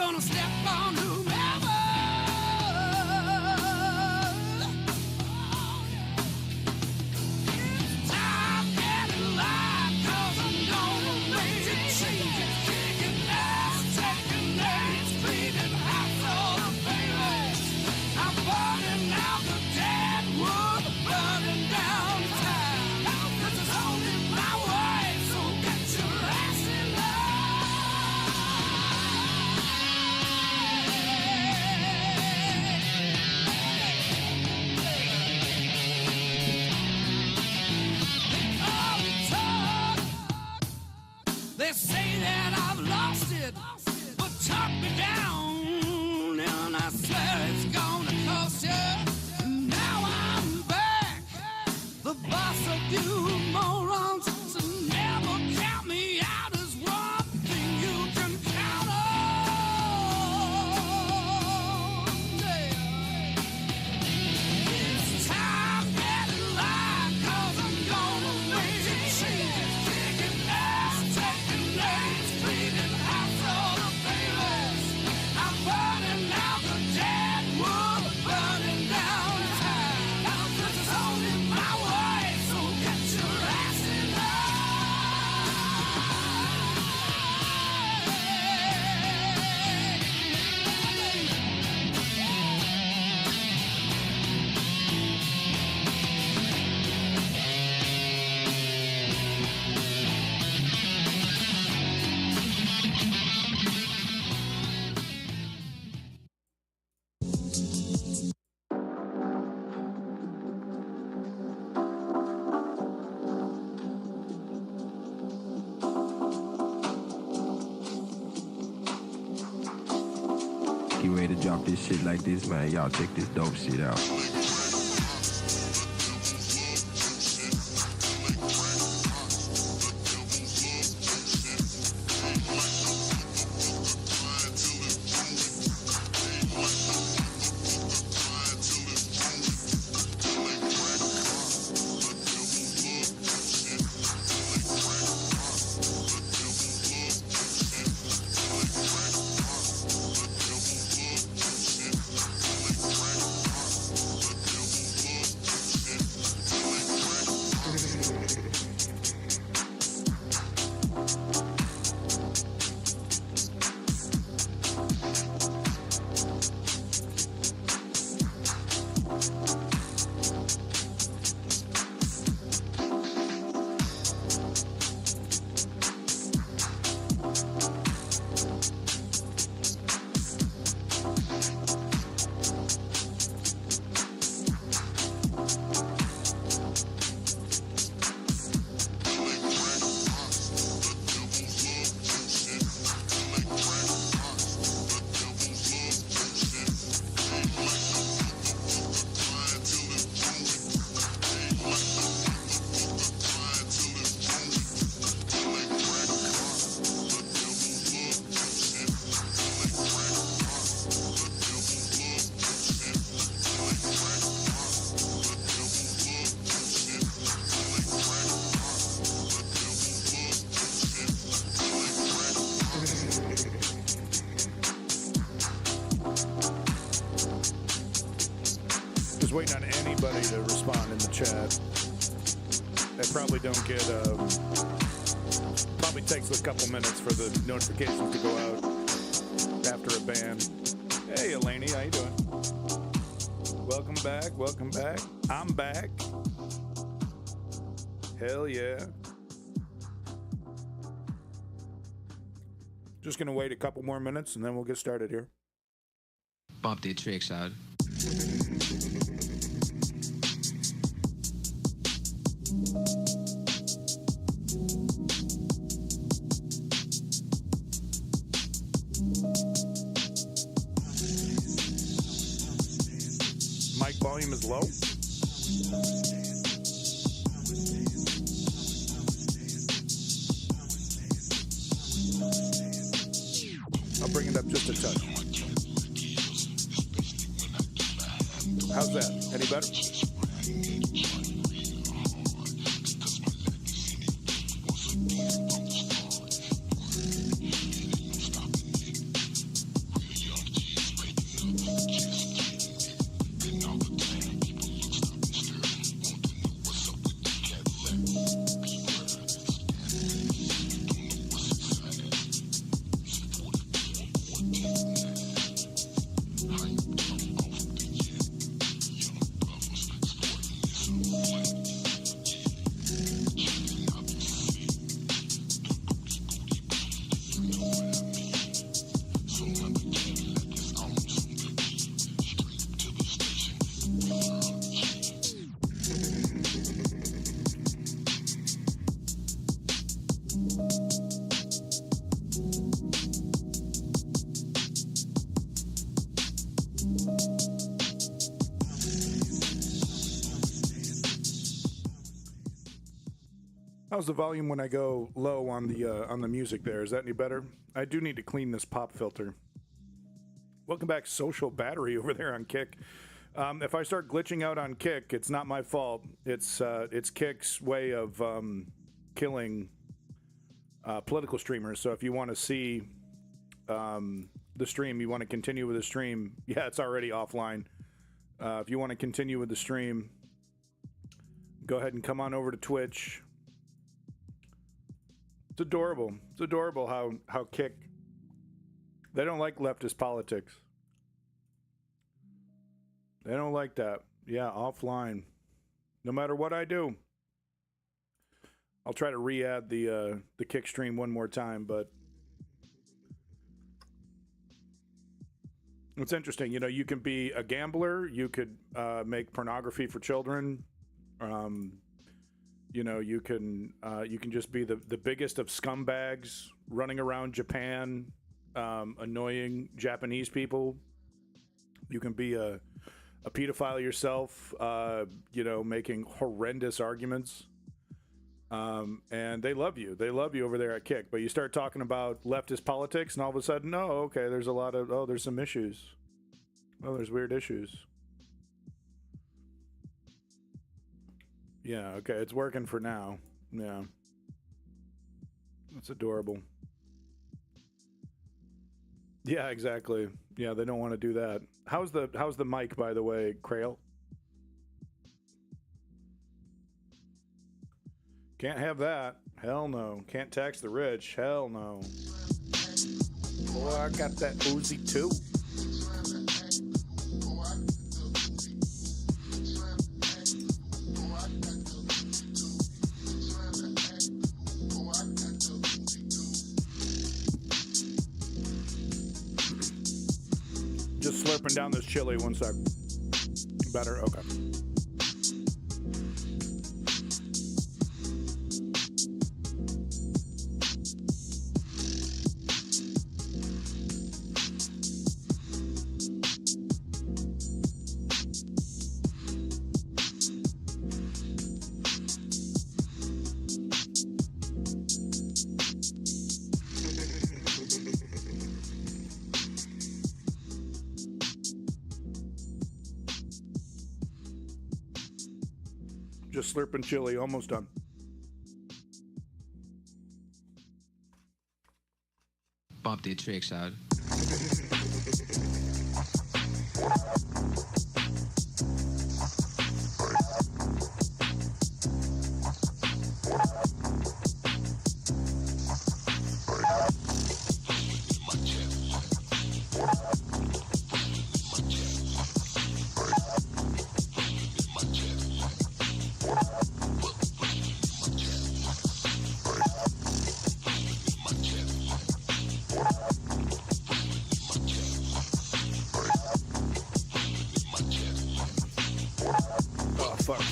gonna step on whomever. It's time getting light, 'cause I'm gonna make it change. It's kicking ass, taking names, cleaning house all the babies. I'm burning out the dead wood, burning down time. 'Cause it's only my way, so get your ass in They say that I've lost it, but talk me down, and I swear it's gonna cost you. Now I'm back, the boss of you morons, so never count me out as one thing you can count on. Yeah. It's time getting light, 'cause I'm gonna make it change. Kicking ass, taking names, cleaning house all the babies. I'm burning out the dead wood, burning down time. 'Cause it's only my way, so get your ass in You ready to drop this shit like this, man? Y'all check this dope shit out. Just waiting on anybody to respond in the chat. They probably don't get, probably takes a couple minutes for the notifications to go out after a ban. Hey, Elaney, how you doing? Welcome back, welcome back. I'm back. Hell yeah. Just gonna wait a couple more minutes and then we'll get started here. Bump the tricks out. Mic volume is low. I'll bring it up just a touch. How's that? Any better? How's the volume when I go low on the music there? Is that any better? I do need to clean this pop filter. Welcome back, Social Battery over there on Kick. If I start glitching out on Kick, it's not my fault. It's Kick's way of killing political streamers. So if you want to see the stream, you want to continue with the stream, yeah, it's already offline. If you want to continue with the stream, go ahead and come on over to Twitch. It's adorable. It's adorable how Kick, they don't like leftist politics. They don't like that. Yeah, offline. No matter what I do. I'll try to re-add the Kick stream one more time, but it's interesting. You know, you can be a gambler. You could make pornography for children. You know, you can just be the biggest of scumbags running around Japan, annoying Japanese people. You can be a pedophile yourself, you know, making horrendous arguments. And they love you. They love you over there at Kick. But you start talking about leftist politics, and all of a sudden, oh, okay, there's a lot of, oh, there's some issues. Oh, there's weird issues. Yeah, okay, it's working for now. Yeah. That's adorable. Yeah, exactly. Yeah, they don't want to do that. How's the mic, by the way, Krail? Can't have that. Hell no. Can't tax the rich. Hell no. Boy, I got that Uzi too. Just slurping down this chili one sec. Better? Okay. Just slurping chili, almost done. Bump their tricks out.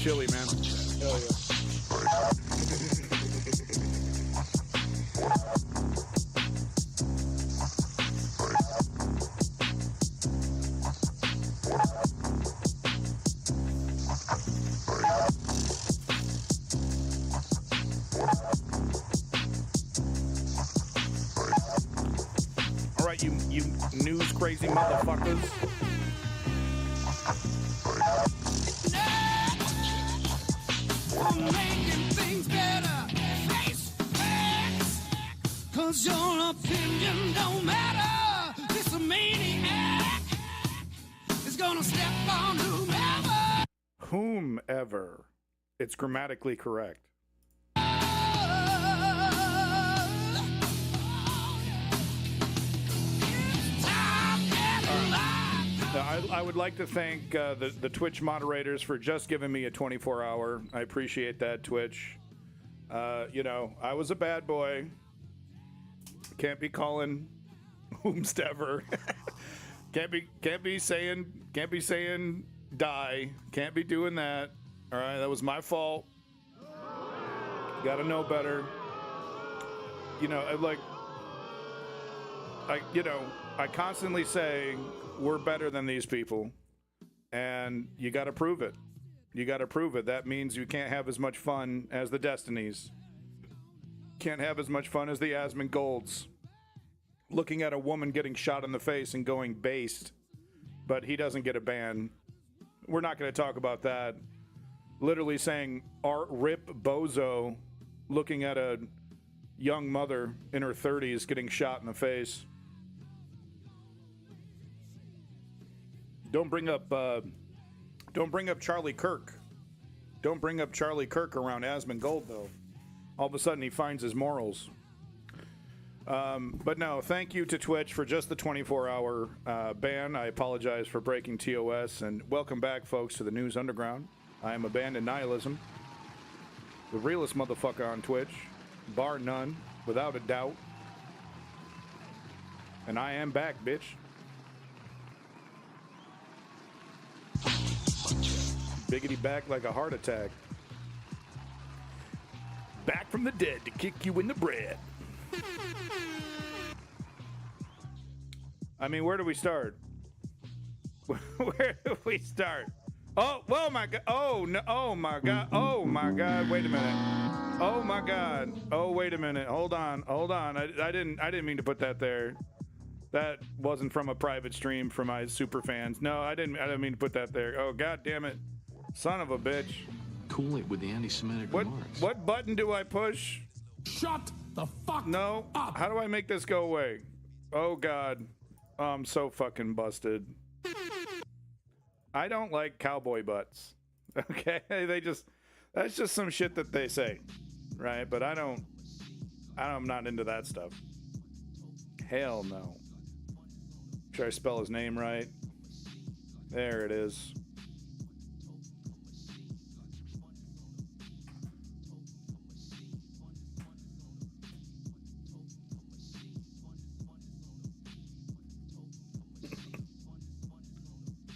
Chili, man. Hell yeah. All right, you news crazy motherfuckers. Making things better, face facts, 'cause your opinion don't matter. This a maniac is gonna step on whomever. Whomever. It's grammatically correct. I would like to thank the Twitch moderators for just giving me a 24-hour. I appreciate that, Twitch. You know, I was a bad boy. Can't be calling whomstever. can't be saying die. Can't be doing that. All right, that was my fault. Got to know better. You know, I constantly say we're better than these people, and you got to prove it. You got to prove it. That means you can't have as much fun as the Destinies. can't have as much fun as the Asmongold's. Looking at a woman getting shot in the face and going based, but he doesn't get a ban. We're not going to talk about that. Literally saying Art Rip Bozo, looking at a young mother in her 30s getting shot in the face. Don't bring up Charlie Kirk. Don't bring up Charlie Kirk around Asmongold, though. All of a sudden, he finds his morals. But no, thank you to Twitch for just the 24-hour ban. I apologize for breaking TOS, and welcome back, folks, to the News Underground. I am Abandoned Nihilism, the realest motherfucker on Twitch, bar none, without a doubt. And I am back, bitch. Biggity back like a heart attack. Back from the dead to kick you in the bread. I mean, where do we start? Where do we start? Oh, well, my God. Oh, no. Oh, my God. Oh, my God. Wait a minute. Oh, my God. Oh, wait a minute. Hold on. Hold on. I didn't mean to put that there. That wasn't from a private stream for my super fans. No, I didn't mean to put that there. Oh, God damn it. Son of a bitch. Cool it with the anti-Semitic remarks. What button do I push? Shut the fuck No. up. How do I make this go away? Oh, God. I'm so fucking busted. I don't like cowboy butts. Okay? That's just some shit that they say. Right? But I'm not into that stuff. Hell no. Should I spell his name right? There it is.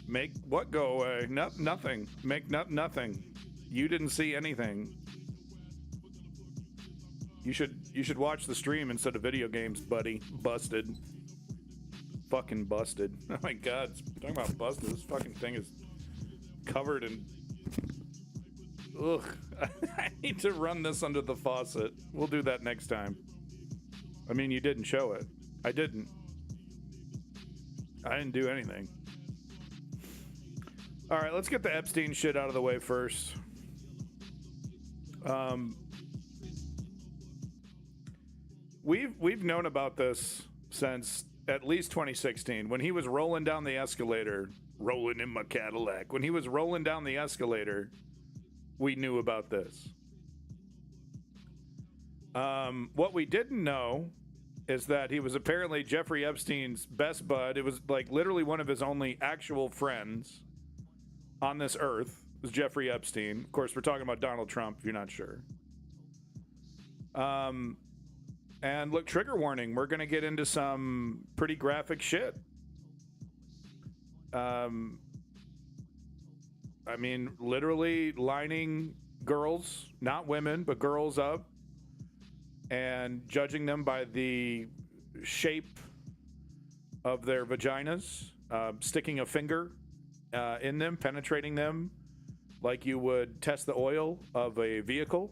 Make what go away? Nothing. Make nothing. You didn't see anything. You should watch the stream instead of video games, buddy. Busted. Fucking busted. Oh my God. Talking about busted. This fucking thing is covered in... Ugh. I need to run this under the faucet. We'll do that next time. I mean, you didn't show it. I didn't do anything. All right, let's get the Epstein shit out of the way first. We've known about this since at least 2016 when he was rolling down the escalator, rolling in my Cadillac. When he was rolling down the escalator, we knew about this. What we didn't know is that he was apparently Jeffrey Epstein's best bud. It was like literally one of his only actual friends on this earth was Jeffrey Epstein. Of course, we're talking about Donald Trump, if you're not sure. And look, trigger warning, we're going to get into some pretty graphic shit. I mean, literally lining girls, not women, but girls up and judging them by the shape of their vaginas, sticking a finger in them, penetrating them like you would test the oil of a vehicle.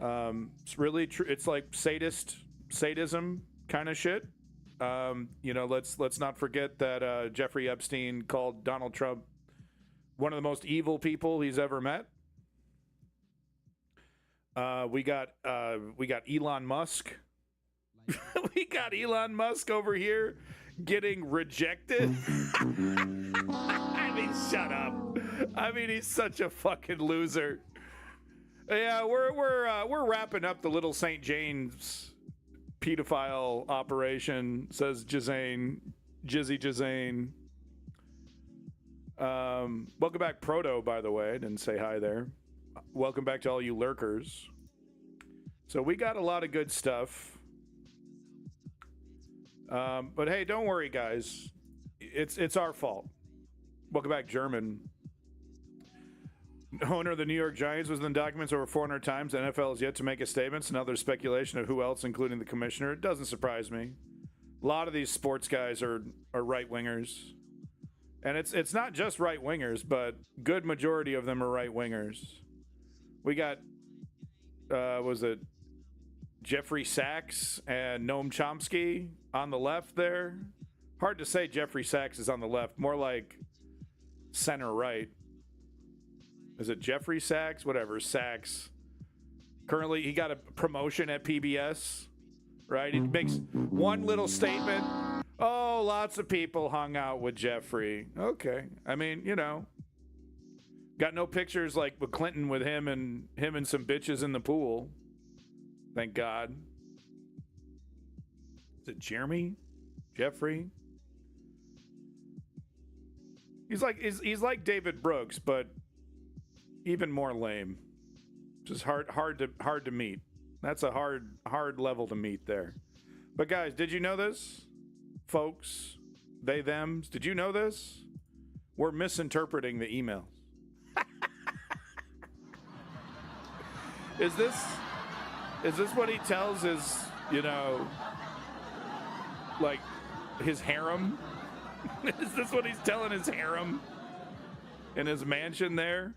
It's really true. It's like sadism kind of shit. You know, let's not forget that Jeffrey Epstein called Donald Trump one of the most evil people he's ever met. We got Elon Musk. We got Elon Musk over here getting rejected. I mean, shut up. I mean, he's such a fucking loser. Yeah, we're wrapping up the Little St. James pedophile operation, says Jizane. Welcome back, Proto, by the way. I didn't say hi there. Welcome back to all you lurkers. So we got a lot of good stuff. But hey, don't worry, guys. It's our fault. Welcome back, German. Owner of the New York Giants was in the documents over 400 times. The NFL has yet to make a statement. Now there's speculation of who else, including the commissioner. It doesn't surprise me. A lot of these sports guys are right wingers, and it's not just right wingers, but good majority of them are right wingers. We got was it Jeffrey Sachs and Noam Chomsky on the left there. Hard to say Jeffrey Sachs is on the left. More like center right. Is it Jeffrey Sachs? Whatever, Sachs. Currently, he got a promotion at PBS, right? He makes one little statement. Oh, lots of people hung out with Jeffrey. Okay. I mean, you know. Got no pictures like with Clinton with him and some bitches in the pool. Thank God. Is it Jeremy? Jeffrey? He's like David Brooks, but even more lame. Just hard to meet. That's a hard level to meet there. But guys, did you know this? Folks, they, thems, did you know this? We're misinterpreting the emails. Is this what he tells his, you know, like his harem? Is this what he's telling his harem in his mansion there?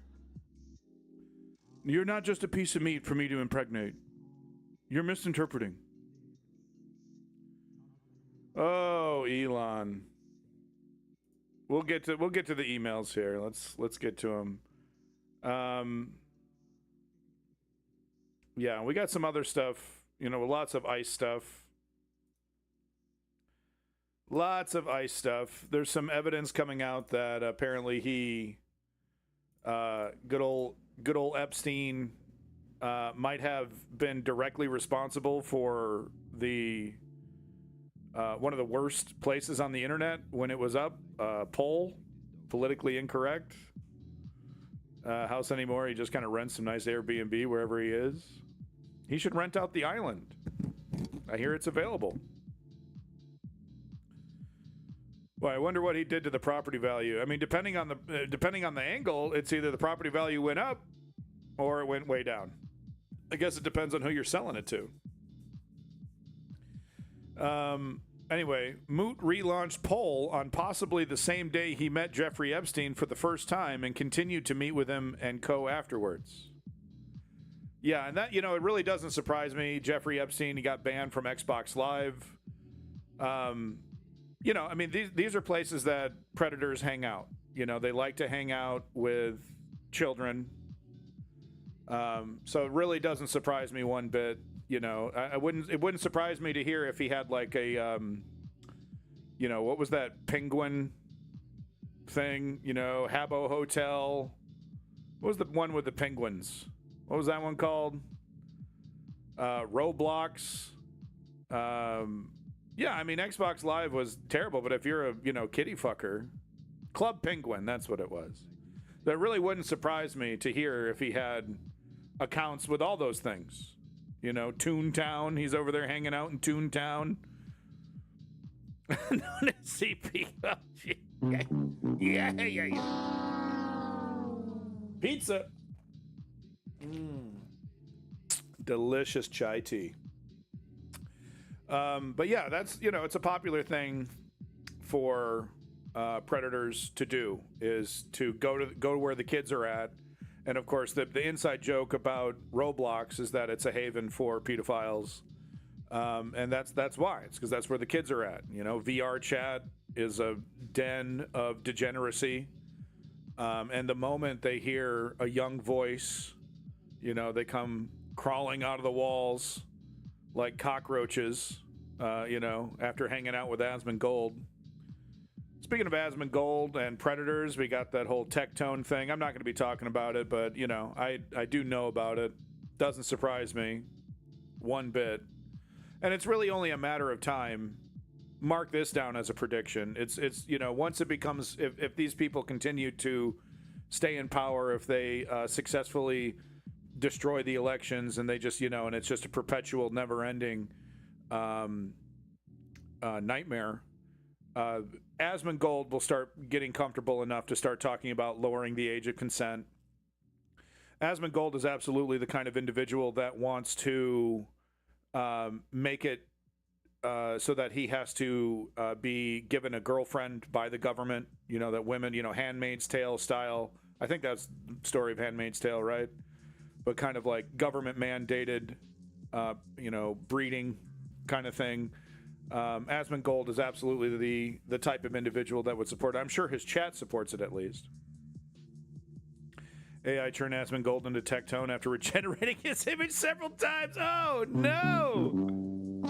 You're not just a piece of meat for me to impregnate. You're misinterpreting. Oh, Elon. We'll get to the emails here. Let's get to them. Yeah, we got some other stuff, you know, lots of ICE stuff. Lots of ICE stuff. There's some evidence coming out that apparently he, good old Epstein, might have been directly responsible for the one of the worst places on the internet when it was up, poll, politically incorrect. House anymore. He just kind of rents some nice Airbnb wherever he is. He should rent out the island. I hear it's available. Well, I wonder what he did to the property value. I mean, depending on the angle, it's either the property value went up or it went way down. I guess it depends on who you're selling it to. Anyway, Moot relaunched poll on possibly the same day he met Jeffrey Epstein for the first time and continued to meet with him and co afterwards. Yeah, and that, you know, it really doesn't surprise me. Jeffrey Epstein, he got banned from Xbox Live. You know, I mean, these are places that predators hang out. You know, they like to hang out with children. So it really doesn't surprise me one bit. You know, it wouldn't surprise me to hear if he had like a, you know, what was that penguin thing? You know, Habbo Hotel. What was the one with the penguins? What was that one called? Roblox. Yeah, I mean, Xbox Live was terrible, but if you're a, you know, kitty fucker, Club Penguin, that's what it was. That really wouldn't surprise me to hear if he had accounts with all those things. You know, Toontown, he's over there hanging out in Toontown. Known as CP. Yeah. Pizza. Delicious chai tea. But yeah, that's, you know, it's a popular thing for predators to do, is to go to where the kids are at. And of course, the inside joke about Roblox is that it's a haven for pedophiles, and that's why. It's because that's where the kids are at. You know, VR chat is a den of degeneracy, and the moment they hear a young voice, you know, they come crawling out of the walls like cockroaches. You know, after hanging out with Asmongold. Speaking of Asmongold and predators, we got that whole Tectone thing. I'm not going to be talking about it, but, you know, I do know about it. Doesn't surprise me one bit. And it's really only a matter of time. Mark this down as a prediction. It's you know, once it becomes, if these people continue to stay in power, if they successfully destroy the elections and they just, you know, and it's just a perpetual, never-ending nightmare, Asmongold will start getting comfortable enough to start talking about lowering the age of consent. Asmongold is absolutely the kind of individual that wants to make it so that he has to be given a girlfriend by the government. You know, that women, you know, Handmaid's Tale style. I think that's the story of Handmaid's Tale, right? But kind of like government mandated breeding kind of thing. Asmongold is absolutely the type of individual that would support it. I'm sure his chat supports it at least. AI turned Asmongold into Tectone after regenerating his image several times. Oh no!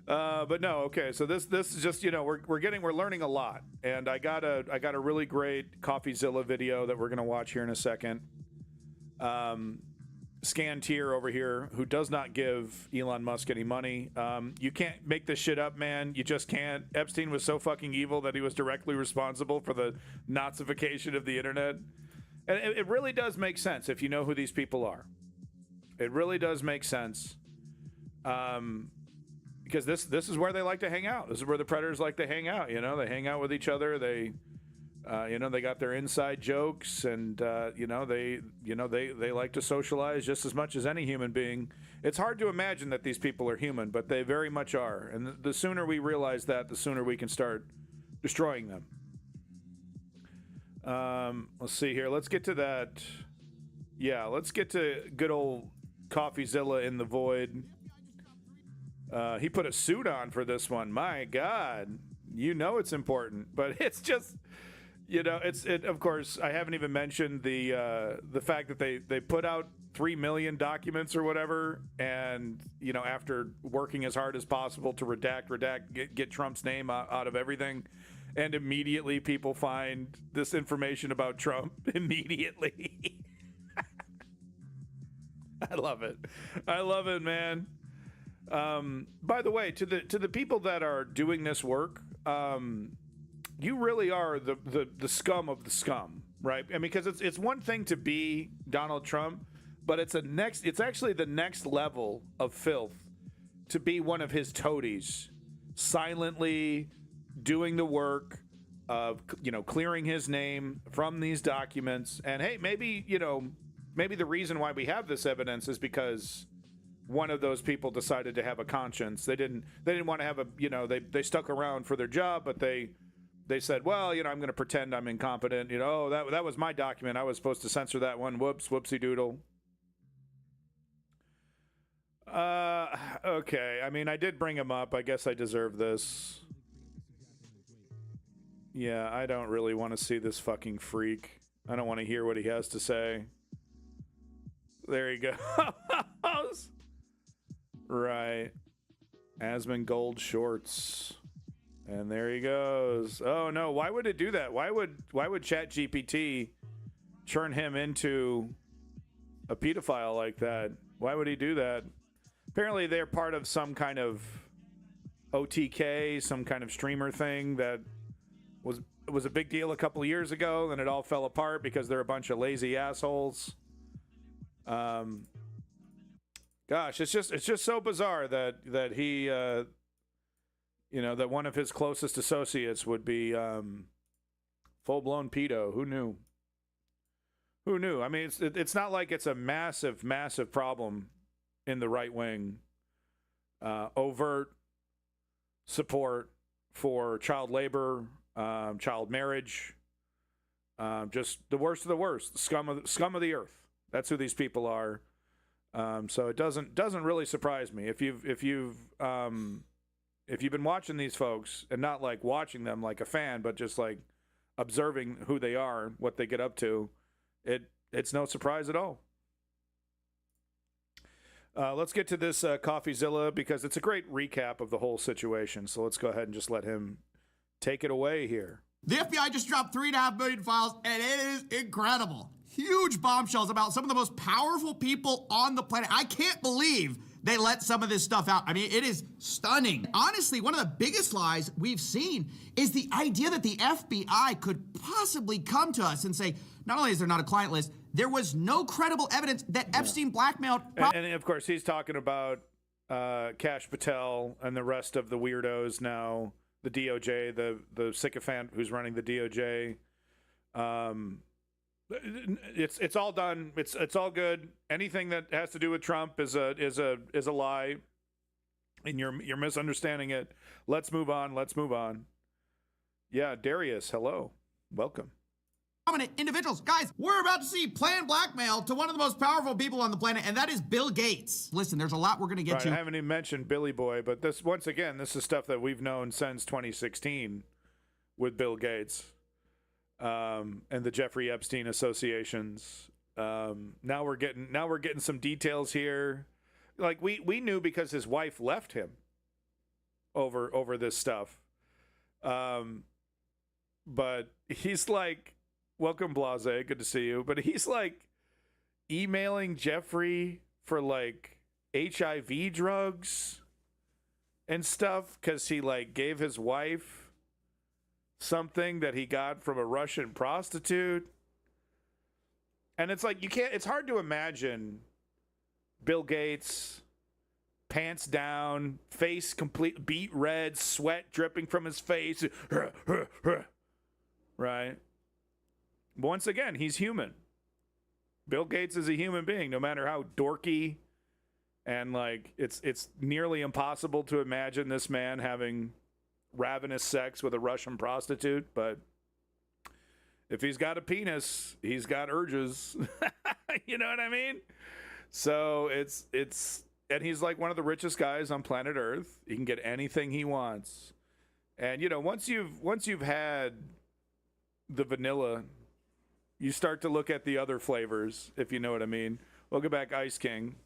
But no, okay. So this is just we're learning a lot, and I got a really great CoffeeZilla video that we're gonna watch here in a second. Scantier over here, who does not give Elon Musk any money. You can't make this shit up, man. You just can't. Epstein was so fucking evil that he was directly responsible for the Nazification of the internet. And it really does make sense if you know who these people are. It really does make sense. Because this is where they like to hang out. This is where the predators like to hang out. You know, they hang out with each other. They got their inside jokes, and they like to socialize just as much as any human being. It's hard to imagine that these people are human, but they very much are. And the sooner we realize that, the sooner we can start destroying them. Let's see here. Let's get to that. Yeah, let's get to good old CoffeeZilla in the void. He put a suit on for this one. My God, it's important, but it's just. Of course, I haven't even mentioned the fact that they put out 3 million documents or whatever, and after working as hard as possible to get Trump's name out of everything, and immediately people find this information about Trump immediately. I love it, man. By the way, to the people that are doing this work, you really are the scum of the scum, right? I mean, because it's one thing to be Donald Trump, but it's actually the next level of filth to be one of his toadies, silently doing the work of clearing his name from these documents. And hey, maybe the reason why we have this evidence is because one of those people decided to have a conscience. They didn't want to have they stuck around for their job, but they said, well, I'm going to pretend I'm incompetent. That was my document. I was supposed to censor that one. Whoops, whoopsie doodle. Okay. I mean, I did bring him up. I guess I deserve this. Yeah, I don't really want to see this fucking freak. I don't want to hear what he has to say. There he goes. Right. Asmongold shorts. And there he goes. Oh no, why would it do that? Why would ChatGPT turn him into a pedophile like that? Why would he do that? Apparently they're part of some kind of OTK, some kind of streamer thing that was a big deal a couple of years ago, then it all fell apart because they're a bunch of lazy assholes. Gosh, it's just so bizarre that he that one of his closest associates would be full-blown pedo. Who knew? I mean, it's not like it's a massive problem in the right wing. Overt support for child labor, child marriage, just the worst of the worst, the scum of the earth. That's who these people are. So it doesn't really surprise me if you've been watching these folks and not like watching them like a fan, but just like observing who they are, what they get up to, it's no surprise at all. Let's get to this CoffeeZilla because it's a great recap of the whole situation. So let's go ahead and just let him take it away here. The FBI just dropped 3.5 million files, and it is incredible. Huge bombshells about some of the most powerful people on the planet. I can't believe they let some of this stuff out. I mean, it is stunning. Honestly, one of the biggest lies we've seen is the idea that the FBI could possibly come to us and say, not only is there not a client list, there was no credible evidence that Epstein blackmailed. And of course, he's talking about Kash Patel and the rest of the weirdos now, the DOJ, the sycophant who's running the DOJ. It's all done. It's all good. Anything that has to do with Trump is a lie, and you're misunderstanding it. Let's move on. Yeah, Darius, hello, welcome. prominent individuals. Guys, we're about to see planned blackmail to one of the most powerful people on the planet, and that is Bill Gates. Listen, there's a lot we're going to get to. I haven't even mentioned Billy Boy, but this, once again, this is stuff that we've known since 2016 with Bill Gates and the Jeffrey Epstein associations. Now we're getting some details here. Like we knew because his wife left him over this stuff. But he's like, welcome, Blase, good to see you. But he's like emailing Jeffrey for like HIV drugs and stuff because he like gave his wife something that he got from a Russian prostitute. And it's like, it's hard to imagine Bill Gates, pants down, face complete beet red, sweat dripping from his face. Right? Once again, he's human. Bill Gates is a human being, no matter how dorky and like it's nearly impossible to imagine this man having ravenous sex with a Russian prostitute, but if he's got a penis, he's got urges. You know what I mean? So it's and he's like one of the richest guys on planet Earth. He can get anything he wants. And you know, once you've had the vanilla, you start to look at the other flavors, if you know what I mean. Welcome back, Ice King.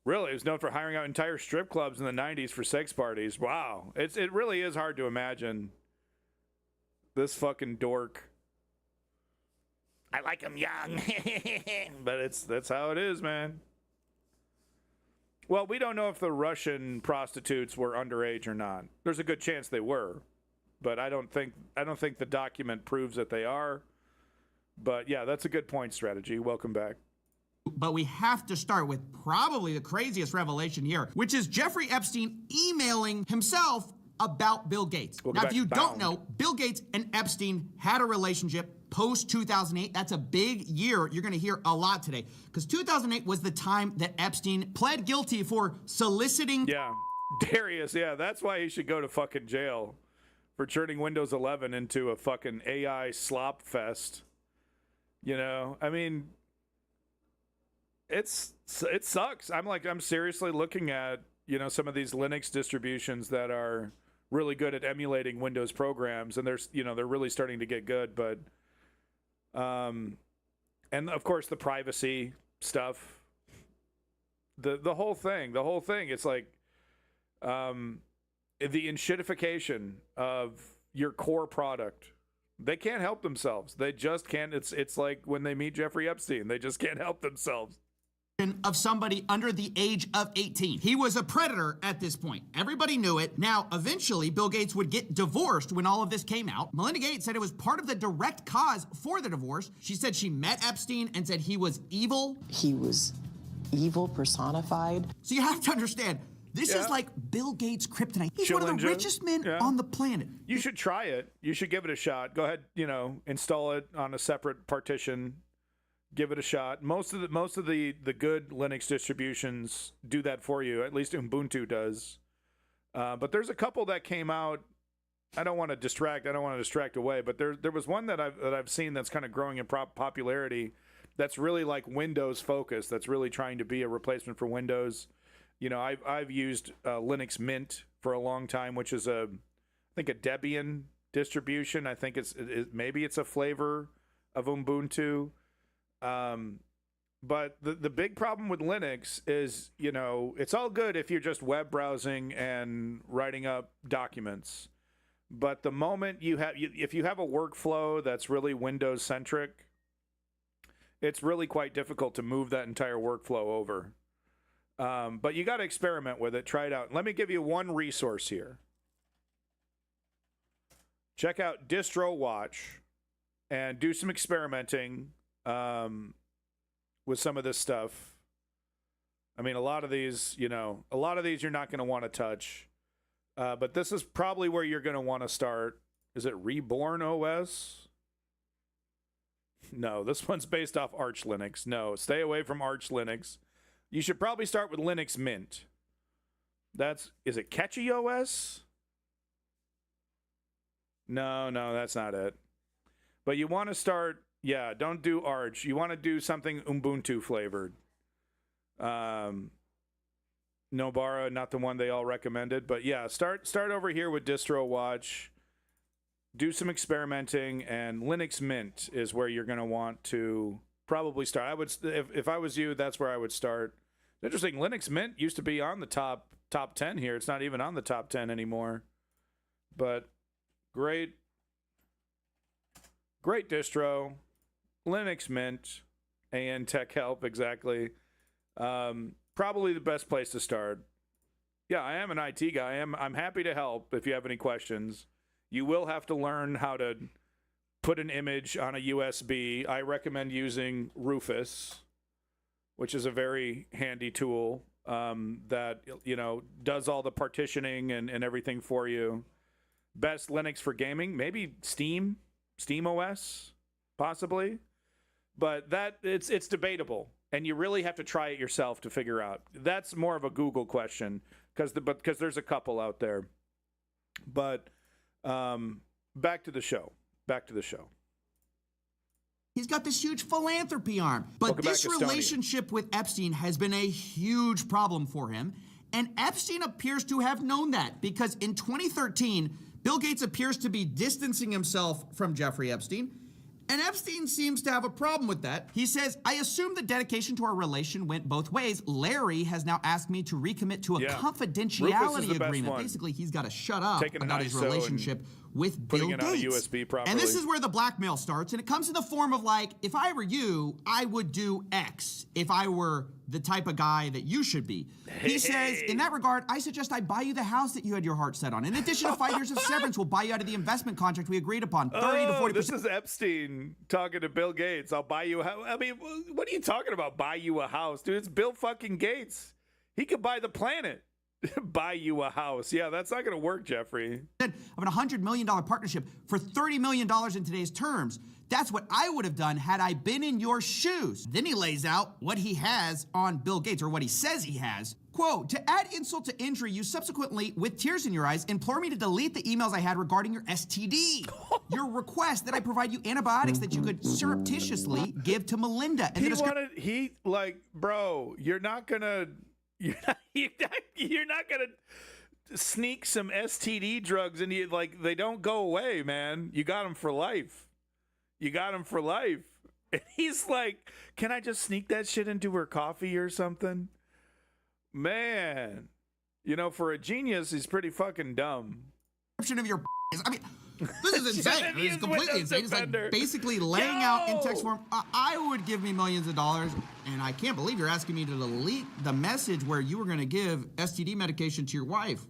Really, he was known for hiring out entire strip clubs in the 90s for sex parties. Wow. It really is hard to imagine this fucking dork. I like him young. But that's how it is, man. Well, we don't know if the Russian prostitutes were underage or not. There's a good chance they were, but I don't think the document proves that they are. But yeah, that's a good point, Strategy. Welcome back. But we have to start with probably the craziest revelation here, which is Jeffrey Epstein emailing himself about Bill Gates. Now, if you don't know, Bill Gates and Epstein had a relationship post-2008. That's a big year. You're going to hear a lot today. Because 2008 was the time that Epstein pled guilty for soliciting... Yeah, Darius, yeah, that's why he should go to fucking jail for turning Windows 11 into a fucking AI slop fest. You know, I mean, it sucks. I'm seriously looking at, you know, some of these Linux distributions that are really good at emulating Windows programs, and they're really starting to get good, but and of course the privacy stuff, the whole thing, it's like the enshittification of your core product. They can't help themselves. They just can't. It's like when they meet Jeffrey Epstein, they just can't help themselves. Of somebody under the age of 18. He was a predator at this point. Everybody knew it. Now, eventually, Bill Gates would get divorced when all of this came out. Melinda Gates said it was part of the direct cause for the divorce. She said she met Epstein and said he was evil. He was evil personified. So you have to understand, this is like Bill Gates' kryptonite. He's one of the richest men on the planet. You should try it. You should give it a shot. Go ahead, install it on a separate partition. Give it a shot. Most of the good Linux distributions do that for you. At least Ubuntu does. But there's a couple that came out. I don't want to distract away. But there was one that I've seen that's kind of growing in popularity. That's really like Windows focused. That's really trying to be a replacement for Windows. You know, I've used Linux Mint for a long time, which is I think a Debian distribution. I think maybe it's a flavor of Ubuntu. But the big problem with Linux is, it's all good if you're just web browsing and writing up documents. But the moment if you have a workflow that's really Windows centric, it's really quite difficult to move that entire workflow over. But you got to experiment with it. Try it out. Let me give you one resource here. Check out Distro Watch and do some experimenting with some of this stuff. I mean, a lot of these you're not going to want to touch. But this is probably where you're going to want to start. Is it Reborn OS? No, this one's based off Arch Linux. No, stay away from Arch Linux. You should probably start with Linux Mint. Is it Catchy OS? No, that's not it. But you want to start, don't do Arch. You want to do something Ubuntu flavored. Nobara, not the one they all recommended, but yeah, start over here with Distro Watch. Do some experimenting, and Linux Mint is where you're going to want to probably start. I would, if I was you, that's where I would start. Interesting. Linux Mint used to be on the top 10 here. It's not even on the top 10 anymore. But great distro, Linux Mint, and Tech Help, exactly. Probably the best place to start. Yeah, I am an IT guy. I'm happy to help if you have any questions. You will have to learn how to put an image on a USB. I recommend using Rufus, which is a very handy tool that, does all the partitioning and everything for you. Best Linux for gaming, maybe Steam OS, possibly. But it's debatable, and you really have to try it yourself to figure out. That's more of a Google question because there's a couple out there. But back to the show. He's got this huge philanthropy arm. But this relationship with Epstein has been a huge problem for him. And Epstein appears to have known that, because in 2013, Bill Gates appears to be distancing himself from Jeffrey Epstein. And Epstein seems to have a problem with that. He says, I assume the dedication to our relation went both ways. Larry has now asked me to recommit to a confidentiality agreement. Basically, he's got to shut up about his relationship with Bill Gates. On a USB properly. And this is where the blackmail starts. And it comes in the form of, like, if I were you, I would do X if I were the type of guy that you should be. He says, in that regard, I suggest I buy you the house that you had your heart set on. In addition to 5 years of severance, we'll buy you out of the investment contract we agreed upon, 30 to 40%. This is Epstein talking to Bill Gates. I'll buy you a house. I mean, what are you talking about, buy you a house? Dude, it's Bill fucking Gates. He could buy the planet. Buy you a house. Yeah, that's not going to work, Jeffrey. Of an $100 million partnership for $30 million in today's terms. That's what I would have done had I been in your shoes. Then he lays out what he has on Bill Gates, or what he says he has. Quote, to add insult to injury, you subsequently, with tears in your eyes, implore me to delete the emails I had regarding your STD. Your request that I provide you antibiotics that you could surreptitiously give to Melinda. And bro, you're not gonna sneak some STD drugs into you. Like, they don't go away, man. You got them for life. And he's like, can I just sneak that shit into her coffee or something? Man, for a genius, he's pretty fucking dumb. Of your I mean, this is insane. It's completely insane. It's like basically laying out in text form, I would give me millions of dollars, and I can't believe you're asking me to delete the message where you were going to give STD medication to your wife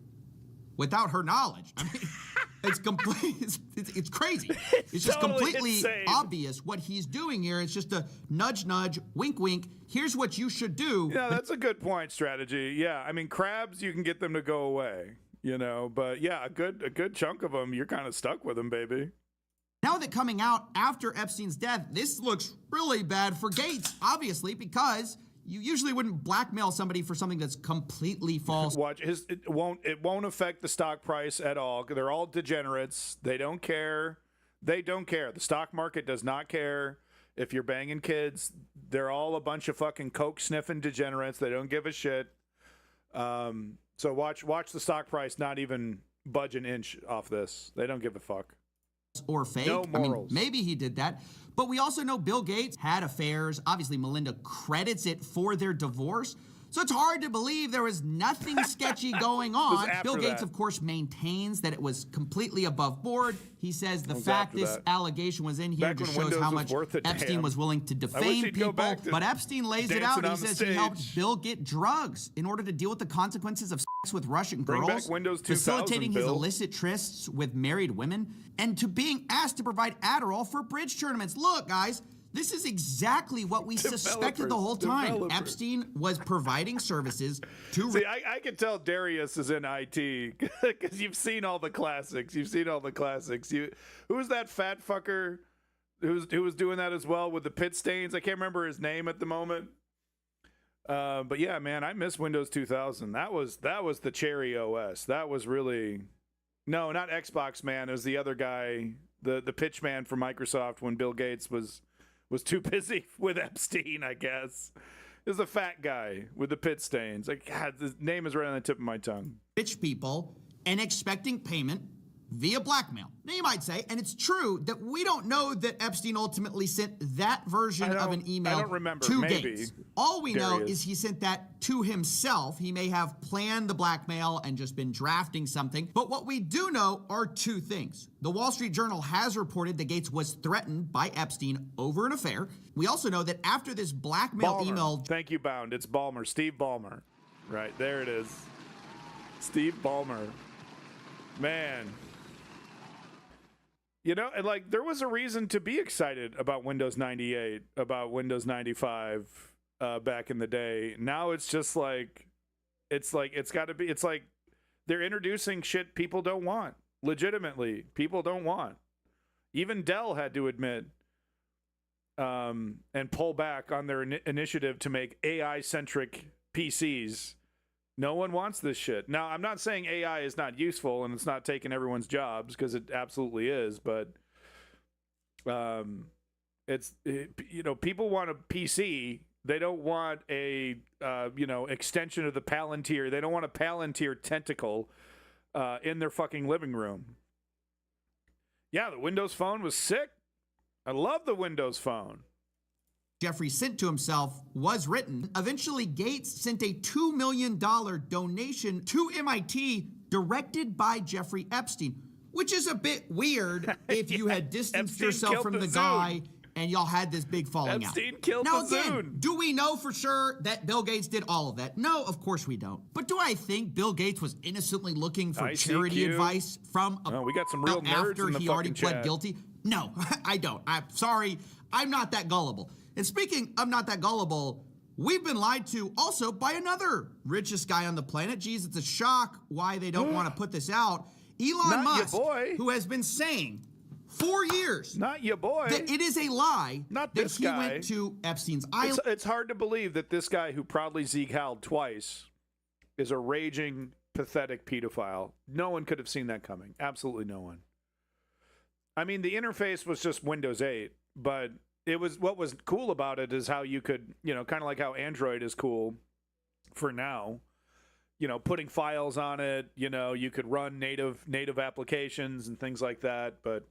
without her knowledge. I mean, it's complete. It's crazy. It's just totally completely insane. Obvious what he's doing here. It's just a nudge, nudge, wink, wink. Here's what you should do. Yeah, that's a good point. Strategy. Yeah, I mean, crabs, you can get them to go away. But yeah, a good chunk of them, you're kind of stuck with them, baby. Now that coming out after Epstein's death, this looks really bad for Gates, obviously, because you usually wouldn't blackmail somebody for something that's completely false. Watch, it won't affect the stock price at all. They're all degenerates. They don't care. The stock market does not care if you're banging kids. They're all a bunch of fucking coke sniffing degenerates. They don't give a shit. So watch the stock price not even budge an inch off this. They don't give a fuck. Or fake. No morals. I mean, maybe he did that. But we also know Bill Gates had affairs. Obviously, Melinda credits it for their divorce. So it's hard to believe there was nothing sketchy going on. Bill Gates, of course, maintains that it was completely above board. He says the fact this allegation was in here just shows how much Epstein was willing to defame people. But Epstein lays it out. He says he helped Bill get drugs in order to deal with the consequences of sex with Russian girls, facilitating his illicit trysts with married women, and to being asked to provide Adderall for bridge tournaments. Look, guys, this is exactly what we suspected the whole time. Epstein was providing services to... See, I can tell Darius is in IT because you've seen all the classics. Who's that fat fucker who was doing that as well with the pit stains? I can't remember his name at the moment. But yeah, man, I miss Windows 2000. That was the cherry OS. That was really... No, not Xbox, man. It was the other guy... the pitch man for Microsoft when Bill Gates was too busy with Epstein, I guess. Is a fat guy with the pit stains. Like, God, his name is right on the tip of my tongue. Rich people and expecting payment via blackmail. Now you might say, and it's true, that we don't know that Epstein ultimately sent that version of an email to Gates. All we know is he sent that to himself. He may have planned the blackmail and just been drafting something. But what we do know are two things. The Wall Street Journal has reported that Gates was threatened by Epstein over an affair. We also know that after this blackmail email... Thank you, Bound. It's Ballmer. Steve Ballmer. Right, there it is. Steve Ballmer. Man... You know, and like there was a reason to be excited about Windows 98, about Windows 95 back in the day. Now it's just like it's got to be. It's like they're introducing shit people don't want. Legitimately, people don't want. Even Dell had to admit and pull back on their initiative to make AI-centric PCs. No one wants this shit. Now, I'm not saying AI is not useful and it's not taking everyone's jobs, because it absolutely is, but people want a PC. They don't want a extension of the Palantir. They don't want a Palantir tentacle in their fucking living room. Yeah, the Windows Phone was sick. I love the Windows Phone. Jeffrey sent to himself was written. Eventually, Gates sent a $2 million donation to MIT directed by Jeffrey Epstein, which is a bit weird if you had distanced yourself from the guy and y'all had this big falling out. Epstein killed now, the again, Zune. do we know for sure that Bill Gates did all of that? No, of course we don't. But do I think Bill Gates was innocently looking for charity advice from we got some real nerds after in the he already fucking pled chat. guilty? No, I don't. I'm sorry. I'm not that gullible. And speaking of not that gullible, we've been lied to also by another richest guy on the planet. Geez, it's a shock why they don't want to put this out. Elon Musk, who has been saying for years that it is a lie that he went to Epstein's island. It's hard to believe that this guy who proudly Sieg-Heiled twice is a raging, pathetic pedophile. No one could have seen that coming. Absolutely no one. I mean, the interface was just Windows 8, but what was cool about it is how you could, kind of like how Android is cool for now, putting files on it, you could run native applications and things like that. But,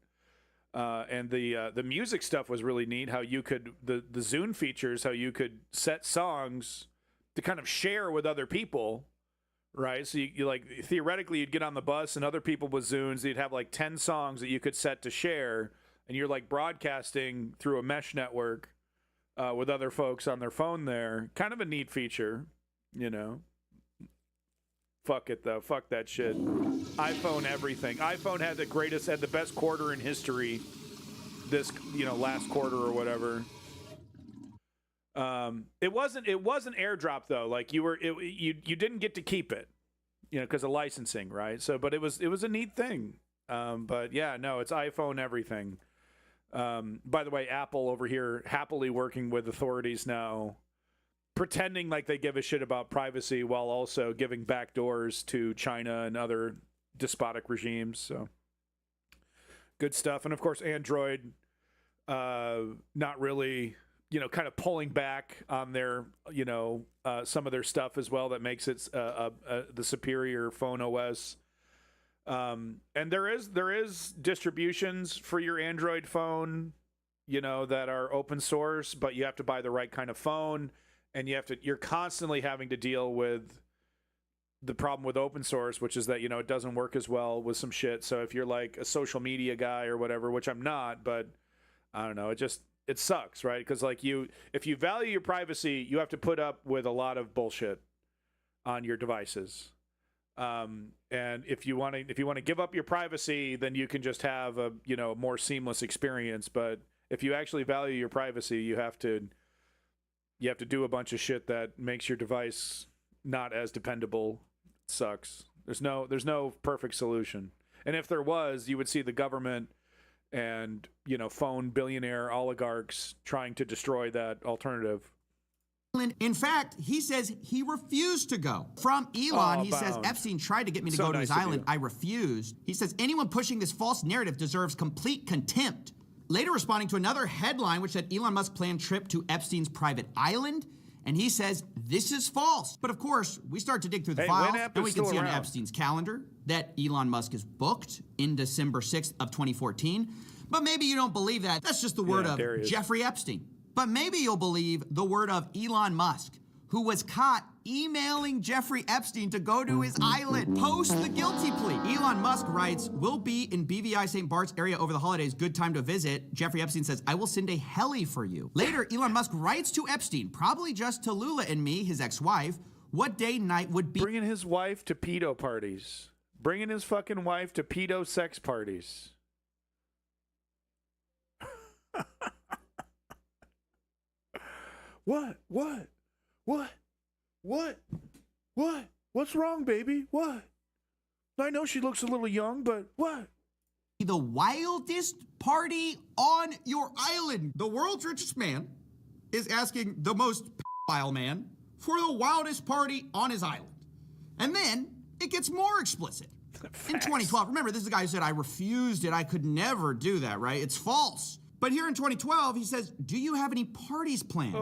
and the music stuff was really neat, how you could, the Zune features, how you could set songs to kind of share with other people, right? So you like, theoretically you'd get on the bus and other people with Zunes, you'd have like 10 songs that you could set to share. And you're like broadcasting through a mesh network with other folks on their phone there. Kind of a neat feature, Fuck it, though. Fuck that shit. iPhone everything. iPhone had the best quarter in history this, last quarter or whatever. It wasn't AirDrop, though. Like, you didn't get to keep it, because of licensing, right? So, but it was a neat thing. But yeah, no, it's iPhone everything. By the way, Apple over here happily working with authorities now, pretending like they give a shit about privacy while also giving backdoors to China and other despotic regimes. So good stuff. And of course, Android, not really, kind of pulling back on their, some of their stuff as well that makes it the superior phone OS. And there is distributions for your Android phone, that are open source, but you have to buy the right kind of phone, and you're constantly having to deal with the problem with open source, which is that, it doesn't work as well with some shit. So if you're like a social media guy or whatever, which I'm not, but I don't know, it sucks, right? Because like if you value your privacy, you have to put up with a lot of bullshit on your devices. And if you want to give up your privacy, then you can just have a more seamless experience. But if you actually value your privacy, you have to do a bunch of shit that makes your device not as dependable. It sucks. There's no perfect solution. And if there was, you would see the government and phone billionaire oligarchs trying to destroy that alternative. In fact, he says he refused to go. From Elon, he says, Epstein tried to get me to go to his island. I refused. He says, anyone pushing this false narrative deserves complete contempt. Later responding to another headline, which said Elon Musk planned trip to Epstein's private island. And he says, this is false. But of course, we start to dig through the files, and we can see on Epstein's calendar that Elon Musk is booked in December 6th of 2014. But maybe you don't believe that. That's just the word of Jeffrey Epstein. But maybe you'll believe the word of Elon Musk, who was caught emailing Jeffrey Epstein to go to his island post the guilty plea. Elon Musk writes, we'll be in BVI St. Bart's area over the holidays. Good time to visit. Jeffrey Epstein says, I will send a heli for you. Later, Elon Musk writes to Epstein, probably just to Lula and me, his ex-wife, what day and night would be. Bringing his wife to pedo parties. Bringing his fucking wife to pedo sex parties. What? What's wrong, baby? What? I know she looks a little young, but what? The wildest party on your island. The world's richest man is asking the most pedophile man for the wildest party on his island. And then it gets more explicit. In 2012, remember, this is the guy who said, I refused it. I could never do that, right? It's false. But here in 2012, he says, do you have any parties planned?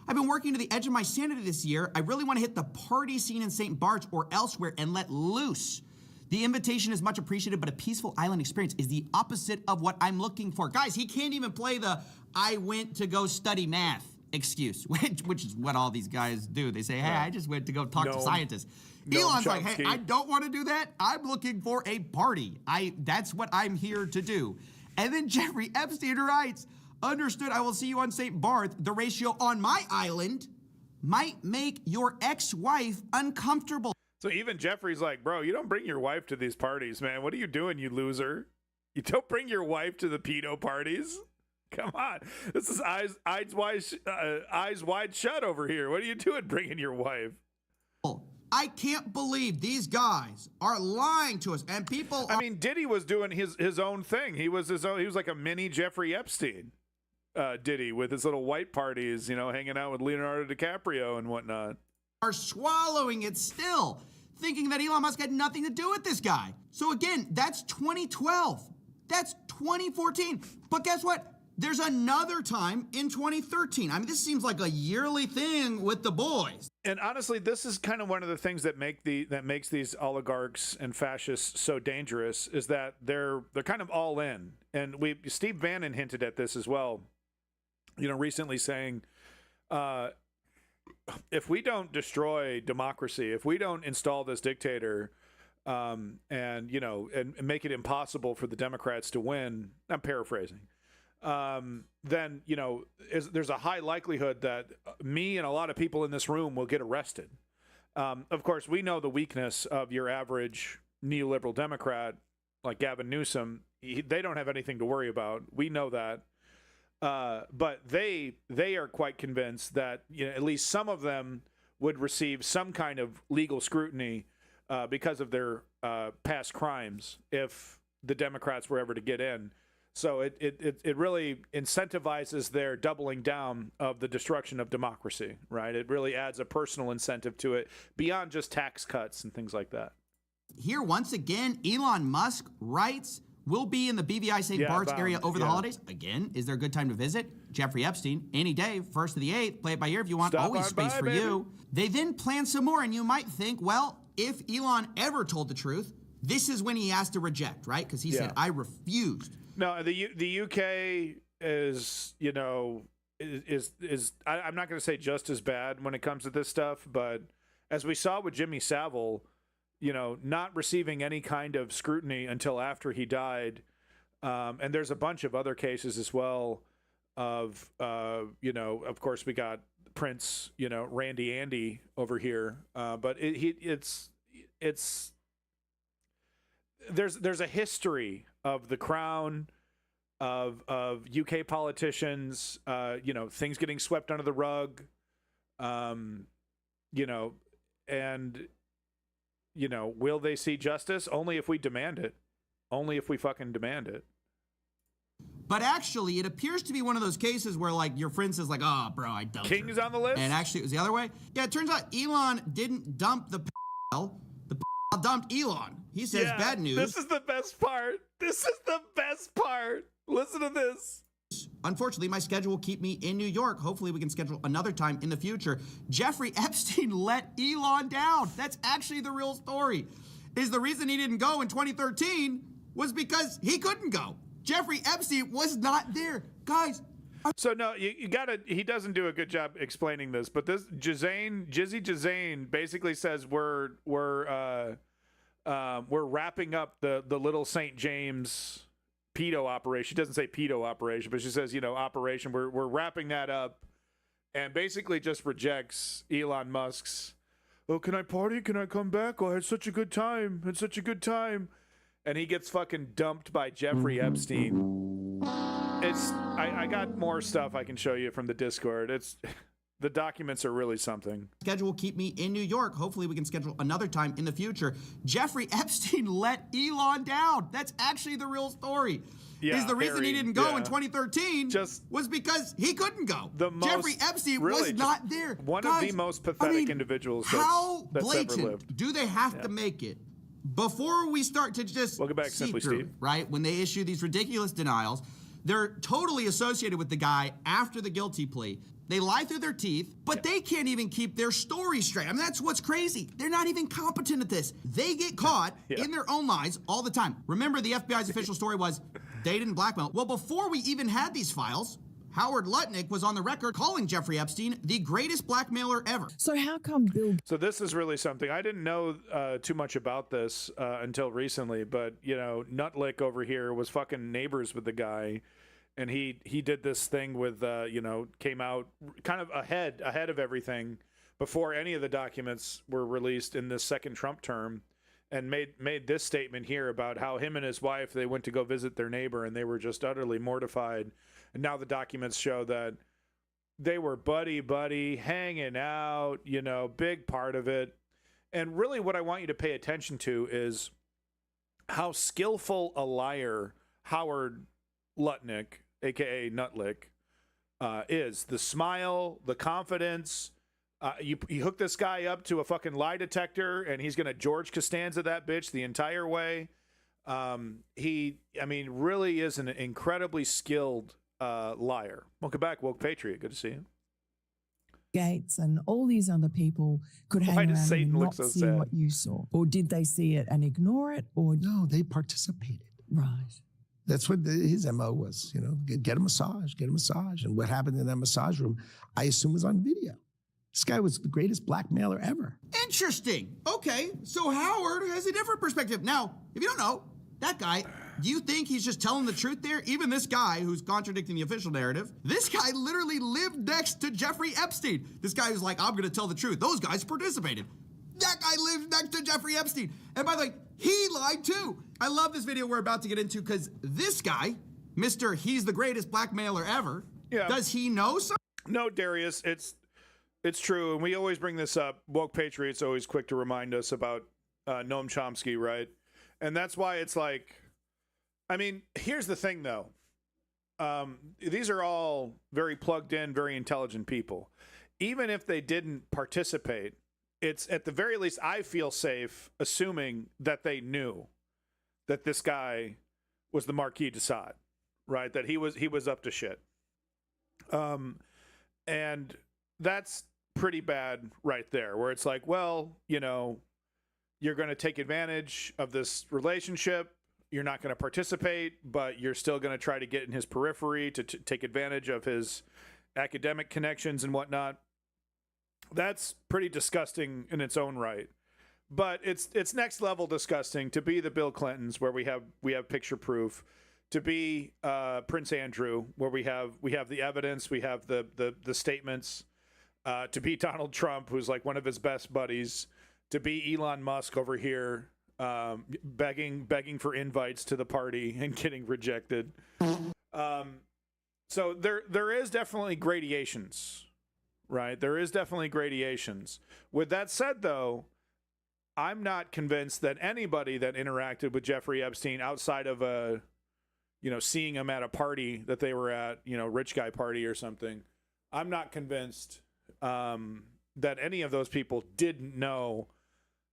I've been working to the edge of my sanity this year. I really want to hit the party scene in St. Bart's or elsewhere and let loose. The invitation is much appreciated, but a peaceful island experience is the opposite of what I'm looking for. Guys, he can't even play the I went to go study math excuse, which is what all these guys do. They say, hey, I just went to go talk to scientists. Elon's like, hey, I don't want to do that. I'm looking for a party. That's what I'm here to do. And then Jeffrey Epstein writes, understood, I will see you on St. Barth. The ratio on my island might make your ex-wife uncomfortable. So even Jeffrey's like, bro, you don't bring your wife to these parties, man. What are you doing, you loser? You don't bring your wife to the pedo parties? Come on. This is eyes wide shut over here. What are you doing bringing your wife? I can't believe these guys are lying to us, and people. I mean, Diddy was doing his own thing. He was like a mini Jeffrey Epstein, Diddy, with his little white parties, hanging out with Leonardo DiCaprio and whatnot. Are swallowing it still, thinking that Elon Musk had nothing to do with this guy. So again, that's 2012. That's 2014. But guess what? There's another time in 2013. I mean, this seems like a yearly thing with the boys. And honestly, this is kind of one of the things that makes these oligarchs and fascists so dangerous, is that they're kind of all in. And Steve Bannon hinted at this as well, recently saying, if we don't destroy democracy, if we don't install this dictator, and make it impossible for the Democrats to win, I'm paraphrasing, then, there's a high likelihood that me and a lot of people in this room will get arrested. Of course, we know the weakness of your average neoliberal Democrat like Gavin Newsom. They don't have anything to worry about. We know that. But they are quite convinced that at least some of them would receive some kind of legal scrutiny because of their past crimes if the Democrats were ever to get in. So it really incentivizes their doubling down of the destruction of democracy, right? It really adds a personal incentive to it beyond just tax cuts and things like that. Here, once again, Elon Musk writes, we'll be in the BVI St. Bart's area over the holidays. Again, is there a good time to visit? Jeffrey Epstein, any day, 1st to the 8th, play it by ear if you want, always space for you. They then plan some more, and you might think, well, if Elon ever told the truth, this is when he has to reject, right? Because he said, I refused. No, the UK is, I'm not going to say just as bad when it comes to this stuff, but as we saw with Jimmy Savile, not receiving any kind of scrutiny until after he died, and there's a bunch of other cases as well of, of course we got Prince, Randy Andy over here, but there's a history of the Crown, of UK politicians, things getting swept under the rug, and will they see justice? Only if we demand it. Only if we fucking demand it. But actually, it appears to be one of those cases where, like, your friend says, like, oh, bro, I dumped King her. is on the list? And actually, it was the other way. Yeah, it turns out Elon didn't dump the The dumped Elon. He says bad news. This is the best part. This is the best part. Listen to this. Unfortunately, my schedule will keep me in New York. Hopefully, we can schedule another time in the future. Jeffrey Epstein let Elon down. That's actually the real story. Is the reason he didn't go in 2013 was because he couldn't go. Jeffrey Epstein was not there. Guys. So no, you gotta. He doesn't do a good job explaining this, but this Jizzy Jizane basically says we're wrapping up the Little St. James pedo operation. She doesn't say pedo operation, but she says, operation. We're wrapping that up, and basically just rejects Elon Musk's. Oh, can I party? Can I come back? Oh, I had such a good time. Had such a good time, and he gets fucking dumped by Jeffrey Epstein. I got more stuff I can show you from the Discord. The documents are really something. Schedule will keep me in New York. Hopefully we can schedule another time in the future. Jeffrey Epstein let Elon down. That's actually the real story. Yeah, is the reason he didn't go in 2013 just was because he couldn't go. Jeffrey Epstein was not there. One Guys, of the most pathetic individuals how that's ever blatant lived. do they have to make it before we start to just Welcome back, see Simply through Steve. it, right? When they issue these ridiculous denials, they're totally associated with the guy after the guilty plea. They lie through their teeth, but they can't even keep their story straight. I mean, that's what's crazy. They're not even competent at this. They get caught in their own lies all the time. Remember, the FBI's official story was they didn't blackmail. Well, before we even had these files, Howard Lutnick was on the record calling Jeffrey Epstein the greatest blackmailer ever. So how come Bill... So this is really something. I didn't know too much about this until recently, but, Nutlick over here was fucking neighbors with the guy. And he did this thing with, came out kind of ahead of everything before any of the documents were released in this second Trump term, and made this statement here about how him and his wife, they went to go visit their neighbor and they were just utterly mortified. And now the documents show that they were buddy, hanging out, big part of it. And really what I want you to pay attention to is how skillful a liar Howard Lutnick, a.k.a. Nutlick, is. The smile, the confidence. You hook this guy up to a fucking lie detector, and he's going to George Costanza that bitch the entire way. He really is an incredibly skilled liar. Welcome back, Woke Patriot. Good to see you. Gates and all these other people could hang around and not see what you saw? Or did they see it and ignore it? Or no, they participated. Right. That's what his MO was, get a massage. And what happened in that massage room, I assume, was on video. This guy was the greatest blackmailer ever. Interesting. Okay, so Howard has a different perspective. Now, if you don't know, that guy, do you think he's just telling the truth there? Even this guy who's contradicting the official narrative, this guy literally lived next to Jeffrey Epstein. This guy was like, I'm going to tell the truth. Those guys participated. That guy lives next to Jeffrey Epstein. And by the way, he lied too. I love this video we're about to get into because this guy, Mr. He's the greatest blackmailer ever, does he know something? No, Darius, it's true. And we always bring this up. Woke Patriot's always quick to remind us about Noam Chomsky, right? And that's why it's like, here's the thing though. These are all very plugged in, very intelligent people. Even if they didn't participate, it's at the very least, I feel safe assuming that they knew that this guy was the Marquis de Sade, right? That he was up to shit. And that's pretty bad right there, where it's like, well, you're going to take advantage of this relationship. You're not going to participate, but you're still going to try to get in his periphery to take advantage of his academic connections and whatnot. That's pretty disgusting in its own right. But it's next level disgusting to be the Bill Clintons, where we have picture proof, to be Prince Andrew, where we have the evidence, we have the statements, to be Donald Trump, who's like one of his best buddies, to be Elon Musk over here, begging for invites to the party and getting rejected. So there is definitely gradations. Right. There is definitely gradations. With that said, though, I'm not convinced that anybody that interacted with Jeffrey Epstein outside of a seeing him at a party that they were at, rich guy party or something. I'm not convinced that any of those people didn't know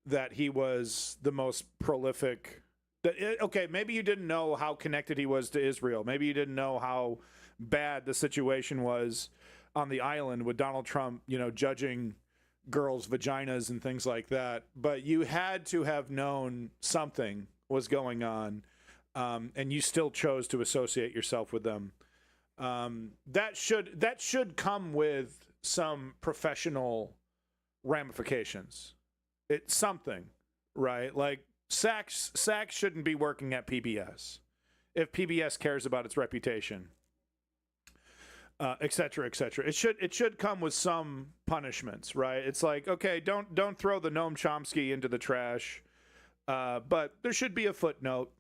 that he was the most prolific. Okay, maybe you didn't know how connected he was to Israel. Maybe you didn't know how bad the situation was on the island with Donald Trump, judging girls' vaginas and things like that. But you had to have known something was going on, and you still chose to associate yourself with them. That should come with some professional ramifications. It's something, right? Like Sachs shouldn't be working at PBS if PBS cares about its reputation, et cetera, et cetera. It should come with some punishments, right? It's like, okay, don't throw the Noam Chomsky into the trash, but there should be a footnote,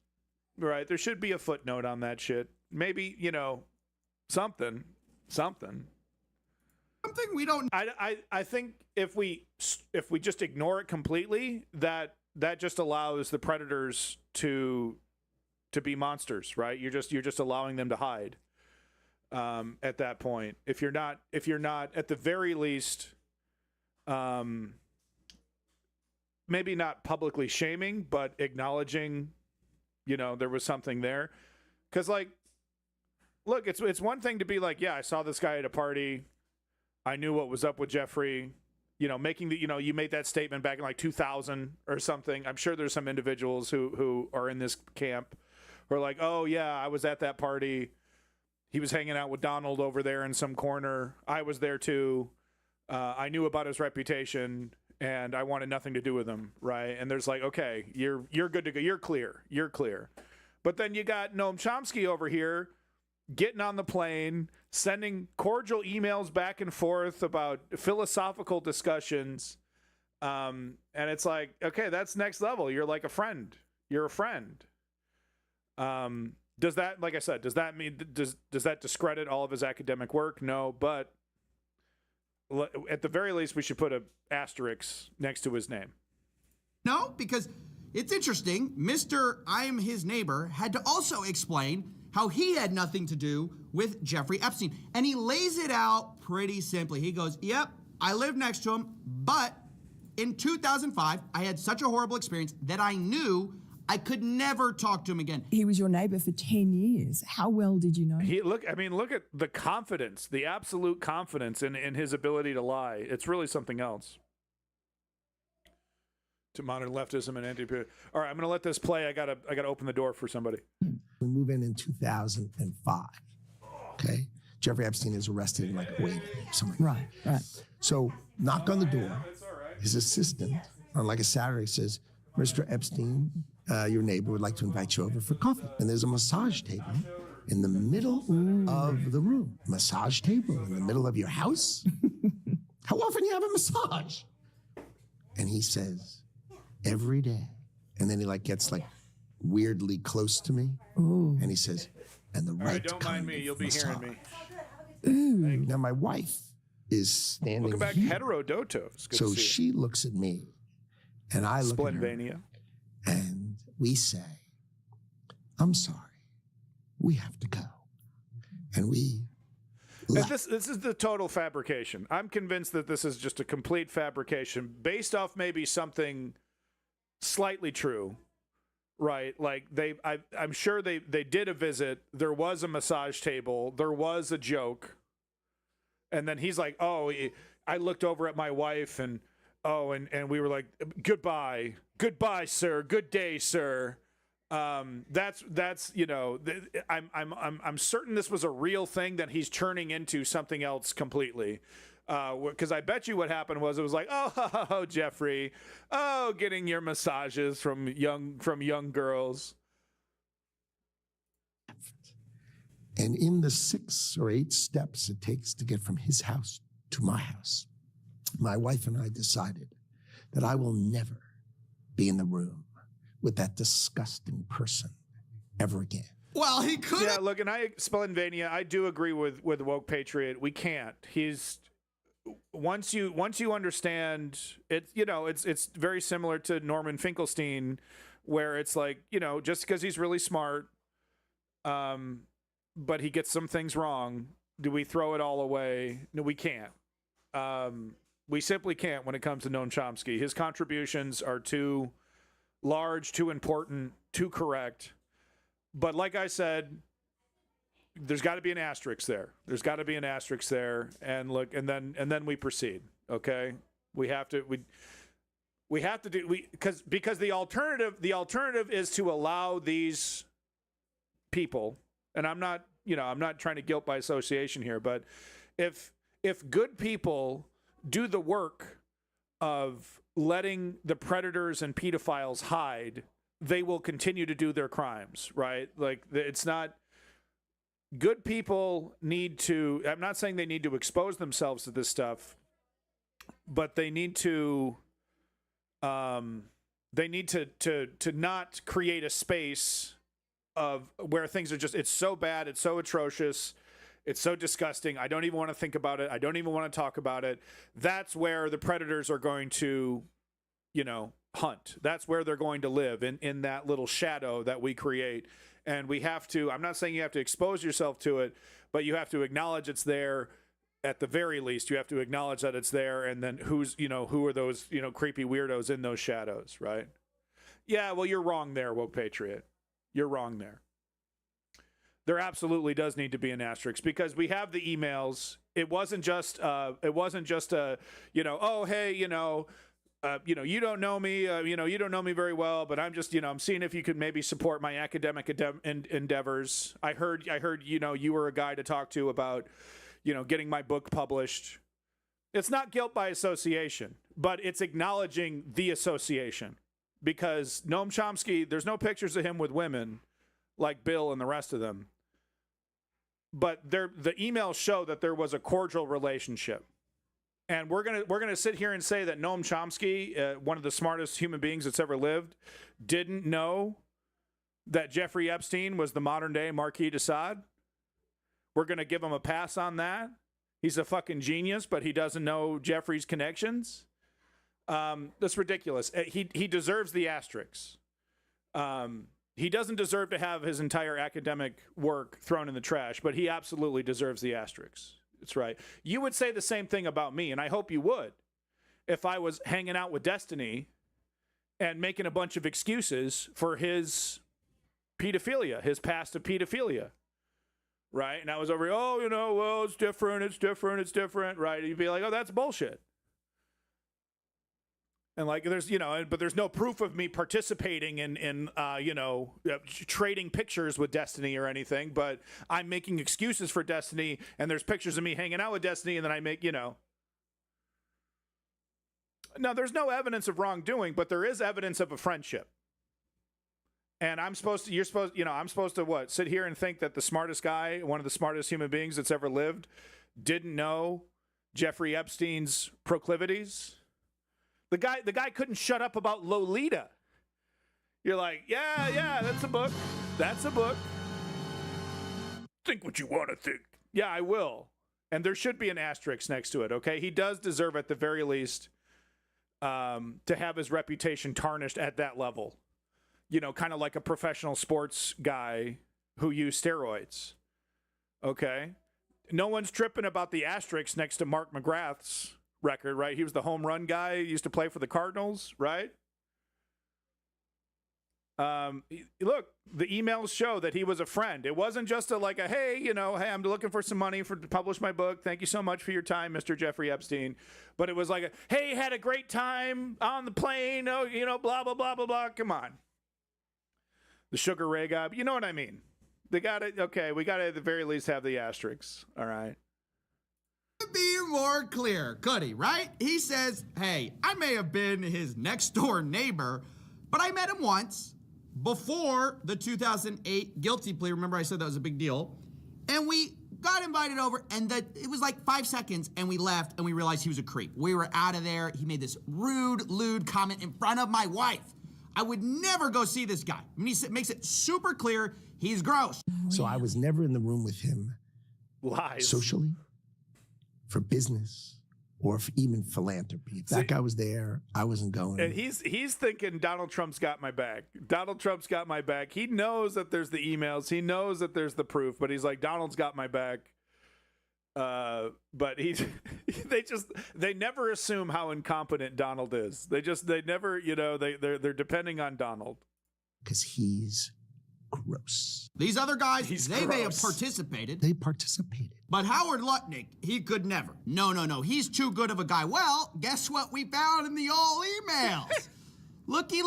right? There should be a footnote on that shit. Maybe, something. Something we don't. I think if we just ignore it completely, that just allows the predators to be monsters, right? You're just allowing them to hide. At that point, if you're not at the very least, maybe not publicly shaming, but acknowledging, there was something there, because like, look, it's one thing to be like, yeah, I saw this guy at a party. I knew what was up with Jeffrey, making the, you made that statement back in like 2000 or something. I'm sure there's some individuals who are in this camp who are like, oh yeah, I was at that party. He was hanging out with Donald over there in some corner. I was there too. I knew about his reputation and I wanted nothing to do with him. Right. And there's like, okay, you're good to go. You're clear. But then you got Noam Chomsky over here getting on the plane, sending cordial emails back and forth about philosophical discussions. And it's like, okay, that's next level. You're like a friend. You're a friend. Does that, like I said, does that mean, does that discredit all of his academic work? No, but at the very least, we should put a asterisk next to his name. No, because it's interesting. Mr. I'm his neighbor had to also explain how he had nothing to do with Jeffrey Epstein. And he lays it out pretty simply. He goes, yep, I lived next to him, but in 2005, I had such a horrible experience that I knew I could never talk to him again. He was your neighbor for 10 years. How well did you know? Look at the confidence, the absolute confidence in his ability to lie. It's really something else. To modern leftism and anti. All right, I'm going to let this play. I gotta open the door for somebody. We move in 2005. Okay, Jeffrey Epstein is arrested in like Wayne or something. Right. So knock on the door. His assistant on like a Saturday says, "Mr. Epstein, your neighbor would like to invite you over for coffee." And there's a massage table in the middle of the room. Massage table in the middle of your house? How often do you have a massage? And he says, every day. And then he like gets like weirdly close to me. Ooh. And he says, and the right don't mind me, you'll be massage. hearing me. Ooh. Now my wife is standing Welcome back, here. Heterodotos. Good So to see she looks at me and I look at her. Splenvania. And we say, I'm sorry, we have to go. And we left. This is the total fabrication. I'm convinced that this is just a complete fabrication based off maybe something slightly true, right? Like I'm sure they did a visit. There was a massage table. There was a joke. And then he's like, oh, I looked over at my wife and we were like, goodbye, sir. Good day, sir. That's I'm certain this was a real thing that he's turning into something else completely. Because I bet you what happened was it was like, oh, Jeffrey, getting your massages from young girls. And in the 6 or 8 steps it takes to get from his house to my house, my wife and I decided that I will never be in the room with that disgusting person ever again. Well, he could. Yeah, look, and Splenvania, I do agree with Woke Patriot. We can't. He's once you understand it, it's very similar to Norman Finkelstein, where it's like, just because he's really smart, but he gets some things wrong. Do we throw it all away? No, we can't. We simply can't when it comes to Noam Chomsky. His contributions are too large, too important, too correct. But like I said, there's got to be an asterisk there. There's got to be an asterisk there, and look, and then we proceed. Okay, we have to do because the alternative is to allow these people, and I'm not trying to guilt by association here, but if good people do the work of letting the predators and pedophiles hide, they will continue to do their crimes, right? Like, it's not, good people need to, I'm not saying they need to expose themselves to this stuff, but they need to not create a space of where things are just, it's so bad, it's so atrocious, it's so disgusting, I don't even want to think about it, I don't even want to talk about it. That's where the predators are going to, hunt. That's where they're going to live, in that little shadow that we create. And we have to, I'm not saying you have to expose yourself to it, but you have to acknowledge it's there. At the very least, you have to acknowledge that it's there, and then who are those, creepy weirdos in those shadows, right? Yeah, well, you're wrong there, Woke Patriot. You're wrong there. There absolutely does need to be an asterisk, because we have the emails. It wasn't just oh, hey, you don't know me, you don't know me very well, but I'm just, I'm seeing if you could maybe support my academic endeavors. I heard, you were a guy to talk to about, getting my book published. It's not guilt by association, but it's acknowledging the association, because Noam Chomsky, there's no pictures of him with women like Bill and the rest of them, but the emails show that there was a cordial relationship. And we're gonna sit here and say that Noam Chomsky, one of the smartest human beings that's ever lived, didn't know that Jeffrey Epstein was the modern day Marquis de Sade? We're gonna give him a pass on that? He's a fucking genius, but he doesn't know Jeffrey's connections? That's ridiculous. He deserves the asterisks. He doesn't deserve to have his entire academic work thrown in the trash, but he absolutely deserves the asterisks. That's right. You would say the same thing about me, and I hope you would, if I was hanging out with Destiny and making a bunch of excuses for his pedophilia, his past of pedophilia, right? And I was over, well, it's different, right? You'd be like, oh, that's bullshit. And like, there's, but there's no proof of me participating in trading pictures with Destiny or anything, but I'm making excuses for Destiny, and there's pictures of me hanging out with Destiny, and then I make, Now, there's no evidence of wrongdoing, but there is evidence of a friendship. And I'm supposed to what? Sit here and think that the smartest guy, one of the smartest human beings that's ever lived, didn't know Jeffrey Epstein's proclivities? The guy couldn't shut up about Lolita. You're like, yeah, that's a book. That's a book. Think what you want to think. Yeah, I will. And there should be an asterisk next to it, okay? He does deserve, at the very least, to have his reputation tarnished at that level. Kind of like a professional sports guy who used steroids. Okay? No one's tripping about the asterisk next to Mark McGrath's record, right? He was the home run guy. He used to play for the Cardinals, right? Look, the emails show that he was a friend. It wasn't just hey, I'm looking for some money to publish my book. Thank you so much for your time, Mr. Jeffrey Epstein. But it was like, hey, had a great time on the plane. Oh, blah, blah, blah, blah, blah. Come on. The Sugar Ray guy. You know what I mean? We got to, at the very least, have the asterisks. All right. Be more clear, could he, right? He says, hey, I may have been his next door neighbor, but I met him once before the 2008 guilty plea. Remember I said that was a big deal? And we got invited over, and it was like 5 seconds, and we left, and we realized he was a creep. We were out of there. He made this rude, lewd comment in front of my wife. I would never go see this guy. I mean, he makes it super clear he's gross. So I was never in the room with him. Lies. Socially, for business, or even philanthropy. If that guy was there, I wasn't going. And he's thinking Donald Trump's got my back. Donald Trump's got my back. He knows that there's the emails. He knows that there's the proof, but he's like, Donald's got my back. But they never assume how incompetent Donald is. They never, they're depending on Donald. Because he's gross. These other guys, they may have participated. They participated. But Howard Lutnick, he could never. No. He's too good of a guy. Well, guess what we found in the old emails? Looky.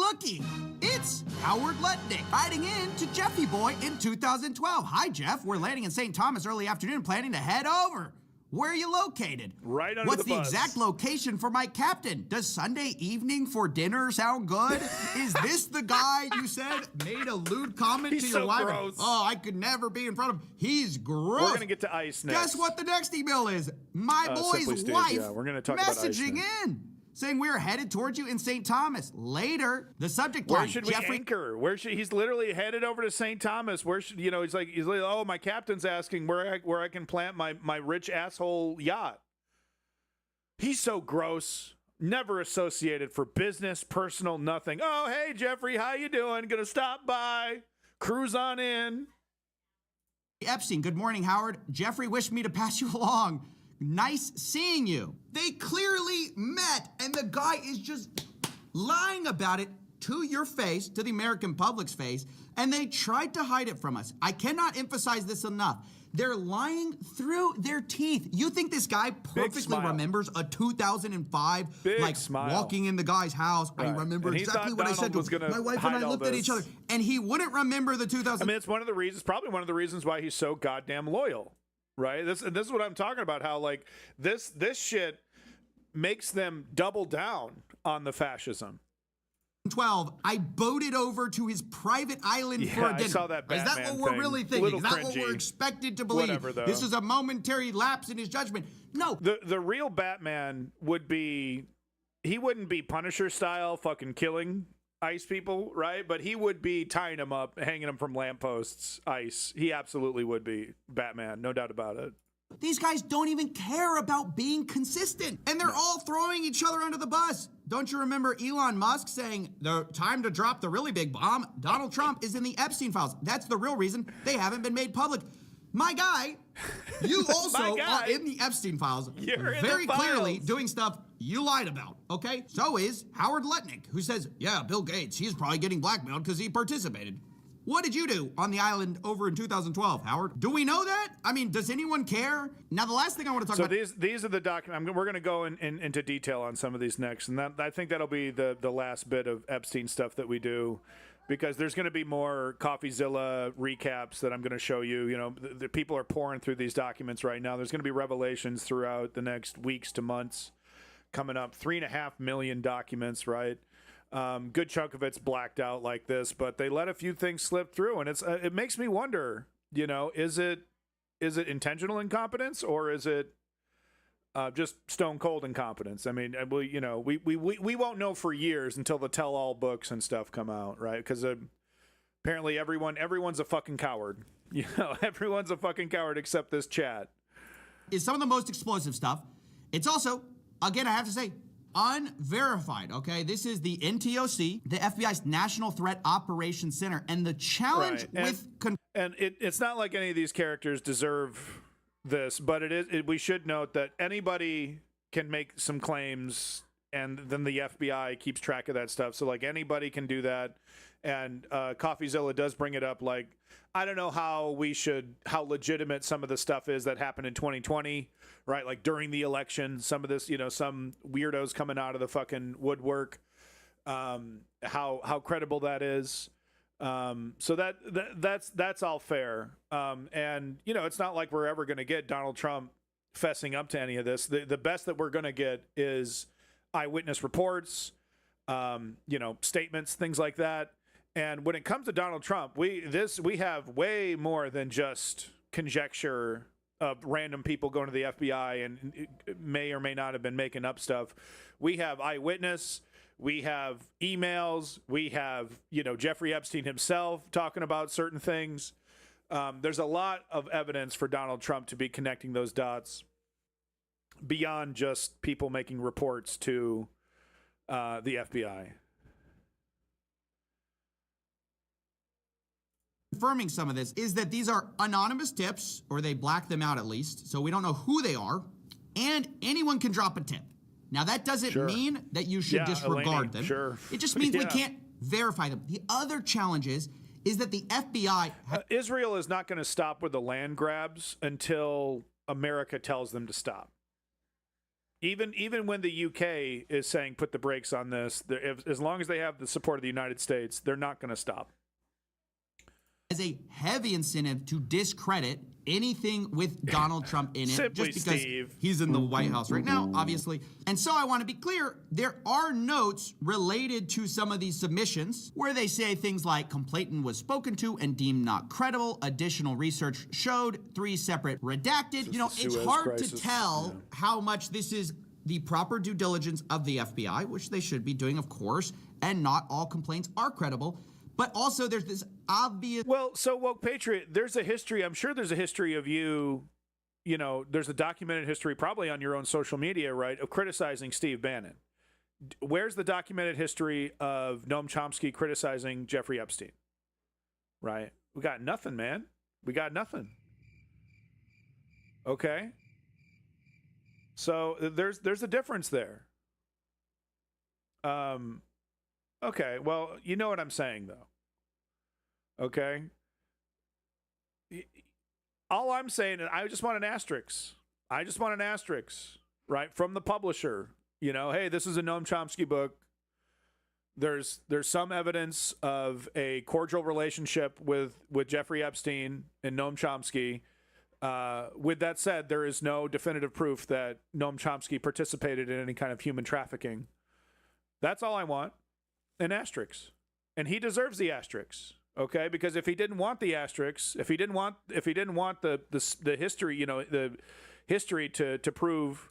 It's Howard Lutnick writing in to Jeffy Boy in 2012. Hi, Jeff. We're landing in St. Thomas early afternoon, planning to head over. Where are you located? Right under What's the the bus. exact location for my captain? Does Sunday evening for dinner sound good? Is this the guy you said made a lewd comment He's to your so wife? gross. Oh, I could never be in front of him. He's gross. We're gonna get to ICE next. Guess what the next email is? My Simply boy's Steve, wife yeah, we're gonna talk about ICE messaging next. in, saying we're headed towards you in St. Thomas. Later, the subject Where line. should we anchor? He's literally headed over to St. Thomas. Where should he's like, oh, my captain's asking where I can plant my rich asshole yacht. He's so gross. Never associated for business, personal, nothing. Oh, hey Jeffrey, how you doing? Gonna stop by, cruise on in. Epstein, good morning, Howard. Jeffrey wished me to pass you along. Nice seeing you. They clearly met, and the guy is just lying about it to your face, to the American public's face, and they tried to hide it from us. I cannot emphasize this enough. They're lying through their teeth. You think this guy perfectly remembers a 2005, walking in the guy's house? Right. I remember exactly what I said to him. My wife and I looked at each other, and he wouldn't remember the 2000. I mean, it's probably one of the reasons why he's so goddamn loyal, right? This is what I'm talking about. How like this shit makes them double down on the fascism. 12, I boated over to his private island for a dinner. I saw that Batman Is that what we're thing. really thinking? Is that what cringy. we're expected to believe? Whatever, though. This is a momentary lapse in his judgment. No. The real Batman wouldn't be Punisher style fucking killing ICE people, right? But he would be tying them up, hanging them from lampposts, ICE. He absolutely would be Batman, no doubt about it. These guys don't even care about being consistent, and they're all throwing each other under the bus. Don't you remember Elon Musk saying, the time to drop the really big bomb? Donald Trump is in the Epstein files. That's the real reason they haven't been made public. My guy, you also are in the Epstein files. You're very in the files. clearly doing stuff you lied about, okay? So is Howard Lutnick, who says, yeah, Bill Gates, he's probably getting blackmailed because he participated. What did you do on the island over in 2012, Howard? Do we know that? I mean, does anyone care? Now, the last thing I want to talk about... So these are the documents. We're going to go into detail on some of these next, and I think that'll be the last bit of Epstein stuff that we do, because there's going to be more CoffeeZilla recaps that I'm going to show you. You know, the people are pouring through these documents right now. There's going to be revelations throughout the next weeks to months coming up. 3.5 million documents, right? Good chunk of it's blacked out like this, but they let a few things slip through, and it makes me wonder, is it intentional incompetence, or is it just stone cold incompetence? I mean, we won't know for years until the tell-all books and stuff come out, right? Because apparently everyone's a fucking coward. Everyone's a fucking coward except this chat. Is some of the most explosive stuff. It's also, again, I have to say, unverified, okay? This is the NTOC, the FBI's National Threat Operations Center, and the challenge with... it's not like any of these characters deserve this, but we should note that anybody can make some claims, and then the FBI keeps track of that stuff. So, like, anybody can do that, and CoffeeZilla does bring it up, like, I don't know how legitimate some of the stuff is that happened in 2020, right? Like during the election, some of this, some weirdos coming out of the fucking woodwork, how credible that is. So that's all fair. And it's not like we're ever going to get Donald Trump fessing up to any of this. The best that we're going to get is eyewitness reports, statements, things like that. And when it comes to Donald Trump, we have way more than just conjecture of random people going to the FBI and may or may not have been making up stuff. We have eyewitness, we have emails, we have, Jeffrey Epstein himself talking about certain things. There's a lot of evidence for Donald Trump to be connecting those dots. beyond just people making reports to the FBI. Confirming some of this is that these are anonymous tips, or they black them out at least, so we don't know who they are, and anyone can drop a tip. Now, that doesn't mean that you should disregard them. Sure. It just means we can't verify them. The other challenge is that the FBI... Israel is not going to stop with the land grabs until America tells them to stop. Even when the UK is saying put the brakes on this, as long as they have the support of the United States, they're not going to stop. As a heavy incentive to discredit anything with Donald Trump in it, Simply, just because he's in the White House right now, obviously. And so I want to be clear, there are notes related to some of these submissions where they say things like complainant was spoken to and deemed not credible. Additional research showed 3 separate redacted. You know, it's hard to tell how much this is the proper due diligence of the FBI, which they should be doing, of course, and not all complaints are credible. But also there's this obvious... Well, so Woke Patriot, there's a history, I'm sure there's a history of you know, there's a documented history probably on your own social media, right, of criticizing Steve Bannon. Where's the documented history of Noam Chomsky criticizing Jeffrey Epstein? Right? We got nothing, man. We got nothing. Okay? So there's a difference there. Okay, well, you know what I'm saying, though. Okay? All I'm saying, and I just want an asterisk. I just want an asterisk, right, from the publisher. You know, hey, this is a Noam Chomsky book. There's some evidence of a cordial relationship with Jeffrey Epstein and Noam Chomsky. With that said, there is no definitive proof that Noam Chomsky participated in any kind of human trafficking. That's all I want. An asterisk, and he deserves the asterisk, okay? Because if he didn't want the asterisk, if he didn't want the history, you know, the history to prove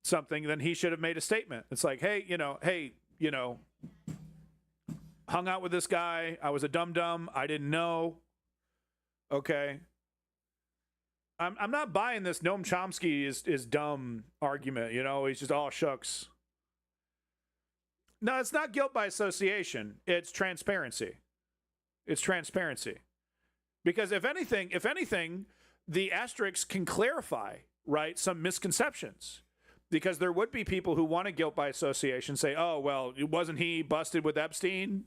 something, then he should have made a statement. It's like, hey, you know, hung out with this guy. I was a dum-dum. I didn't know. Okay. I'm not buying this Noam Chomsky is dumb argument. You know, he's just all shucks. No, it's not guilt by association. It's transparency. It's transparency. Because if anything, the asterisk can clarify, right, some misconceptions. Because there would be people who want to guilt by association say, oh, well, wasn't he busted with Epstein?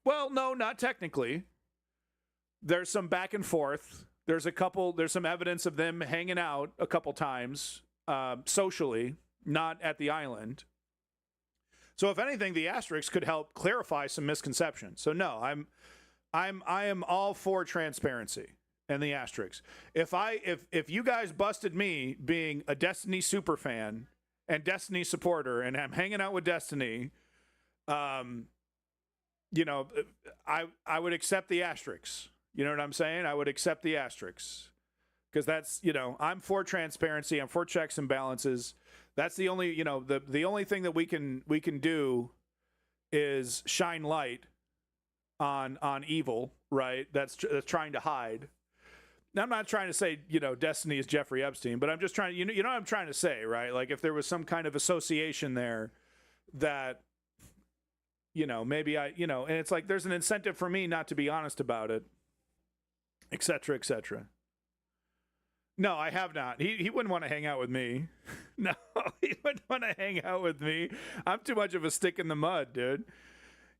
Well, no, not technically. There's some back and forth. There's some evidence of them hanging out a couple times socially, not at the island. So if anything, the asterisk could help clarify some misconceptions. So no, I am all for transparency and the asterisk. If you guys busted me being a Destiny super fan and Destiny supporter, and I'm hanging out with Destiny, you know, I would accept the asterisk. You know what I'm saying? I would accept the asterisk because that's, you know, I'm for transparency. I'm for checks and balances. That's the only, you know, the only thing that we can do is shine light on evil, right? That's trying to hide. Now, I'm not trying to say, you know, Destiny is Jeffrey Epstein, but I'm just trying, you know what I'm trying to say, right? Like if there was some kind of association there that, you know, maybe and it's like there's an incentive for me not to be honest about it, et cetera, et cetera. No, I have not. He wouldn't want to hang out with me. No, he wouldn't want to hang out with me. I'm too much of a stick in the mud, dude.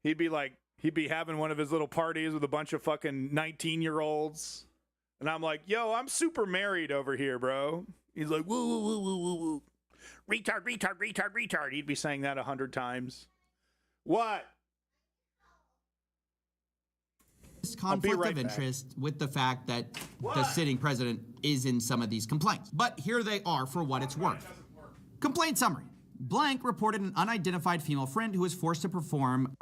He'd be having one of his little parties with a bunch of fucking 19-year-olds. And I'm like, yo, I'm super married over here, bro. He's like, woo, woo, woo, woo, woo, woo. Retard, retard, retard, retard. He'd be saying that 100 times. What? This conflict of interest with the fact that the sitting president is in some of these complaints. But here they are for what it's worth. Complaint summary. Blank reported an unidentified female friend who was forced to perform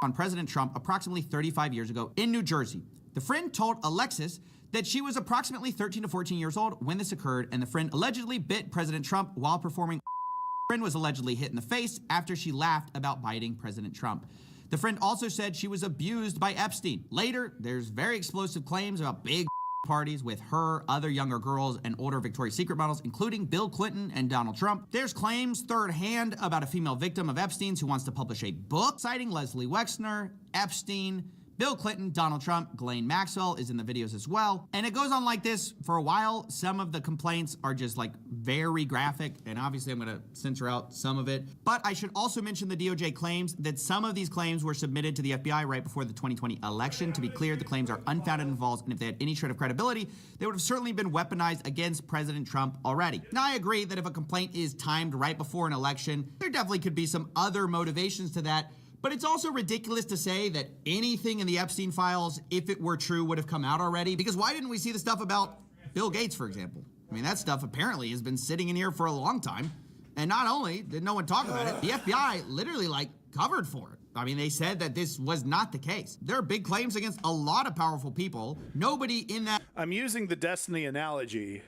on President Trump approximately 35 years ago in New Jersey. The friend told Alexis that she was approximately 13 to 14 years old when this occurred, and the friend allegedly bit President Trump while performing. The friend was allegedly hit in the face after she laughed about biting President Trump. The friend also said she was abused by Epstein. Later, there's very explosive claims about big parties with her, other younger girls, and older Victoria's Secret models, including Bill Clinton and Donald Trump. There's claims third hand about a female victim of Epstein's who wants to publish a book citing Leslie Wexner, Epstein, Bill Clinton, Donald Trump, Ghislaine Maxwell is in the videos as well. And it goes on like this for a while. Some of the complaints are just like very graphic, and obviously I'm gonna censor out some of it. But I should also mention the DOJ claims that some of these claims were submitted to the FBI right before the 2020 election. To be clear, the claims are unfounded and false, and if they had any shred of credibility, they would have certainly been weaponized against President Trump already. Now, I agree that if a complaint is timed right before an election, there definitely could be some other motivations to that. But it's also ridiculous to say that anything in the Epstein files, if it were true, would have come out already. Because why didn't we see the stuff about Bill Gates, for example? I mean, that stuff apparently has been sitting in here for a long time. And not only did no one talk about it, the FBI literally covered for it. I mean, they said that this was not the case. There are big claims against a lot of powerful people. Nobody in that... I'm using the Destiny analogy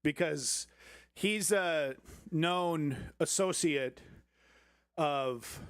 because he's a known associate of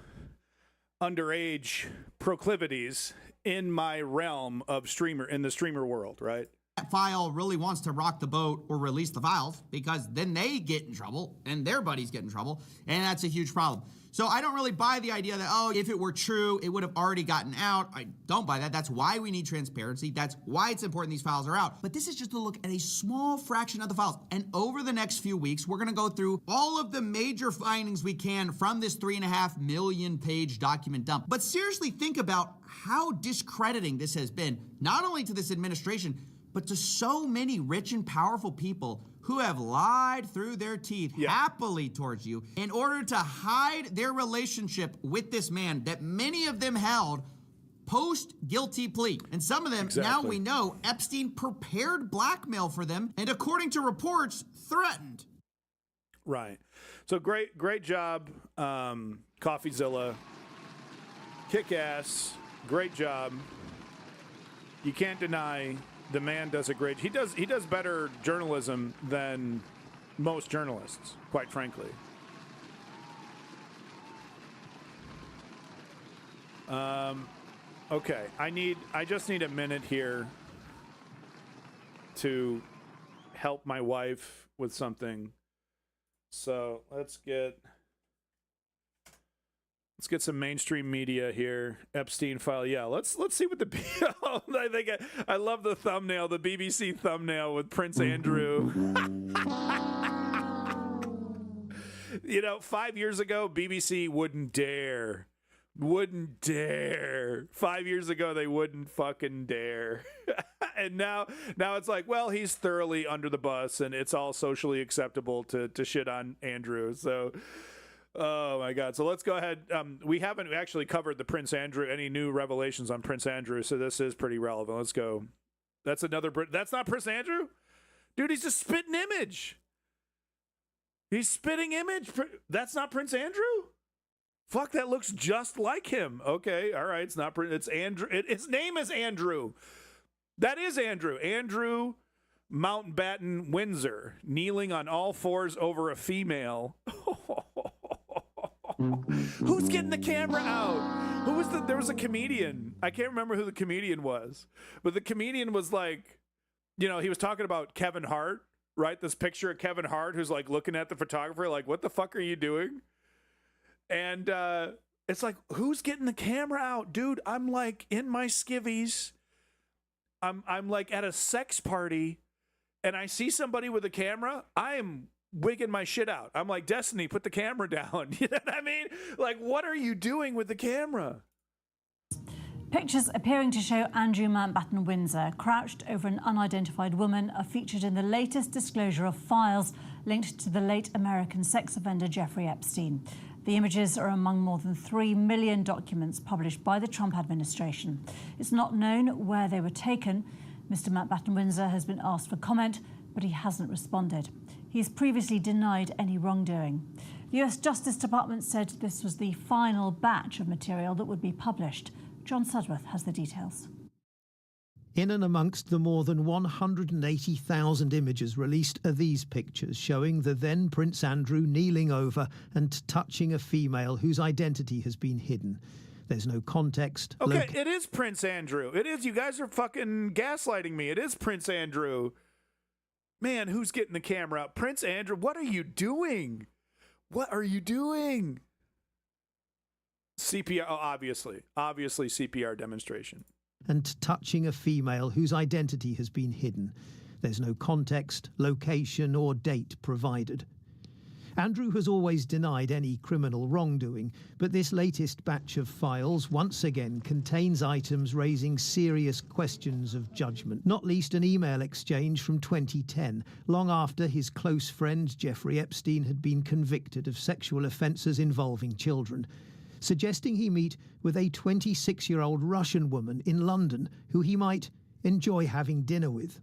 underage proclivities in my realm of in the streamer world, right? That file really wants to rock the boat or release the files because then they get in trouble and their buddies get in trouble, and that's a huge problem. So I don't really buy the idea that, oh, if it were true, it would have already gotten out. I don't buy that. That's why we need transparency. That's why it's important these files are out. But this is just a look at a small fraction of the files. And over the next few weeks, we're gonna go through all of the major findings we can from this 3.5 million page document dump. But seriously, think about how discrediting this has been, not only to this administration, but to so many rich and powerful people who have lied through their teeth happily towards you in order to hide their relationship with this man that many of them held post-guilty plea. And some of them, now we know, Epstein prepared blackmail for them and, according to reports, threatened. Right. So great job, CoffeeZilla. Kick ass. Great job. You can't deny the man does a great... He does better journalism than most journalists, quite frankly. Okay, I just need a minute here to help my wife with something. So let's get some mainstream media here. Epstein file. Yeah, let's see what the I love the thumbnail, the BBC thumbnail with Prince Andrew. You know, 5 years ago, BBC wouldn't dare. 5 years ago, they wouldn't fucking dare. And now it's like, well, he's thoroughly under the bus and it's all socially acceptable to shit on Andrew. So, oh my God. So let's go ahead. We haven't actually covered the Prince Andrew, any new revelations on Prince Andrew. So this is pretty relevant. Let's go. That's that's not Prince Andrew? Dude, he's just spitting image. He's spitting image. That's not Prince Andrew? Fuck, that looks just like him. Okay, all right. It's not Prince. It's Andrew. His name is Andrew. That is Andrew. Andrew Mountbatten Windsor, kneeling on all fours over a female. Who's getting the camera out? There was a comedian. I can't remember who the comedian was, but the comedian was like, you know, he was talking about Kevin Hart, right? This picture of Kevin Hart who's like looking at the photographer like, what the fuck are you doing? And it's like, who's getting the camera out? Dude, I'm like in my skivvies. I'm like at a sex party and I see somebody with a camera. I am wigging my shit out. I'm like, Destiny, put the camera down. You know what I mean? Like, what are you doing with the camera? Pictures appearing to show Andrew Mountbatten Windsor crouched over an unidentified woman are featured in the latest disclosure of files linked to the late American sex offender Jeffrey Epstein. The images are among more than 3 million documents published by the Trump administration. It's not known where they were taken. Mr. Mountbatten Windsor has been asked for comment, but he hasn't responded. He's previously denied any wrongdoing. The US Justice Department said this was the final batch of material that would be published. John Sudworth has the details. In and amongst the more than 180,000 images released are these pictures showing the then Prince Andrew kneeling over and touching a female whose identity has been hidden. There's no context. Okay, it is Prince Andrew. It is. You guys are fucking gaslighting me. It is Prince Andrew. Man, who's getting the camera out? Prince Andrew, what are you doing? What are you doing? CPR, oh, obviously CPR demonstration. And touching a female whose identity has been hidden. There's no context, location, or date provided. Andrew has always denied any criminal wrongdoing, but this latest batch of files once again contains items raising serious questions of judgment, not least an email exchange from 2010, long after his close friend Jeffrey Epstein had been convicted of sexual offences involving children, suggesting he meet with a 26-year-old Russian woman in London who he might enjoy having dinner with.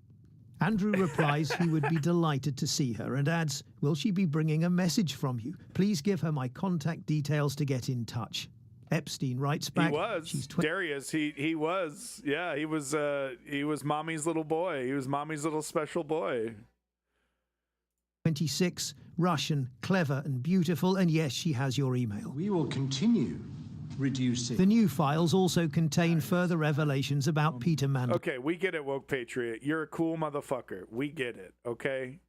Andrew replies he would be delighted to see her and adds, "Will she be bringing a message from you? Please give her my contact details to get in touch." Epstein writes back. He was. Darius, he was. Yeah, he was mommy's little boy. He was mommy's little special boy. 26, Russian, clever and beautiful, and yes, she has your email. We will continue reducing. The new files also contain further revelations about Peter Mandelson. Okay, we get it, woke patriot. You're a cool motherfucker. We get it, okay?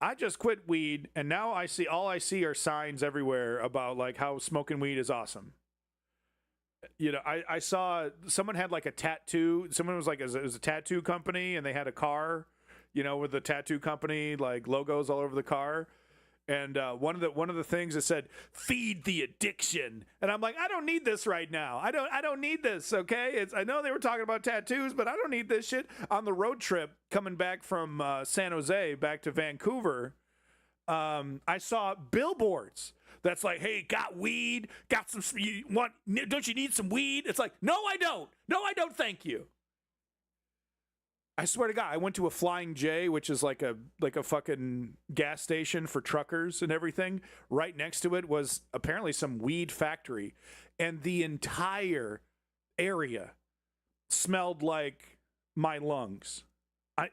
I just quit weed, and now all I see are signs everywhere about like how smoking weed is awesome. You know, I saw someone had like a tattoo. Someone was like, it was a tattoo company, and they had a car, you know, with the tattoo company like logos all over the car. And one of the things that said, "Feed the addiction," and I'm like, I don't need this right now. I don't need this. Okay, I know they were talking about tattoos, but I don't need this shit. On the road trip coming back from San Jose back to Vancouver, I saw billboards that's like, "Hey, got weed? Got some? Don't you need some weed?" It's like, no, I don't. No, I don't. Thank you. I swear to God, I went to a Flying J, which is like a fucking gas station for truckers and everything. Right next to it was apparently some weed factory, and the entire area smelled like my lungs.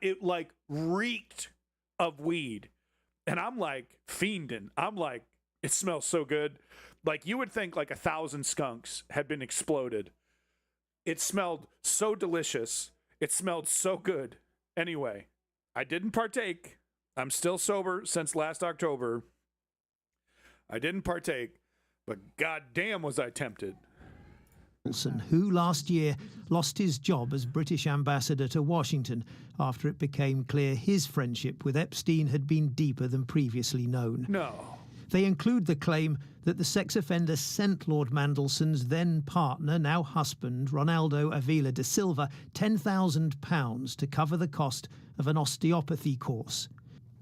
It like reeked of weed, and I'm like fiending. I'm like, it smells so good. Like you would think like 1,000 skunks had been exploded. It smelled so delicious. It smelled so good. Anyway, I didn't partake. I'm still sober since last October. I didn't partake, but goddamn was I tempted. Who last year lost his job as British ambassador to Washington after it became clear his friendship with Epstein had been deeper than previously known. No. They include the claim that the sex offender sent Lord Mandelson's then partner, now husband, Ronaldo Avila da Silva, £10,000 to cover the cost of an osteopathy course.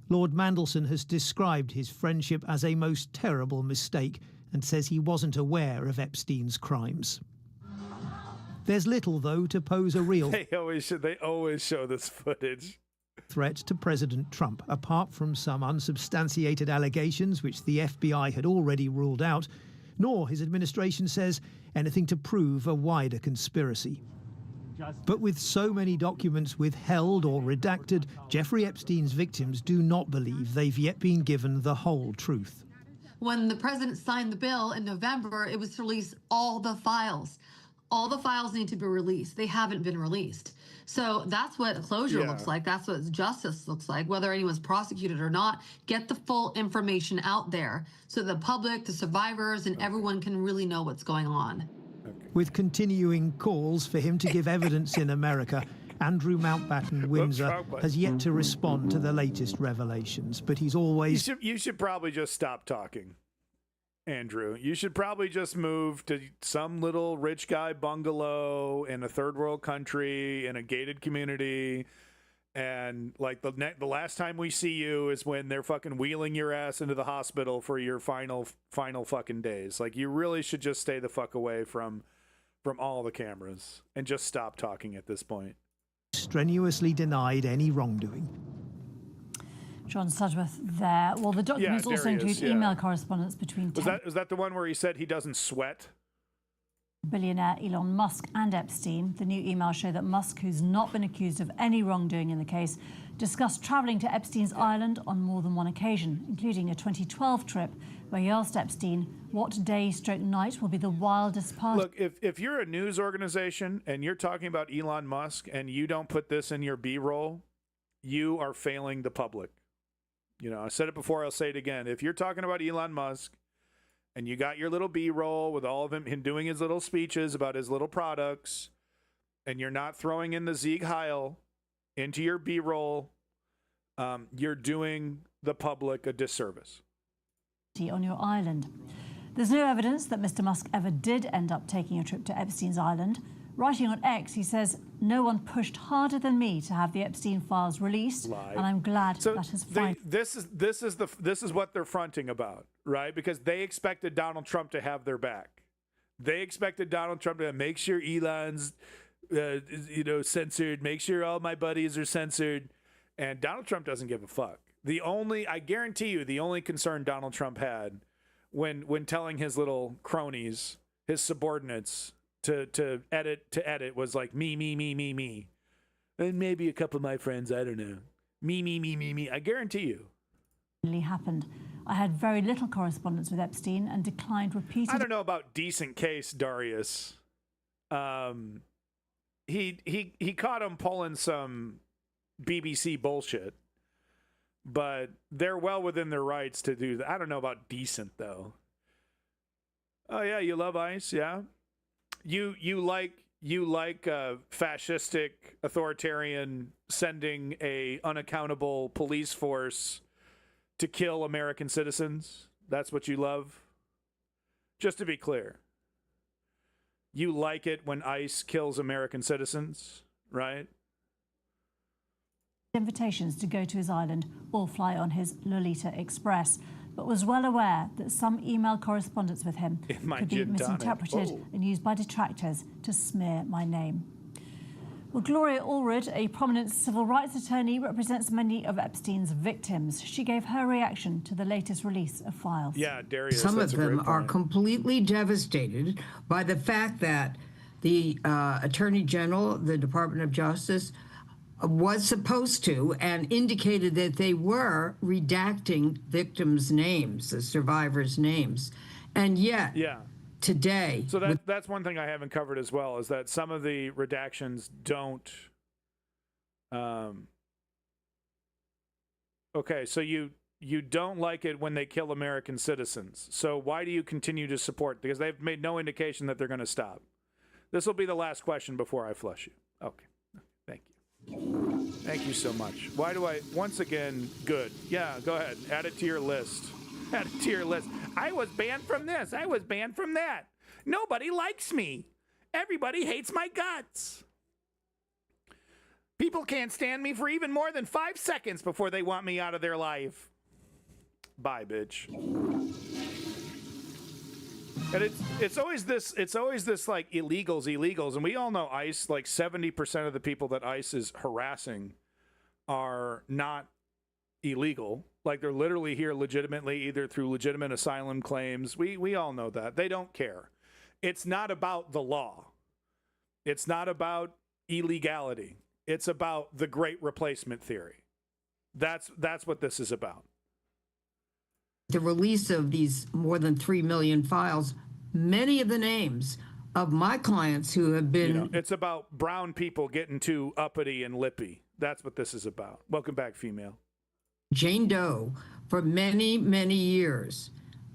Lord Mandelson has described his friendship as a most terrible mistake and says he wasn't aware of Epstein's crimes. There's little, though, to pose a real They always show this footage. Threat to President Trump, apart from some unsubstantiated allegations which the FBI had already ruled out, nor, his administration says, anything to prove a wider conspiracy. But with so many documents withheld or redacted, Jeffrey Epstein's victims do not believe they've yet been given the whole truth. When the president signed the bill in November, it was to release all the files. All the files need to be released. They haven't been released. So that's what closure looks like. That's what justice looks like, whether anyone's prosecuted or not. Get the full information out there so the public, the survivors, and everyone can really know what's going on. With continuing calls for him to give evidence in America, Andrew Mountbatten Windsor has yet to respond to the latest revelations, but he's always... You should probably just stop talking, Andrew. You should probably just move to some little rich guy bungalow in a third world country in a gated community, and like the last time we see you is when they're fucking wheeling your ass into the hospital for your final fucking days. Like, you really should just stay the fuck away from all the cameras and just stop talking at this point. Strenuously denied any wrongdoing. John Studworth there. Well, the documents also include email correspondence between... Was that the one where he said he doesn't sweat? Billionaire Elon Musk and Epstein. The new emails show that Musk, who's not been accused of any wrongdoing in the case, discussed travelling to Epstein's island on more than one occasion, including a 2012 trip where he asked Epstein what day/night will be the wildest party. Look, if you're a news organization and you're talking about Elon Musk and you don't put this in your B-roll, you are failing the public. You know, I said it before, I'll say it again. If you're talking about Elon Musk and you got your little B-roll with all of him doing his little speeches about his little products, and you're not throwing in the Sieg Heil into your B-roll, you're doing the public a disservice. On your island. There's no evidence that Mr. Musk ever did end up taking a trip to Epstein's island. Writing on X, he says, "No one pushed harder than me to have the Epstein files released, and I'm glad that has finally." This is what they're fronting about, right? Because they expected Donald Trump to have their back. They expected Donald Trump to make sure Elon's, censored, make sure all my buddies are censored, and Donald Trump doesn't give a fuck. I guarantee you, the only concern Donald Trump had when telling his little cronies, his subordinates, to edit was like me, and maybe a couple of my friends. I don't know, me. I guarantee you. Happened. I had very little correspondence with Epstein and declined repeatedly. I don't know about decent case, Darius. He caught him pulling some BBC bullshit, but they're well within their rights to do that. I don't know about decent though. Oh yeah, you love ICE, yeah. You like fascistic, authoritarian, sending a unaccountable police force to kill American citizens. That's what you love. Just to be clear, you like it when ICE kills American citizens, right? Invitations to go to his island or fly on his Lolita Express, but was well aware that some email correspondence with him could be misinterpreted and used by detractors to smear my name. Well, Gloria Allred, a prominent civil rights attorney, represents many of Epstein's victims. She gave her reaction to the latest release of files. Yeah, Darius, some of them are completely devastated by the fact that the Attorney General, the Department of Justice, was supposed to and indicated that they were redacting victims' names, the survivors' names. And yet, today... So that's one thing I haven't covered as well, is that some of the redactions don't... Okay, so you don't like it when they kill American citizens. So why do you continue to support? Because they've made no indication that they're going to stop. This will be the last question before I flush you. Okay. Thank you. Thank you so much. Why do I, once again, good. Yeah, go ahead. Add it to your list. Add it to your list. I was banned from this. I was banned from that. Nobody likes me. Everybody hates my guts. People can't stand me for even more than 5 seconds before they want me out of their life. Bye, bitch. And it's always this like illegals, and we all know ICE, like 70% of the people that ICE is harassing are not illegal. Like they're literally here legitimately, either through legitimate asylum claims. We all know that. They don't care. It's not about the law. It's not about illegality. It's about the great replacement theory. That's what this is about. The release of these more than 3 million files, many of the names of my clients who have been... it's about brown people getting too uppity and lippy. That's what this is about. Welcome back, female. Jane Doe, for many, many years,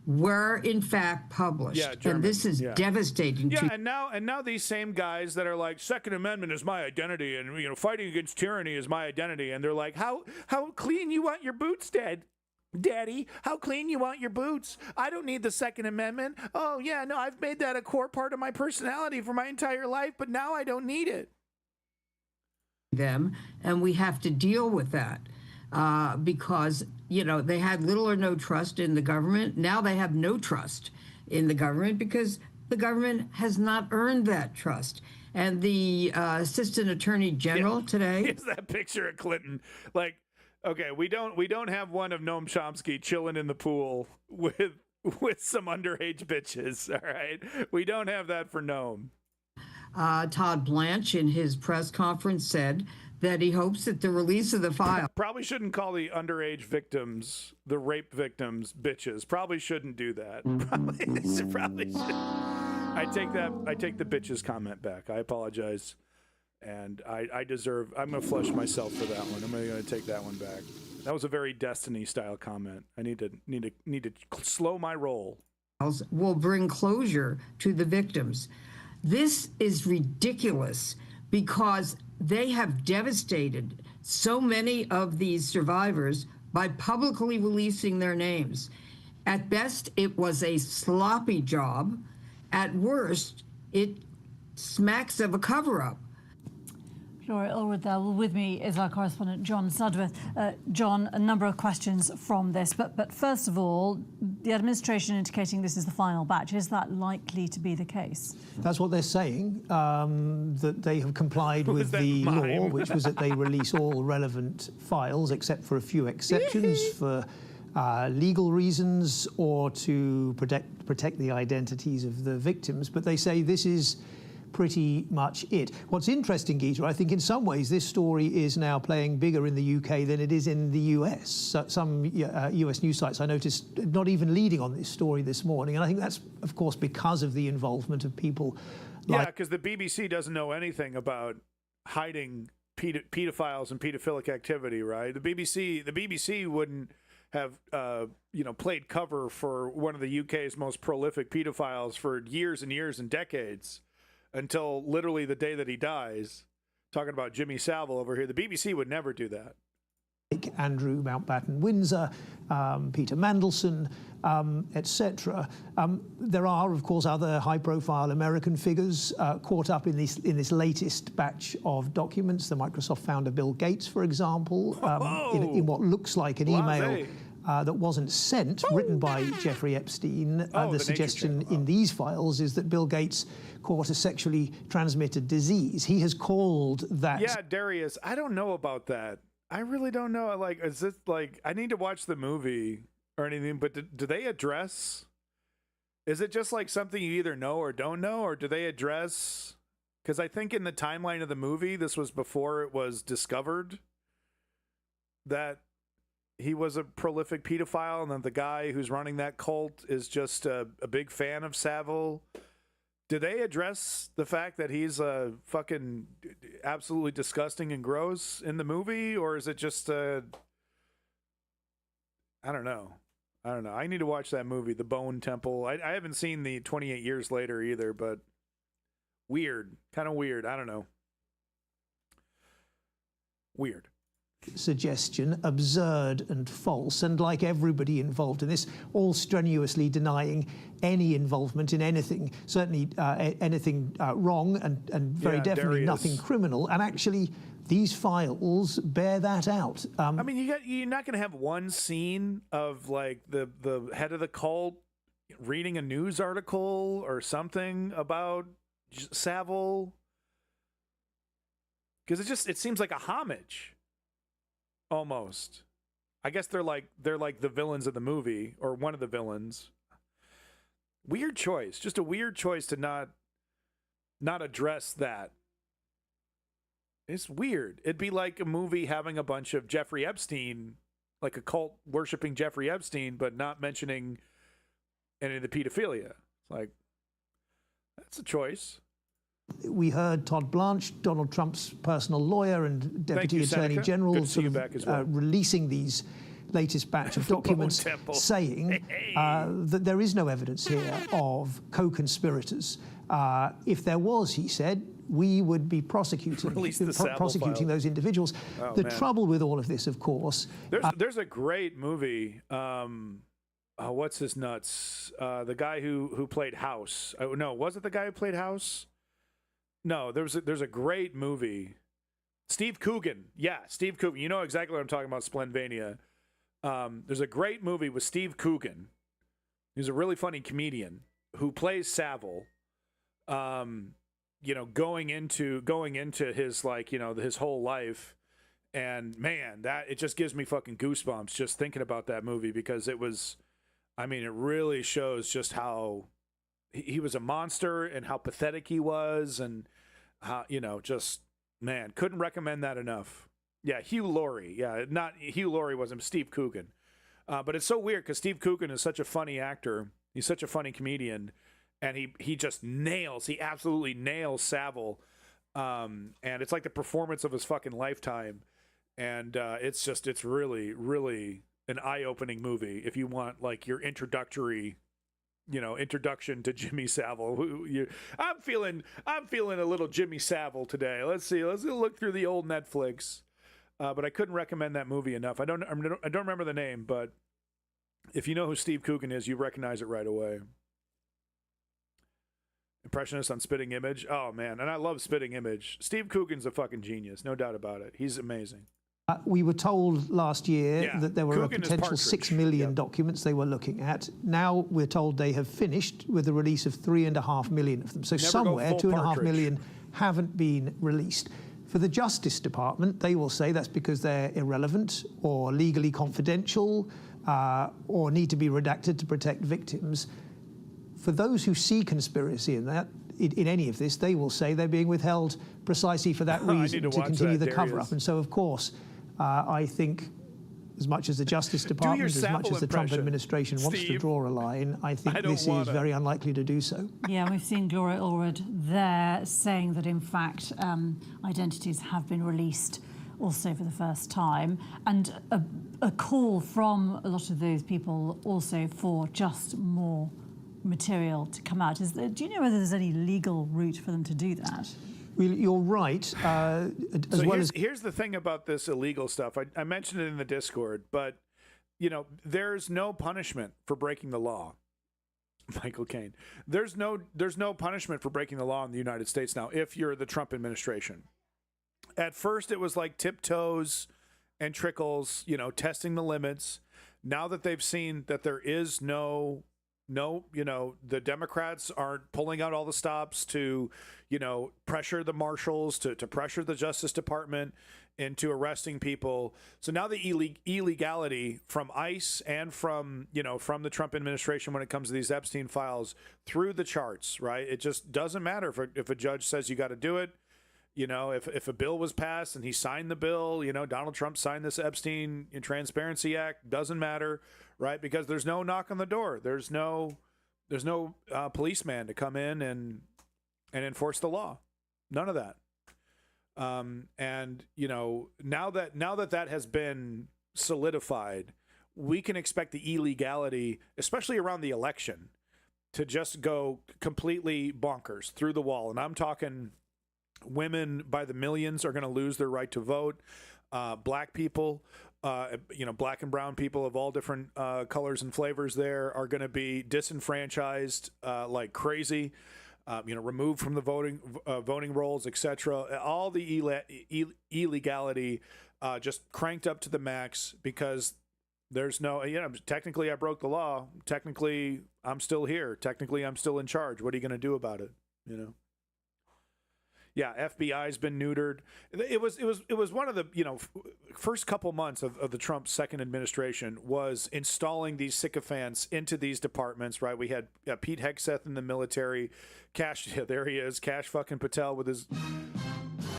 were in fact published. Yeah, German. And this is devastating. Yeah, and now these same guys that are like, Second Amendment is my identity, and fighting against tyranny is my identity, and they're like, how clean you want your boots, Daddy, how clean you want your boots? I don't need the Second Amendment. Oh, yeah, no, I've made that a core part of my personality for my entire life, but now I don't need it. Them, and we have to deal with that because, they had little or no trust in the government. Now they have no trust in the government because the government has not earned that trust. And the Assistant Attorney General today... Is that picture of Clinton? Like, okay, we don't have one of Noam Chomsky chilling in the pool with with some underage bitches. All right, we don't have that for Noam. Todd Blanche, in his press conference, said that he hopes that the release of the file. Probably shouldn't call the underage victims, the rape victims, bitches. Probably shouldn't do that. Probably should. I take the bitches comment back. I apologize. And I'm going to flush myself for that one. I'm going to take that one back. That was a very Destiny style comment. I need to slow my roll. Will bring closure to the victims. This is ridiculous because they have devastated so many of these survivors by publicly releasing their names. At best, it was a sloppy job. At worst, it smacks of a cover-up. Gloria Allwood there. Well, with me is our correspondent, John Sudworth. John, a number of questions from this, but first of all, the administration indicating this is the final batch. Is that likely to be the case? That's what they're saying, that they have complied with the law, which was that they release all relevant files, except for a few exceptions for legal reasons or to protect the identities of the victims. But they say this is pretty much it. What's interesting, Geeta, I think in some ways this story is now playing bigger in the UK than it is in the US. Some US news sites I noticed not even leading on this story this morning, and I think that's, of course, because of the involvement of people like... Yeah, because the BBC doesn't know anything about hiding pedophiles and pedophilic activity, right? The BBC wouldn't have played cover for one of the UK's most prolific pedophiles for years and years and decades, until literally the day that he dies. Talking about Jimmy Savile over here, the BBC would never do that. Like Andrew Mountbatten-Windsor, Peter Mandelson, etc. There are, of course, other high-profile American figures caught up in this latest batch of documents. The Microsoft founder Bill Gates, for example, in what looks like an email that wasn't sent, written by Jeffrey Epstein. The suggestion in these files is that Bill Gates caught a sexually transmitted disease. He has called that... Yeah, Darius, I don't know about that. I really don't know. Like, is this like... I need to watch the movie or anything, but do they address... Is it just like something you either know or don't know, or do they address... Because I think in the timeline of the movie, this was before it was discovered that he was a prolific pedophile, and then the guy who's running that cult is just a big fan of Savile. Do they address the fact that he's fucking absolutely disgusting and gross in the movie, or is it just I don't know. I need to watch that movie, The Bone Temple. I haven't seen the 28 Years Later either, but weird, kind of weird. I don't know. Weird. Suggestion, absurd and false, and like everybody involved in this, all strenuously denying any involvement in anything, certainly anything wrong, and very definitely nothing criminal. And actually, these files bear that out. I mean, you're not going to have one scene of like the head of the cult reading a news article or something about Savile, because it seems like a homage. Almost. I guess they're like the villains of the movie, or one of the villains. Weird choice. Just a weird choice to not address that. It's weird. It'd be like a movie having a bunch of Jeffrey Epstein, like a cult worshiping Jeffrey Epstein, but not mentioning any of the pedophilia. It's like, that's a choice. We heard Todd Blanche, Donald Trump's personal lawyer and Deputy Attorney General, releasing these latest batch of documents, saying that there is no evidence here of co-conspirators. If there was, he said, we would be prosecuting those individuals. The trouble with all of this, of course... There's a great movie... what's his nuts? The guy who played House. Oh, no, was it the guy who played House? No, there's a great movie. Steve Coogan. Yeah, Steve Coogan. You know exactly what I'm talking about, Splendvania. There's a great movie with Steve Coogan. He's a really funny comedian who plays Savile. Going into his his whole life. And man, it just gives me fucking goosebumps just thinking about that movie, because it was I mean, it really shows just how he was a monster and how pathetic he was, and how, just, man, couldn't recommend that enough. Yeah, Hugh Laurie. Yeah, not Hugh Laurie wasn't, Steve Coogan. But it's so weird because Steve Coogan is such a funny actor. He's such a funny comedian, and he just he absolutely nails Savile. And it's like the performance of his fucking lifetime. And it's really, really an eye-opening movie if you want like your introduction to Jimmy Savile. I'm feeling a little Jimmy Savile today. Let's see. Let's look through the old Netflix. But I couldn't recommend that movie enough. I don't remember the name, but if you know who Steve Coogan is, you recognize it right away. Impressionist on Spitting Image. Oh man, and I love Spitting Image. Steve Coogan's a fucking genius, no doubt about it. He's amazing. We were told last year that there were Coogan a potential 6 million documents they were looking at. Now we're told they have finished with the release of 3.5 million of them. So somewhere 2.5 million haven't been released. For the Justice Department, they will say that's because they're irrelevant or legally confidential or need to be redacted to protect victims. For those who see conspiracy in any of this, they will say they're being withheld precisely for that reason, to continue the cover-up. And so, of course, I think as much as the Justice Department, as much as the Trump administration wants to draw a line, I think this is very unlikely to do so. Yeah, we've seen Gloria Allred there saying that, in fact, identities have been released also for the first time, and a call from a lot of those people also for just more material to come out. Do you know whether there's any legal route for them to do that? Well, you're right. Here's the thing about this illegal stuff. I mentioned it in the Discord, but there's no punishment for breaking the law. Michael Caine. There's no punishment for breaking the law in the United States now if you're the Trump administration. At first, it was like tiptoes and trickles, testing the limits. Now that they've seen that there is the Democrats aren't pulling out all the stops to, pressure the marshals, to pressure the Justice Department into arresting people. So now the illegality from ICE and from the Trump administration when it comes to these Epstein files through the charts, right? It just doesn't matter if a judge says you got to do it. If a bill was passed and he signed the bill, Donald Trump signed this Epstein Transparency Act, doesn't matter, right? Because there's no knock on the door. There's no policeman to come in and enforce the law. None of that. Now that has been solidified, we can expect the illegality, especially around the election, to just go completely bonkers through the wall. And I'm talking women by the millions are going to lose their right to vote. Black people, black and brown people of all different colors and flavors there are going to be disenfranchised like crazy, removed from the voting rolls, etc. All the illegality just cranked up to the max because there's no, technically I broke the law. Technically I'm still here. Technically I'm still in charge. What are you going to do about it? Yeah, FBI's been neutered. It was one of the first couple months of the Trump second administration was installing these sycophants into these departments. Right, we had Pete Hegseth in the military, Kash. Yeah, there he is, Kash fucking Patel with his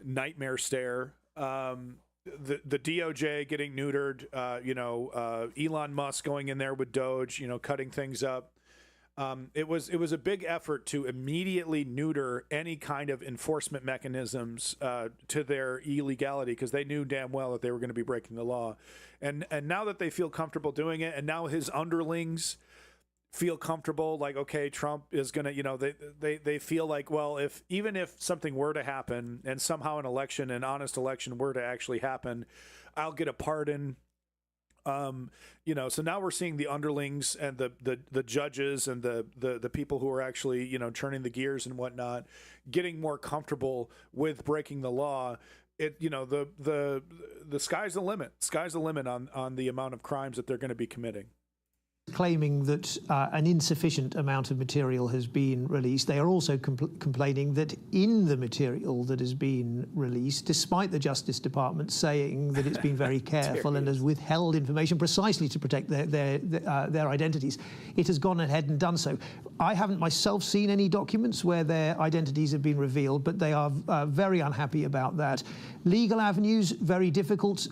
nightmare stare. The DOJ getting neutered. Elon Musk going in there with Doge. Cutting things up. It was a big effort to immediately neuter any kind of enforcement mechanisms to their illegality because they knew damn well that they were going to be breaking the law, and now that they feel comfortable doing it, and now his underlings feel comfortable, like, okay, Trump is going to, they feel like, well, even if something were to happen and somehow an honest election were to actually happen, I'll get a pardon. So now we're seeing the underlings and the judges and the people who are actually, turning the gears and whatnot, getting more comfortable with breaking the law. The sky's the limit. Sky's the limit on the amount of crimes that they're going to be committing. claiming that an insufficient amount of material has been released. They are also complaining that in the material that has been released, despite the Justice Department saying that it's been very careful and has withheld information precisely to protect their identities, it has gone ahead and done so. I haven't myself seen any documents where their identities have been revealed, but they are very unhappy about that. Legal avenues, very difficult.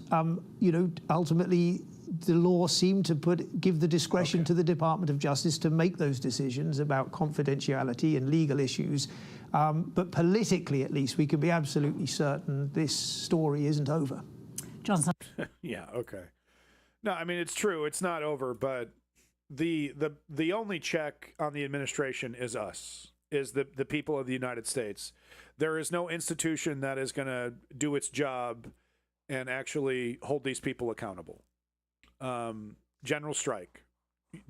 You know, ultimately, the law seemed to give the discretion to the Department of Justice to make those decisions about confidentiality and legal issues. But politically, at least, we can be absolutely certain this story isn't over. Johnson. Yeah, okay. No, I mean, it's true. It's not over, but the only check on the administration is us, is the people of the United States. There is no institution that is going to do its job and actually hold these people accountable. General Strike,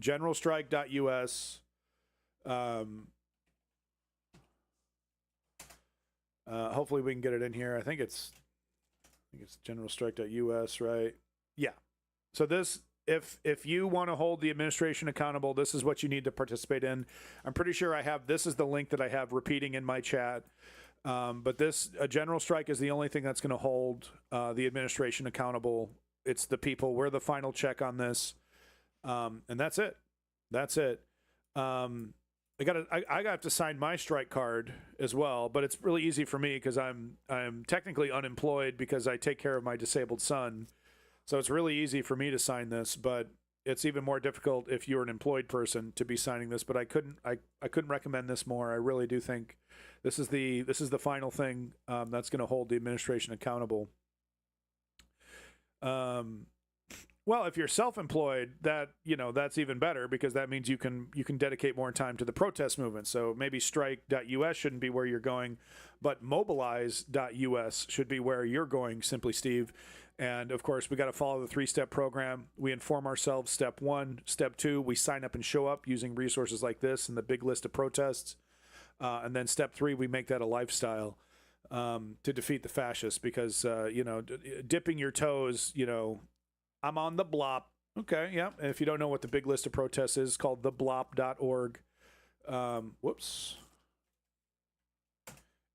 generalstrike.us. Hopefully we can get it in here. I think it's generalstrike.us, right? Yeah. So this, if you want to hold the administration accountable, this is what you need to participate in. I'm pretty sure this is the link that I have repeating in my chat. But a general strike is the only thing that's going to hold the administration accountable. It's the people. We're the final check on this, and that's it. That's it. I got to sign my strike card as well, but it's really easy for me because I'm technically unemployed because I take care of my disabled son, so it's really easy for me to sign this. But it's even more difficult if you're an employed person to be signing this. But I couldn't recommend this more. I really do think this is the final thing that's going to hold the administration accountable. Well, if you're self-employed, that's even better because that means you can dedicate more time to the protest movement. So maybe strike.us shouldn't be where you're going, but mobilize.us should be where you're going, Simply Steve. And of course, we got to follow the 3-step program. We inform ourselves. Step 1, step 2, we sign up and show up using resources like this and the big list of protests. And then step 3, we make that a lifestyle. To defeat the fascists, because dipping your toes, I'm on the blop. Okay, yeah. And if you don't know what the big list of protests is, it's called theblop.org. Whoops.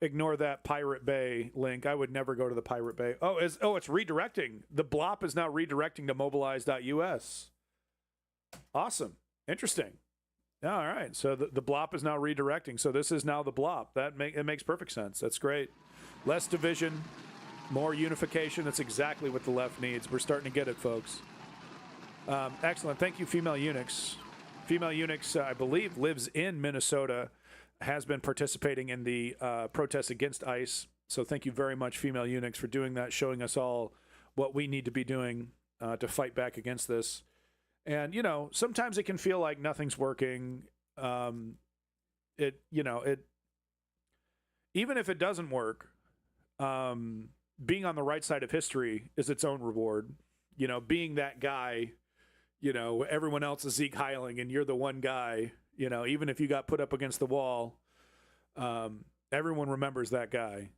Ignore that Pirate Bay link. I would never go to the Pirate Bay. It's redirecting. The blop is now redirecting to mobilize.us. Awesome. Interesting. All right. So the blop is now redirecting. So this is now the blop. It makes perfect sense. That's great. Less division, more unification. That's exactly what the left needs. We're starting to get it, folks. Excellent. Thank you, Female Unix. Female Unix, I believe, lives in Minnesota, has been participating in the protests against ICE. So thank you very much, Female Unix, for doing that, showing us all what we need to be doing to fight back against this. And, sometimes it can feel like nothing's working. Even if it doesn't work, being on the right side of history is its own reward. Being that guy, everyone else is Zeke Heiling and you're the one guy, even if you got put up against the wall, everyone remembers that guy.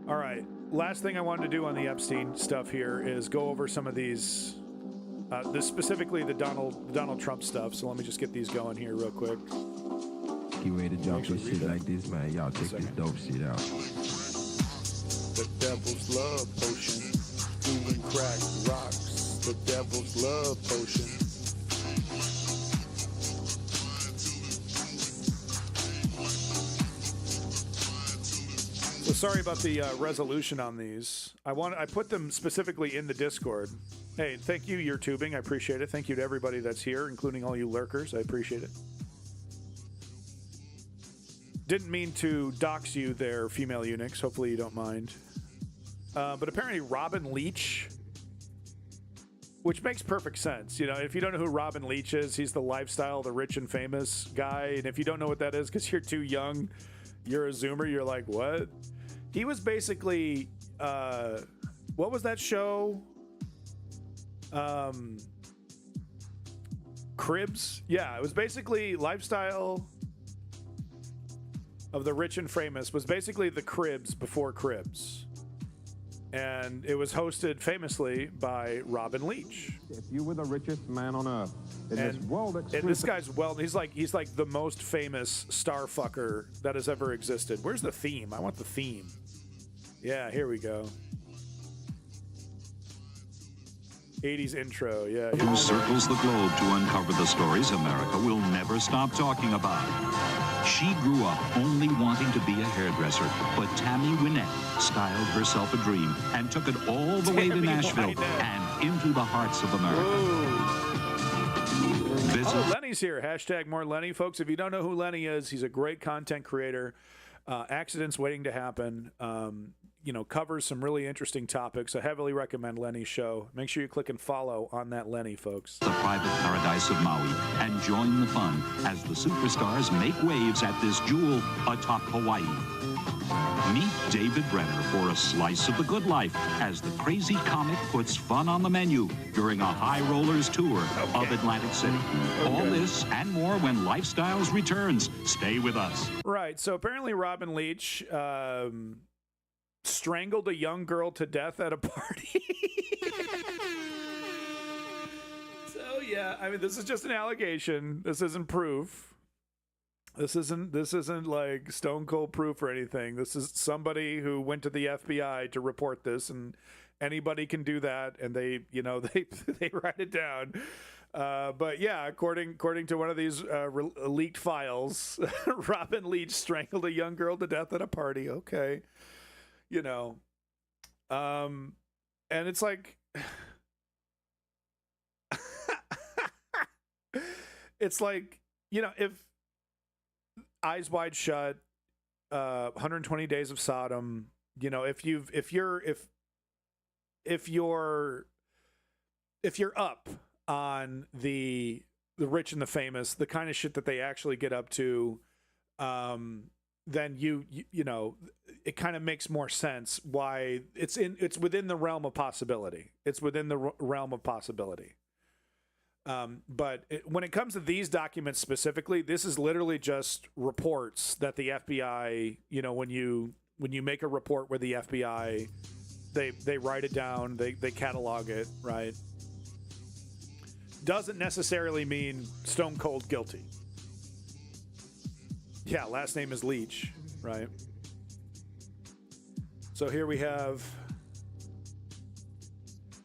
All right. Last thing I wanted to do on the Epstein stuff here is go over some of these, this specifically the Donald Trump stuff. So let me just get these going here real quick. You ready to drop this shit like this, man? Y'all check this dope shit out. The devil's love potion, doing crack rocks. The devil's love potion. So sorry about the resolution on these. I put them specifically in the Discord. Hey, thank you, YouTubing. I appreciate it. Thank you to everybody that's here, including all you lurkers. I appreciate it. Didn't mean to dox you there, Female Unix. Hopefully you don't mind. But apparently Robin Leach, which makes perfect sense. If you don't know who Robin Leach is, he's the lifestyle, the rich and famous guy. And if you don't know what that is because you're too young, you're a Zoomer, you're like, what? He was basically, what was that show? Cribs? Yeah, it was basically lifestyle of the rich and famous, was basically the Cribs before Cribs. And it was hosted famously by Robin Leach. If you were the richest man on earth in this world, and this guy's he's like the most famous star fucker that has ever existed. Where's the theme? I want the theme. Yeah, here we go. 80s intro, yeah. Who circles the globe to uncover the stories America will never stop talking about. She grew up only wanting to be a hairdresser, but Tammy Wynette styled herself a dream and took it all the way to Nashville and into the hearts of America. Oh, Lenny's here. Hashtag more Lenny. Folks, if you don't know who Lenny is, he's a great content creator. Accidents Waiting to Happen. Covers some really interesting topics. I heavily recommend Lenny's show. Make sure you click and follow on that Lenny, folks. The private paradise of Maui and join the fun as the superstars make waves at this jewel atop Hawaii. Meet David Brenner for a slice of the good life as the crazy comic puts fun on the menu during a High Rollers tour of Atlantic City. All this and more when Lifestyles returns. Stay with us. Right. So apparently Robin Leach strangled a young girl to death at a party. So yeah, I mean, this is just an allegation. This isn't proof. This isn't like stone cold proof or anything. This is somebody who went to the FBI to report this, and anybody can do that, and they write it down. But yeah, according to one of these leaked files, Robin Leach strangled a young girl to death at a party. Okay. And it's like, it's like, if Eyes Wide Shut, 120 Days of Sodom, if you're up on the rich and the famous, the kind of shit that they actually get up to, then you it kind of makes more sense why it's within the realm of possibility. It's within the realm of possibility. But when it comes to these documents specifically, this is literally just reports that the FBI, when you make a report with the FBI, they write it down, they catalog it, right? Doesn't necessarily mean stone cold guilty. Yeah, last name is Leach, right? So here we have,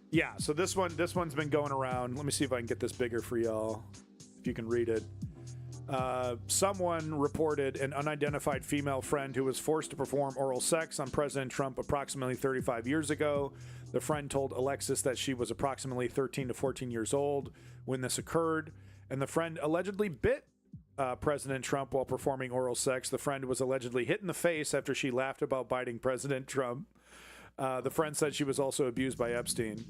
yeah, so this one's been going around. Let me see if I can get this bigger for y'all, if you can read it. Someone reported an unidentified female friend who was forced to perform oral sex on President Trump approximately 35 years ago. The friend told Alexis that she was approximately 13 to 14 years old when this occurred, and the friend allegedly bit President Trump while performing oral sex. The friend was allegedly hit in the face after she laughed about biting President Trump. The friend said she was also abused by Epstein.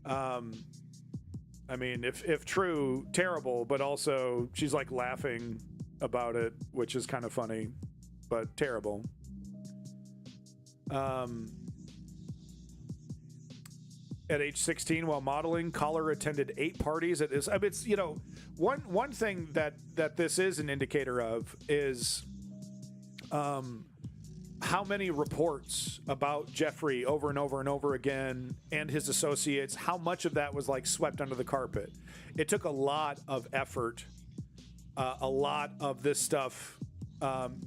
I mean, if true, terrible, but also she's like laughing about it, which is kind of funny, but terrible. At age 16, while modeling, Collar attended 8 parties. It's one thing that this is an indicator of is how many reports about Jeffrey over and over and over again and his associates, how much of that was like swept under the carpet. It took a lot of effort, a lot of this stuff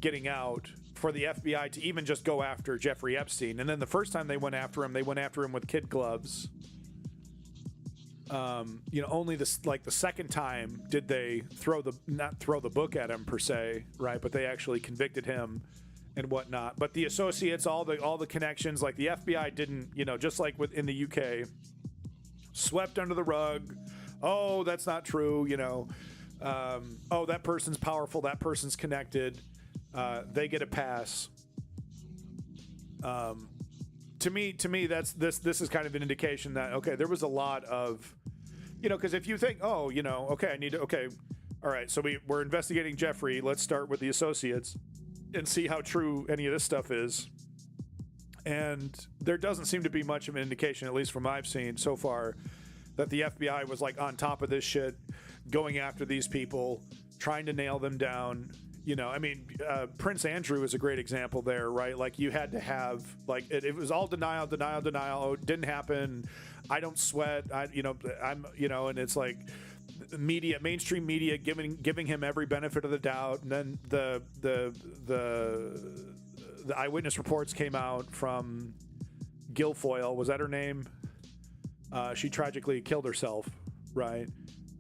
getting out for the FBI to even just go after Jeffrey Epstein. And then the first time they went after him with kid gloves. Only the second time did they not throw the book at him per se, right? But they actually convicted him and whatnot. But the associates, all the connections, like the FBI didn't, just like in the UK, swept under the rug. Oh, that's not true. Oh, that person's powerful. That person's connected. They get a pass. To me, this is kind of an indication that, okay, there was a lot of, because if you think, oh, okay, all right, so we're investigating Jeffrey. Let's start with the associates and see how true any of this stuff is. And there doesn't seem to be much of an indication, at least from what I've seen so far, that the FBI was like on top of this shit, going after these people, trying to nail them down. You know, I mean, Prince Andrew is a great example there, right? Like you had to have, like, it was all denial. Oh, it didn't happen. I don't sweat. And it's like mainstream media giving him every benefit of the doubt. And then the eyewitness reports came out from Guilfoyle. Was that her name? She tragically killed herself, right?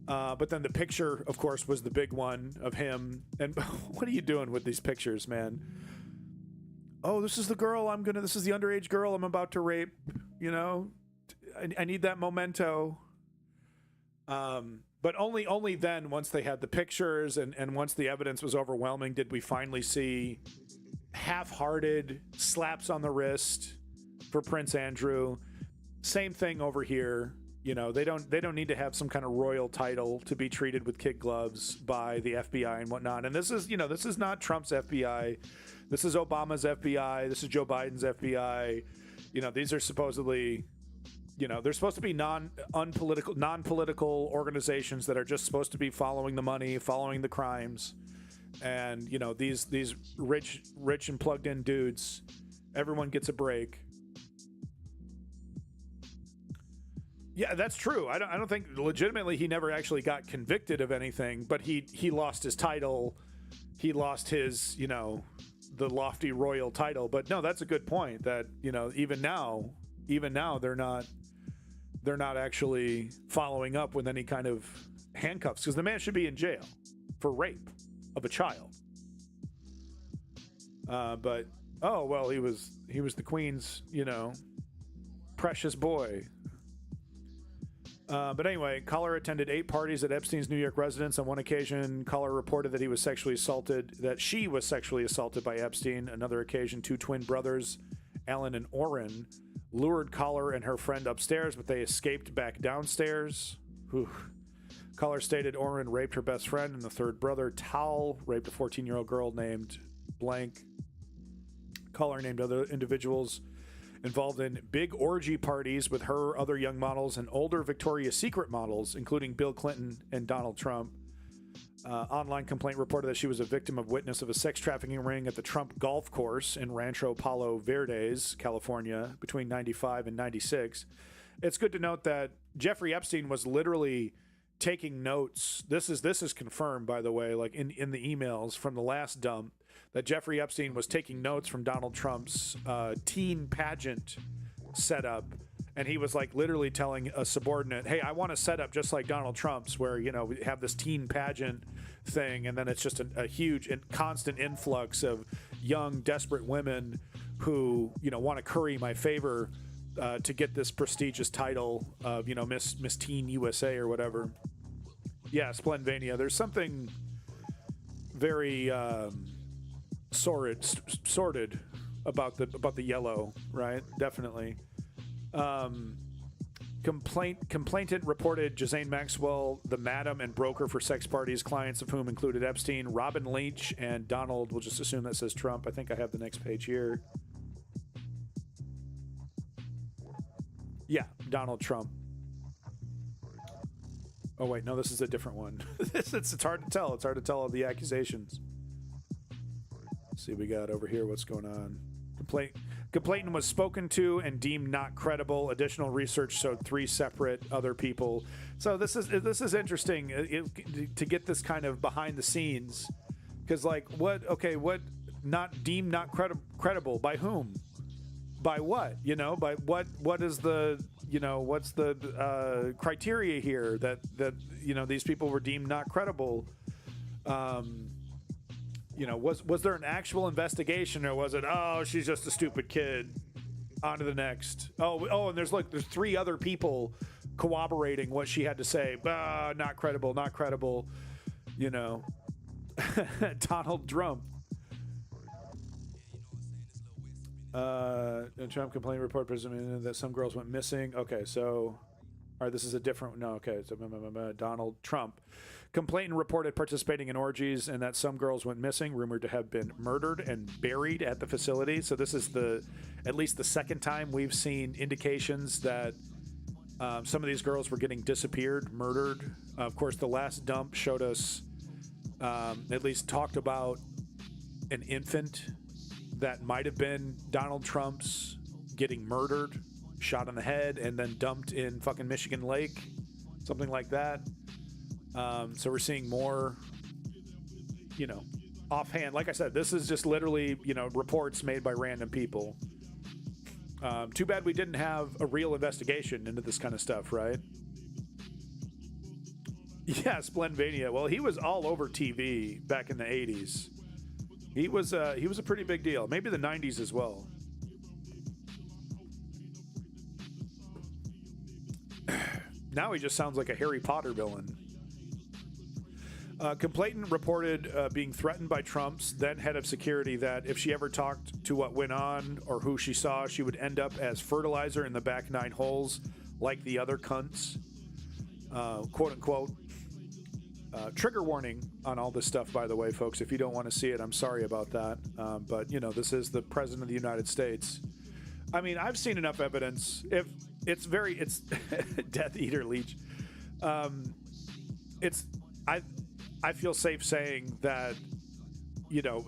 But then the picture, of course, was the big one of him. And what are you doing with these pictures, man? Oh, this is the girl this is the underage girl I'm about to rape. You know, I need that memento. But only then, once they had the pictures and once the evidence was overwhelming, did we finally see half-hearted slaps on the wrist for Prince Andrew. Same thing over here. You know, they don't need to have some kind of royal title to be treated with kid gloves by the FBI and whatnot. And this is not Trump's FBI. This is Obama's FBI. This is Joe Biden's FBI. You know, these are supposedly, they're supposed to be non-political organizations that are just supposed to be following the money, following the crimes. And, these rich and plugged in dudes, everyone gets a break. Yeah, that's true. I don't think legitimately he never actually got convicted of anything, but he lost his title. He lost his, the lofty royal title. But no, that's a good point that, even now they're not actually following up with any kind of handcuffs because the man should be in jail for rape of a child. But he was the Queen's, precious boy. But anyway, Collar attended 8 parties at Epstein's New York residence. On one occasion, Collar reported that she was sexually assaulted by Epstein. Another occasion, 2 twin brothers, Alan and Orrin, lured Collar and her friend upstairs, but they escaped back downstairs. Whew. Collar stated Orrin raped her best friend, and the third brother, Tal, raped a 14-year-old girl named Blank. Collar named other individuals involved in big orgy parties with her, other young models, and older Victoria's Secret models, including Bill Clinton and Donald Trump. Online complaint reported that she was a victim of witness of a sex trafficking ring at the Trump golf course in Rancho Palo Verdes, California, between 95 and 96. It's good to note that Jeffrey Epstein was literally taking notes. This is confirmed, by the way, like in the emails from the last dump, that Jeffrey Epstein was taking notes from Donald Trump's teen pageant setup. And he was like literally telling a subordinate, hey, I want a setup just like Donald Trump's where, we have this teen pageant thing. And then it's just a huge and constant influx of young, desperate women who, want to curry my favor to get this prestigious title of, Miss Teen USA or whatever. Yeah, Splendvania. There's something very sordid about the yellow, right? Definitely. Complainant reported Ghislaine Maxwell, the madam and broker for sex parties, clients of whom included Epstein, Robin Leach, and Donald. We'll just assume that says Trump. I think I have the next page here. Yeah, Donald Trump. Oh, wait, no, this is a different one. It's hard to tell. It's hard to tell all the accusations. Let's see what we got over here. What's going on? Complainant was spoken to and deemed not credible. Additional research showed 3 separate other people. So this is interesting to get this kind of behind the scenes. Because, what not deemed not credible? By whom? By what? By what is the, what's the criteria here that these people were deemed not credible? Was there an actual investigation, or was it, oh, she's just a stupid kid, on to the next? And there's 3 other people corroborating what she had to say. Not credible. Donald Trump. Trump complaint report presuming that some girls went missing. Okay, so, all right, this is a different. No, okay, so Donald Trump. Complainant reported participating in orgies and that some girls went missing, rumored to have been murdered and buried at the facility. So this is at least the second time we've seen indications that some of these girls were getting disappeared, murdered. Of course, the last dump showed us, at least talked about an infant that might have been Donald Trump's getting murdered, shot in the head, and then dumped in fucking Michigan Lake, something like that. So we're seeing more, you know, offhand. Like I said, this is just literally, you know, reports made by random people. Too bad we didn't have a real investigation into this kind of stuff, right? Yeah, Splendvania. Well, he was all over TV back in the 80s. He was a pretty big deal. Maybe the 90s as well. Now he just sounds like a Harry Potter villain. Complainant reported being threatened by Trump's then head of security that if she ever talked to what went on or who she saw, she would end up as fertilizer in the back 9 holes like the other cunts. Quote unquote. Trigger warning on all this stuff, by the way, folks. If you don't want to see it, I'm sorry about that. But, you know, this is the President of the United States. I mean, I've seen enough evidence. If it's Death Eater Leech. I feel safe saying that, you know,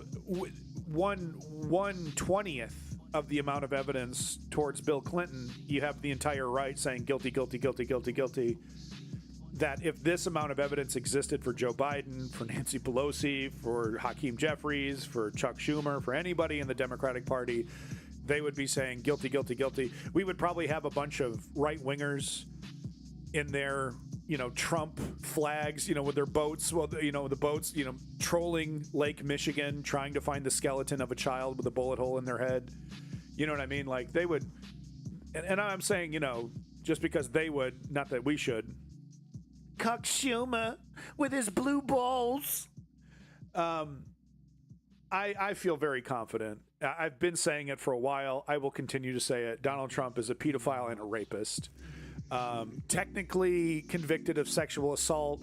1/20th of the amount of evidence towards Bill Clinton, you have the entire right saying guilty, guilty, guilty, guilty, guilty. That if this amount of evidence existed for Joe Biden, for Nancy Pelosi, for Hakeem Jeffries, for Chuck Schumer, for anybody in the Democratic Party, they would be saying guilty, guilty, guilty. We would probably have a bunch of right-wingers in their, you know, Trump flags, you know, with their boats, well, you know, the boats, you know, trolling Lake Michigan, trying to find the skeleton of a child with a bullet hole in their head. You know what I mean? Like, they would, and I'm saying, you know, just because they would, not that we should. Cuck Schumer with his blue balls. I feel very confident. I've been saying it for a while. I will continue to say it. Donald Trump is a pedophile and a rapist. Technically convicted of sexual assault,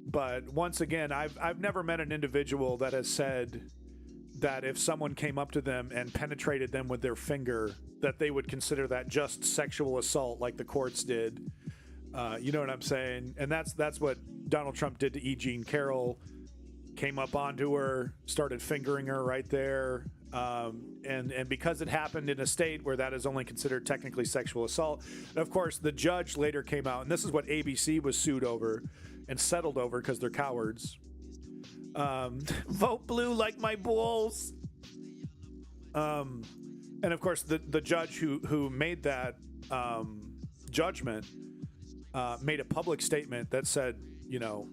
but once again, I've never met an individual that has said that if someone came up to them and penetrated them with their finger, that they would consider that just sexual assault like the courts did. You know what I'm saying? And that's what Donald Trump did to E. Jean Carroll. Came up onto her, started fingering her right there. And because it happened in a state where that is only considered technically sexual assault, and of course, the judge later came out, and this is what ABC was sued over and settled over because they're cowards. Vote blue like my balls. And of course, the judge who made that judgment made a public statement that said, you know,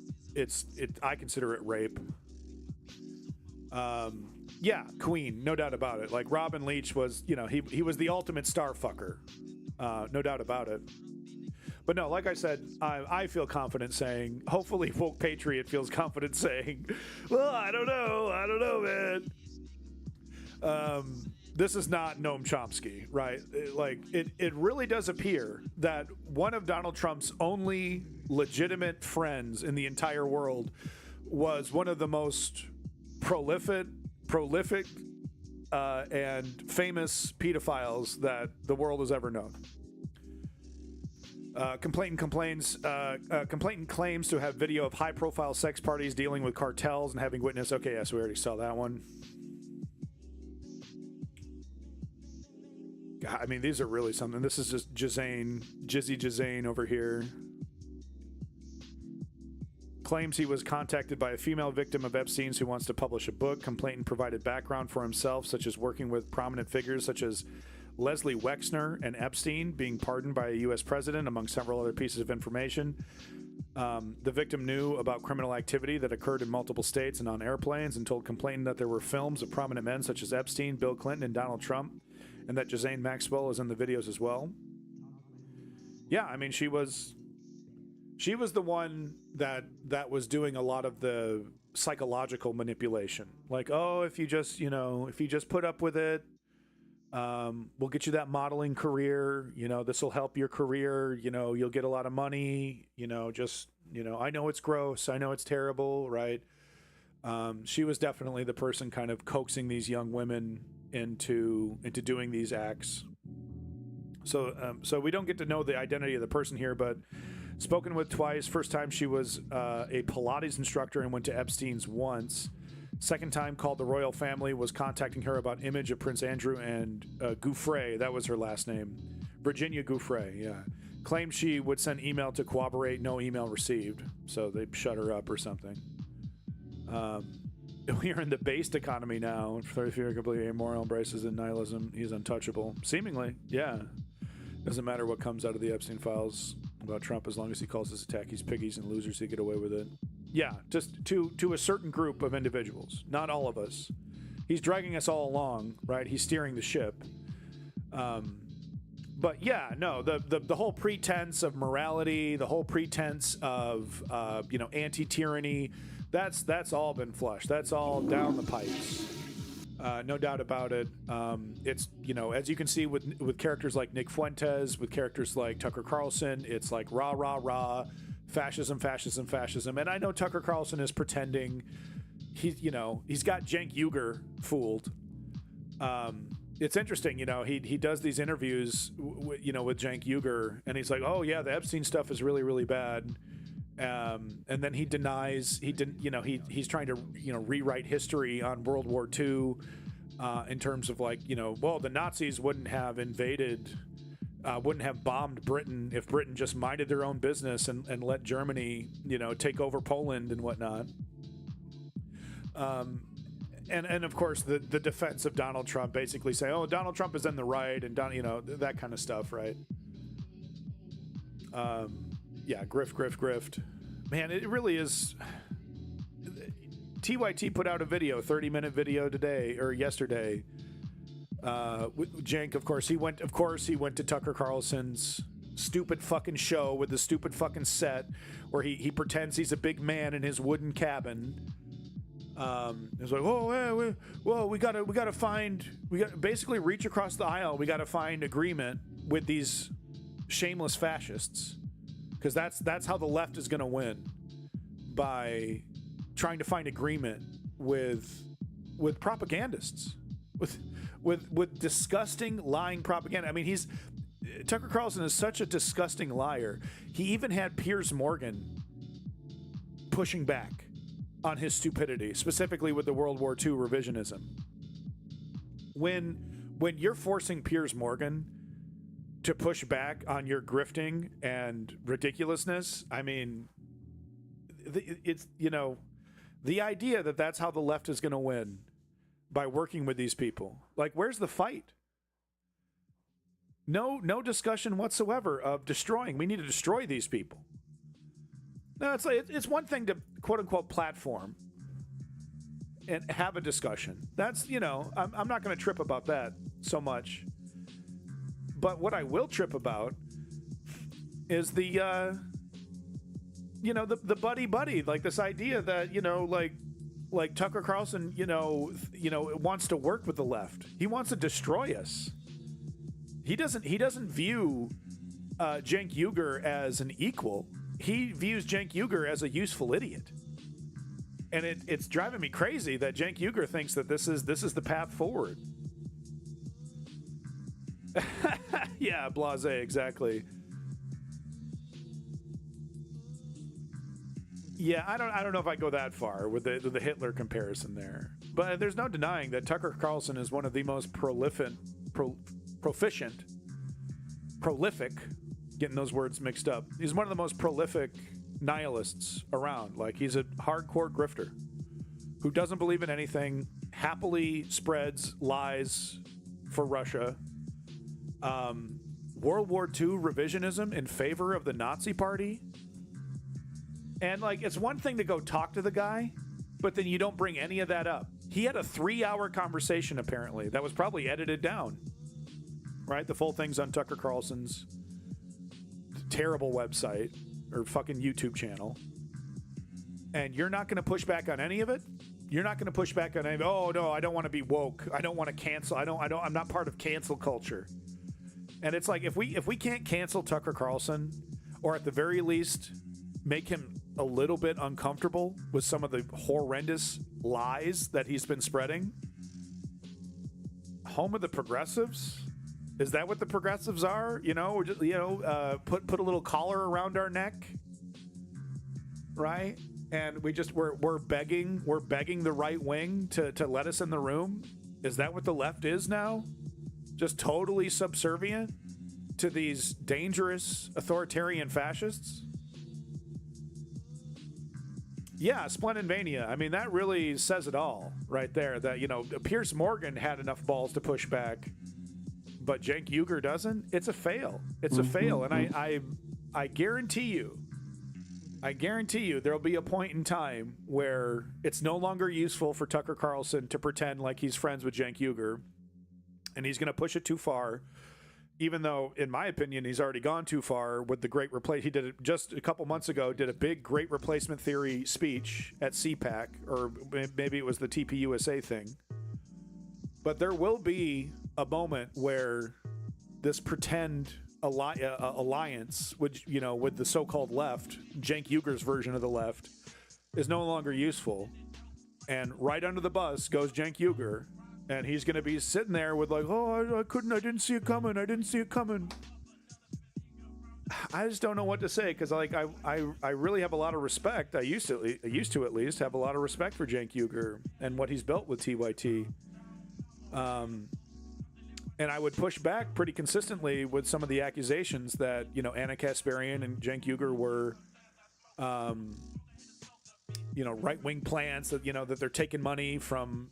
I consider it rape. Yeah, Queen, no doubt about it. Like, Robin Leach was, you know, he was the ultimate star fucker. No doubt about it. But no, like I said, I feel confident saying, hopefully Woke Patriot feels confident saying, well, I don't know, man. This is not Noam Chomsky, right? It really does appear that one of Donald Trump's only legitimate friends in the entire world was one of the most prolific and famous pedophiles that the world has ever known. Complainant claims to have video of high-profile sex parties dealing with cartels and having witnessed. Okay, yes, we already saw that one. God, I mean, these are really something. This is just Jizzy Jazane over here. Claims he was contacted by a female victim of Epstein's who wants to publish a book. Complainant provided background for himself, such as working with prominent figures such as Leslie Wexner and Epstein, being pardoned by a U.S. president, among several other pieces of information. The victim knew about criminal activity that occurred in multiple states and on airplanes, and told complainant that there were films of prominent men such as Epstein, Bill Clinton, and Donald Trump, and that Ghislaine Maxwell is in the videos as well. Yeah, I mean, she was the one that was doing a lot of the psychological manipulation. Like, oh, if you just put up with it, we'll get you that modeling career. You know, this will help your career. You know, you'll get a lot of money. You know, I know it's gross. I know it's terrible, right? She was definitely the person kind of coaxing these young women into doing these acts. So we don't get to know the identity of the person here, but spoken with twice. First time she was a Pilates instructor and went to Epstein's once. Second time called the royal family, was contacting her about image of Prince Andrew and Gouffre, that was her last name. Virginia Gouffre, yeah. Claimed she would send email to corroborate, no email received. So they shut her up or something. We are in the based economy now. 33 completely immoral, embraces in nihilism. He's untouchable. Seemingly, yeah. Doesn't matter what comes out of the Epstein files about Trump as long as he calls his attackees piggies and losers, he get away with it. Yeah, just to a certain group of individuals, not all of us. He's dragging us all along, right? He's steering the ship. But yeah, no, the whole pretense of morality, the whole pretense of anti-tyranny, that's all been flushed. That's all down the pipes. No doubt about it. It's, as you can see with characters like Nick Fuentes, with characters like Tucker Carlson, it's like rah, rah, rah, fascism, fascism, fascism. And I know Tucker Carlson is pretending he's got Cenk Uygur fooled. It's interesting, he does these interviews, with Cenk Uygur, and he's like, oh yeah, the Epstein stuff is really, really bad. And then he denies he's trying to rewrite history on World War II in terms of the Nazis wouldn't have invaded, wouldn't have bombed Britain if Britain just minded their own business and let Germany take over Poland and whatnot. And of course the defense of Donald Trump, basically saying, oh, Donald Trump is in the right, and that kind of stuff, right? Yeah, grift. Man, it really is. TYT put out a video, 30-minute video yesterday. With Cenk, of course, he went to Tucker Carlson's stupid fucking show with the stupid fucking set where he pretends he's a big man in his wooden cabin. It's like, we gotta basically reach across the aisle. We gotta find agreement with these shameless fascists. Because that's how the left is going to win, by trying to find agreement with propagandists, with disgusting lying propaganda. I mean, Tucker Carlson is such a disgusting liar. He even had Piers Morgan pushing back on his stupidity, specifically with the World War II revisionism. When you're forcing Piers Morgan to push back on your grifting and ridiculousness, I mean, it's, the idea that that's how the left is going to win, by working with these people. Like, where's the fight? No discussion whatsoever of destroying. We need to destroy these people. No, it's one thing to quote unquote platform and have a discussion. That's, I'm not going to trip about that so much. But what I will trip about is the buddy, like this idea that, like Tucker Carlson, wants to work with the left. He wants to destroy us. He doesn't view Cenk Uygur as an equal. He views Cenk Uygur as a useful idiot. And it's driving me crazy that Cenk Uygur thinks that this is the path forward. Yeah, blasé, exactly. Yeah, I don't know if I go that far with the Hitler comparison there, but there's no denying that Tucker Carlson is one of the most prolific, getting those words mixed up. He's one of the most prolific nihilists around. Like, he's a hardcore grifter who doesn't believe in anything, happily spreads lies for Russia. World War II revisionism in favor of the Nazi Party. And, like, it's one thing to go talk to the guy, but then you don't bring any of that up. He had a 3-hour conversation, apparently, that was probably edited down. Right? The full thing's on Tucker Carlson's terrible website or fucking YouTube channel. And you're not going to push back on any of it? You're not going to push back on any of it? Oh, no, I don't want to be woke. I don't want to cancel. I'm not part of cancel culture. And it's like, if we can't cancel Tucker Carlson, or at the very least make him a little bit uncomfortable with some of the horrendous lies that he's been spreading. Home of the progressives? Is that what the progressives are? We're just, put a little collar around our neck, right? and we're begging the right wing to let us in the room? Is that what the left is now? Just totally subservient to these dangerous authoritarian fascists? Yeah, Splendidvania. I mean, that really says it all right there. That, you know, Piers Morgan had enough balls to push back, but Cenk Uygur doesn't. It's a fail. It's a fail, and I guarantee you there'll be a point in time where it's no longer useful for Tucker Carlson to pretend like he's friends with Cenk Uygur, and he's going to push it too far, even though, in my opinion, he's already gone too far with the great replace. He did it just a couple months ago, did a big great replacement theory speech at CPAC, or maybe it was the TPUSA thing. But there will be a moment where this pretend alliance with the so-called left, Cenk Uygur's version of the left, is no longer useful, and right under the bus goes Cenk Uygur, and he's going to be sitting there with like, oh, I didn't see it coming, I just don't know what to say, because like I really have a lot of respect. I used to at least have a lot of respect for Cenk Uygur and what he's built with TYT. And I would push back pretty consistently with some of the accusations that, you know, Anna Kasparian and Cenk Uygur were, right-wing plants, that, you know, that they're taking money from,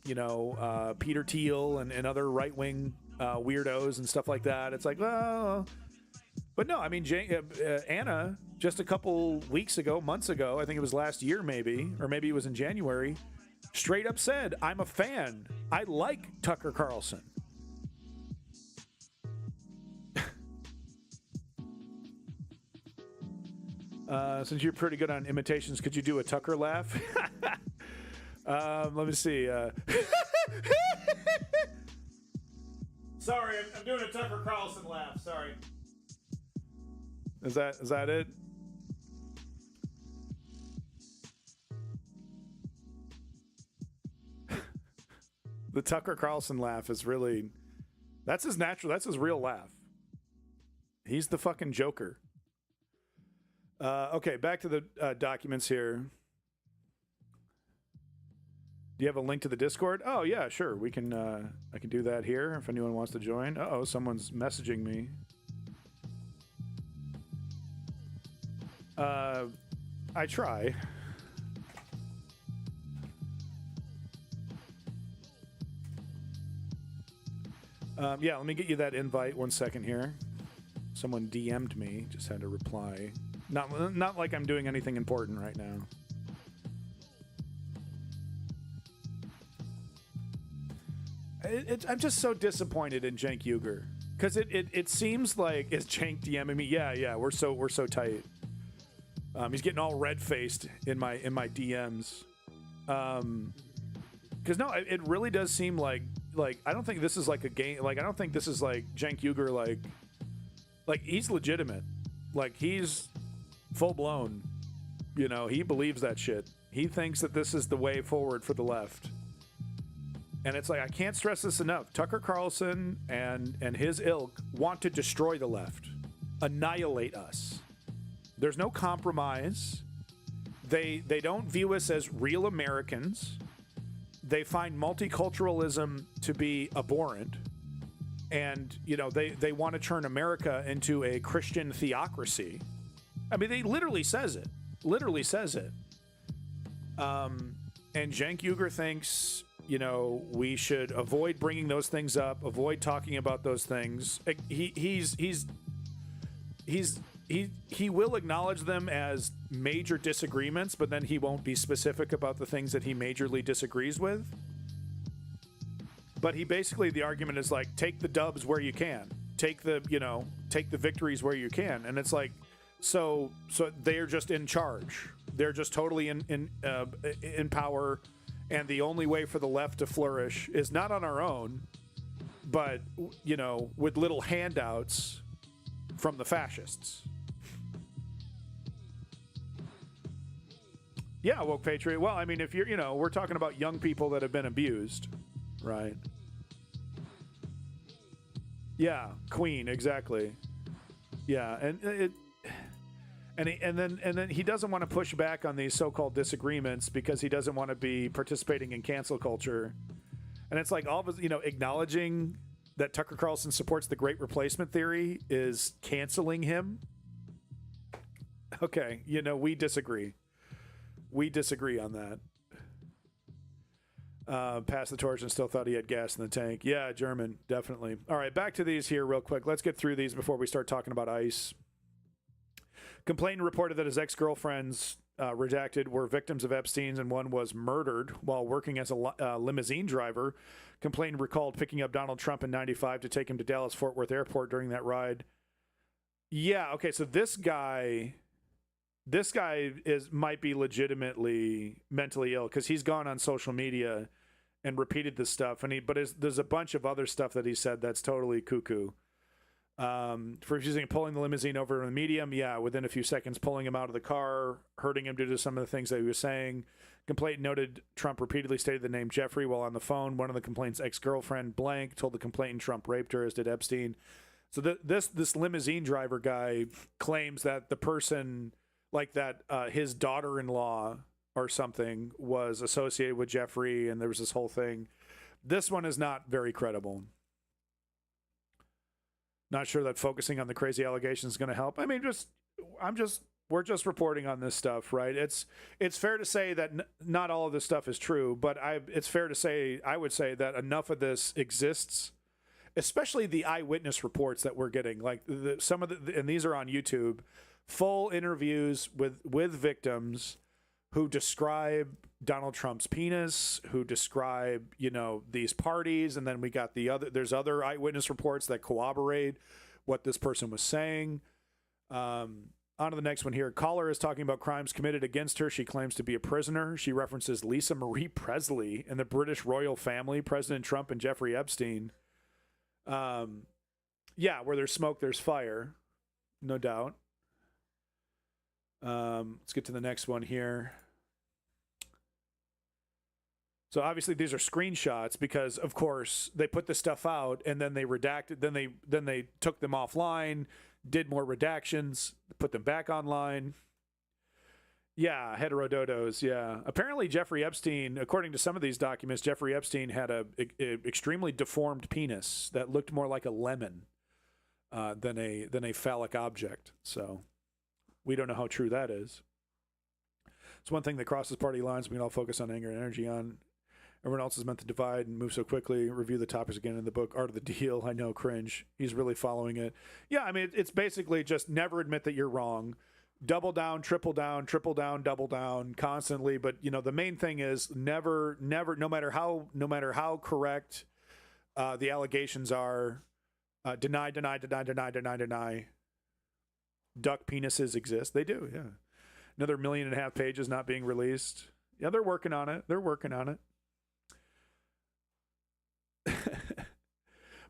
Peter Thiel and other right-wing weirdos and stuff like that. It's like, well, but no, I mean, Anna, just a couple months ago, I think it was last year maybe, or maybe it was in January, straight up said, I'm a fan. I like Tucker Carlson. Since you're pretty good on imitations, could you do a Tucker laugh? Let me see. Sorry, I'm doing a Tucker Carlson laugh. Sorry. Is that it? The Tucker Carlson laugh is really, that's his real laugh. He's the fucking Joker. Okay, back to the documents here. Do you have a link to the Discord? Oh yeah, sure. We can. I can do that here if anyone wants to join. Uh-oh, someone's messaging me. I try. Yeah, let me get you that invite. 1 second here. Someone DM'd me. Just had to reply. Not like I'm doing anything important right now. I'm just so disappointed in Cenk Uygur, because it seems like, is Cenk DMing me? Yeah, we're so tight. He's getting all red faced in my DMs. Because no, it really does seem like I don't think this is like a game. Like I don't think this is like Cenk Uygur like he's legitimate. Like he's full blown. You know, he believes that shit. He thinks that this is the way forward for the left. And it's like, I can't stress this enough. Tucker Carlson and his ilk want to destroy the left, annihilate us. There's no compromise. They don't view us as real Americans. They find multiculturalism to be abhorrent. And, you know, they want to turn America into a Christian theocracy. I mean, they literally says it. And Cenk Uygur thinks, you know, we should avoid bringing those things up, avoid talking about those things. He will acknowledge them as major disagreements, but then he won't be specific about the things that he majorly disagrees with. But he basically, the argument is like, take the dubs where you can, take the victories where you can. And it's like, so they're just in charge. They're just totally in power. And the only way for the left to flourish is not on our own, but, you know, with little handouts from the fascists. Yeah, woke patriot. Well, I mean, if you're, you know, we're talking about young people that have been abused, right? Yeah, Queen, exactly. Yeah, and And then he doesn't want to push back on these so-called disagreements because he doesn't want to be participating in cancel culture. And it's like all of us, acknowledging that Tucker Carlson supports the Great Replacement theory is canceling him. Okay, we disagree. We disagree on that. Passed the torch and still thought he had gas in the tank. Yeah, German, definitely. All right, back to these here real quick. Let's get through these before we start talking about ICE. Complainant reported that his ex-girlfriends, redacted, were victims of Epstein's, and one was murdered while working as a limousine driver. Complainant recalled picking up Donald Trump in '95 to take him to Dallas-Fort Worth Airport during that ride. Yeah, okay, so this guy might be legitimately mentally ill because he's gone on social media and repeated this stuff, there's a bunch of other stuff that he said that's totally cuckoo. For refusing pulling the limousine over in the medium, within a few seconds, pulling him out of the car, hurting him due to some of the things that he was saying. Complainant noted Trump repeatedly stated the name Jeffrey while on the phone. One of the complainant's ex-girlfriend, blank, told the complainant Trump raped her, as did Epstein. So this limousine driver guy claims that the person, like that his daughter-in-law or something, was associated with Jeffrey, and there was this whole thing. This one is not very credible. Not sure that focusing on the crazy allegations is going to help. I mean, we're just reporting on this stuff, right? It's fair to say that not all of this stuff is true, but it's fair to say, I would say that enough of this exists, especially the eyewitness reports that we're getting, like and these are on YouTube, full interviews with victims who describe Donald Trump's penis, who describe, these parties. And then we got there's other eyewitness reports that corroborate what this person was saying. On to the next one here. Caller is talking about crimes committed against her. She claims to be a prisoner. She references Lisa Marie Presley and the British royal family, President Trump and Jeffrey Epstein. Where there's smoke, there's fire. No doubt. Let's get to the next one here. So obviously these are screenshots because, of course, they put this stuff out and then they redacted. Then they took them offline, did more redactions, put them back online. Yeah, heterododos. Yeah, apparently Jeffrey Epstein, according to some of these documents, Jeffrey Epstein had a extremely deformed penis that looked more like a lemon than a phallic object. So we don't know how true that is. It's one thing that crosses party lines we can all focus on anger and energy on. Everyone else is meant to divide and move so quickly. Review the topics again in the book, Art of the Deal. I know, cringe. He's really following it. Yeah, I mean, it's basically just never admit that you're wrong. Double down, triple down, double down constantly. But, the main thing is never, no matter how correct the allegations are, deny. Duck penises exist. They do, yeah. Another 1.5 million pages not being released. Yeah, they're working on it.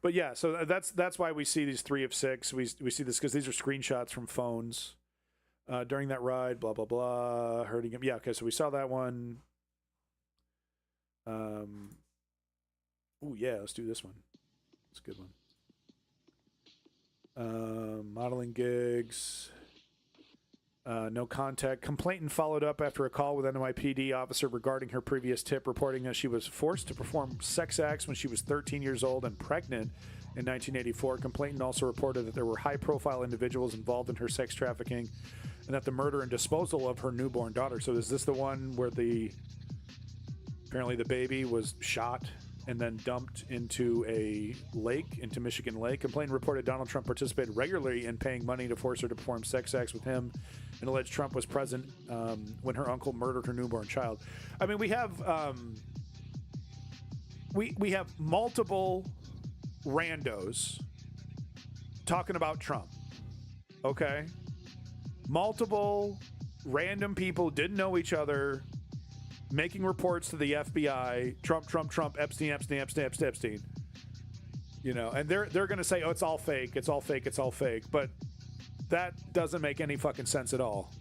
But yeah, so that's why we see these 3 of 6. We see this because these are screenshots from phones during that ride. Blah blah blah. Hurting him. Yeah. Okay. So we saw that one. Oh yeah. Let's do this one. It's a good one. Modeling gigs. No contact. Complainant followed up after a call with NYPD officer regarding her previous tip, reporting that she was forced to perform sex acts when she was 13 years old and pregnant in 1984. Complainant also reported that there were high-profile individuals involved in her sex trafficking and that the murder and disposal of her newborn daughter. So is this the one where apparently the baby was shot and then dumped into a lake, into Michigan Lake? Complainant reported Donald Trump participated regularly in paying money to force her to perform sex acts with him, and alleged Trump was present when her uncle murdered her newborn child. I mean, we have we have multiple randos talking about Trump. Okay, multiple random people didn't know each other, making reports to the FBI. Trump, Epstein. And they're going to say, oh, it's all fake. But that doesn't make any fucking sense at all.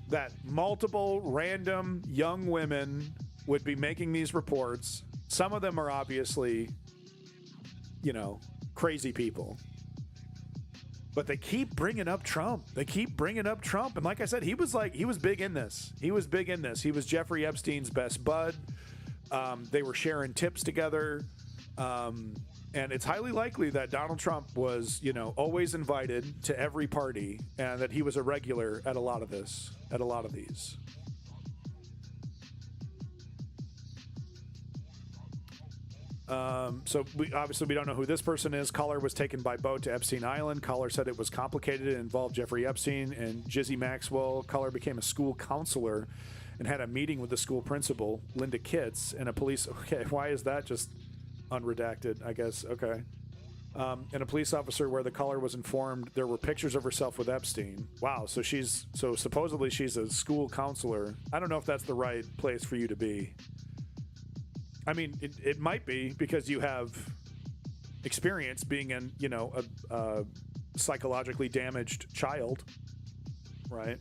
That multiple random young women would be making these reports. Some of them are obviously, crazy people. But they keep bringing up Trump. And like I said, he was big in this. He was Jeffrey Epstein's best bud. They were sharing tips together. And it's highly likely that Donald Trump was, always invited to every party, and that he was a regular at a lot of these. So we don't know who this person is. Caller was taken by boat to Epstein Island. Caller said it was complicated. It involved Jeffrey Epstein and Jizzy Maxwell. Caller became a school counselor and had a meeting with the school principal, Linda Kitts, and a police. Okay, why is that just unredacted? I guess. Okay. And a police officer where the caller was informed there were pictures of herself with Epstein. Wow. So supposedly she's a school counselor. I don't know if that's the right place for you to be. I mean, it might be, because you have experience being a psychologically damaged child, right?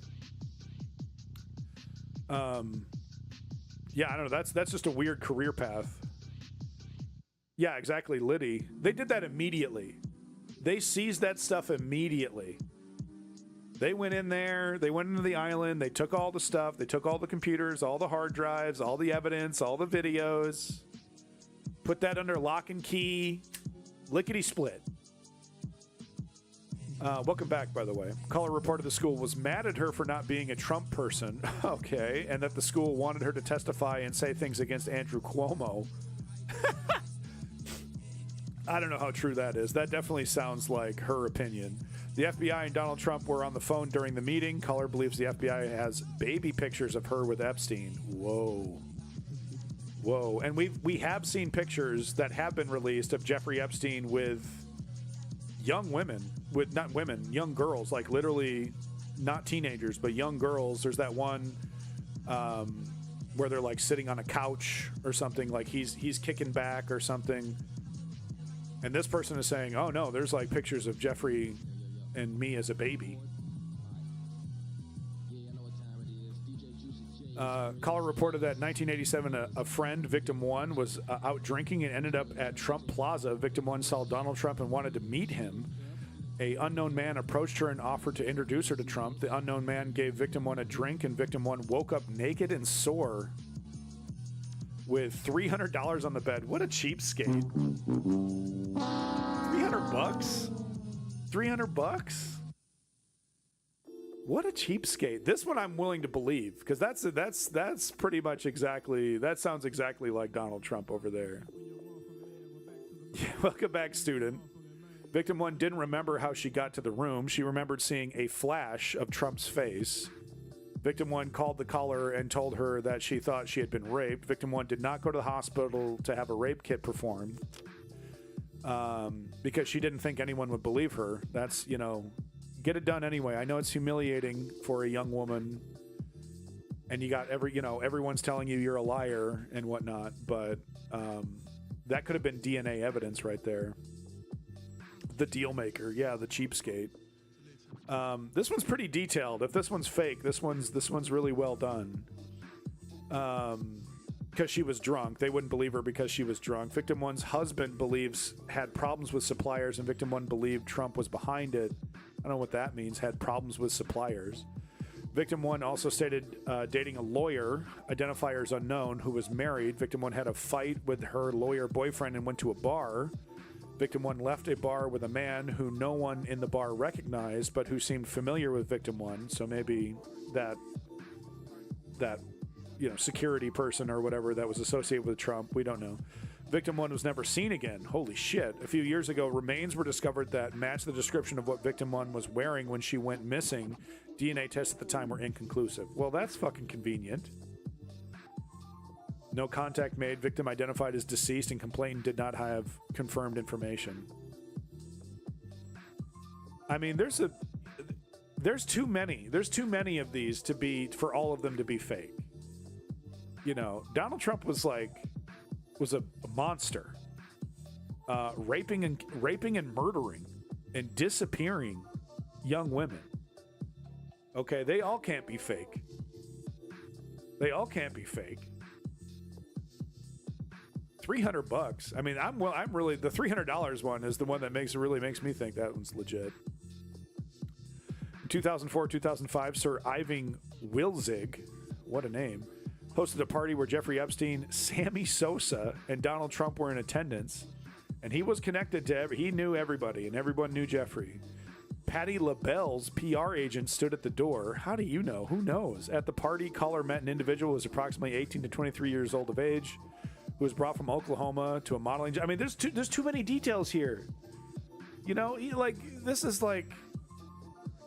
Yeah, I don't know. That's just a weird career path. Yeah, exactly, Liddy. They did that immediately. They seized that stuff immediately. They went in there, they went into the island, they took all the stuff, they took all the computers, all the hard drives, all the evidence, all the videos, put that under lock and key, lickety-split. Welcome back, by the way. Caller reported the school was mad at her for not being a Trump person, okay, and that the school wanted her to testify and say things against Andrew Cuomo. I don't know how true that is. That definitely sounds like her opinion. The FBI and Donald Trump were on the phone during the meeting. Caller believes the FBI has baby pictures of her with Epstein. Whoa. And we have seen pictures that have been released of Jeffrey Epstein with young women, young girls, like literally not teenagers, but young girls. There's that one where they're like sitting on a couch or something, like he's kicking back or something. And this person is saying, oh no, there's like pictures of Jeffrey and me as a baby. Caller reported that in 1987, a friend, victim one, was out drinking and ended up at Trump Plaza. Victim one saw Donald Trump and wanted to meet him. A unknown man approached her and offered to introduce her to Trump. The unknown man gave victim one a drink, and victim one woke up naked and sore with $300 on the bed. What a cheapskate. $300? $300? What a cheapskate. This one I'm willing to believe, because that's pretty much exactly, that sounds exactly like Donald Trump over there. Yeah, welcome back, student. Victim one didn't remember how she got to the room. She remembered seeing a flash of Trump's face. Victim one called the caller and told her that she thought she had been raped. Victim one did not go to the hospital to have a rape kit performed because she didn't think anyone would believe her. That's, get it done anyway. I know it's humiliating for a young woman, and you got everyone's telling you you're a liar and whatnot, but that could have been DNA evidence right there. The deal maker, yeah, the cheapskate. This one's pretty detailed. If this one's fake, this one's really well done. Because she was drunk. They wouldn't believe her because she was drunk. Victim one's husband had problems with suppliers, and victim one believed Trump was behind it. I don't know what that means, had problems with suppliers. Victim one also stated dating a lawyer, identifiers unknown, who was married. Victim one had a fight with her lawyer boyfriend and went to a bar. Victim one left a bar with a man who no one in the bar recognized, but who seemed familiar with victim one. So maybe that security person or whatever that was associated with Trump. We don't know. Victim one was never seen again. Holy shit. A few years ago, remains were discovered that matched the description of what victim one was wearing when she went missing. DNA tests at the time were inconclusive. Well, that's fucking convenient. No contact made. Victim identified as deceased, and complainant did not have confirmed information. I mean, there's too many. There's too many of these for all of them to be fake. Donald Trump was a monster, raping and murdering and disappearing young women. Okay, they all can't be fake. They all can't be fake. $300. I mean, I'm really, the $300 one is the one that really makes me think that one's legit. 2004-2005, Sir Ivan Wilzig, what a name, hosted a party where Jeffrey Epstein, Sammy Sosa, and Donald Trump were in attendance. And he was connected to he knew everybody, and everyone knew Jeffrey. Patti LaBelle's PR agent stood at the door. How do you know? Who knows? At the party, caller met an individual who was approximately 18 to 23 years old of age, who was brought from Oklahoma to a modeling job. I mean, there's too many details here. You know, this is like,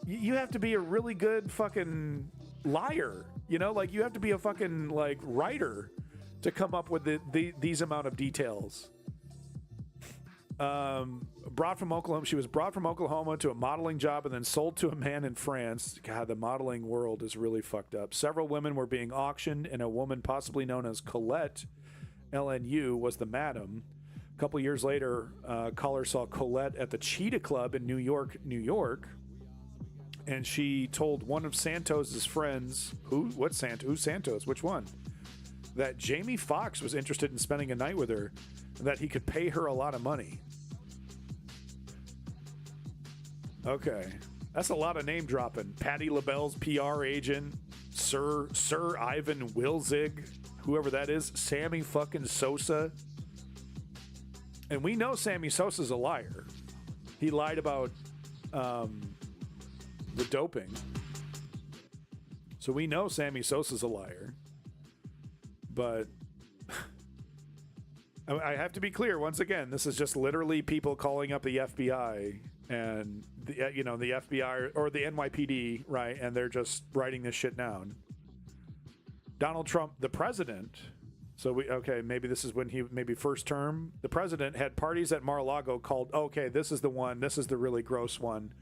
you have to be a really good fucking liar. You know, like, you have to be a fucking, like, writer to come up with these amount of details. Brought from Oklahoma. She was brought from Oklahoma to a modeling job and then sold to a man in France. God, the modeling world is really fucked up. Several women were being auctioned, and a woman possibly known as Colette, LNU, was the madam. A couple years later, caller saw Colette at the Cheetah Club in New York, and she told one of Santos's friends, who's Santos? Which one? That Jamie Foxx was interested in spending a night with her, and that he could pay her a lot of money. Okay, that's a lot of name dropping. Patti LaBelle's PR agent, Sir Ivan Wilzig, whoever that is, Sammy fucking Sosa. And we know Sammy Sosa's a liar. He lied about the doping. So we know Sammy Sosa's a liar. But I have to be clear, once again, this is just literally people calling up the FBI and the FBI or the NYPD, right? And they're just writing this shit down. Donald Trump, the president. So maybe this is when he first term. The president had parties at Mar-a-Lago called, okay, this is the one. This is the really gross one.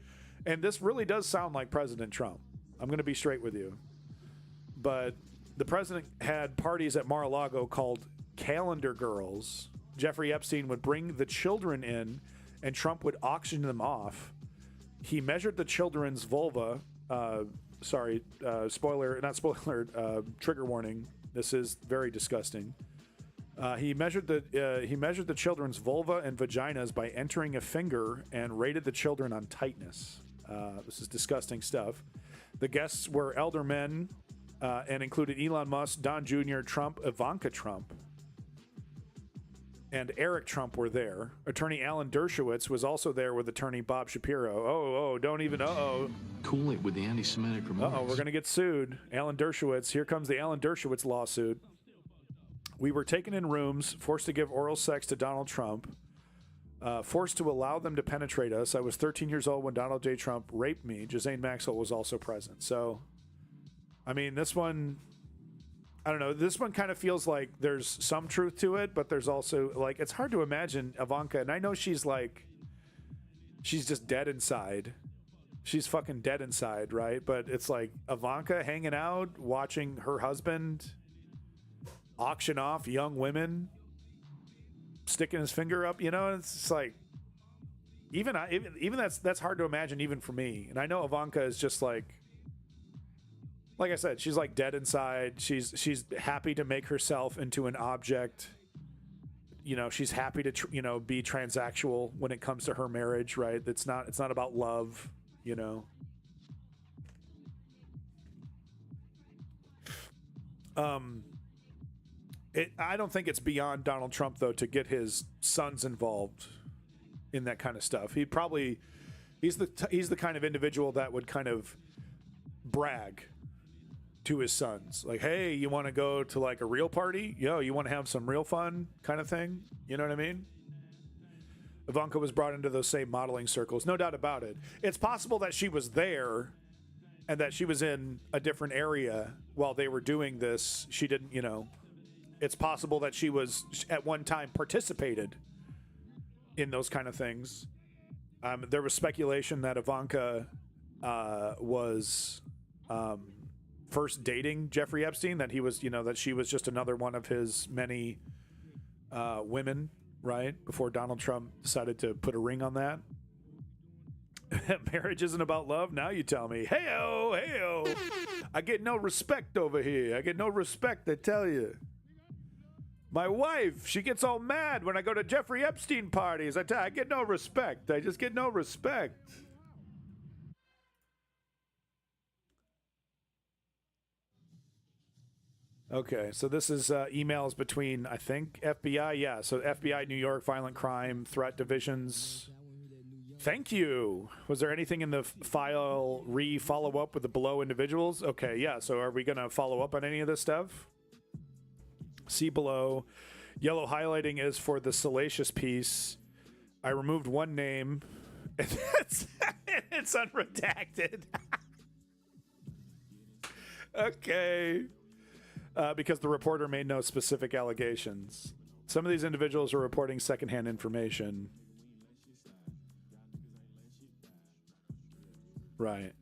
And this really does sound like President Trump. I'm going to be straight with you. But the president had parties at Mar-a-Lago called Calendar Girls. Jeffrey Epstein would bring the children in, and Trump would auction them off. He measured the children's vulva. Trigger warning. This is very disgusting. He measured the children's vulva and vaginas by entering a finger and rated the children on tightness. This is disgusting stuff. The guests were elder men and included Elon Musk, Don Jr., Trump, Ivanka Trump, and Eric Trump were there. Attorney Alan Dershowitz was also there with attorney Bob Shapiro. Cool it with the anti-Semitic remarks. We're going to get sued. Alan Dershowitz. Here comes the Alan Dershowitz lawsuit. We were taken in rooms, forced to give oral sex to Donald Trump, forced to allow them to penetrate us. I was 13 years old when Donald J. Trump raped me. Ghislaine Maxwell was also present. So, I mean, this one, I don't know. This one kind of feels like there's some truth to it, but there's also, like, it's hard to imagine Ivanka. And I know she's just dead inside. She's fucking dead inside, right? But it's like Ivanka hanging out, watching her husband auction off young women, sticking his finger up, you know. It's just like, even that's hard to imagine even for me. And I know Ivanka is just like I said, she's like dead inside. She's happy to make herself into an object. You know, she's happy to be transsexual when it comes to her marriage, right? It's not about love, you know. I don't think it's beyond Donald Trump, though, to get his sons involved in that kind of stuff. He's the kind of individual that would kind of brag to his sons, like, hey, you want to go to like a real party? You want to have some real fun kind of thing. You know what I mean? Ivanka was brought into those same modeling circles, no doubt about it. It's possible that she was there and that she was in a different area while they were doing this. She didn't, it's possible that she was at one time participated in those kind of things. There was speculation that Ivanka was first dating Jeffrey Epstein, that he was, that she was just another one of his many women, right? Before Donald Trump decided to put a ring on that. Marriage isn't about love. Now you tell me. Hey-o, hey-o. I get no respect over here. I get no respect, I tell you. My wife, she gets all mad when I go to Jeffrey Epstein parties. I get no respect. I just get no respect. Okay, so this is emails between, I think, FBI. Yeah, so FBI New York Violent Crime Threat Divisions. Thank you. Was there anything in the file follow up with the below individuals? Okay, yeah, so are we going to follow up on any of this stuff? See below. Yellow highlighting is for the salacious piece. I removed one name. It's unredacted. Okay. Because the reporter made no specific allegations. Some of these individuals are reporting secondhand information. Right.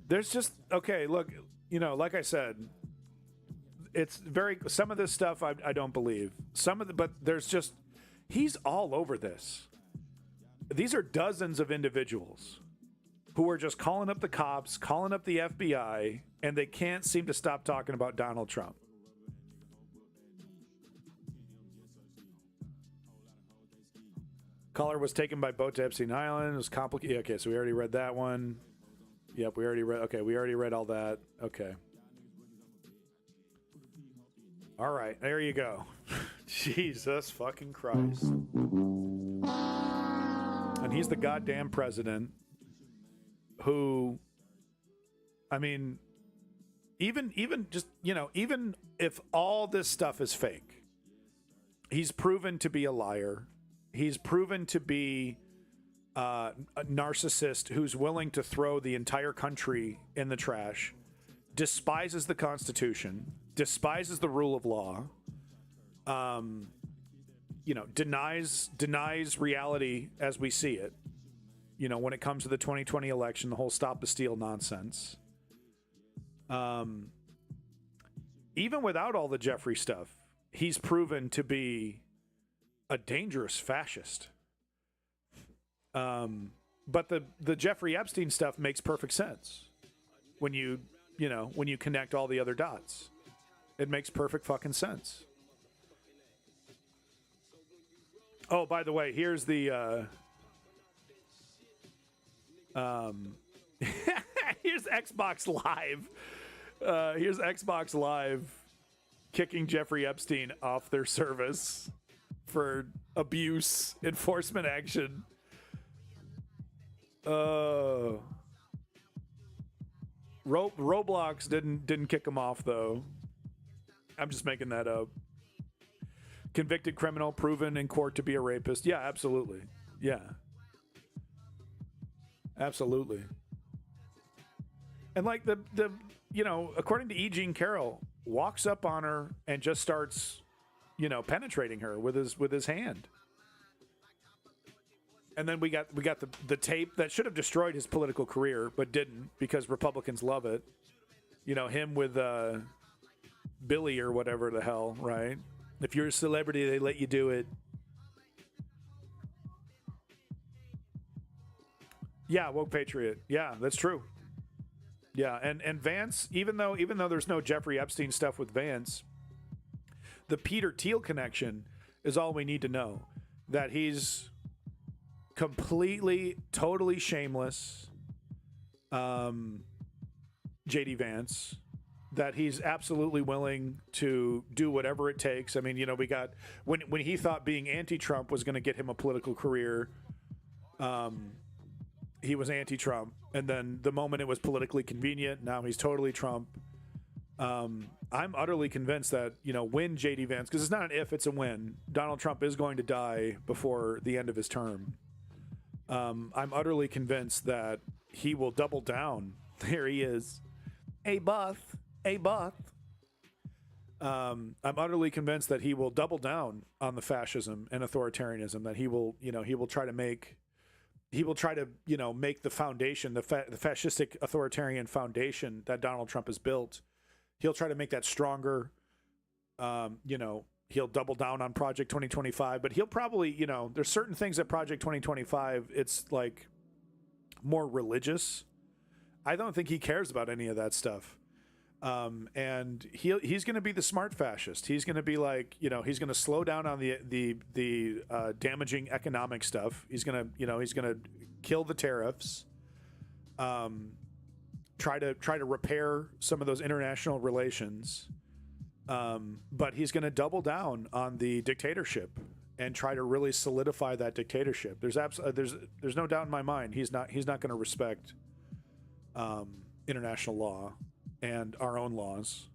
There's just, okay, look, you know, like I said, it's very, some of this stuff I don't believe. But there's just, he's all over this. These are dozens of individuals who are just calling up the cops, calling up the FBI, and they can't seem to stop talking about Donald Trump. Caller was taken by boat to Epstein Island. It was complicated. Okay, so we already read that one. Yep, we already read. Okay, we already read all that. Okay. All right, there you go. Jesus fucking Christ. And he's the goddamn president who, I mean, even just, you know, even if all this stuff is fake, he's proven to be a liar. He's proven to be a narcissist who's willing to throw the entire country in the trash, despises the Constitution, despises the rule of law, you know, denies reality as we see it. You know, when it comes to the 2020 election, the whole stop the steal nonsense. Even without all the Jeffrey stuff, he's proven to be a dangerous fascist. But the Jeffrey Epstein stuff makes perfect sense when you connect all the other dots. It makes perfect fucking sense. Oh, by the way, here's the here's Xbox Live. Here's Xbox Live kicking Jeffrey Epstein off their service for abuse enforcement action. Roblox didn't kick him off though. I'm just making that up. Convicted criminal proven in court to be a rapist. Yeah, absolutely. Yeah. Absolutely. And like the you know, according to E. Jean Carroll, walks up on her and just starts, you know, penetrating her with his hand. And then we got the tape that should have destroyed his political career, but didn't because Republicans love it. You know, him with Billy or whatever the hell, right? If you're a celebrity, they let you do it. Yeah, woke patriot. Yeah, that's true. Yeah, and Vance, even though there's no Jeffrey Epstein stuff with Vance, the Peter Thiel connection is all we need to know. That he's completely, totally shameless, J.D. Vance, that he's absolutely willing to do whatever it takes. I mean, you know, we got, when he thought being anti-Trump was going to get him a political career, he was anti-Trump. And then the moment it was politically convenient, now he's totally Trump. I'm utterly convinced that, you know, when J.D. Vance, because it's not an if, it's a when, Donald Trump is going to die before the end of his term. I'm utterly convinced that he will double down. There he is. A Buth. I'm utterly convinced that he will double down on the fascism and authoritarianism, that he will try to make the foundation, the fascistic authoritarian foundation that Donald Trump has built. He'll try to make that stronger. He'll double down on Project 2025, but he'll probably, you know, there's certain things at Project 2025, it's like more religious. I don't think he cares about any of that stuff. And he's going to be the smart fascist. He's going to be like, you know, he's going to slow down on the damaging economic stuff. He's going to kill the tariffs. Try to repair some of those international relations. But he's going to double down on the dictatorship and try to really solidify that dictatorship. There's no doubt in my mind he's not going to respect international law and our own laws.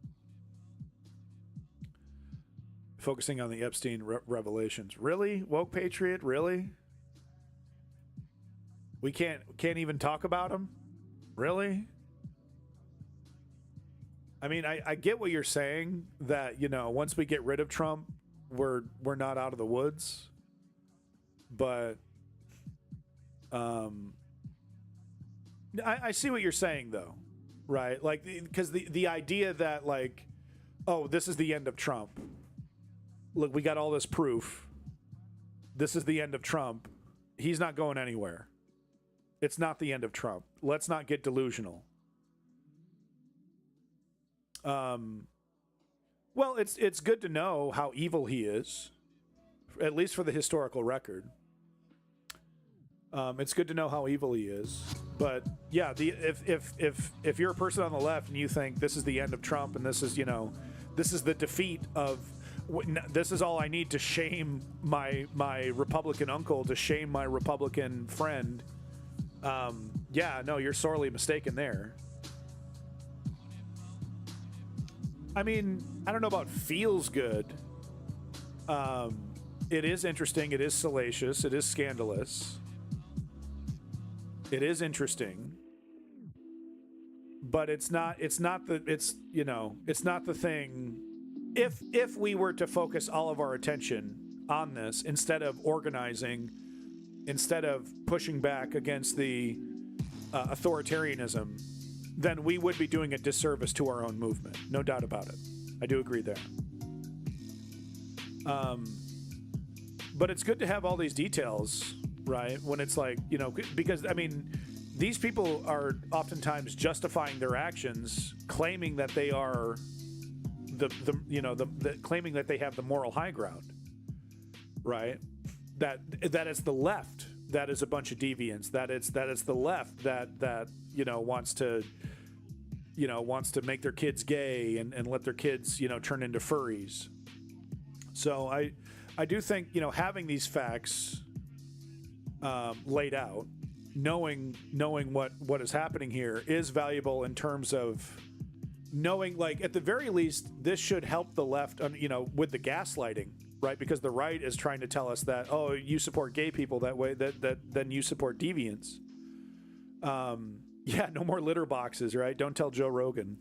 Focusing on the Epstein revelations. Really? Woke patriot? Really? We can't even talk about him? Really? I mean, I get what you're saying, that, once we get rid of Trump, we're not out of the woods. But I see what you're saying, though, right? Like, because the idea that, like, oh, this is the end of Trump. Look, we got all this proof. This is the end of Trump. He's not going anywhere. It's not the end of Trump. Let's not get delusional. Well, it's good to know how evil he is, at least for the historical record. It's good to know how evil he is. But yeah, if you're a person on the left and you think this is the end of Trump and this is the defeat of, this is all I need to shame my Republican uncle, to shame my Republican friend. Yeah, no, you're sorely mistaken there. I mean, I don't know about feels good. It is interesting. It is salacious. It is scandalous. It is interesting. But it's not the thing. If we were to focus all of our attention on this, instead of organizing, instead of pushing back against the authoritarianism, then we would be doing a disservice to our own movement. No doubt about it. I do agree there. But it's good to have all these details, right? When it's like, because, I mean, these people are oftentimes justifying their actions, claiming that they are claiming that they have the moral high ground, right? That it's the left that is a bunch of deviants, that it's the left that wants to make their kids gay and let their kids turn into furries. So I do think having these facts laid out, knowing what is happening here is valuable in terms of knowing, like, at the very least, this should help the left with the gaslighting, right? Because the right is trying to tell us that, oh, you support gay people that way, that then you support deviants. Yeah, no more litter boxes, right? Don't tell Joe Rogan.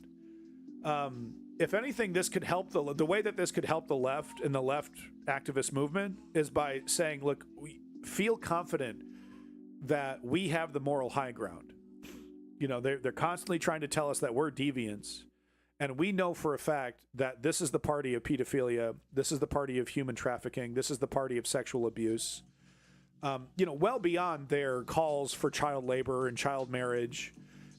If anything, this could help the way that this could help the left and the left activist movement is by saying, look, we feel confident that we have the moral high ground. They're constantly trying to tell us that we're deviants. And we know for a fact that this is the party of pedophilia. This is the party of human trafficking. This is the party of sexual abuse. Well beyond their calls for child labor and child marriage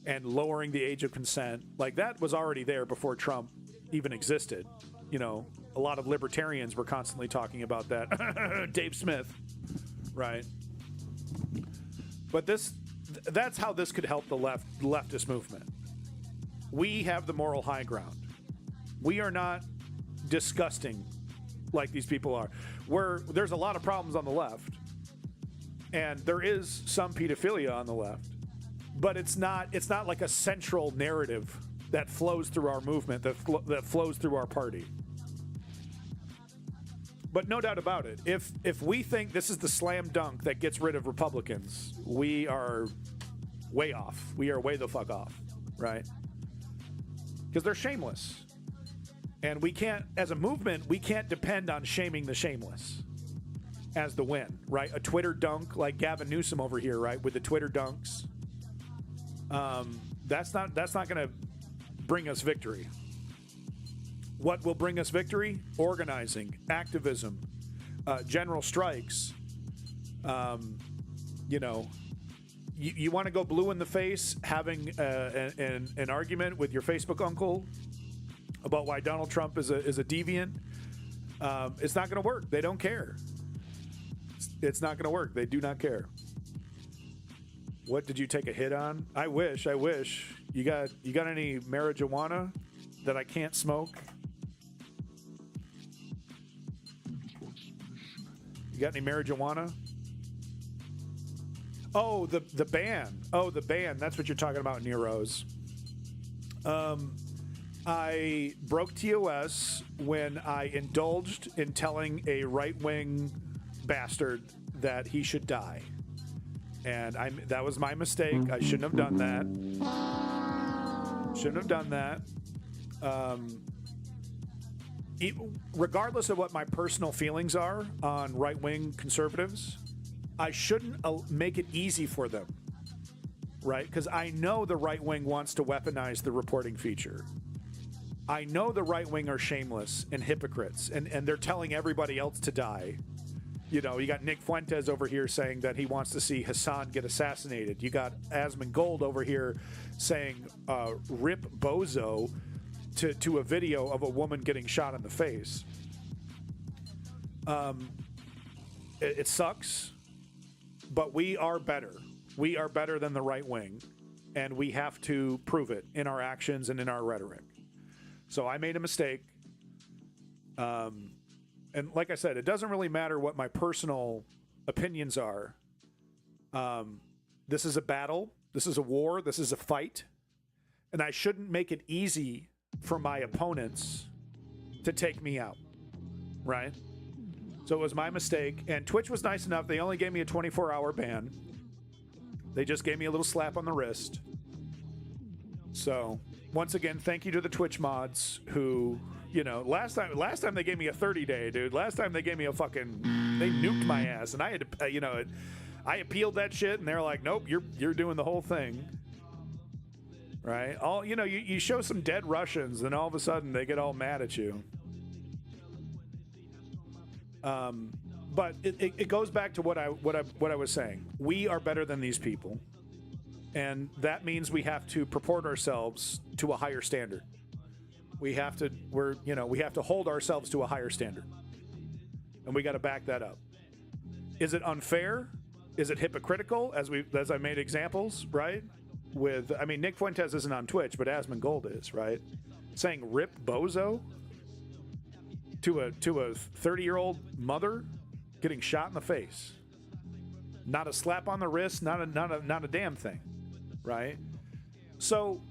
and lowering the age of consent. Like, that was already there before Trump even existed. A lot of libertarians were constantly talking about that. Dave Smith, right? But that's how this could help the leftist movement. We have the moral high ground. We are not disgusting like these people are. There's a lot of problems on the left, and there is some pedophilia on the left, but it's not like a central narrative that flows through our movement, that flows through our party. But no doubt about it, if we think this is the slam dunk that gets rid of Republicans, we are way off. We are way the fuck off, right? Because they're shameless. And we can't, as a movement, we can't depend on shaming the shameless as the win, right? A Twitter dunk like Gavin Newsom over here, right? With the Twitter dunks. That's not going to bring us victory. What will bring us victory? Organizing, activism, general strikes. You want to go blue in the face, having an argument with your Facebook uncle about why Donald Trump is a deviant. It's not going to work. They don't care. It's not going to work. They do not care. What did you take a hit on? I wish. You got any marijuana that I can't smoke? You got any marijuana? Oh, the ban. Oh, the ban. That's what you're talking about, Nero's. I broke TOS when I indulged in telling a right-wing bastard that he should die. And that was my mistake. I shouldn't have done that. Shouldn't have done that. Regardless of what my personal feelings are on right-wing conservatives, I shouldn't make it easy for them, right? Because I know the right wing wants to weaponize the reporting feature. I know the right wing are shameless and hypocrites, and they're telling everybody else to die. You know, you got Nick Fuentes over here saying that he wants to see Hassan get assassinated. You got Asmongold over here saying rip bozo to a video of a woman getting shot in the face. It sucks. But we are better. We are better than the right wing, and we have to prove it in our actions and in our rhetoric. So I made a mistake. And like I said, it doesn't really matter what my personal opinions are. This is a battle. This is a war. This is a fight. And I shouldn't make it easy for my opponents to take me out, right? So it was my mistake, and Twitch was nice enough. They only gave me a 24-hour ban. They just gave me a little slap on the wrist. So, once again, thank you to the Twitch mods who, you know, last time they gave me a 30-day, dude. Last time they gave me a fucking, they nuked my ass, and I had to, you know, I appealed that shit, and they're like, nope, you're doing the whole thing. Right? All, you know, you show some dead Russians, and all of a sudden they get all mad at you. But it goes back to what I was saying. We are better than these people, and that means we have to purport ourselves to a higher standard. We have to hold ourselves to a higher standard, and we got to back that up. Is it unfair? Is it hypocritical? As I made examples, right? Nick Fuentes isn't on Twitch, but Asmongold is, right? Saying "rip bozo" to a 30-year-old mother getting shot in the face. Not a slap on the wrist, not a damn thing, right? So,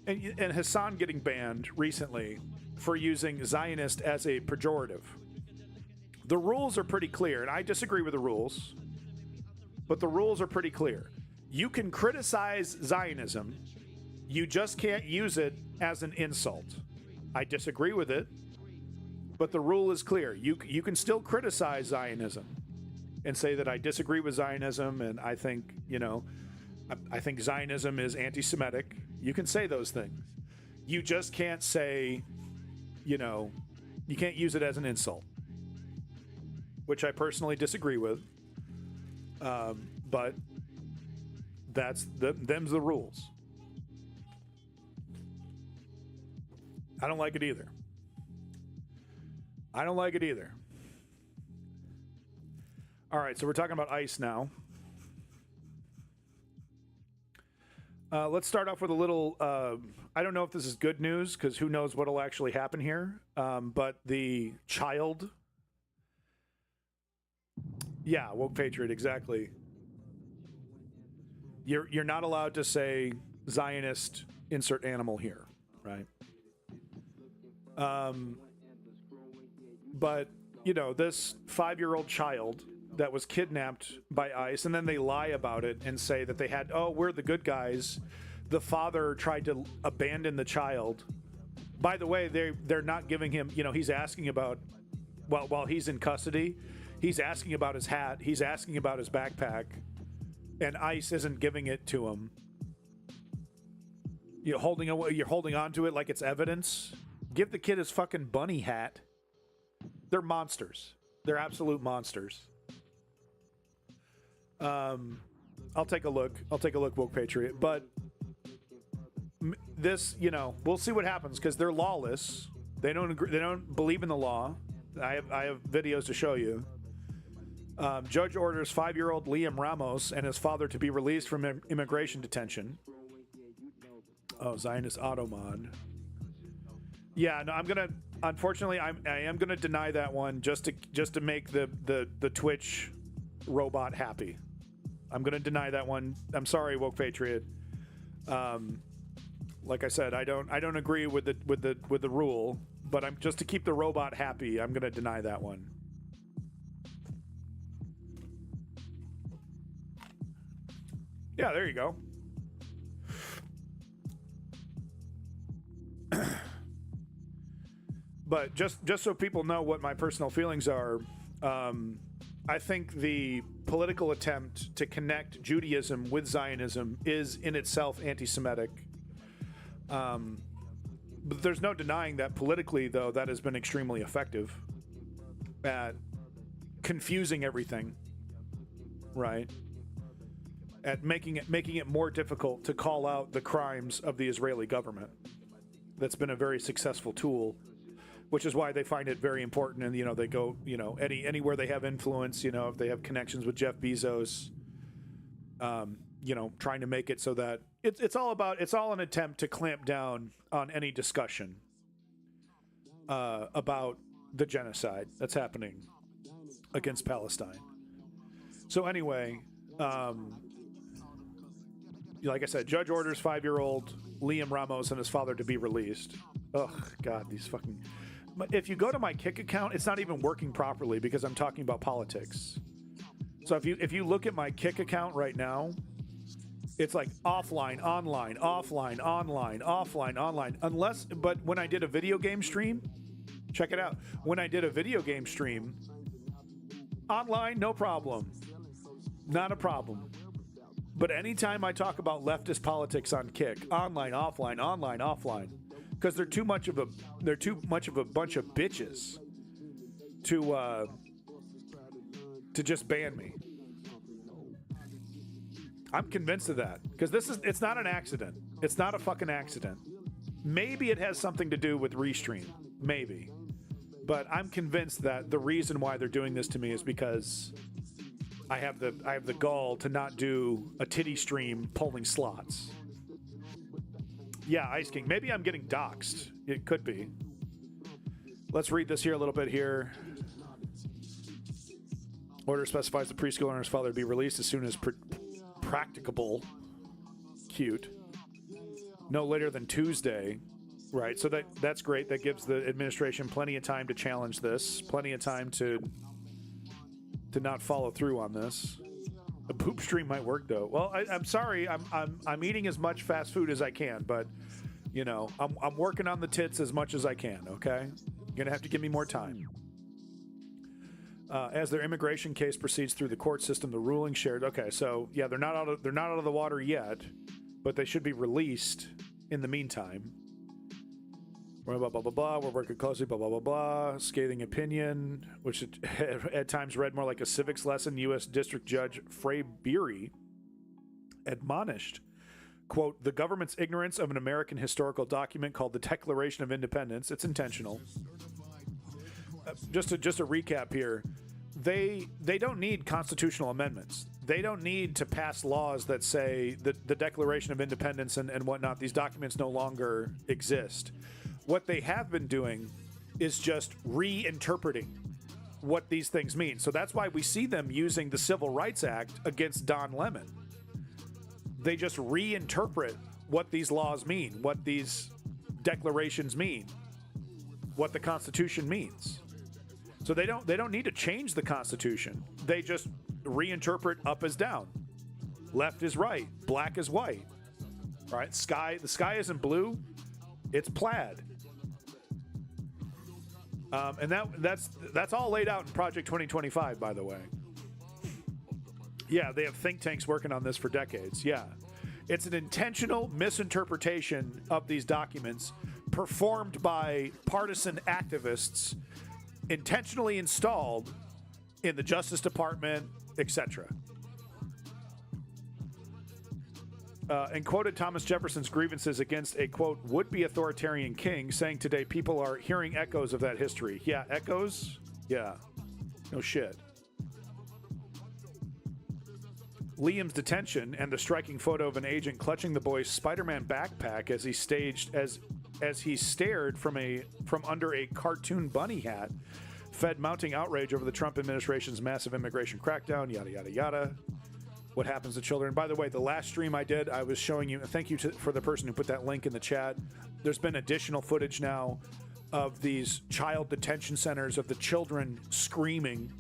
and Hassan getting banned recently for using Zionist as a pejorative. The rules are pretty clear, and I disagree with the rules, but the rules are pretty clear. You can criticize Zionism, you just can't use it as an insult. I disagree with it, but the rule is clear. You can still criticize Zionism and say that I disagree with Zionism, and I think, you know, I think Zionism is anti-Semitic. You can say those things. You just can't say, you know, you can't use it as an insult, which I personally disagree with. But them's the rules. I don't like it either. I don't like it either. All right, so we're talking about ICE now. Let's start off with a little, I don't know if this is good news, because who knows what will actually happen here. But the child... Yeah, woke patriot, exactly. You're not allowed to say Zionist, insert animal here, right? But, you know, this 5-year-old child that was kidnapped by ICE, and then they lie about it and say that they had, oh, we're the good guys. The father tried to abandon the child. By the way, they're not giving him, you know, he's asking about, while he's in custody, he's asking about his hat, he's asking about his backpack, and ICE isn't giving it to him. You're holding on to it like it's evidence. Give the kid his fucking bunny hat. They're monsters. They're absolute monsters. I'll take a look. Woke Patriot. But this, you know, we'll see what happens, because they're lawless. They don't agree, they don't believe in the law. I have videos to show you. Judge orders 5-year-old Liam Ramos and his father to be released from immigration detention. Oh, Zionist auto mod. Yeah, no, Unfortunately, I am going to deny that one just to make the Twitch robot happy. I'm going to deny that one. I'm sorry, Woke Patriot. Like I said, I don't agree with the rule, but I'm just to keep the robot happy. I'm going to deny that one. Yeah, there you go. But just so people know what my personal feelings are, I think the political attempt to connect Judaism with Zionism is in itself anti-Semitic. But there's no denying that politically, though, that has been extremely effective at confusing everything, right? At making it more difficult to call out the crimes of the Israeli government. That's been a very successful tool, which is why they find it very important. And, they go, anywhere they have influence, if they have connections with Jeff Bezos, trying to make it so that it's all an attempt to clamp down on any discussion about the genocide that's happening against Palestine. So anyway, like I said, judge orders 5-year-old Liam Ramos and his father to be released. Oh, God, these fucking... If you go to my Kick account, it's not even working properly because I'm talking about politics. So if you look at my Kick account right now, it's like offline, online, offline, online, offline, online. But when I did a video game stream, check it out. When I did a video game stream, online, no problem. Not a problem. But anytime I talk about leftist politics on Kick, online, offline, online, offline, because they're too much of a bunch of bitches to just ban me. I'm convinced of that because it's not an accident. It's not a fucking accident. Maybe it has something to do with Restream, maybe, but I'm convinced that the reason why they're doing this to me is because I have the gall to not do a titty stream polling slots. Yeah, Ice King. Maybe I'm getting doxxed. It could be. Let's read this here a little bit here. Order specifies the preschooler and his father to be released as soon as practicable. Cute. No later than Tuesday. Right, so that's great. That gives the administration plenty of time to challenge this. Plenty of time to not follow through on this. A poop stream might work though. Well, I'm sorry. I'm eating as much fast food as I can, but I'm working on the tits as much as I can. Okay, you're gonna have to give me more time. As their immigration case proceeds through the court system, the ruling shared. Okay, so yeah, they're not out of the water yet, but they should be released in the meantime. Blah, blah, blah, blah, blah. We're working closely, blah, blah, blah, blah. Scathing opinion, which at times read more like a civics lesson. U.S. District Judge Frey Beery admonished, quote, the government's ignorance of an American historical document called the Declaration of Independence. It's intentional. Just a recap here. They don't need constitutional amendments. They don't need to pass laws that say that the Declaration of Independence and whatnot, these documents no longer exist. What they have been doing is just reinterpreting what these things mean. So that's why we see them using the Civil Rights Act against Don Lemon. They just reinterpret what these laws mean, what these declarations mean, what the Constitution means. So they don't need to change the Constitution. They just reinterpret up as down, left is right, black is white. Right? The sky isn't blue, it's plaid. And that's all laid out in Project 2025, by the way. Yeah, they have think tanks working on this for decades. Yeah. It's an intentional misinterpretation of these documents performed by partisan activists intentionally installed in the Justice Department, etc. And quoted Thomas Jefferson's grievances against a, quote, would-be authoritarian king, saying today people are hearing echoes of that history. Yeah, echoes? Yeah. No shit. Liam's detention and the striking photo of an agent clutching the boy's Spider-Man backpack as he staged as he stared from under a cartoon bunny hat, fed mounting outrage over the Trump administration's massive immigration crackdown, yada, yada, yada. What happens to children? By the way, the last stream I did, I was showing you, thank you for the person who put that link in the chat. There's been additional footage now of these child detention centers of the children screaming,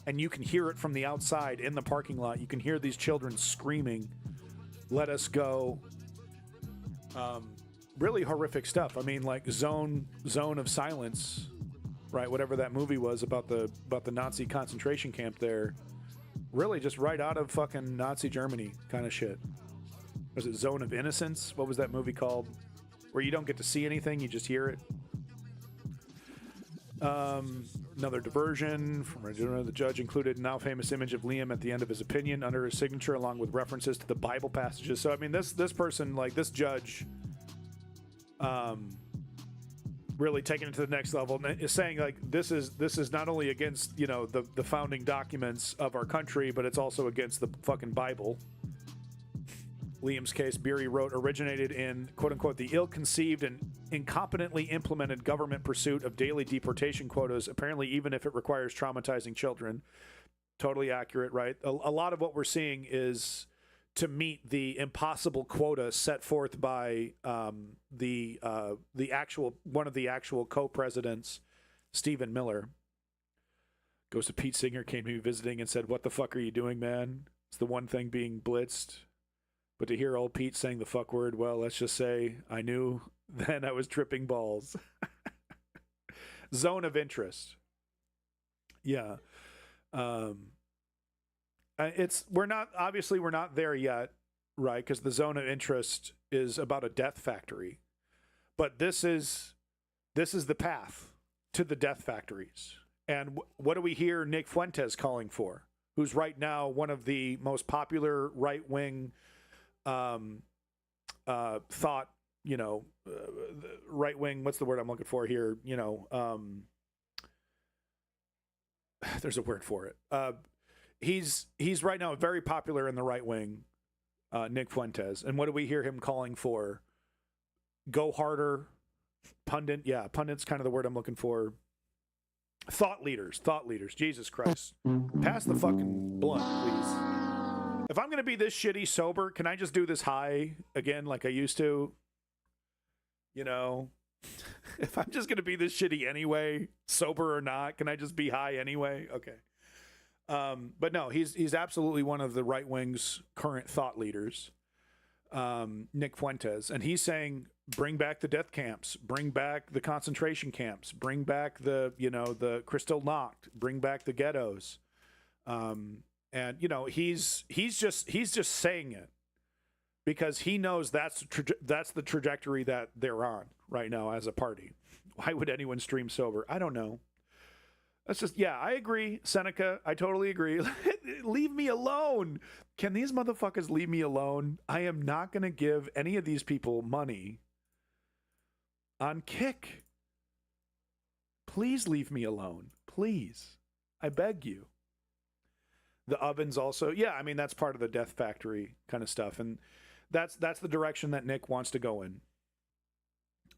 and you can hear it from the outside in the parking lot. You can hear these children screaming, "Let us go." Really horrific stuff. I mean, like zone of silence, right? Whatever that movie was about the Nazi concentration camp there. Really just right out of fucking Nazi Germany kind of shit. Was it Zone of Innocence? What was that movie called? Where you don't get to see anything, you just hear it. Another diversion from the judge included a now famous image of Liam at the end of his opinion under his signature, along with references to the Bible passages. So I mean, this person, like this judge, really taking it to the next level and is saying like this is not only against, you know, the founding documents of our country, but it's also against the fucking Bible. Liam's case, Beery wrote, originated in, quote-unquote, the ill-conceived and incompetently implemented government pursuit of daily deportation quotas, apparently even if it requires traumatizing children. Totally accurate, right? A lot of what we're seeing is to meet the impossible quota set forth by one of the actual co-presidents, Stephen Miller. Goes to Pete Singer, came to me visiting and said, "What the fuck are you doing, man? It's the one thing being blitzed." But to hear old Pete saying the fuck word, well, let's just say I knew then I was tripping balls. Zone of interest. Yeah. We're not there yet, right? Because the zone of interest is about a death factory. But this is the path to the death factories. And what do we hear Nick Fuentes calling for? Who's right now one of the most popular right-wing thought, you know, right wing, what's the word I'm looking for here? You know, there's a word for it. He's right now very popular in the right wing, Nick Fuentes. And what do we hear him calling for? Go harder. Pundit. Yeah, pundit's kind of the word I'm looking for. Thought leaders. Jesus Christ. Pass the fucking blunt, please. If I'm going to be this shitty sober, can I just do this high again like I used to? You know, if I'm just going to be this shitty anyway, sober or not, can I just be high anyway? Okay. But no, he's absolutely one of the right wing's current thought leaders, Nick Fuentes. And he's saying, bring back the death camps, bring back the concentration camps, bring back the Kristall Nacht, bring back the ghettos. And, you know, he's just saying it because he knows that's the trajectory that they're on right now as a party. Why would anyone stream sober? I don't know. That's just, yeah, I agree, Seneca. I totally agree. Leave me alone. Can these motherfuckers leave me alone? I am not going to give any of these people money on Kick. Please leave me alone. Please. I beg you. The ovens also, yeah, I mean, that's part of the death factory kind of stuff. And that's the direction that Nick wants to go in.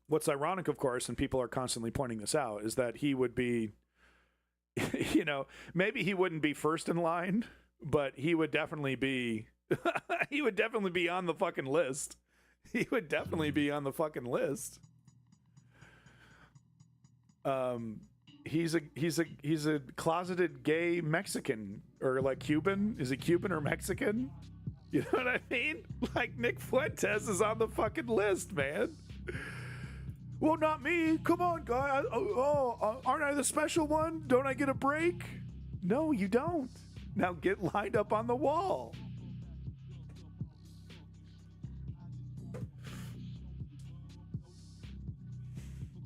What's ironic, of course, and people are constantly pointing this out, is that he would be, you know, maybe he wouldn't be first in line, but he would definitely be, he would definitely be on the fucking list. He would definitely be on the fucking list. He's a closeted gay Mexican, or like Cuban. Is he Cuban or Mexican? You know what I mean? Like Nick Fuentes is on the fucking list, man. Well, not me. Come on, guy. Aren't I the special one? Don't I get a break? No, you don't. Now get lined up on the wall.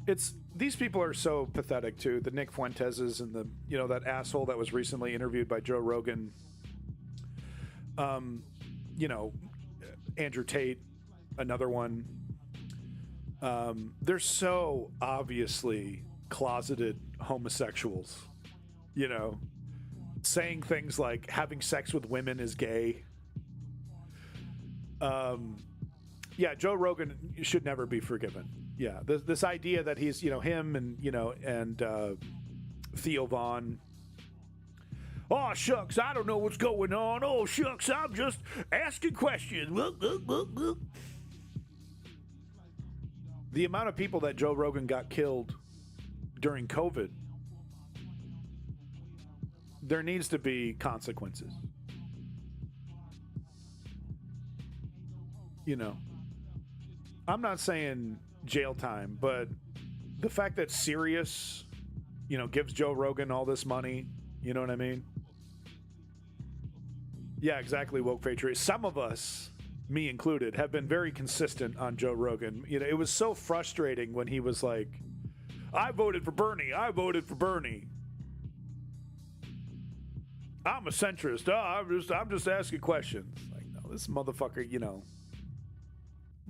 These people are so pathetic too. The Nick Fuenteses and that asshole that was recently interviewed by Joe Rogan. Andrew Tate, another one. They're so obviously closeted homosexuals, saying things like having sex with women is gay. Joe Rogan should never be forgiven. Yeah, this idea that he's, him and, and Theo Vaughn. Oh, shucks, I don't know what's going on. Oh, shucks, I'm just asking questions. The amount of people that Joe Rogan got killed during COVID, there needs to be consequences. I'm not saying jail time, but the fact that Sirius, gives Joe Rogan all this money, you know what I mean? Yeah, exactly, woke patriot. Some of us, me included, have been very consistent on Joe Rogan. It was so frustrating when he was like, I voted for Bernie. I voted for Bernie. I'm a centrist. I'm just asking questions. Like, no, this motherfucker,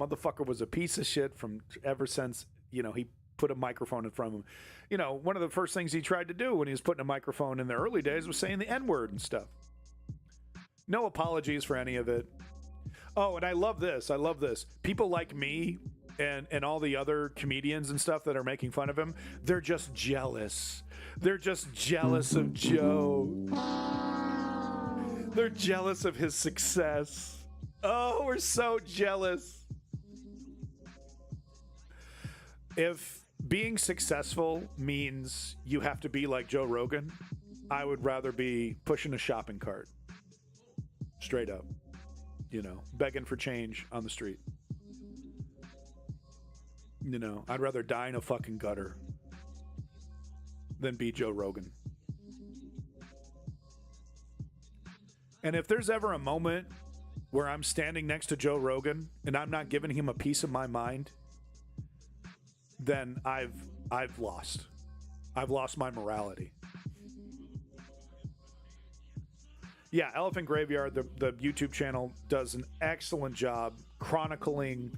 motherfucker was a piece of shit from ever since, he put a microphone in front of him. One of the first things he tried to do when he was putting a microphone in the early days was saying the N-word and stuff. No apologies for any of it. Oh, and I love this. People like me and all the other comedians and stuff that are making fun of him, they're just jealous. They're just jealous of Joe. They're jealous of his success. Oh, we're so jealous. If being successful means you have to be like Joe Rogan, I would rather be pushing a shopping cart. Straight up. Begging for change on the street. I'd rather die in a fucking gutter than be Joe Rogan. And if there's ever a moment where I'm standing next to Joe Rogan and I'm not giving him a piece of my mind, then I've lost. I've lost my morality. Yeah, Elephant Graveyard, the YouTube channel, does an excellent job chronicling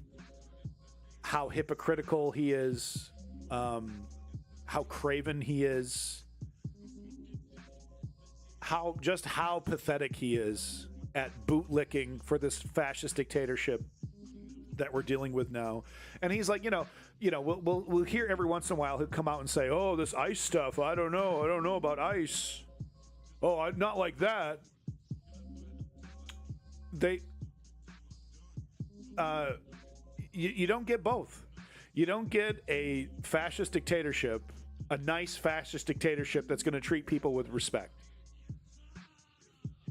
how hypocritical he is, how craven he is, how pathetic he is at bootlicking for this fascist dictatorship that we're dealing with now. And he's like, we'll hear every once in a while he'll come out and say, oh, this ICE stuff, I don't know about ICE. Oh, I'm not like that. You don't get both. You don't get a fascist dictatorship, a nice fascist dictatorship that's going to treat people with respect.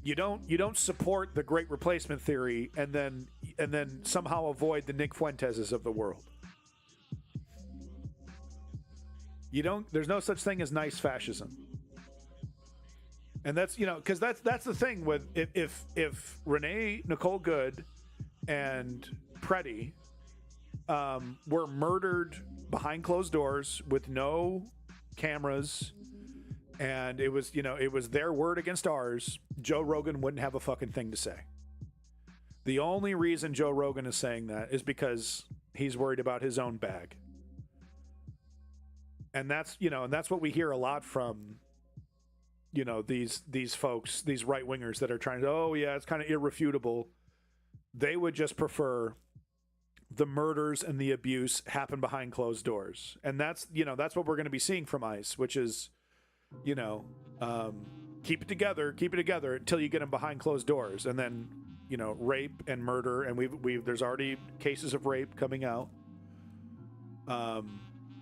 You don't support the Great Replacement theory and then somehow avoid the Nick Fuenteses of the world. There's no such thing as nice fascism. And that's, because that's the thing with if Renee Nicole Good and Prez were murdered behind closed doors with no cameras, and it was their word against ours, Joe Rogan wouldn't have a fucking thing to say. The only reason Joe Rogan is saying that is because he's worried about his own bag. And that's what we hear a lot from these folks, these right-wingers that are trying to, oh yeah, it's kind of irrefutable. They would just prefer the murders and the abuse happen behind closed doors. And that's what we're going to be seeing from ICE, which is, keep it together until you get them behind closed doors. And then, rape and murder. And there's already cases of rape coming out.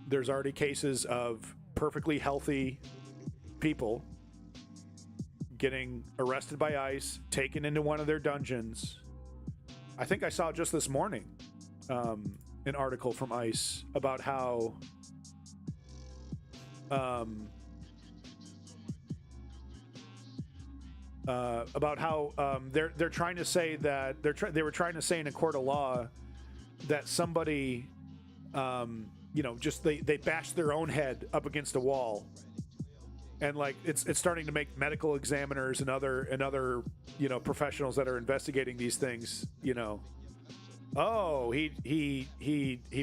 There's already cases of perfectly healthy people getting arrested by ICE, taken into one of their dungeons. I think I saw just this morning an article from ICE about how they're trying to say that they were trying to say in a court of law that somebody just they bashed their own head up against a wall. And like it's starting to make medical examiners and other professionals that are investigating these things, oh, he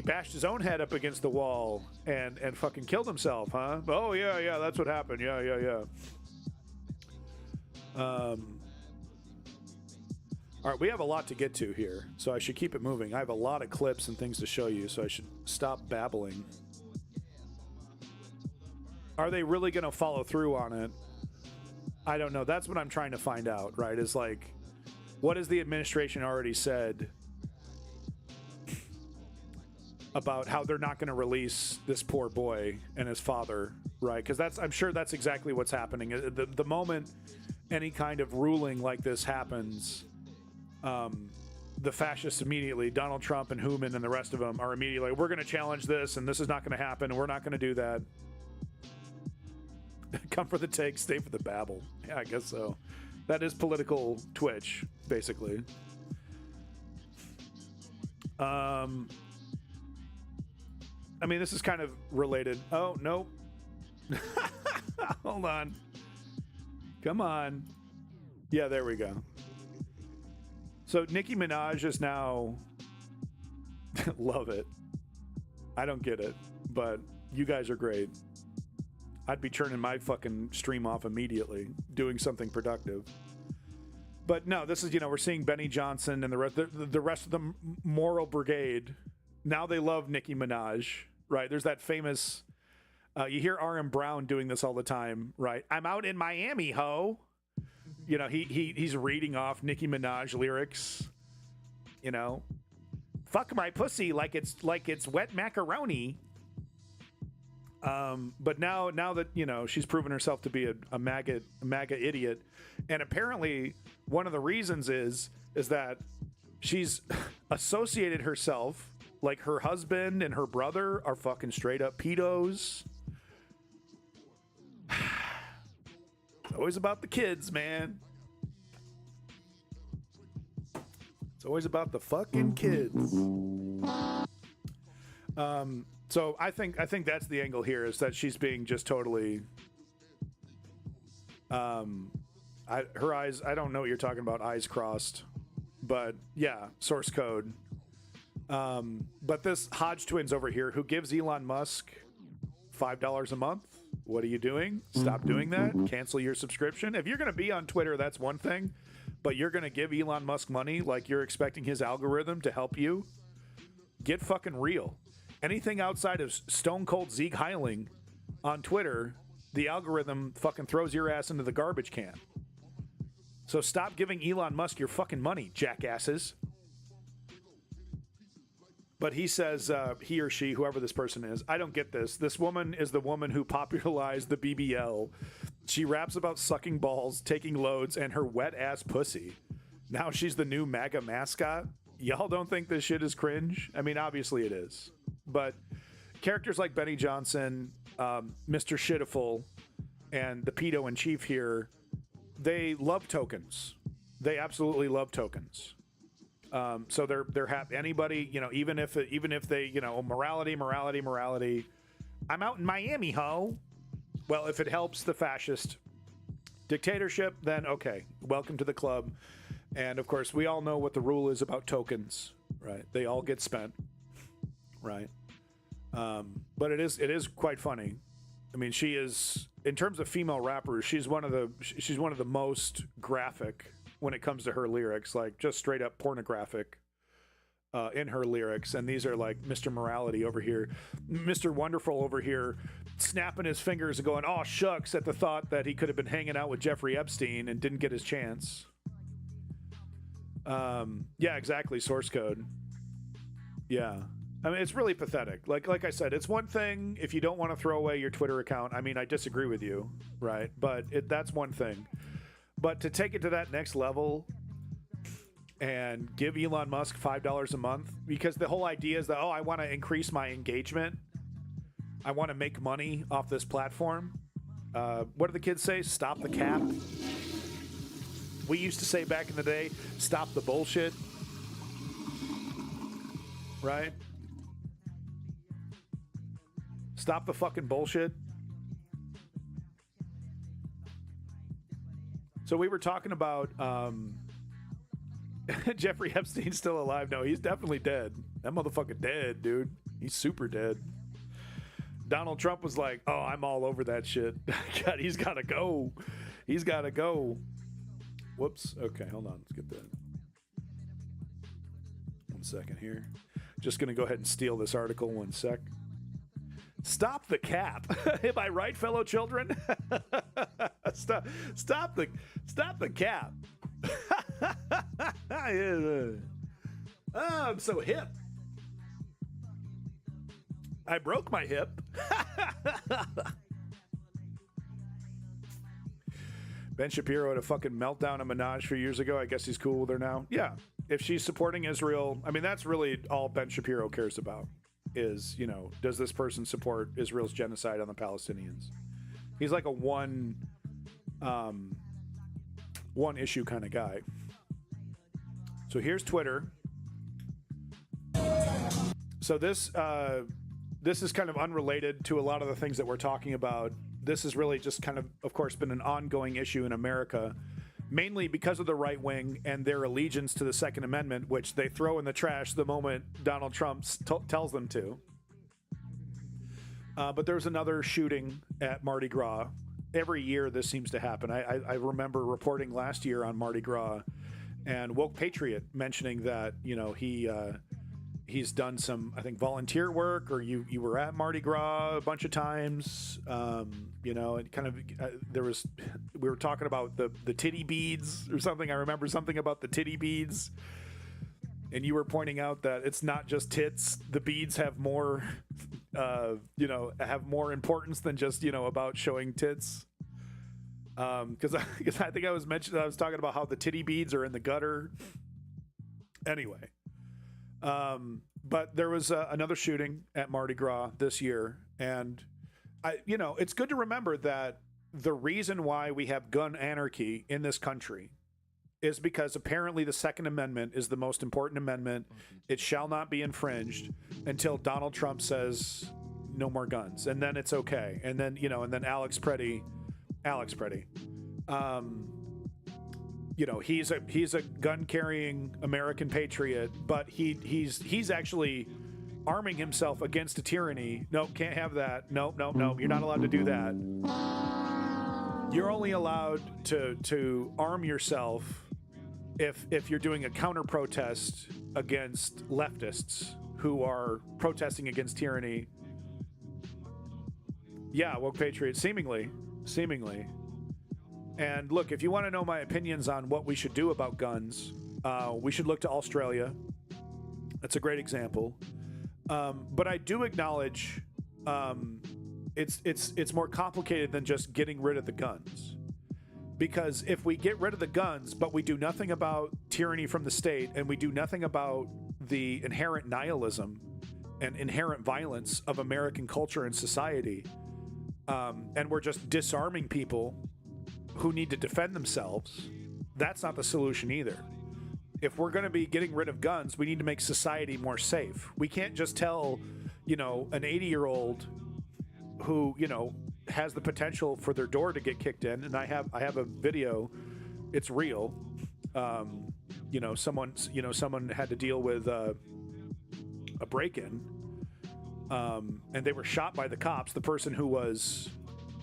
bashed his own head up against the wall and fucking killed himself, huh? Oh yeah, that's what happened. Yeah. All right, we have a lot to get to here, so I should keep it moving. I have a lot of clips and things to show you, so I should stop babbling. Are they really going to follow through on it? I don't know. That's what I'm trying to find out, right? Is like, what has the administration already said about how they're not going to release this poor boy and his father, right? Because I'm sure that's exactly what's happening. The moment any kind of ruling like this happens, the fascists immediately, Donald Trump and Hooman and the rest of them, are immediately like, we're going to challenge this, and this is not going to happen, and we're not going to do that. Come for the take, stay for the babble. Yeah, I guess so. That is political Twitch, basically. I mean, this is kind of related. Oh, no. Hold on. Come on. Yeah, there we go. So Nicki Minaj is now... Love it. I don't get it, but you guys are great. I'd be turning my fucking stream off immediately, doing something productive. But no, this is, we're seeing Benny Johnson and the rest of the moral brigade. Now they love Nicki Minaj, right? There's that famous, you hear R.M. Brown doing this all the time, right? I'm out in Miami, ho. He's reading off Nicki Minaj lyrics, fuck my pussy like it's wet macaroni. But now that, she's proven herself to be a MAGA idiot, and apparently one of the reasons is that she's associated herself, like her husband and her brother are fucking straight up pedos. It's always about the kids, man. It's always about the fucking kids. So I think that's the angle here, is that she's being just totally her eyes, I don't know what you're talking about, eyes crossed, but yeah, source code. But this Hodge twins over here, who gives Elon Musk $5 a month, what are you doing? Stop doing that. Cancel your subscription. If you're going to be on Twitter, that's one thing, but you're going to give Elon Musk money like you're expecting his algorithm to help you? Get fucking real. Anything outside of Stone Cold Zeke Heiling on Twitter, the algorithm fucking throws your ass into the garbage can. So stop giving Elon Musk your fucking money, jackasses. But he says, he or she, whoever this person is, I don't get this. This woman is the woman who popularized the BBL. She raps about sucking balls, taking loads, and her wet ass pussy. Now she's the new MAGA mascot? Y'all don't think this shit is cringe? I mean, obviously it is. But characters like Benny Johnson, Mr. Shitiful, and the pedo in chief here, they love tokens. They absolutely love tokens. So they're happy. Anybody, even if they, morality. I'm out in Miami, ho. Well, if it helps the fascist dictatorship, then okay, welcome to the club. And of course, we all know what the rule is about tokens, right? They all get spent. Right. But it is quite funny. I mean, she is, in terms of female rappers, she's one of the most graphic when it comes to her lyrics, like just straight up pornographic in her lyrics. And these are like Mr. Morality over here, Mr. Wonderful over here, snapping his fingers and going, oh shucks, at the thought that he could have been hanging out with Jeffrey Epstein and didn't get his chance. Yeah, exactly. Source code. Yeah. I mean, it's really pathetic. Like I said, it's one thing if you don't want to throw away your Twitter account. I mean, I disagree with you, right? But that's one thing. But to take it to that next level and give Elon Musk $5 a month, because the whole idea is that, I want to increase my engagement. I want to make money off this platform. What do the kids say? Stop the cap. We used to say back in the day, stop the bullshit. Right? Stop the fucking bullshit. So we were talking about Jeffrey Epstein's still alive. No, he's definitely dead. That motherfucker dead, dude. He's super dead. Donald Trump was like, oh, I'm all over that shit. God, he's got to go. He's got to go. Whoops. Okay, hold on. Let's get that. second here. Just going to go ahead and steal this article 1 sec. Stop the cap. Am I right, fellow children? Stop the cap. Oh, I'm so hip. I broke my hip. Ben Shapiro had a fucking meltdown in Minaj a few years ago. I guess he's cool with her now. Yeah. If she's supporting Israel, I mean, that's really all Ben Shapiro cares about is, you know, does this person support Israel's genocide on the Palestinians? He's like a one issue kind of guy. So here's Twitter. So this is kind of unrelated to a lot of the things that we're talking about. This has really just kind of course, been an ongoing issue in America, mainly because of the right wing and their allegiance to the Second Amendment, which they throw in the trash the moment Donald Trump tells them to. But there's another shooting at Mardi Gras. Every year this seems to happen. I remember reporting last year on Mardi Gras and Woke Patriot mentioning that, you know, he's done some, I think, volunteer work, or you were at Mardi Gras a bunch of times. You know, and kind of we were talking about the titty beads or something. I remember something about the titty beads, and you were pointing out that it's not just tits. The beads have more, have more importance than just, you know, about showing tits. Because I think I was talking about how the titty beads are in the gutter. Anyway. But there was another shooting at Mardi Gras this year, and it's good to remember that the reason why we have gun anarchy in this country is because apparently the Second Amendment is the most important amendment. It shall not be infringed until Donald Trump says no more guns, and then it's okay. And then, and then Alex Preddy, he's a gun-carrying American patriot, but he's actually arming himself against a tyranny. Nope, can't have that. Nope, you're not allowed to do that. You're only allowed to arm yourself if you're doing a counter-protest against leftists who are protesting against tyranny. Yeah, woke patriot, seemingly. And look, if you want to know my opinions on what we should do about guns, we should look to Australia. That's a great example. But I do acknowledge it's more complicated than just getting rid of the guns. Because if we get rid of the guns, but we do nothing about tyranny from the state, and we do nothing about the inherent nihilism and inherent violence of American culture and society, and we're just disarming people who need to defend themselves, that's not the solution either. If we're going to be getting rid of guns, we need to make society more safe. We can't just tell, an 80-year-old who, has the potential for their door to get kicked in, and I have a video, it's real. Someone had to deal with a break-in, and they were shot by the cops. The person who was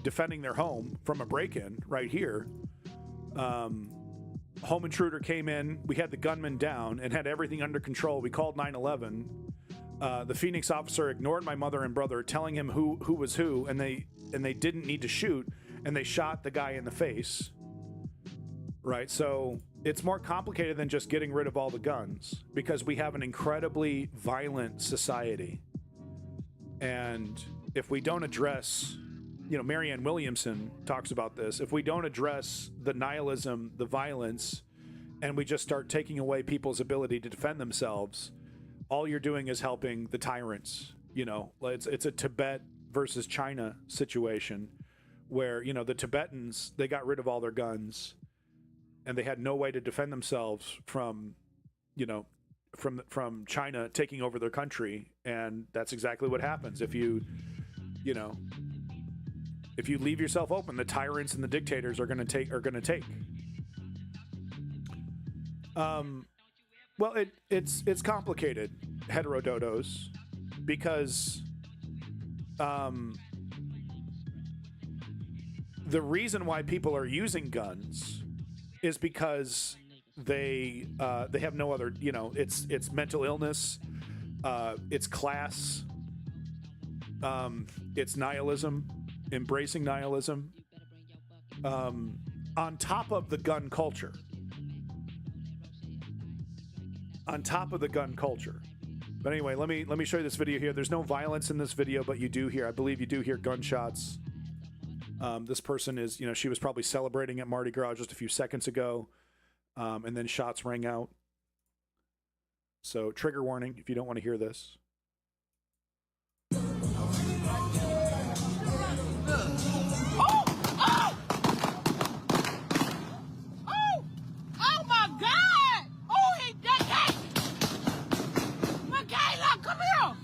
defending their home from a break-in right here. Home intruder came in. We had the gunman down and had everything under control. We called 911. The Phoenix officer ignored my mother and brother, telling him who was who, and they didn't need to shoot, and they shot the guy in the face. Right? So it's more complicated than just getting rid of all the guns, because we have an incredibly violent society. And if we don't address, Marianne Williamson talks about this. If we don't address the nihilism, the violence, and we just start taking away people's ability to defend themselves, all you're doing is helping the tyrants. It's a Tibet versus China situation where, the Tibetans, they got rid of all their guns and they had no way to defend themselves from China taking over their country. And that's exactly what happens if you leave yourself open. The tyrants and the dictators are going to take. Well, it's complicated, heterododos, because the reason why people are using guns is because they have no other, you know, it's mental illness, it's class, it's nihilism, embracing nihilism, on top of the gun culture. On top of the gun culture. But anyway, let me show you this video here. There's no violence in this video, but you do hear, I believe you do hear gunshots. This person is, you know, she was probably celebrating at Mardi Gras just a few seconds ago, and then shots rang out. So trigger warning if you don't want to hear this. Oh my God! Oh, he did that! Michaela, come here!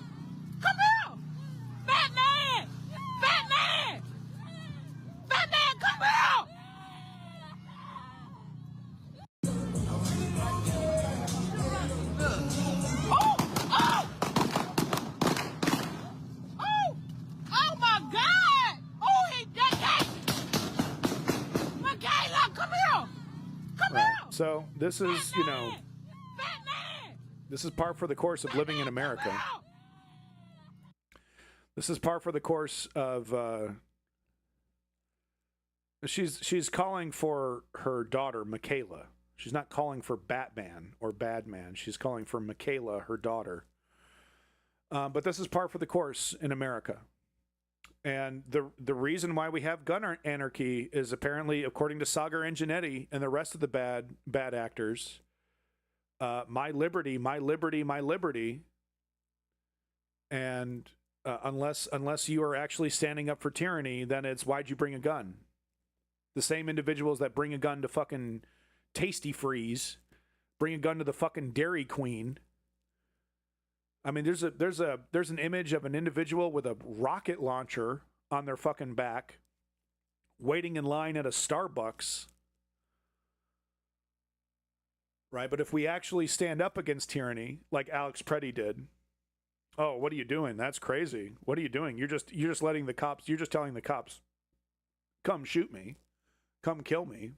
Come here! Fat man! Fat man! Fat man, come here! Oh! Oh! Oh! Oh my God! Oh, he did that! Michaela, come here! Come here! So this is, you know, this is par for the course of living in America. This is par for the course of, she's calling for her daughter, Michaela. She's not calling for Batman or Badman. She's calling for Michaela, her daughter. But this is par for the course in America. And the reason why we have gun anarchy is apparently, according to Sagar Enginetti and the rest of the bad actors, my liberty, my liberty, my liberty. And unless you are actually standing up for tyranny, then it's why'd you bring a gun? The same individuals that bring a gun to fucking Tasty Freeze, bring a gun to the fucking Dairy Queen. I mean, there's an image of an individual with a rocket launcher on their fucking back, waiting in line at a Starbucks. Right? But if we actually stand up against tyranny, like Alex Preddy did, oh, what are you doing? That's crazy. What are you doing? You're just letting the cops, you're just telling the cops, come shoot me, come kill me.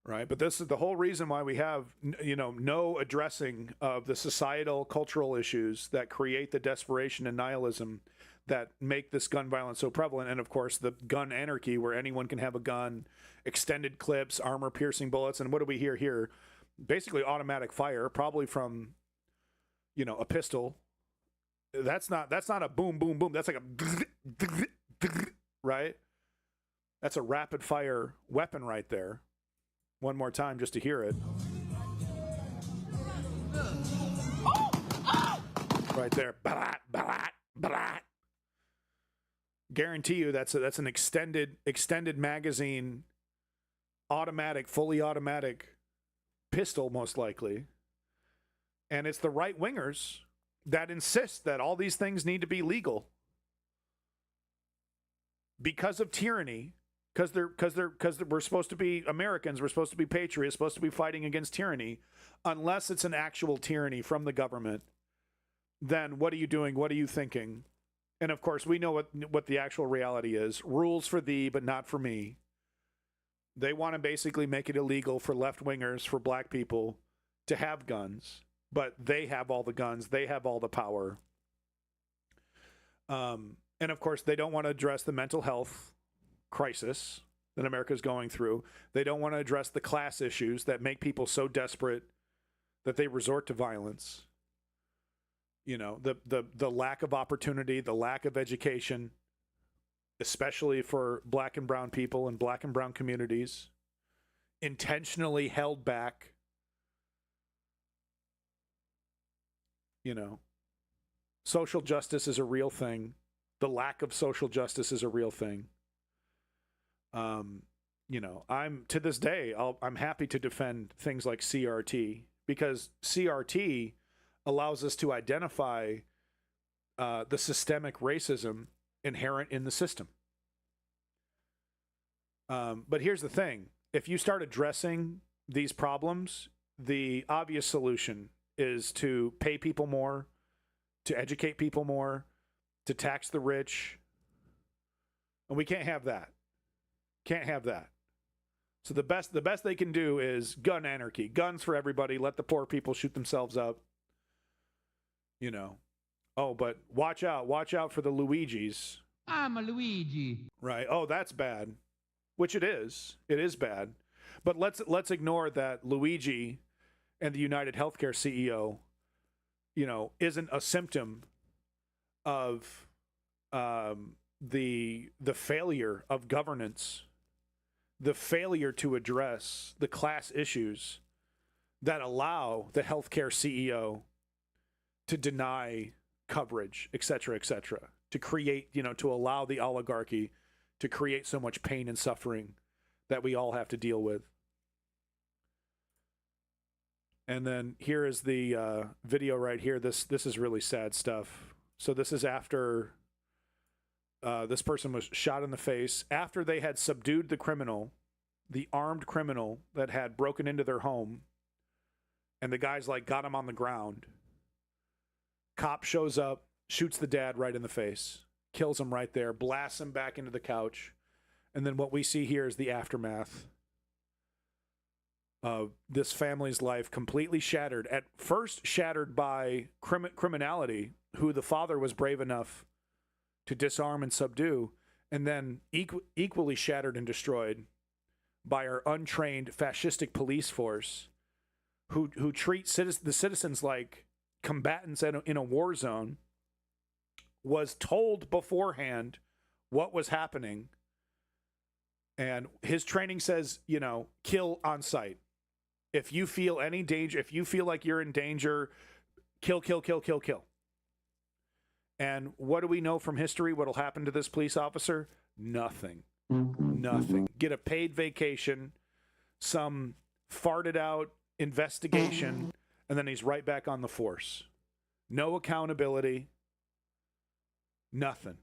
Right, but this is the whole reason why we have, you know, no addressing of the societal, cultural issues that create the desperation and nihilism that make this gun violence so prevalent. And of course, the gun anarchy, where anyone can have a gun, extended clips, armor-piercing bullets, and what do we hear here? Basically, automatic fire, probably from, you know, a pistol. That's not a boom, boom, boom. That's like a right. That's a rapid fire weapon right there. One more time just to hear it. Right there. Balat, balat, balat. Guarantee you that's an extended magazine, automatic, fully automatic pistol, most likely. And it's the right wingers that insist that all these things need to be legal because of tyranny. Because we're supposed to be Americans, we're supposed to be patriots, supposed to be fighting against tyranny. Unless it's an actual tyranny from the government, then what are you doing? What are you thinking? And of course, we know what the actual reality is. Rules for thee, but not for me. They want to basically make it illegal for left-wingers, for black people, to have guns. But they have all the guns. They have all the power. And of course, they don't want to address the mental health crisis that America is going through. They don't want to address the class issues that make people so desperate that they resort to violence. You know, the lack of opportunity, the lack of education, especially for black and brown people and black and brown communities, intentionally held back. You know, social justice is a real thing. The lack of social justice is a real thing. You know, to this day, I'm happy to defend things like CRT, because CRT allows us to identify the systemic racism inherent in the system. But here's the thing. If you start addressing these problems, the obvious solution is to pay people more, to educate people more, to tax the rich. And we can't have that. Can't have that. So the best they can do is gun anarchy, guns for everybody. Let the poor people shoot themselves up. You know. Oh, but watch out for the Luigis. I'm a Luigi. Right. Oh, that's bad. Which it is. It is bad. But let's ignore that Luigi and the United Healthcare CEO, you know, isn't a symptom of the failure of governance, the failure to address the class issues that allow the healthcare CEO to deny coverage, et cetera, to create, you know, to allow the oligarchy to create so much pain and suffering that we all have to deal with. And then here is the video right here. This is really sad stuff. So this is after this person was shot in the face, after they had subdued the criminal, the armed criminal that had broken into their home, and the guys like got him on the ground. Cop shows up, shoots the dad right in the face, kills him right there, blasts him back into the couch. And then what we see here is the aftermath of this family's life completely shattered. At first shattered by criminality, who the father was brave enough to disarm and subdue, and then equally shattered and destroyed by our untrained fascistic police force who treat the citizens like combatants in a war zone, was told beforehand what was happening. And his training says, you know, kill on sight. If you feel any danger, if you feel like you're in danger, kill. And what do we know from history? What'll happen to this police officer? Nothing. Get a paid vacation, some farted out investigation, and then he's right back on the force. No accountability. Nothing.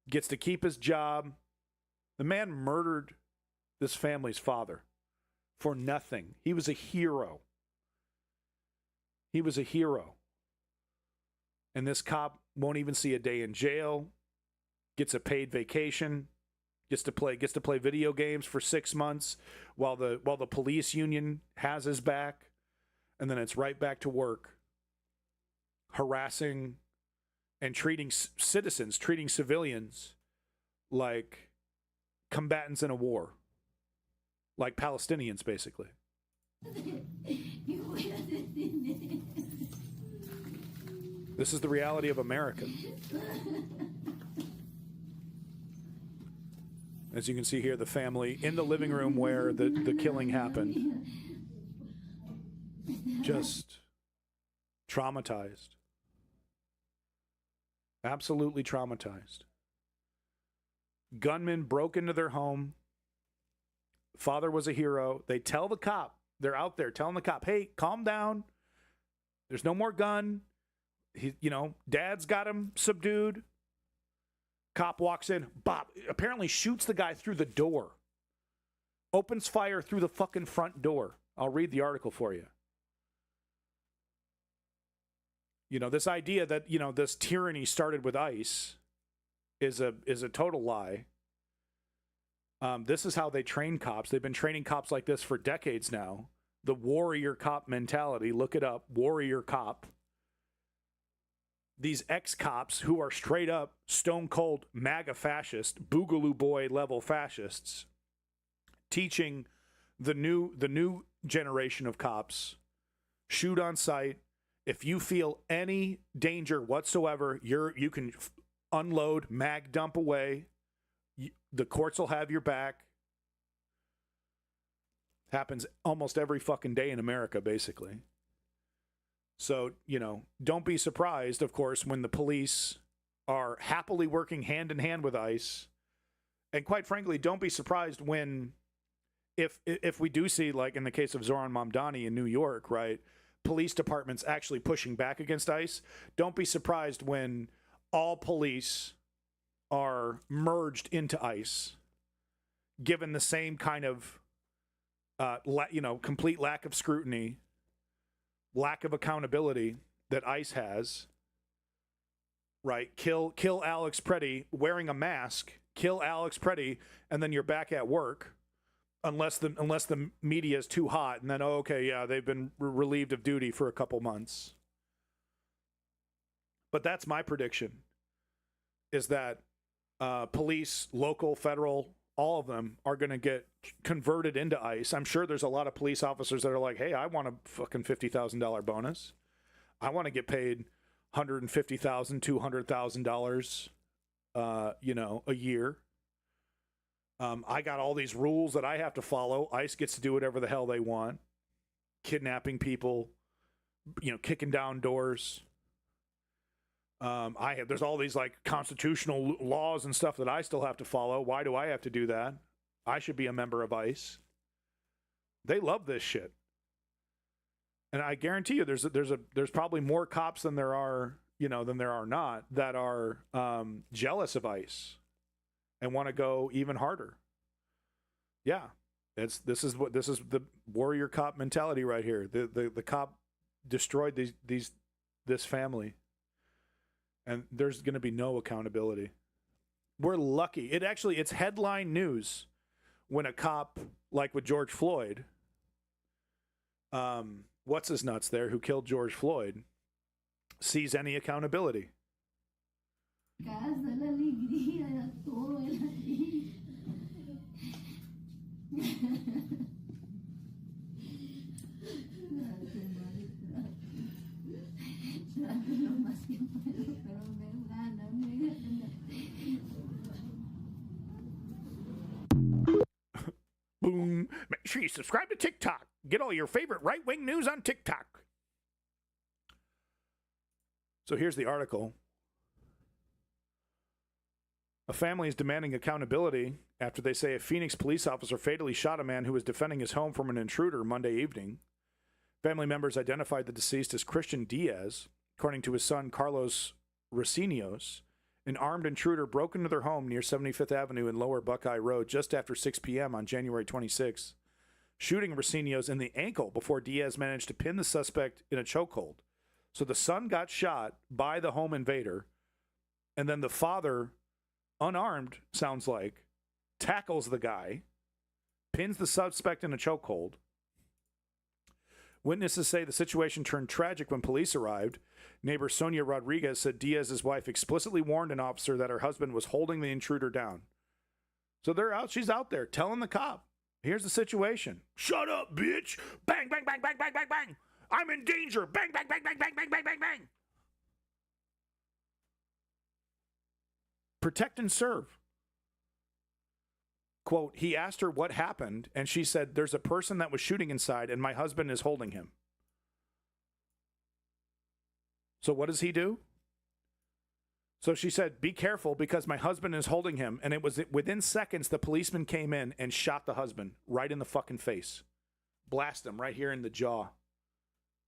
Gets to keep his job. The man murdered this family's father for nothing. He was a hero. And this cop won't even see a day in jail, gets a paid vacation, gets to play video games for 6 months while the police union has his back, and then it's right back to work, harassing and treating civilians like combatants in a war, like Palestinians, basically. This is the reality of America. As you can see here, the family in the living room where the killing happened, just traumatized. Absolutely traumatized. Gunmen broke into their home. Father was a hero. They tell the cop, they're out there telling the cop, hey, calm down. There's no more gun. Dad's got him subdued. Cop walks in, bop, apparently shoots the guy through the door. Opens fire through the fucking front door. I'll read the article for you. This idea that, this tyranny started with ICE is a total lie. This is how they train cops. They've been training cops like this for decades now. The warrior cop mentality. Look it up. Warrior cop. These ex-cops who are straight up stone cold MAGA fascist, Boogaloo Boy level fascists, teaching the new generation of cops, shoot on sight. If you feel any danger whatsoever, you can unload, mag dump away. The courts will have your back. Happens almost every fucking day in America, basically. So, don't be surprised, of course, when the police are happily working hand in hand with ICE. And quite frankly, don't be surprised when, if we do see, like in the case of Zoran Mamdani in New York, right, police departments actually pushing back against ICE. Don't be surprised when all police are merged into ICE, given the same kind of, complete lack of scrutiny, lack of accountability that ICE has, right? Kill Alex Preddy wearing a mask, kill Alex Preddy, and then you're back at work. unless the media is too hot, and then okay, yeah, they've been relieved of duty for a couple months. But that's my prediction, is that police, local, federal, all of them are going to get converted into ICE. I'm sure there's a lot of police officers that are like, hey, I want a fucking $50,000 bonus. I want to get paid $150,000, $200,000, a year. I got all these rules that I have to follow. ICE gets to do whatever the hell they want. Kidnapping people, kicking down doors. There's all these like constitutional laws and stuff that I still have to follow. Why do I have to do that? I should be a member of ICE. They love this shit. And I guarantee you there's probably more cops than there are not that are jealous of ICE and want to go even harder. Yeah. This is the warrior cop mentality right here. The cop destroyed this family. And there's going to be no accountability. We're lucky. It's headline news when a cop, like with George Floyd, what's his nuts there, who killed George Floyd, sees any accountability. Boom. Make sure you subscribe to TikTok. Get all your favorite right-wing news on TikTok. So here's the article. A family is demanding accountability after they say a Phoenix police officer fatally shot a man who was defending his home from an intruder Monday evening. Family members identified the deceased as Christian Diaz. According to his son, Carlos Racinios, an armed intruder broke into their home near 75th Avenue and Lower Buckeye Road just after 6 p.m. on January 26, shooting Racinios in the ankle before Diaz managed to pin the suspect in a chokehold. So the son got shot by the home invader, and then the father, unarmed, sounds like, tackles the guy, pins the suspect in a chokehold. Witnesses say the situation turned tragic when police arrived. Neighbor Sonia Rodriguez said Diaz's wife explicitly warned an officer that her husband was holding the intruder down. So she's out there telling the cop, here's the situation. Shut up, bitch. Bang, bang, bang, bang, bang, bang, bang. I'm in danger. Bang, bang, bang, bang, bang, bang, bang, bang, bang. Protect and serve. Quote, he asked her what happened, and she said, there's a person that was shooting inside, and my husband is holding him. So what does he do? So she said, be careful because my husband is holding him. And it was within seconds, the policeman came in and shot the husband right in the fucking face. Blast him right here in the jaw.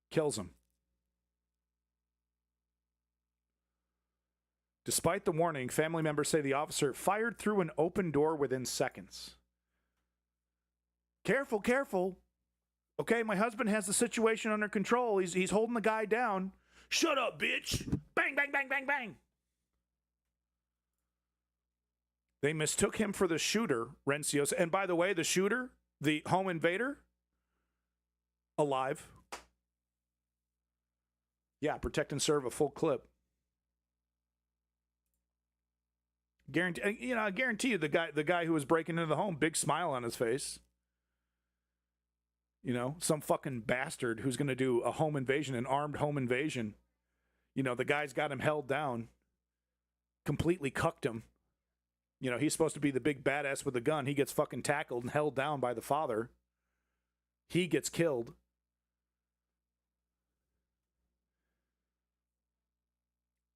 Kills him. Despite the warning, family members say the officer fired through an open door within seconds. Careful, careful. Okay, my husband has the situation under control. He's holding the guy down. Shut up, bitch. Bang, bang, bang, bang, bang. They mistook him for the shooter, Rencios. And by the way, the shooter, the home invader, alive. Yeah, protect and serve, a full clip. I guarantee you the guy who was breaking into the home, big smile on his face. Some fucking bastard who's going to do a home invasion, an armed home invasion. The guy's got him held down, completely cucked him. He's supposed to be the big badass with the gun. He gets fucking tackled and held down by the father. He gets killed.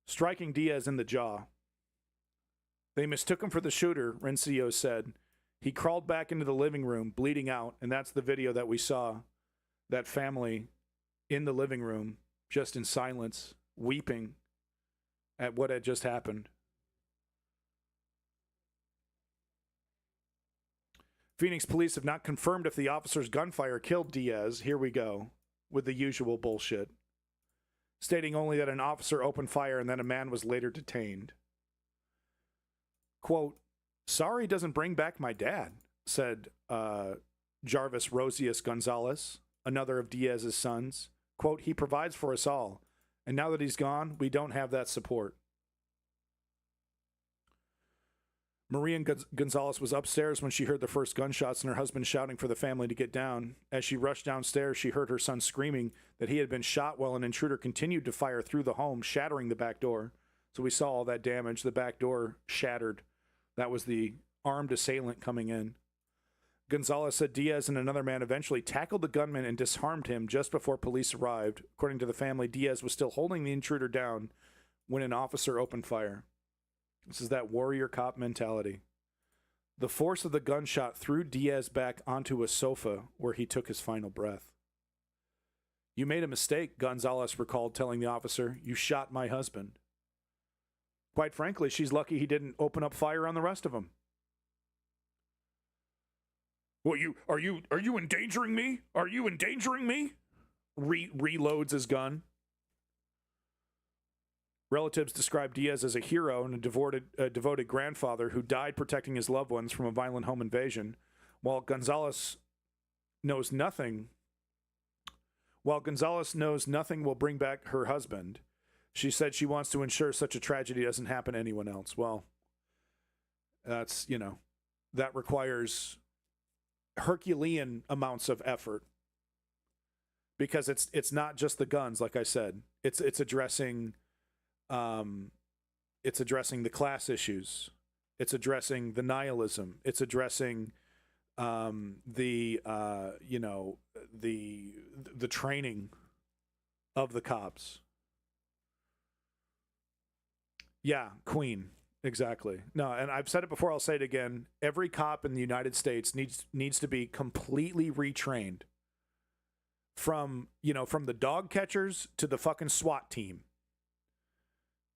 Striking Diaz in the jaw. They mistook him for the shooter, Rencio said. He crawled back into the living room, bleeding out, and that's the video that we saw. That family in the living room, just in silence, weeping at what had just happened. Phoenix police have not confirmed if the officer's gunfire killed Diaz. Here we go, with the usual bullshit. Stating only that an officer opened fire and then a man was later detained. Quote, sorry doesn't bring back my dad, said Jarvis Rosius Gonzalez, another of Diaz's sons. Quote, he provides for us all. And now that he's gone, we don't have that support. Maria Gonzalez was upstairs when she heard the first gunshots and her husband shouting for the family to get down. As she rushed downstairs, she heard her son screaming that he had been shot while an intruder continued to fire through the home, shattering the back door. So we saw all that damage. The back door shattered. That was the armed assailant coming in. Gonzalez said Diaz and another man eventually tackled the gunman and disarmed him just before police arrived. According to the family, Diaz was still holding the intruder down when an officer opened fire. This is that warrior cop mentality. The force of the gunshot threw Diaz back onto a sofa where he took his final breath. You made a mistake, Gonzalez recalled telling the officer. You shot my husband. Quite frankly, she's lucky he didn't open up fire on the rest of them. Well, are you endangering me? Are you endangering me? Reloads his gun. Relatives described Diaz as a hero and a devoted grandfather who died protecting his loved ones from a violent home invasion. While Gonzalez knows nothing will bring back her husband, she said she wants to ensure such a tragedy doesn't happen to anyone else. Well, that's, that requires Herculean amounts of effort because it's not just the guns, like I said. It's addressing the class issues. It's addressing the nihilism. It's addressing the training of the cops. Yeah, Queen. Exactly. No, and I've said it before, I'll say it again. Every cop in the United States needs to be completely retrained. From the dog catchers to the fucking SWAT team.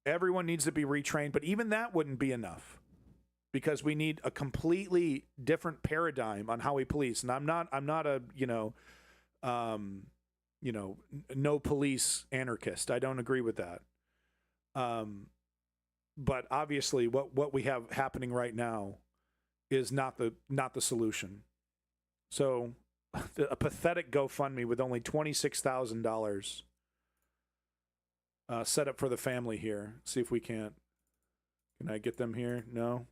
Everyone needs to be retrained, but even that wouldn't be enough. Because we need a completely different paradigm on how we police. And I'm not a, no police anarchist. I don't agree with that. But obviously what we have happening right now is not the solution. So a pathetic GoFundMe with only $26,000 set up for the family here. See if we can't. Can I get them here? No.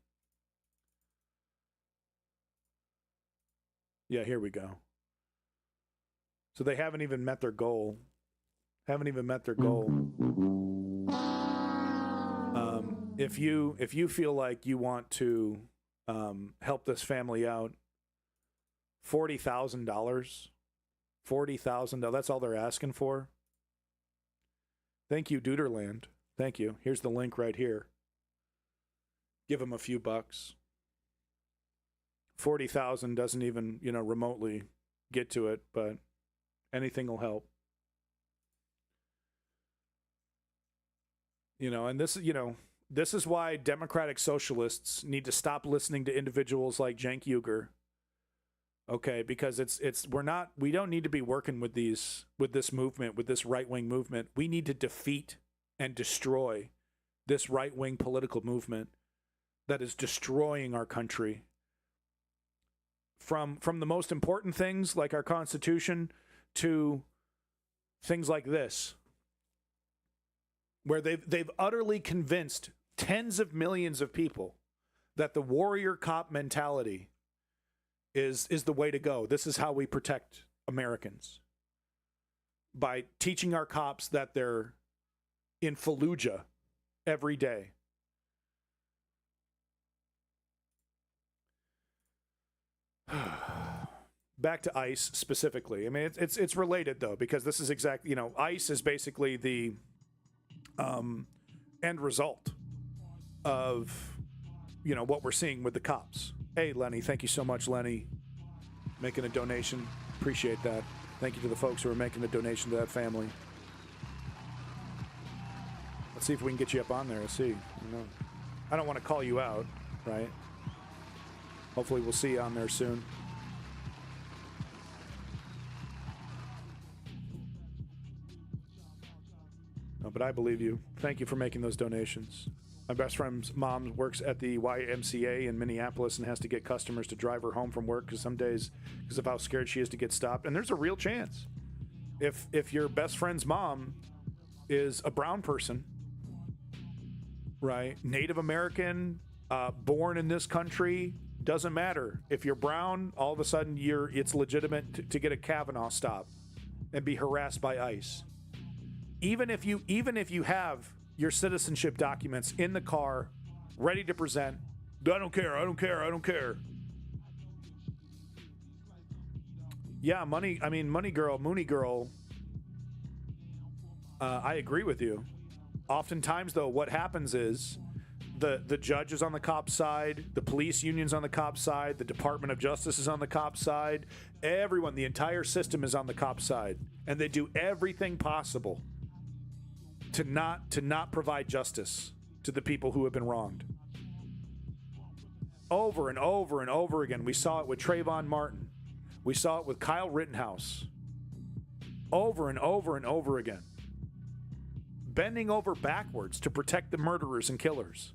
Yeah, here we go. So they haven't even met their goal. If you feel like you want to help this family out, $40,000, that's all they're asking for. Thank you, Duderland. Thank you. Here's the link right here. Give them a few bucks. 40,000 doesn't even, remotely get to it, but anything will help. And this is why democratic socialists need to stop listening to individuals like Cenk Uygur. Okay, because we don't need to be working with this movement, with this right-wing movement. We need to defeat and destroy this right-wing political movement that is destroying our country. From the most important things like our Constitution to things like this, where they've utterly convinced tens of millions of people that the warrior cop mentality is the way to go. This is how we protect Americans. By teaching our cops that they're in Fallujah every day. Back to ICE specifically. I mean, it's related though, because this is exactly, ICE is basically the end result of, what we're seeing with the cops. Hey, Lenny, thank you so much, Lenny, making a donation. Appreciate that. Thank you to the folks who are making a donation to that family. Let's see if we can get you up on there. Let's see. I don't want to call you out, right? Hopefully we'll see you on there soon. No, but I believe you. Thank you for making those donations. My best friend's mom works at the YMCA in Minneapolis and has to get customers to drive her home from work because some days, because of how scared she is to get stopped. And there's a real chance. If your best friend's mom is a brown person, right, Native American, born in this country, doesn't matter. If you're brown, all of a sudden it's legitimate to get a Kavanaugh stop and be harassed by ICE. Even if you have your citizenship documents in the car, ready to present, I don't care. Yeah, Mooney Girl, I agree with you. Oftentimes, though, what happens is the judge is on the cop's side, the police union's on the cop's side, the Department of Justice is on the cop's side, everyone, the entire system is on the cop's side, and they do everything possible to not provide justice to the people who have been wronged. Over and over and over again. We saw it with Trayvon Martin. We saw it with Kyle Rittenhouse. Over and over and over again. Bending over backwards to protect the murderers and killers.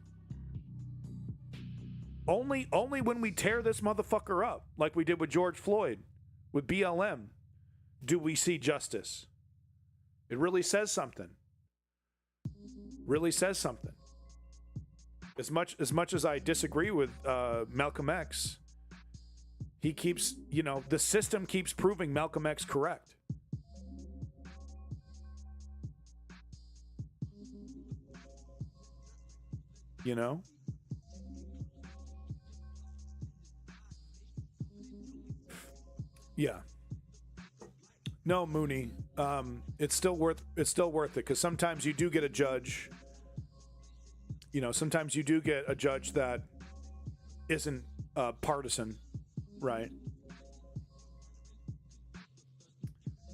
Only when we tear this motherfucker up, like we did with George Floyd, with BLM, do we see justice. It really says something. Really says something. As much as I disagree with Malcolm X, he keeps, the system keeps proving Malcolm X correct. Yeah. No, Mooney. It's still worth it because sometimes you do get a judge. Sometimes you do get a judge that isn't partisan, right?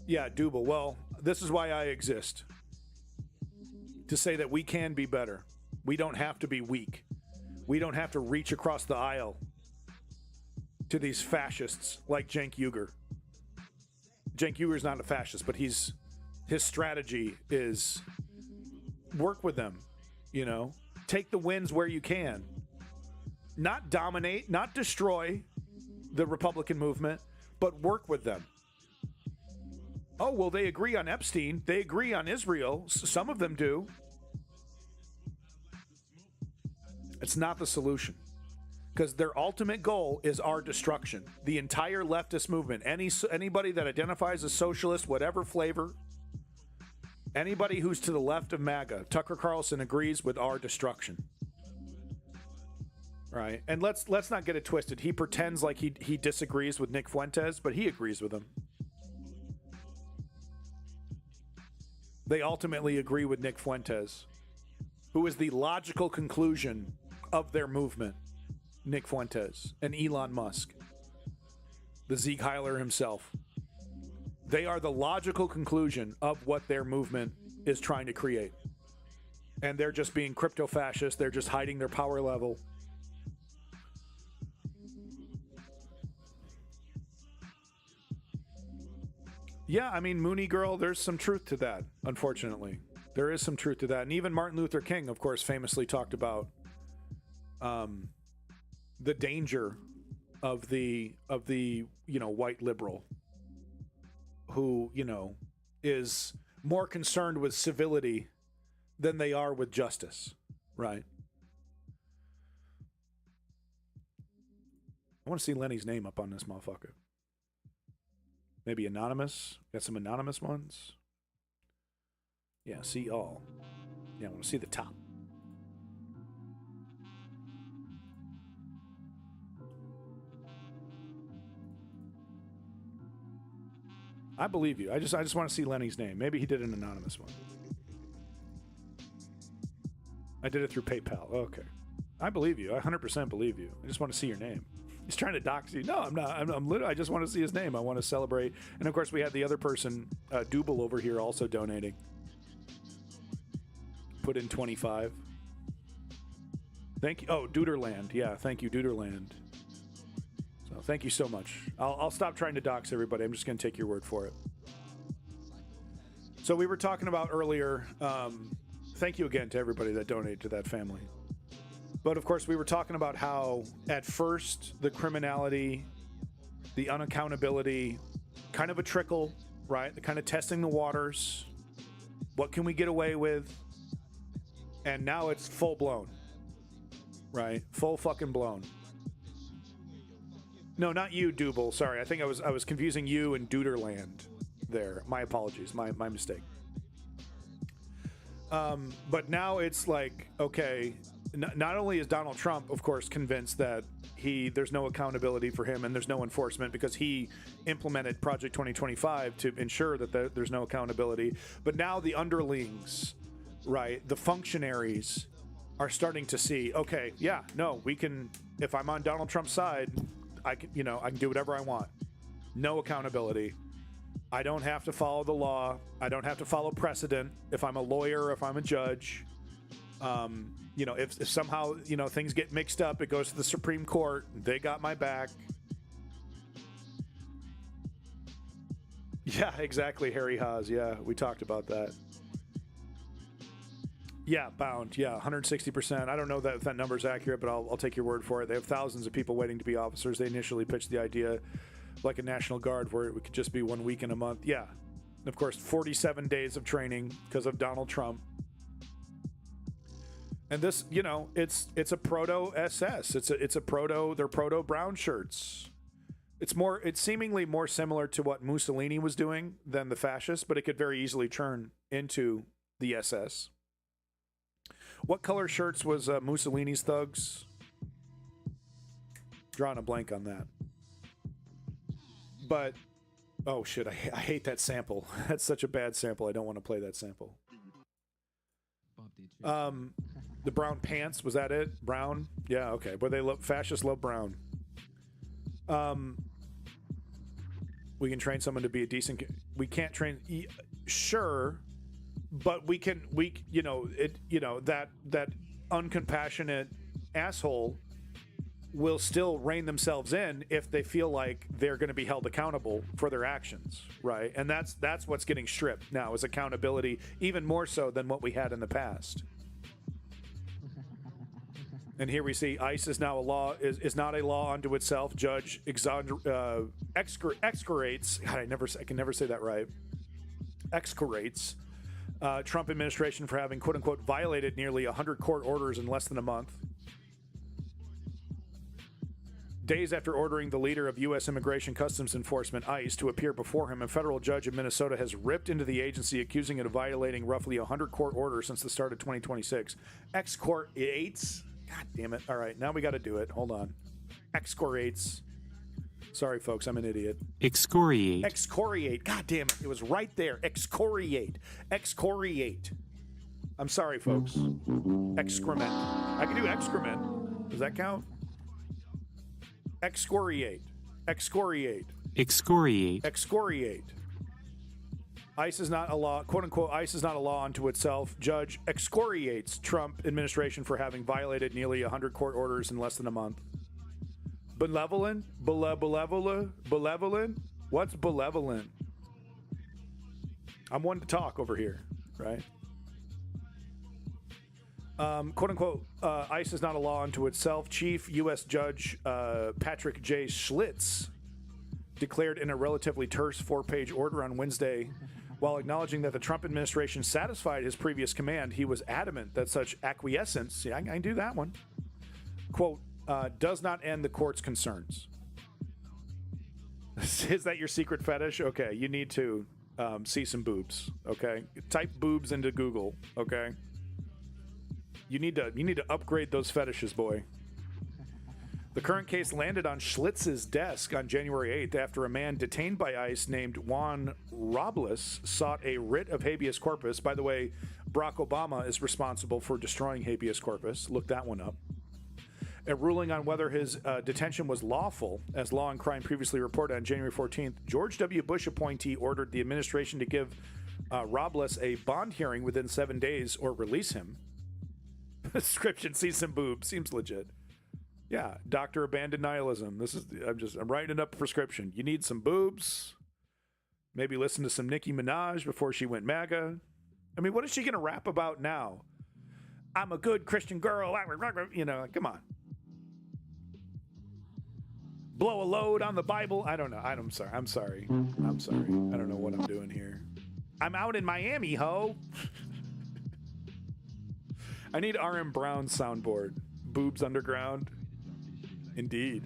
Yeah, Dubal. Well, this is why I exist. To say that we can be better. We don't have to be weak. We don't have to reach across the aisle to these fascists like Cenk Uygur. Cenk Uyghur's not a fascist, but his strategy is work with them, Take the wins where you can. Not dominate, not destroy the Republican movement, but work with them. Oh, well, they agree on Epstein. They agree on Israel. Some of them do. It's not the solution. Because their ultimate goal is our destruction. The entire leftist movement. Anybody that identifies as socialist, whatever flavor, anybody who's to the left of MAGA, Tucker Carlson agrees with our destruction. Right? And let's not get it twisted. He pretends like he disagrees with Nick Fuentes, but he agrees with him. They ultimately agree with Nick Fuentes, who is the logical conclusion of their movement. Nick Fuentes and Elon Musk, the Zeke Heiler himself. They are the logical conclusion of what their movement is trying to create. And they're just being crypto-fascist. They're just hiding their power level. Yeah, I mean, Mooney Girl, there's some truth to that, unfortunately. There is some truth to that. And even Martin Luther King, of course, famously talked about the danger of the white liberal who, is more concerned with civility than they are with justice, right? I want to see Lenny's name up on this motherfucker. Maybe anonymous. Got some anonymous ones. Yeah, see all. Yeah, I want to see the top. I believe you. I just want to see Lenny's name. Maybe he did an anonymous one. I did it through PayPal. Okay. I believe you. I 100% believe you. I just want to see your name. He's trying to dox you. No, I'm not. I'm literally, I just want to see his name. I want to celebrate. And of course, we had the other person, Dubal, over here also donating. Put in 25. Thank you. Oh, Duderland. Yeah, thank you, Duderland. So thank you so much. I'll stop trying to dox everybody. I'm just going to take your word for it. So we were talking about earlier. Thank you again to everybody that donated to that family. But of course, we were talking about how at first the criminality, the unaccountability, kind of a trickle, right? Kind of testing the waters. What can we get away with? And now it's full blown, right? Full fucking blown. No, not you, Double. Sorry, I think I was confusing you and Duderland there. My apologies. My mistake. But now it's like, okay, not only is Donald Trump, of course, convinced that there's no accountability for him and there's no enforcement because he implemented Project 2025 to ensure that there's no accountability, but now the underlings, right, the functionaries are starting to see, okay, yeah, no, we can, if I'm on Donald Trump's side, I can do whatever I want. No accountability. I don't have to follow the law. I don't have to follow precedent. If I'm a lawyer, if I'm a judge, if somehow, things get mixed up, it goes to the Supreme Court. They got my back. Yeah, exactly, Harry Haas. Yeah, we talked about that. Yeah, bound. Yeah, 160%. I don't know if that number's accurate, but I'll take your word for it. They have thousands of people waiting to be officers. They initially pitched the idea like a National Guard where it could just be 1 week in a month. Yeah. And of course, 47 days of training because of Donald Trump. And this, it's a proto SS. They're proto brown shirts. It's seemingly more similar to what Mussolini was doing than the fascists, but it could very easily turn into the SS. What color shirts was Mussolini's thugs? Drawing a blank on that. But, oh shit, I hate that sample. That's such a bad sample. I don't want to play that sample. The brown pants, was that it? Brown? Yeah, okay. But fascists love brown. We can train someone to be a decent... We can't train... Sure... But that uncompassionate asshole will still rein themselves in if they feel like they're going to be held accountable for their actions, right? And that's what's getting stripped now, is accountability, even more so than what we had in the past. And here we see ICE is now a law, is not a law unto itself. Judge excoriates. God, I can never say that right. Excoriates. Trump administration for having, quote unquote, violated nearly 100 court orders in less than a month. Days after ordering the leader of U.S. Immigration Customs Enforcement, ICE, to appear before him, a federal judge in Minnesota has ripped into the agency, accusing it of violating roughly 100 court orders since the start of 2026. Excoriates? God damn it. All right, now we got to do it. Hold on. Excoriates. Sorry, folks, I'm an idiot. Excoriate. Excoriate. God damn it. It was right there. Excoriate. Excoriate. I'm sorry, folks. Excrement. I can do excrement. Does that count? Excoriate. Excoriate. Excoriate. Excoriate. ICE is not a law, quote unquote, ICE is not a law unto itself. Judge excoriates Trump administration for having violated nearly 100 court orders in less than a month. Benevolent? Benevolent? What's benevolent? I'm one to talk over here, right? Quote unquote, ICE is not a law unto itself. Chief U.S. Judge Patrick J. Schlitz declared in a relatively terse 4-page order on Wednesday, while acknowledging that the Trump administration satisfied his previous command, he was adamant that such acquiescence, see, I can do that one, quote, does not end the court's concerns. Is that your secret fetish? Okay, you need to see some boobs, okay? Type boobs into Google, okay? You need to upgrade those fetishes, boy. The current case landed on Schlitz's desk on January 8th after a man detained by ICE named Juan Robles sought a writ of habeas corpus. By the way, Barack Obama is responsible for destroying habeas corpus. Look that one up. A ruling on whether his detention was lawful, as Law and Crime previously reported on January 14th. George W. Bush appointee ordered the administration to give Robles a bond hearing within 7 days or release him. Description: see some boobs. Seems legit. Yeah, Dr. Abandoned Nihilism. I'm writing it up a prescription. You need some boobs. Maybe listen to some Nicki Minaj before she went MAGA. I mean, what is she going to rap about now? I'm a good Christian girl. You know, come on. Blow a load on the Bible. I don't know. I'm sorry. I don't know what I'm doing here. I'm out in Miami, ho. I need R.M. Brown's soundboard. Boobs underground. Indeed.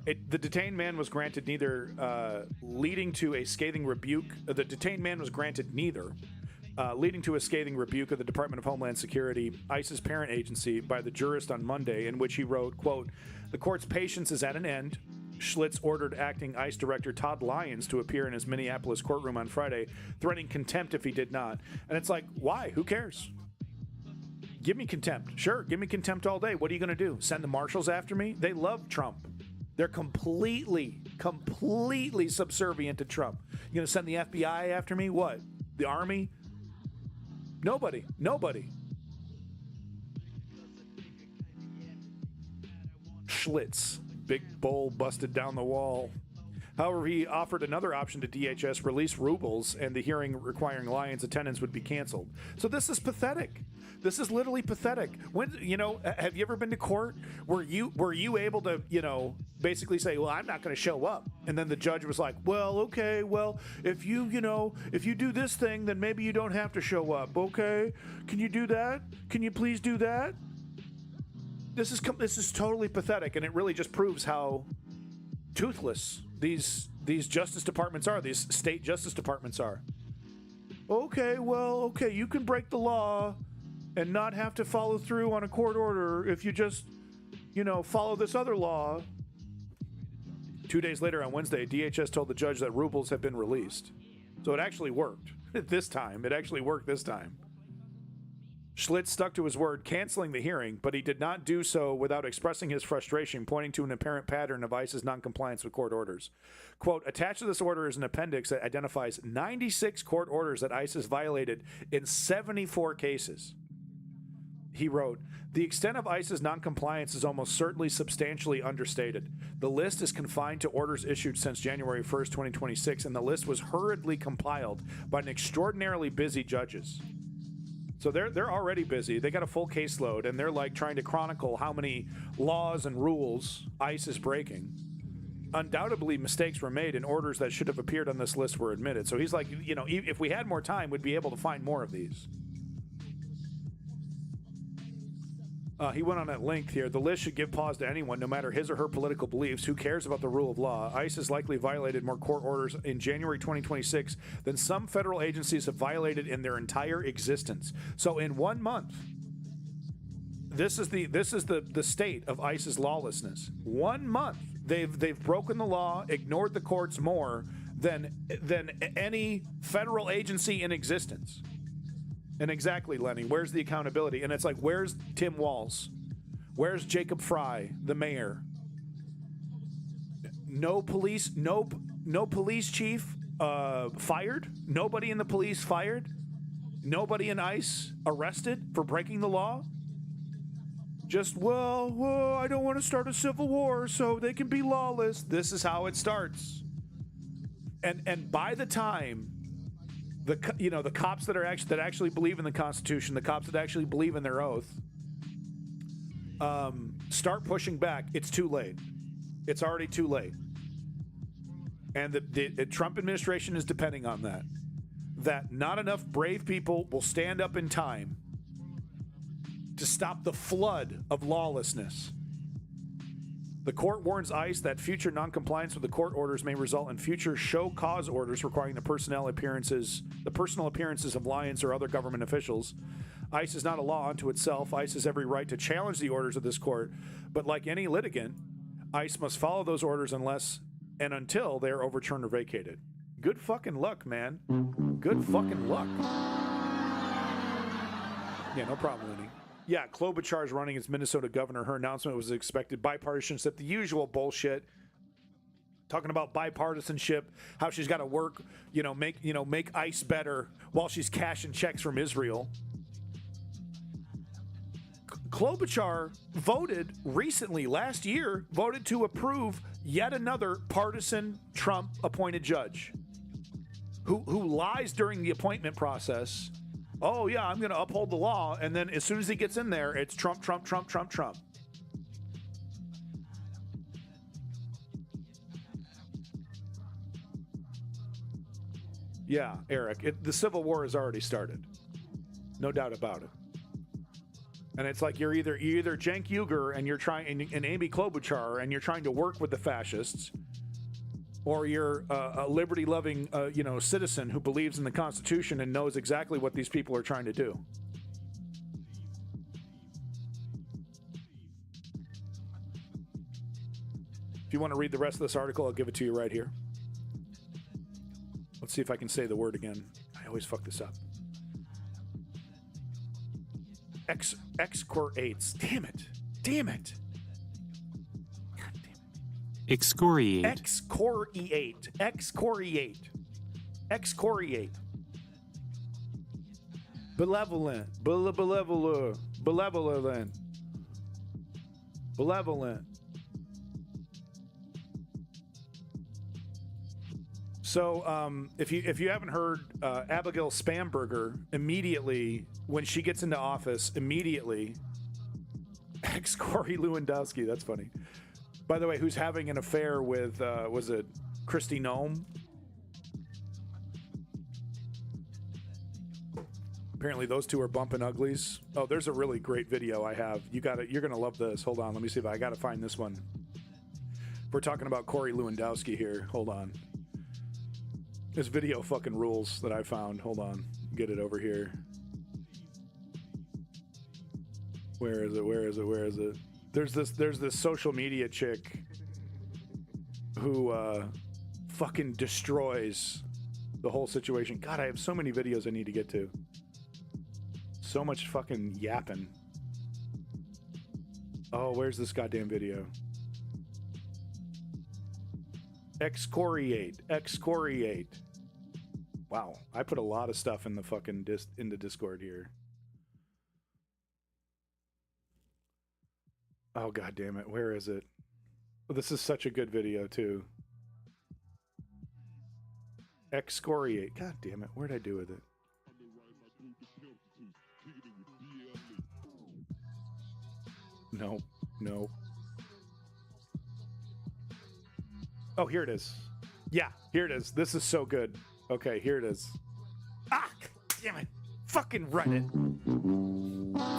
The detained man was granted neither leading to a scathing rebuke. The detained man was granted neither leading to a scathing rebuke of the Department of Homeland Security, ICE's parent agency, by the jurist on Monday, in which he wrote, quote, "The court's patience is at an end." Schlitz ordered acting ICE Director Todd Lyons to appear in his Minneapolis courtroom on Friday, threatening contempt if he did not. And it's like, why? Who cares? Give me contempt. Sure, give me contempt all day. What are you going to do? Send the marshals after me? They love Trump. They're completely subservient to Trump. You going to send the FBI after me? What? The Army? Nobody. Schlitz. Big bull busted down the wall. However, he offered another option to DHS, release rubles, and the hearing requiring Lyons' attendance would be canceled. So this is pathetic. This is literally pathetic. When, you know, have you ever been to court? Were you able to, you know, basically say, well, I'm not going to show up? And then the judge was like, well, okay, well, if you do this thing, then maybe you don't have to show up. Okay, can you do that? Can you please do that? This is totally pathetic, and it really just proves how toothless these justice departments are, these state justice departments are. Okay, you can break the law and not have to follow through on a court order if you just, follow this other law. 2 days later on Wednesday, DHS told the judge that rubles had been released. So it actually worked this time. Schlitz stuck to his word, canceling the hearing, but he did not do so without expressing his frustration, pointing to an apparent pattern of ICE's noncompliance with court orders. Quote, attached to this order is an appendix that identifies 96 court orders that ICE has violated in 74 cases. He wrote, the extent of ICE's noncompliance is almost certainly substantially understated. The list is confined to orders issued since January 1st, 2026, and the list was hurriedly compiled by an extraordinarily busy judges. So they're already busy. They got a full caseload, and they're like trying to chronicle how many laws and rules ICE is breaking. Undoubtedly, mistakes were made, and orders that should have appeared on this list were admitted. So he's like, if we had more time, we'd be able to find more of these. He went on at length here. The list should give pause to anyone, no matter his or her political beliefs. Who cares about the rule of law? ICE has likely violated more court orders in January 2026 than some federal agencies have violated in their entire existence. So in 1 month, this is the state of ICE's lawlessness. 1 month, they've broken the law, ignored the courts more than any federal agency in existence. And exactly, Lenny, where's the accountability? And it's like, where's Tim Walz? Where's Jacob Fry, the mayor? No police chief fired? Nobody in the police fired? Nobody in ICE arrested for breaking the law? Just, well, I don't want to start a civil war so they can be lawless. This is how it starts. And by the time the cops that actually believe in the Constitution, the cops that actually believe in their oath, start pushing back, it's too late. It's already too late. And the Trump administration is depending on that. That not enough brave people will stand up in time to stop the flood of lawlessness. The court warns ICE that future noncompliance with the court orders may result in future show cause orders requiring the personal appearances of Lyons or other government officials. ICE is not a law unto itself. ICE has every right to challenge the orders of this court, but like any litigant, ICE must follow those orders unless and until they are overturned or vacated. Good fucking luck, man. Good fucking luck. Yeah, no problem, Lenny. Yeah, Klobuchar is running as Minnesota governor. Her announcement was expected. Bipartisanship, the usual bullshit. Talking about bipartisanship, how she's got to work, make ICE better while she's cashing checks from Israel. Klobuchar voted recently, last year, voted to approve yet another partisan Trump-appointed judge who lies during the appointment process oh yeah, I'm going to uphold the law. And then as soon as he gets in there, it's Trump, Trump, Trump, Trump, Trump. Yeah, Eric, the Civil War has already started. No doubt about it. And it's like you're either Cenk Uygur and you're trying, and Amy Klobuchar, and you're trying to work with the fascists, or you're a liberty-loving, citizen who believes in the Constitution and knows exactly what these people are trying to do. If you want to read the rest of this article, I'll give it to you right here. Let's see if I can say the word again. I always fuck this up. Excoriates. Damn it. Damn it. God damn it. Excoriate. Excoriate. Excoriate. Excoriate. Benevolent. Benevolent. Benevolent. Benevolent. So, if you haven't heard, Abigail Spamberger immediately, when she gets into office, immediately, ex-Corey Lewandowski, that's funny. By the way, who's having an affair with, was it Kristi Noem? Apparently those two are bumping uglies. Oh, there's a really great video I have. You're gonna love this. Hold on, let me see if I gotta find this one. We're talking about Corey Lewandowski here. Hold on. This video fucking rules that I found. Hold on. Get it over here. Where is it? Where is it? Where is it? There's this social media chick who fucking destroys the whole situation. God, I have so many videos I need to get to. So much fucking yapping. Oh, where's this goddamn video? Excoriate. Excoriate. Wow, I put a lot of stuff in the fucking into Discord here. Oh god damn it, where is it? Oh, this is such a good video too. Excoriate. God damn it, where'd I do with it? No, no. Oh, here it is. Yeah, here it is. This is so good. Okay, here it is. Ah, damn it. Fucking Reddit.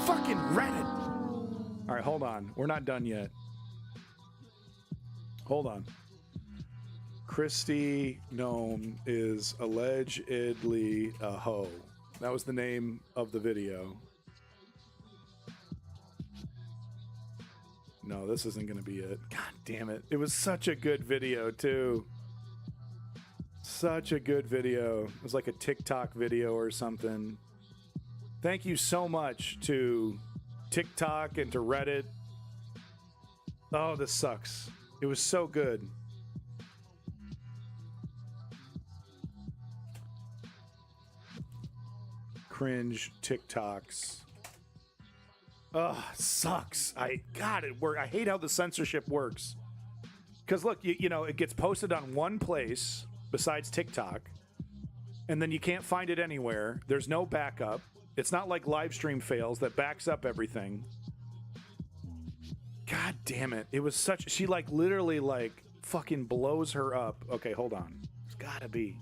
Fucking Reddit. All right, hold on. We're not done yet. Hold on. Kristi Noem is allegedly a hoe. That was the name of the video. No, this isn't going to be it. God damn it. It was such a good video, too. Such a good video. It was like a TikTok video or something. Thank you so much to TikTok and to Reddit. Oh, this sucks. It was so good. Cringe TikToks. Ugh, sucks. God, it works. I hate how the censorship works. Because look, you know, it gets posted on one place besides TikTok, and then you can't find it anywhere. There's no backup. It's not like live stream fails that backs up everything. God damn it. It was such, she like literally like fucking blows her up. Okay, hold on. It's gotta be.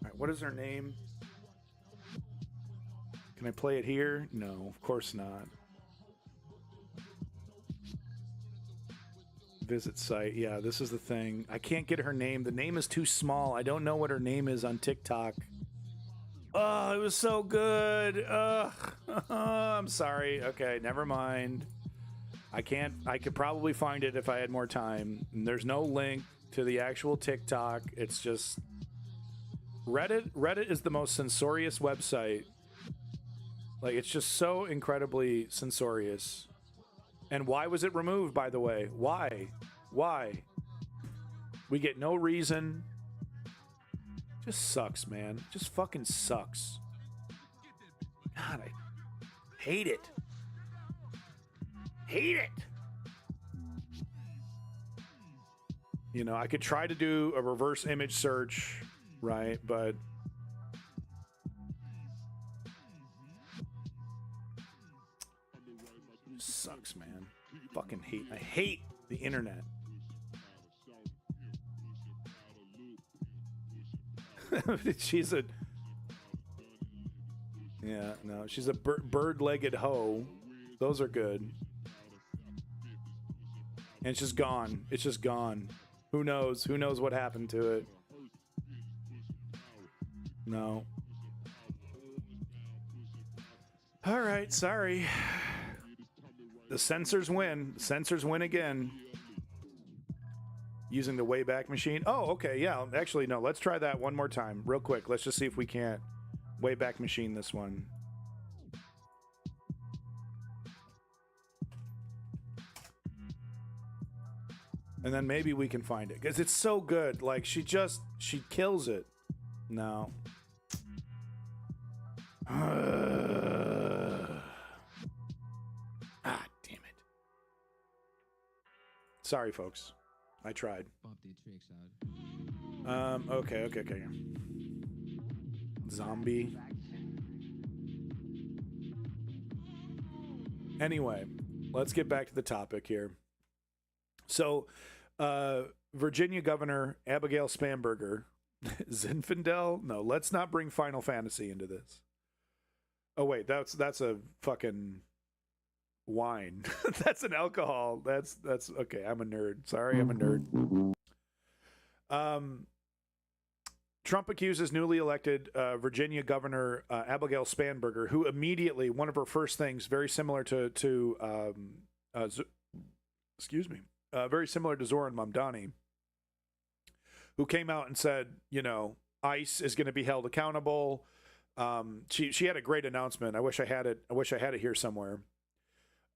All right, what is her name? Can I play it here? No, of course not. Visit site. Yeah, this is the thing. I can't get her name. The name is too small. I don't know what her name is on TikTok. Oh, it was so good. I'm sorry. Okay, never mind. I could probably find it if I had more time. And there's no link to the actual TikTok. It's just Reddit. Reddit is the most censorious website. Like, it's just so incredibly censorious. And why was it removed, by the way? Why? Why? We get no reason. Just sucks, man. Just fucking sucks. God, I hate it. Hate it. You know, I could try to do a reverse image search, right? But Sucks, man. Fucking hate. I hate the internet. She's a... Yeah, no, she's a bird-legged hoe. Those are good. And it's just gone. It's just gone. Who knows? Who knows what happened to it? No. All right, sorry. The censors win. Censors win again. Using the Wayback Machine. Oh, okay, yeah. Actually, no. Let's try that one more time, real quick. Let's just see if we can't Wayback Machine this one. And then maybe we can find it. Because it's so good. Like, she kills it. No. Damn it. Sorry, folks. I tried. Okay. Zombie. Anyway, let's get back to the topic here. So, Virginia Governor Abigail Spanberger, Zinfandel? No, let's not bring Final Fantasy into this. Oh wait, that's a fucking wine. That's an alcohol. That's okay. I'm a nerd. Sorry, I'm a nerd. Trump accuses newly elected Virginia Governor Abigail Spanberger, who immediately, one of her first things, very similar to very similar to Zoran Mamdani, who came out and said, ICE is going to be held accountable. She had a great announcement. I wish I had it here somewhere.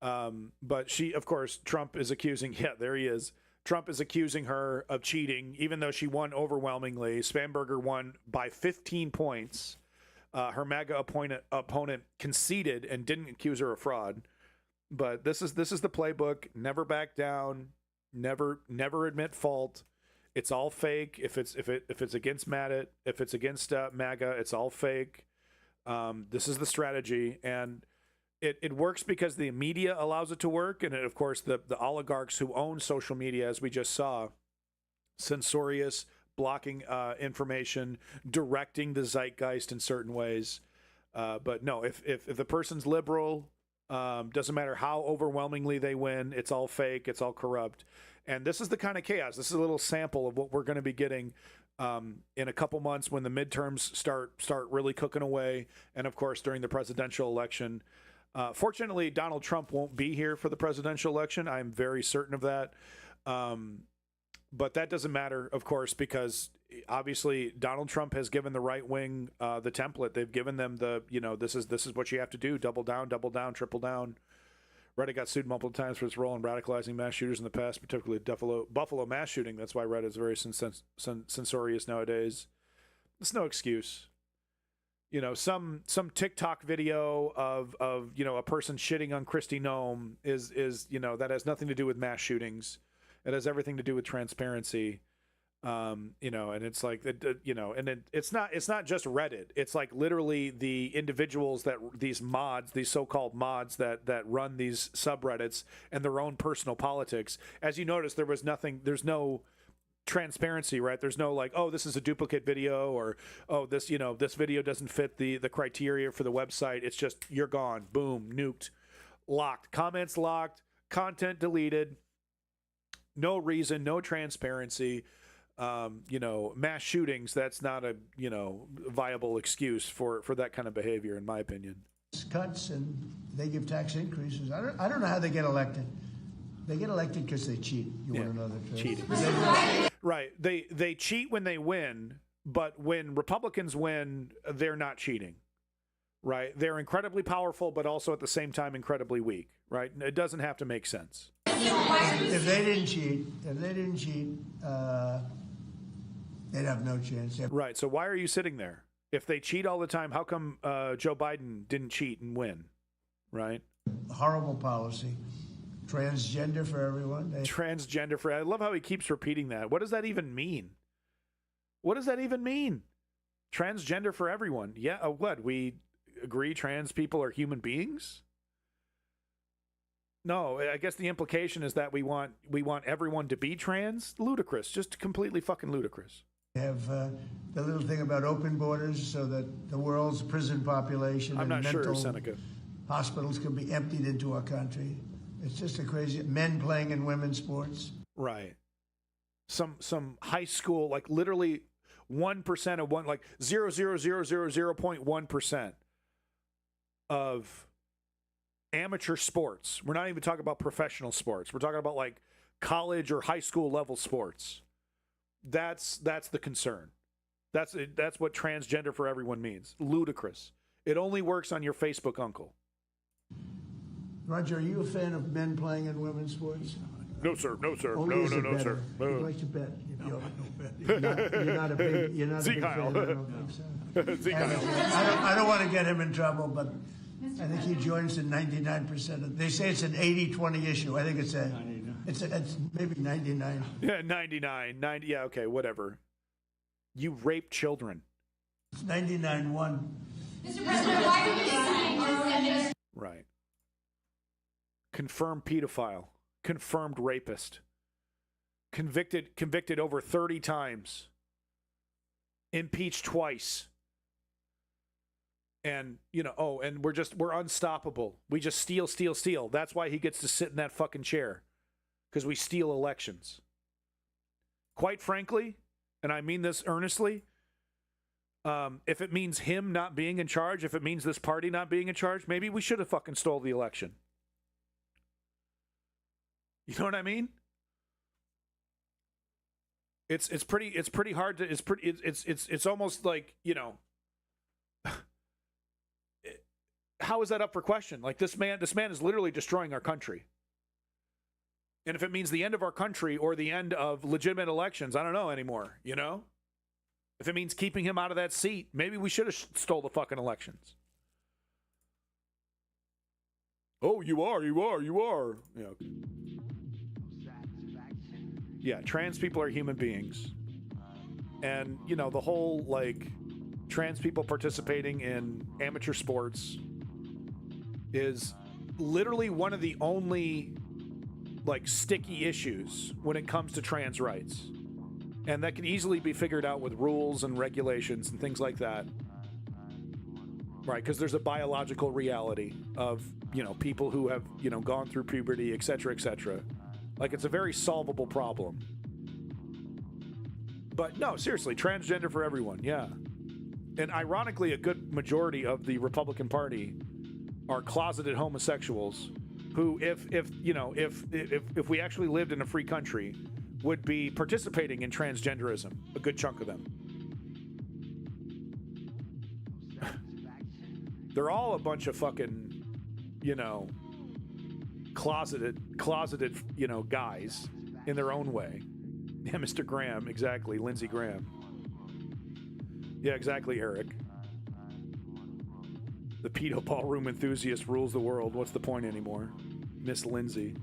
But she, of course, Trump is accusing. Yeah, there he is. Trump is accusing her of cheating, even though she won overwhelmingly. Spanberger won by 15 points. Her MAGA opponent conceded and didn't accuse her of fraud. But this is the playbook. Never back down. Never admit fault. It's all fake. If it's against MAGA, MAGA, it's all fake. This is the strategy, and it works because the media allows it to work, and of course the oligarchs who own social media, as we just saw, censorious, blocking information, directing the zeitgeist in certain ways. But no, if the person's liberal, doesn't matter how overwhelmingly they win, it's all fake, it's all corrupt. And this is the kind of chaos. This is a little sample of what we're going to be getting in a couple months when the midterms start really cooking away, and of course during the presidential election. Fortunately, Donald Trump won't be here for the presidential election. I'm very certain of that. But that doesn't matter, of course, because obviously Donald Trump has given the right wing the template. They've given them this is what you have to do: double down, triple down. Reddit got sued multiple times for its role in radicalizing mass shooters in the past, particularly Buffalo mass shooting. That's why Reddit is very censorious nowadays. It's no excuse. Some TikTok video of a person shitting on Kristi Noem is that has nothing to do with mass shootings. It has everything to do with transparency. And it's like, and it's not just Reddit. It's like literally the individuals these so-called mods that run these subreddits and their own personal politics. As you notice, there's no transparency, right? There's no like, oh, this is a duplicate video, or oh, this video doesn't fit the criteria for the website. It's just, you're gone. Boom, nuked, locked, comments locked, content deleted. No reason, no transparency. Mass shootings, that's not a viable excuse for that kind of behavior, in my opinion. Cuts, and they give tax increases. I don't know how they get elected. They get elected because they cheat. You want to know the truth? Cheating. Right. They cheat when they win, but when Republicans win, they're not cheating. Right? They're incredibly powerful, but also at the same time incredibly weak. Right? It doesn't have to make sense. If they didn't cheat, they'd have no chance. Right. So why are you sitting there? If they cheat all the time, how come Joe Biden didn't cheat and win? Right? Horrible policy. Transgender for everyone. Transgender for... I love how he keeps repeating that. What does that even mean? What does that even mean? Transgender for everyone. Yeah, what? We agree trans people are human beings? No, I guess the implication is that we want everyone to be trans. Ludicrous, just completely fucking ludicrous. They have the little thing about open borders so that the world's prison population I'm and not sure, mental Seneca. hospitals can be emptied into our country. It's just a crazy men playing in women's sports. Right. Some high school, like literally 1% of one, like 0.1% of amateur sports. We're not even talking about professional sports. We're talking about like college or high school level sports. That's the concern. That's what transgender for everyone means. Ludicrous. It only works on your Facebook uncle. Roger, are you a fan of men playing in women's sports? No, sir. No, sir. Only as a No, better. sir. He'd like to bet. You're not a big fan. I don't think so. I don't want to get him in trouble, but I think he joins in 99% of. They say it's an 80-20 issue. I think it's maybe 99. Yeah, 99, 90. Yeah, okay, whatever. You rape children. It's 99-1. Mr. President, why are you saying? Right. Confirmed pedophile. Confirmed rapist. Convicted over 30 times. Impeached twice. And, and we're unstoppable. We just steal. That's why he gets to sit in that fucking chair. Because we steal elections. Quite frankly, and I mean this earnestly, if it means him not being in charge, if it means this party not being in charge, maybe we should have fucking stole the election. You know what I mean? It's pretty hard to it's almost like, how is that up for question? Like this man is literally destroying our country. And if it means the end of our country or the end of legitimate elections, I don't know anymore, If it means keeping him out of that seat, maybe we should have stole the fucking elections. Oh, you are. Yeah, trans people are human beings. And, the whole, trans people participating in amateur sports is literally one of the only, sticky issues when it comes to trans rights. And that can easily be figured out with rules and regulations and things like that. Right, because there's a biological reality of, people who have, gone through puberty, et cetera, et cetera. It's a very solvable problem. But no, seriously, transgender for everyone, yeah. And ironically, a good majority of the Republican Party are closeted homosexuals who, if we actually lived in a free country, would be participating in transgenderism, a good chunk of them. They're all a bunch of fucking, closeted, guys in their own way. Yeah, Mr. Graham, exactly. Lindsey Graham. Yeah, exactly, Eric. The pedo ballroom enthusiast rules the world. What's the point anymore? Miss Lindsay.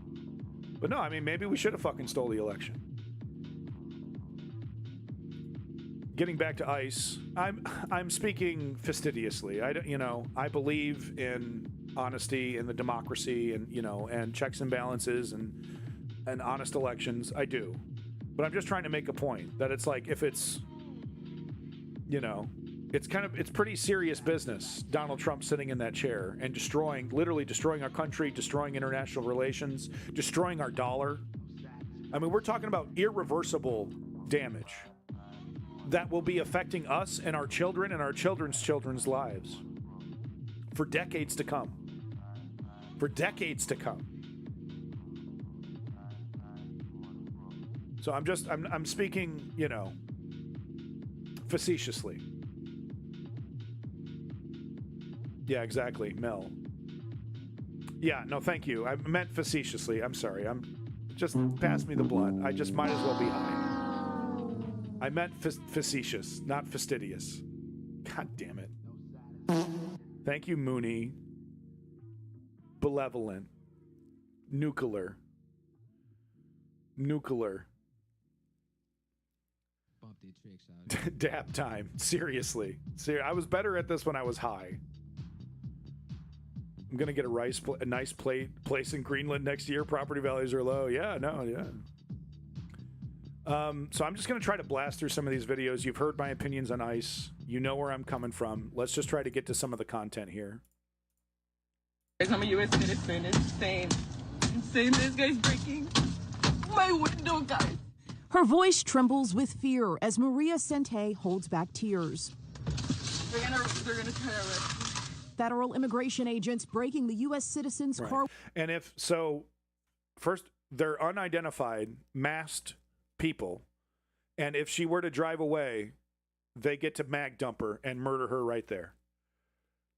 But no, I mean, maybe we should have fucking stole the election. Getting back to ICE, I'm speaking fastidiously. I believe in honesty and the democracy and checks and balances and honest elections. I do. But I'm just trying to make a point that it's like, if it's, it's pretty serious business. Donald Trump sitting in that chair and literally destroying our country, destroying international relations, destroying our dollar. I mean, we're talking about irreversible damage that will be affecting us and our children and our children's lives for decades to come. For decades to come. So I'm speaking, facetiously. Yeah, exactly, Mel. Yeah, no, thank you. I meant facetiously. I'm sorry. Just pass me the blunt. I just might as well be high. I meant facetious, not fastidious. God damn it. Thank you, Mooney. Benevolent. Nuclear. Dab time. Seriously. I was better at this when I was high. I'm gonna get a nice place in Greenland next year. Property values are low. Yeah, no, yeah. So I'm just gonna try to blast through some of these videos. You've heard my opinions on ICE. You know where I'm coming from. Let's just try to get to some of the content here. I'm a U.S. citizen. It's insane. Insane. This guy's breaking my window, guys. Her voice trembles with fear as Maria Sente holds back tears. They're gonna try to arrest me. Federal immigration agents breaking the U.S. citizen's car. And if so, first, they're unidentified, masked people. And if she were to drive away, they get to mag dump her and murder her right there.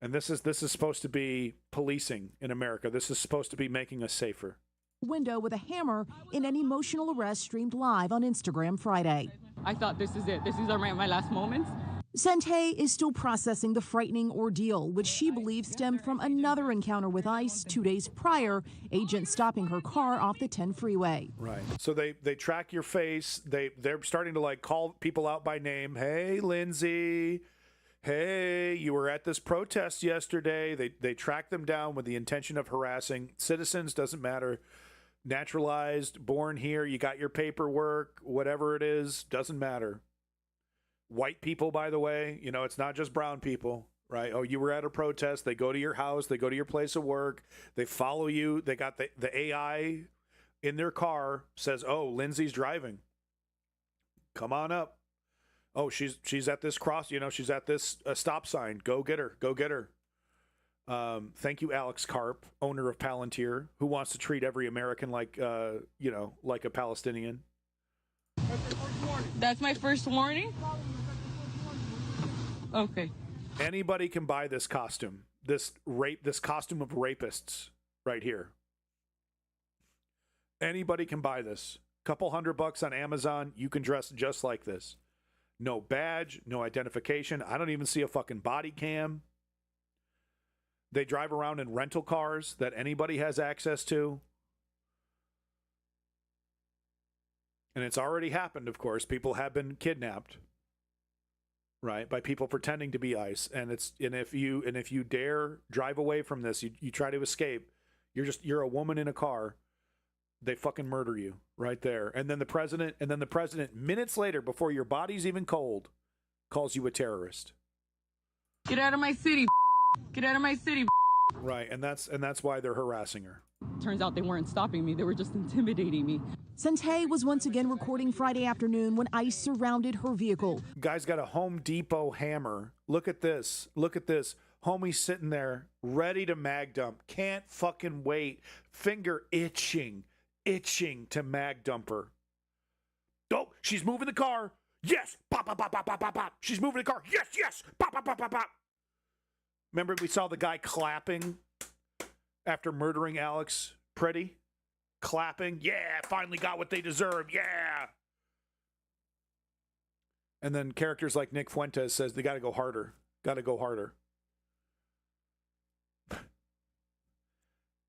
And this is supposed to be policing in America. This is supposed to be making us safer. Window with a hammer in an emotional arrest streamed live on Instagram Friday. I thought this is it. This is my last moments. Sente is still processing the frightening ordeal, which she believes stemmed from another encounter with ICE 2 days prior, agents stopping her car off the 10 freeway. Right. So they track your face. They're starting to like call people out by name. Hey, Lindsay. Hey, you were at this protest yesterday. They track them down with the intention of harassing citizens. Doesn't matter. Naturalized, born here. You got your paperwork. Whatever it is, doesn't matter. White people, by the way, you know, it's not just brown people, right? Oh, you were at a protest. They go to your house. They go to your place of work. They follow you. They got the AI in their car says, oh, Lindsay's driving. Come on up. Oh, she's at this cross, you know, she's at this stop sign. Go get her. Go get her. Thank you, Alex Karp, owner of Palantir, who wants to treat every American like, you know, like a Palestinian. That's my first warning? Okay. Anybody can buy this costume, this costume of rapists right here. Anybody can buy this. Couple $100 on Amazon, you can dress just like this. No badge, no identification. I don't even see a fucking body cam. They drive around in rental cars that anybody has access to. And it's already happened, of course. People have been kidnapped, right, by people pretending to be ICE. And if you dare drive away from this, you try to escape, you're a woman in a car. They fucking murder you right there. And then the president minutes later, before your body's even cold, calls you a terrorist. Get out of my city. Get out of my city. Right, and that's why they're harassing her. Turns out they weren't stopping me. They were just intimidating me. Sente was once again recording Friday afternoon when ICE surrounded her vehicle. Guy's got a Home Depot hammer. Look at this. Look at this. Homie's sitting there ready to mag dump. Can't fucking wait. Finger itching to mag dump her. Oh, she's moving the car. Yes. Pop, pop, pop, pop, pop, pop, pop. She's moving the car. Yes, yes. Pop, pop, pop, pop, pop. Remember we saw the guy clapping after murdering Alex Pretty? Clapping. Yeah, finally got what they deserve. Yeah. And then characters like Nick Fuentes says they got to go harder. Got to go harder.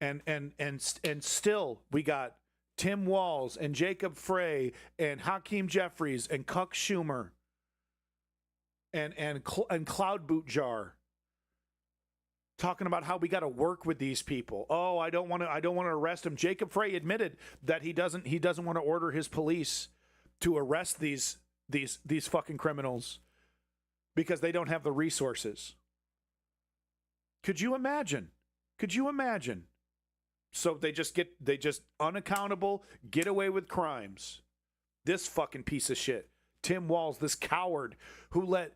And still we got Tim Walz and Jacob Frey and Hakeem Jeffries and Cuck Schumer and Cloud Boot Jar talking about how we got to work with these people. Oh, I don't want to arrest him. Jacob Frey admitted that he doesn't want to order his police to arrest these fucking criminals because they don't have the resources. Could you imagine? So they just unaccountable, get away with crimes. This fucking piece of shit. Tim Walz, this coward who let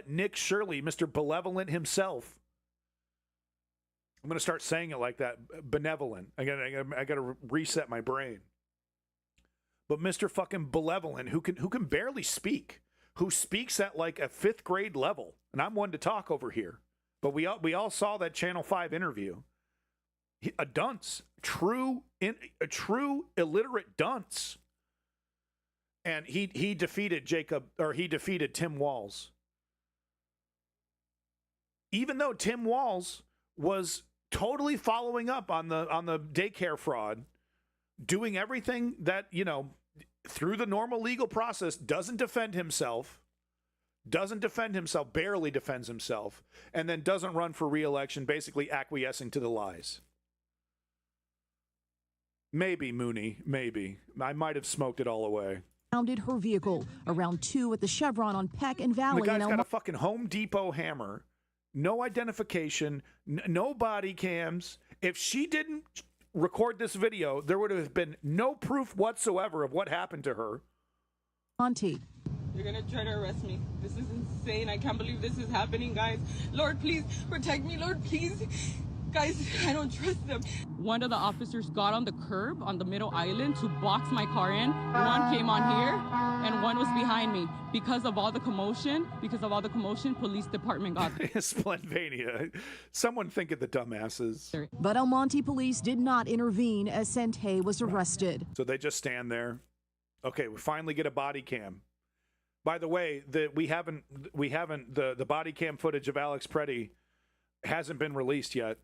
Nick Shirley, Mr. Benevolent himself. I'm going to start saying it like that. Benevolent. I got to reset my brain. But Mr. fucking Benevolent, who can barely speak, who speaks at like a 5th grade level, and I'm one to talk over here. But we all saw that Channel 5 interview. A dunce, a true illiterate dunce, and he defeated Tim Walz. Even though Tim Walz was totally following up on the daycare fraud, doing everything that, you know, through the normal legal process, doesn't defend himself, doesn't defend himself, barely defends himself, and then doesn't run for re-election, basically acquiescing to the lies. Maybe, Mooney, maybe. I might have smoked it all away. Founded her vehicle around 2 at the Chevron on Peck and Valley. The guy's got a fucking Home Depot hammer, no identification, no body cams. If she didn't record this video, there would have been no proof whatsoever of what happened to her. Monty. You're gonna try to arrest me. This is insane. I can't believe this is happening, guys. Lord, please protect me. Lord, please. Guys, I don't trust them. One of the officers got on the curb on the middle island to box my car in. One came on here and one was behind me. Because of all the commotion, police department got there. Splendvania. Someone think of the dumbasses. But El Monte police did not intervene as Sente was arrested. So they just stand there. Okay, we finally get a body cam. By the way, the body cam footage of Alex Preddy hasn't been released yet.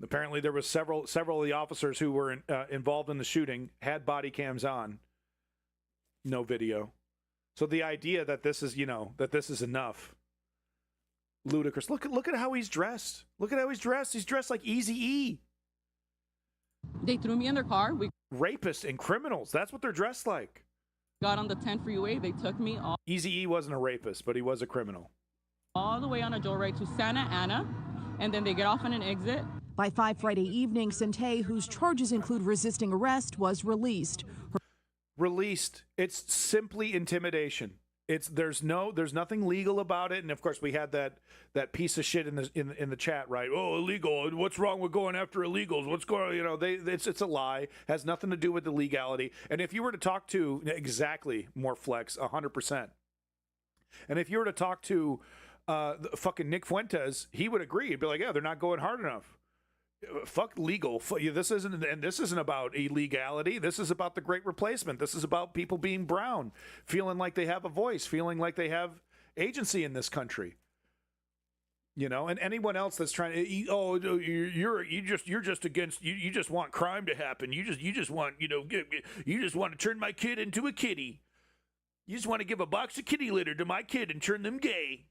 Apparently, there was several of the officers who were involved in the shooting had body cams on. No video. So the idea that this is, this is enough. Ludicrous. Look at how he's dressed. Look at how he's dressed. He's dressed like Eazy-E. They threw me in their car. We rapists and criminals. That's what they're dressed like. Got on the 10 freeway. They took me all. Eazy-E wasn't a rapist, but he was a criminal. All the way on a joyride to Santa Ana, and then they get off on an exit. By 5 Friday evening, Sente, whose charges include resisting arrest, was released. Released. It's simply intimidation. There's nothing legal about it, and of course we had that piece of shit in the chat, right? Oh, illegal. What's wrong with going after illegals? What's going? It's a lie. Has nothing to do with the legality. And if you were to talk to more Flex, 100%. And if you were to talk to fucking Nick Fuentes, he would agree. He'd be like, yeah, they're not going hard enough. Fuck legal. This isn't about illegality. This is about the Great Replacement. This is about people being brown, feeling like they have a voice, feeling like they have agency in this country. And anyone else that's trying to, you're just against, you just want crime to happen. You just want to turn my kid into a kitty. You just want to give a box of kitty litter to my kid and turn them gay.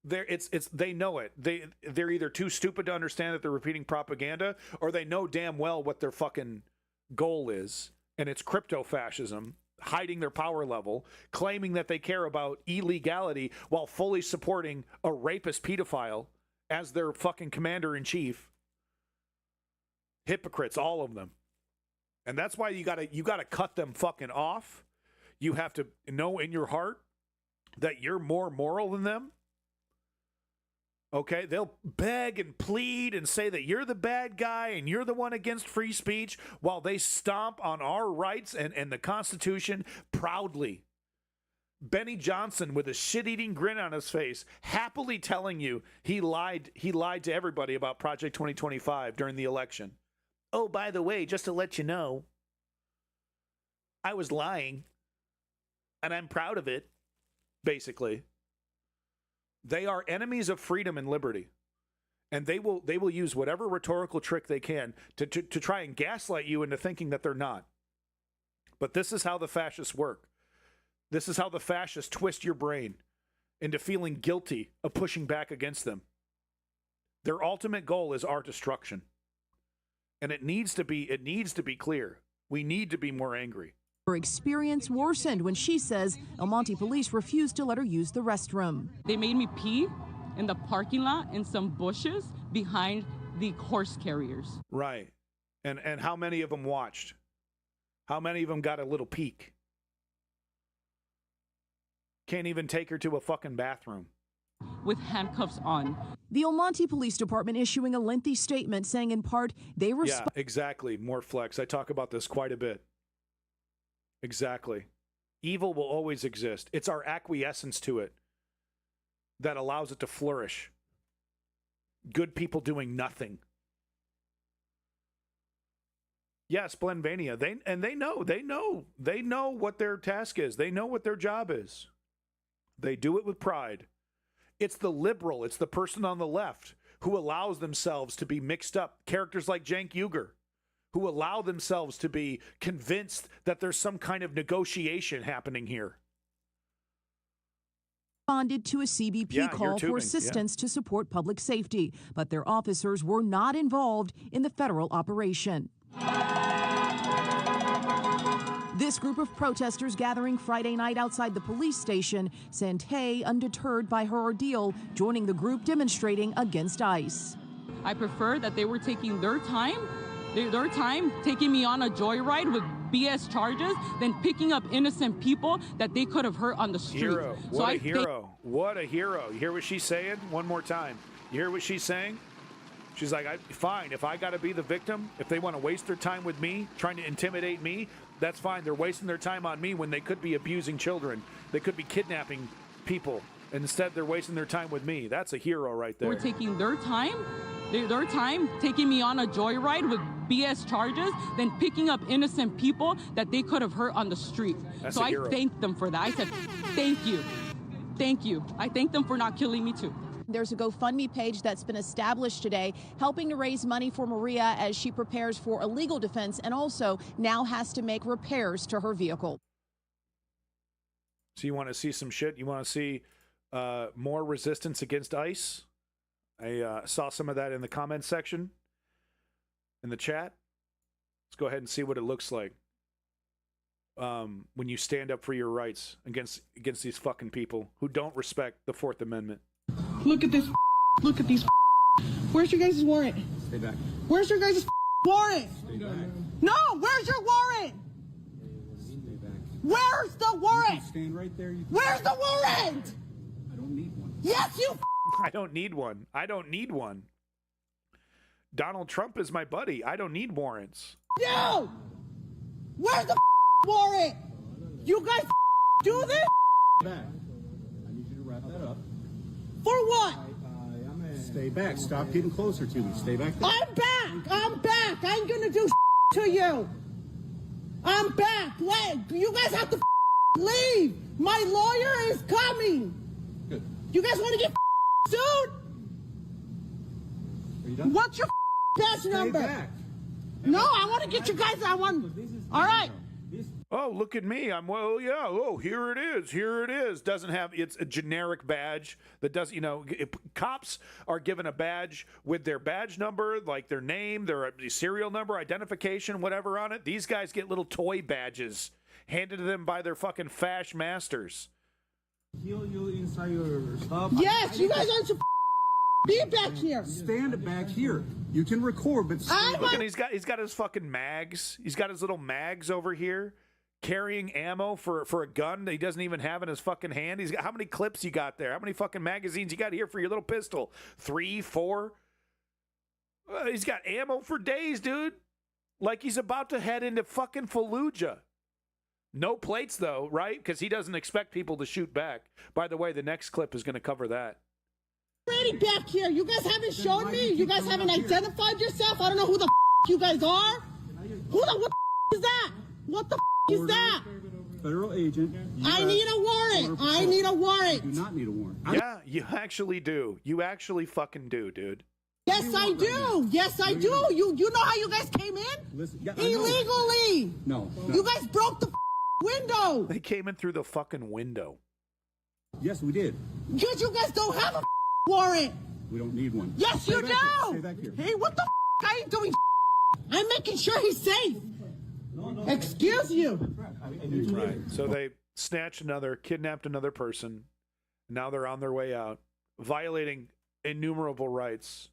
They know it. They're either too stupid to understand that they're repeating propaganda, or they know damn well what their fucking goal is, and it's crypto-fascism, hiding their power level, claiming that they care about illegality while fully supporting a rapist pedophile as their fucking commander-in-chief. Hypocrites, all of them. And that's why you gotta cut them fucking off. You have to know in your heart that you're more moral than them. Okay, they'll beg and plead and say that you're the bad guy and you're the one against free speech while they stomp on our rights and the Constitution proudly. Benny Johnson with a shit-eating grin on his face, happily telling you he lied to everybody about Project 2025 during the election. Oh, by the way, just to let you know, I was lying and I'm proud of it, basically. They are enemies of freedom and liberty, and they will use whatever rhetorical trick they can to try and gaslight you into thinking that they're not. But this is how the fascists work. This is how the fascists twist your brain into feeling guilty of pushing back against them. Their ultimate goal is our destruction, and it needs to be clear. We need to be more angry. Her experience worsened when she says El Monte police refused to let her use the restroom. They made me pee in the parking lot in some bushes behind the horse carriers. Right. And how many of them watched? How many of them got a little peek? Can't even take her to a fucking bathroom. With handcuffs on. The El Monte Police Department issuing a lengthy statement saying in part they Yeah, exactly. More Flex. I talk about this quite a bit. Exactly. Evil will always exist. It's our acquiescence to it that allows it to flourish. Good people doing nothing. Yes, Splendvania. They know what their task is. They know what their job is. They do it with pride. It's the liberal, it's the person on the left who allows themselves to be mixed up. Characters like Cenk Uygur, who allow themselves to be convinced that there's some kind of negotiation happening here. responded to a CBP call for assistance to support public safety, but their officers were not involved in the federal operation. This group of protesters gathering Friday night outside the police station sent Hay, undeterred by her ordeal, joining the group demonstrating against ICE. I prefer that they were taking their time taking me on a joyride with BS charges than picking up innocent people that they could have hurt on the street. Hero. What a hero. What a hero. You hear what she's saying? One more time. You hear what she's saying? She's like, fine, if I got to be the victim, if they want to waste their time with me, trying to intimidate me, that's fine. They're wasting their time on me when they could be abusing children. They could be kidnapping people. And instead, they're wasting their time with me. That's a hero right there. We're taking their time taking me on a joyride with BS charges than picking up innocent people that they could have hurt on the street. So I thanked them for that. I said, thank you. Thank you. I thank them for not killing me too. There's a GoFundMe page that's been established today, helping to raise money for Maria as she prepares for a legal defense and also now has to make repairs to her vehicle. So you want to see some shit? You want to see more resistance against ICE? I saw some of that in the comments section, in the chat. Let's go ahead and see what it looks like when you stand up for your rights against these fucking people who don't respect the Fourth Amendment. Look at this. Look at these. Where's your guys' warrant? Stay back. Where's your guys' warrant? Stay back. No, where's your warrant? Stay back. Where's the warrant? You can stand right there. Where's the warrant? I don't need one. Yes, you. I don't need one. I don't need one. Donald Trump is my buddy. I don't need warrants. You! Where's the warrant? You guys do this? Back. I need you to wrap that up. For what? Stay back. Stop getting closer to me. Stay back there. I'm back. I'm back. I ain't gonna do to you. I'm back. You guys have to leave. My lawyer is coming. Good. You guys want to get sued? Are you done? What's your badge number? Back. No, I want to get you guys. All right. Oh, look at me. Here it is. Here it is. Doesn't have, it's a generic badge that doesn't, cops are given a badge with their badge number, like their name, their serial number, identification, whatever on it. These guys get little toy badges handed to them by their fucking fash masters. Heal you inside your stuff. Yes, you guys aren't be back here. Stand back here. You can record, but look, and he's got his fucking mags. He's got his little mags over here, carrying ammo for a gun that he doesn't even have in his fucking hand. He's got, how many clips you got there? How many fucking magazines you got here for your little pistol? 3, 4? He's got ammo for days, dude. Like he's about to head into fucking Fallujah. No plates, though, right? Because he doesn't expect people to shoot back. By the way, the next clip is going to cover that. Already back here. You guys haven't shown me. You guys haven't identified yourself. I don't know who the you guys are. What is that? What the is that? Federal agent. I need a warrant. I need a warrant. You do not need a warrant. Yeah, you actually do. You actually fucking do, dude. Yes, I do. Yes, I do. You know how you guys came in? Listen, illegally. No. You guys broke the window. They came in through the fucking window. Yes, we did. Because you guys don't have a warrant. We don't need one. Yes, you do. Stay back here. Hey, what the are you doing? I'm making sure he's safe. Excuse you. Right. So they kidnapped another person. Now they're on their way out, violating innumerable rights,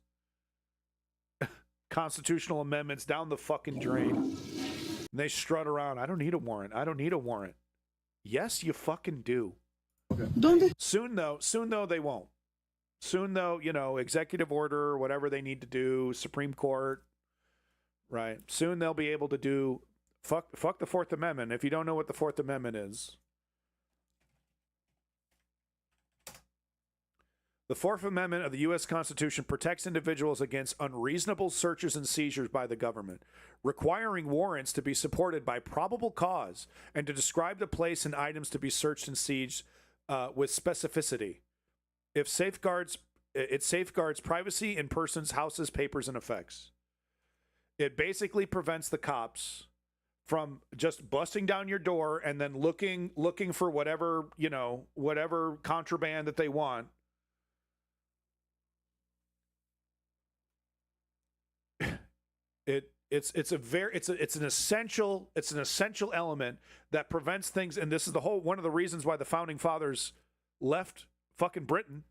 constitutional amendments down the fucking drain. And they strut around. I don't need a warrant. I don't need a warrant. Yes, you fucking do. Okay. Soon though, they won't. Soon though, executive order, whatever they need to do, Supreme Court, right? Soon they'll be able to do fuck the Fourth Amendment. If you don't know what the Fourth Amendment is, the Fourth Amendment of the U.S. Constitution protects individuals against unreasonable searches and seizures by the government, requiring warrants to be supported by probable cause and to describe the place and items to be searched and seized with specificity. It safeguards privacy in persons, houses, papers, and effects. It basically prevents the cops from just busting down your door and then looking for whatever, whatever contraband that they want. It's an essential element that prevents things, and this is one of the reasons why the founding fathers left fucking Britain,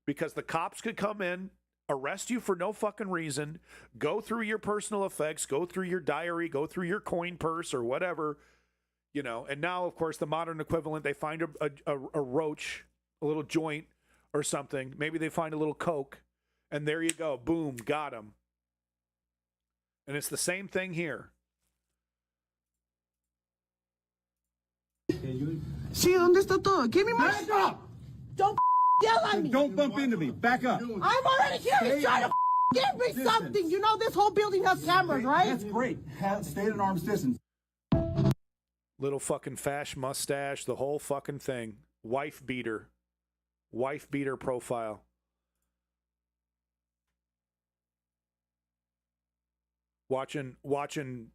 because the cops could come in, arrest you for no fucking reason, go through your personal effects, go through your diary, go through your coin purse or whatever, and now of course the modern equivalent, they find a roach, a little joint or something, maybe they find a little coke, and there you go, boom, got him. And it's the same thing here. See, ¿dónde está todo? Give me my stuff. Don't yell at me. Don't bump into me. Back up. I'm already here. He's trying to give me something. You know this whole building has cameras, right? That's great. Stay at an arm's distance. Little fucking fash mustache, the whole fucking thing. Wife beater profile. Watching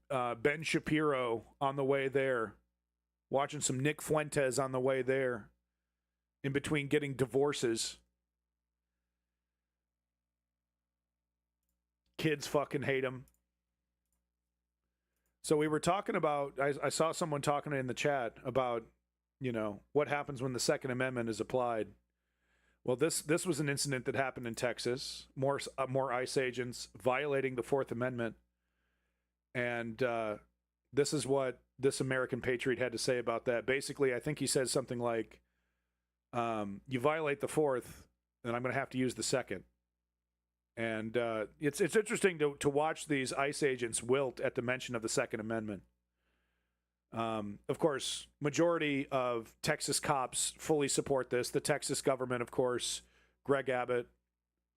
Ben Shapiro on the way there. Watching some Nick Fuentes on the way there. In between getting divorces. Kids fucking hate him. So we were talking about, I saw someone talking in the chat about, what happens when the Second Amendment is applied. Well, this was an incident that happened in Texas. More ICE agents violating the Fourth Amendment. And this is what this American patriot had to say about that. Basically, I think he said something like, you violate the Fourth, then I'm going to have to use the Second. And it's interesting to watch these ICE agents wilt at the mention of the Second Amendment. Of course, majority of Texas cops fully support this. The Texas government, of course, Greg Abbott,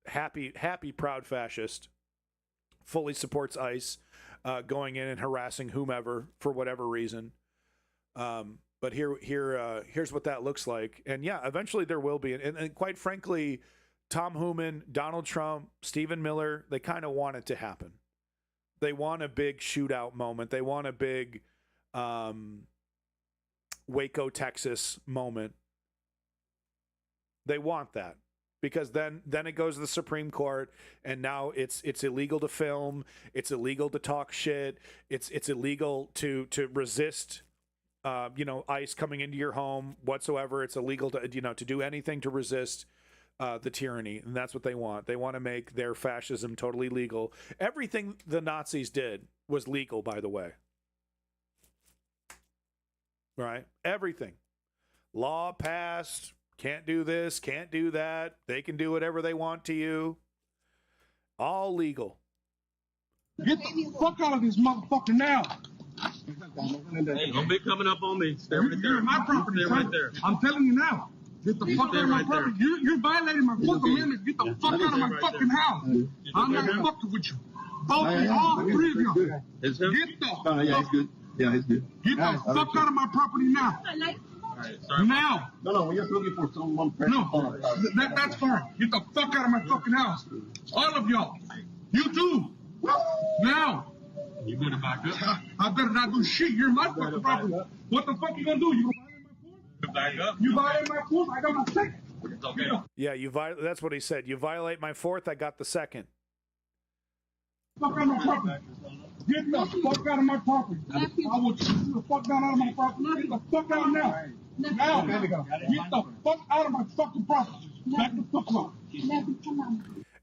happy, proud fascist, fully supports ICE going in and harassing whomever for whatever reason. But here's what that looks like. And yeah, eventually there will be. And quite frankly, Tom Hooman, Donald Trump, Stephen Miller, they kind of want it to happen. They want a big shootout moment. They want a big Waco, Texas moment. They want that. Because then it goes to the Supreme Court, and now it's illegal to film, it's illegal to talk shit, it's illegal to resist ICE coming into your home whatsoever. It's illegal to do anything to resist the tyranny, and that's what they want. They want to make their fascism totally legal. Everything the Nazis did was legal, by the way. Right? Everything. Law passed. Can't do this, can't do that. They can do whatever they want to you. All legal. Get the fuck out of this motherfucker now. Hey, don't be coming up on me. Stay right there. You're my property. Stay right there. I'm telling you now. Get the fuck out of my property. You're violating my Fourth Amendment. Get the fuck out of my fucking house. I'm not fucking with you. Both of you, all three of you. Get the fuck. Yeah, he's good. Yeah, he's good. Get the fuck out of my property now. Sorry. Now. No, we're just looking for someone. No, that's fine. Get the fuck out of my fucking house. All of y'all. You too. Now. You better back up. I better not do shit. You're my fucking property. What the fuck you gonna do? You gonna violate my Fourth? Back up. You violate my Fourth? I got my Second. It's okay. Yeah, that's what he said. You violate my Fourth, I got the Second. Fuck out of my property. Get the fuck out of my property. I will shoot you the fuck down out of my property. Get the fuck out now. Now, get the fuck out of my fucking property. Back the fuck up.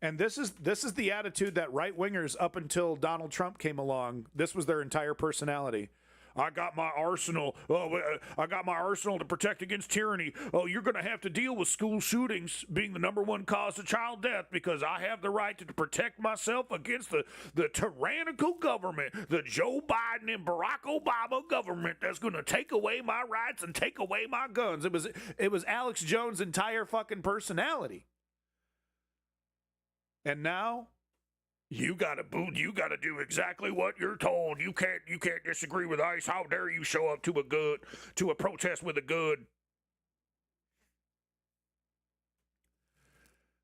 And this is the attitude that right wingers up until Donald Trump came along. This was their entire personality. I got my arsenal. I got my arsenal to protect against tyranny. Oh, you're going to have to deal with school shootings being the #1 cause of child death because I have the right to protect myself against the tyrannical government, the Joe Biden and Barack Obama government that's going to take away my rights and take away my guns. It was Alex Jones' entire fucking personality. And now you gotta do exactly what you're told. You can't disagree with ICE. How dare you show up to a protest with a gun?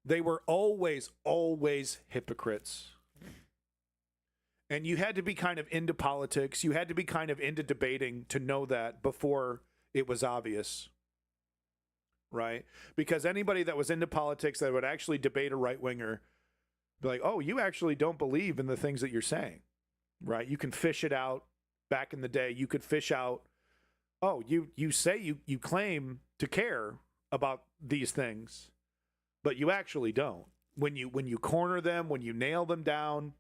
They were always hypocrites. And you had to be kind of into politics. You had to be kind of into debating to know that before it was obvious. Right? Because anybody that was into politics that would actually debate a right-winger, be like, oh, you actually don't believe in the things that you're saying. Right? You can fish it out. Back in the day, you could fish out, oh, you say you claim to care about these things, but you actually don't. When you corner them, when you nail them down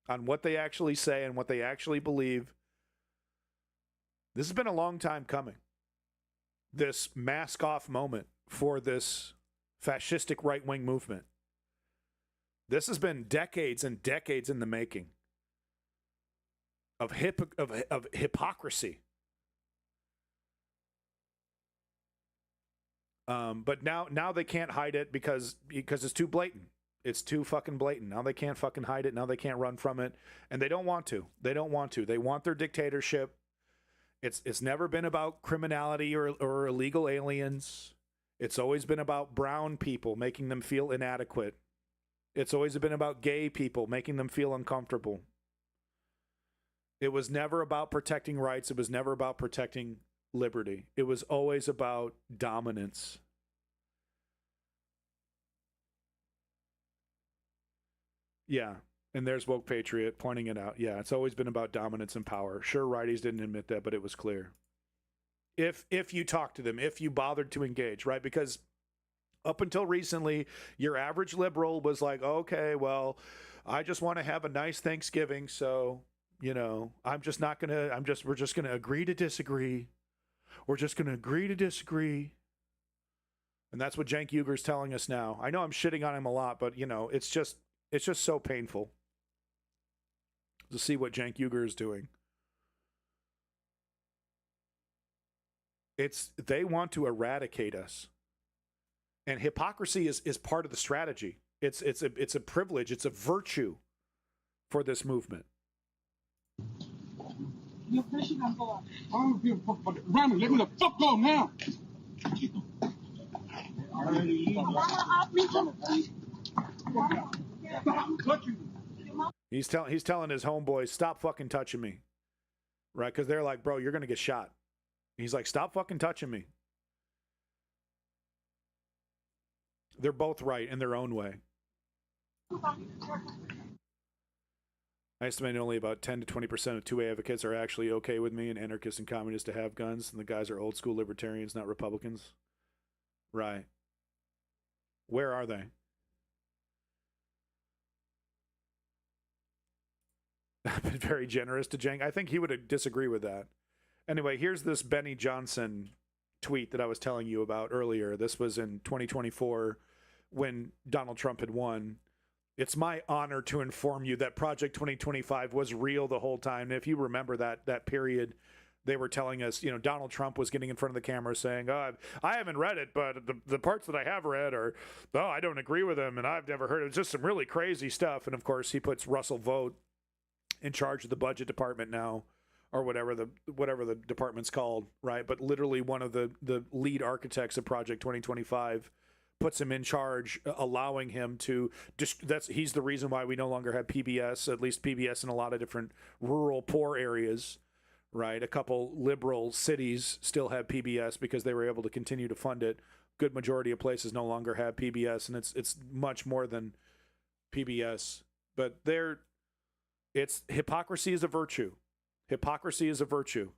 on what they actually say and what they actually believe, this has been a long time coming. This mask off moment for this fascistic right-wing movement. This has been decades and decades in the making of hypocrisy. But now they can't hide it because it's too blatant. It's too fucking blatant. Now they can't fucking hide it. Now they can't run from it. And they don't want to. They don't want to. They want their dictatorship. It's never been about criminality or illegal aliens. It's always been about brown people, making them feel inadequate. It's always been about gay people, making them feel uncomfortable. It was never about protecting rights. It was never about protecting liberty. It was always about dominance. Yeah, and there's Woke Patriot pointing it out. Yeah, it's always been about dominance and power. Sure, righties didn't admit that, but it was clear. If you talk to them, if you bothered to engage, right? Because up until recently, your average liberal was like, okay, well, I just want to have a nice Thanksgiving, so, you know, we're just going to agree to disagree. We're just going to agree to disagree. And that's what Cenk Uygur's telling us now. I know I'm shitting on him a lot, but, you know, it's just so painful to see what Cenk Uygur is doing. They want to eradicate us. And hypocrisy is part of the strategy. It's a privilege. It's a virtue for this movement. I don't give a fuck about it. Rami, let me the fuck go now. He's telling his homeboys, stop fucking touching me. Right? Because they're like, bro, you're going to get shot. He's like, stop fucking touching me. They're both right in their own way. I estimate only about 10 to 20% of 2A advocates are actually okay with me and anarchists and communists to have guns, and the guys are old school libertarians, not Republicans. Right. Where are they? I've been very generous to Cenk. I think he would disagree with that. Anyway, here's this Benny Johnson tweet that I was telling you about earlier. This was in 2024 when Donald Trump had won. It's my honor to inform you that Project 2025 was real the whole time. And if you remember that period, they were telling us, you know, Donald Trump was getting in front of the camera saying, oh, I haven't read it, but the parts that I have read are, oh, I don't agree with them, and I've never heard it. It's just some really crazy stuff. And, of course, he puts Russell Vought in charge of the budget department now, or whatever the department's called, right? But literally one of the lead architects of Project 2025 puts him in charge, allowing him to he's the reason why we no longer have PBS, at least PBS in a lot of different rural poor areas, right? A couple liberal cities still have PBS because they were able to continue to fund it. Good majority of places no longer have PBS, and it's much more than PBS. But hypocrisy is a virtue. Hypocrisy is a virtue.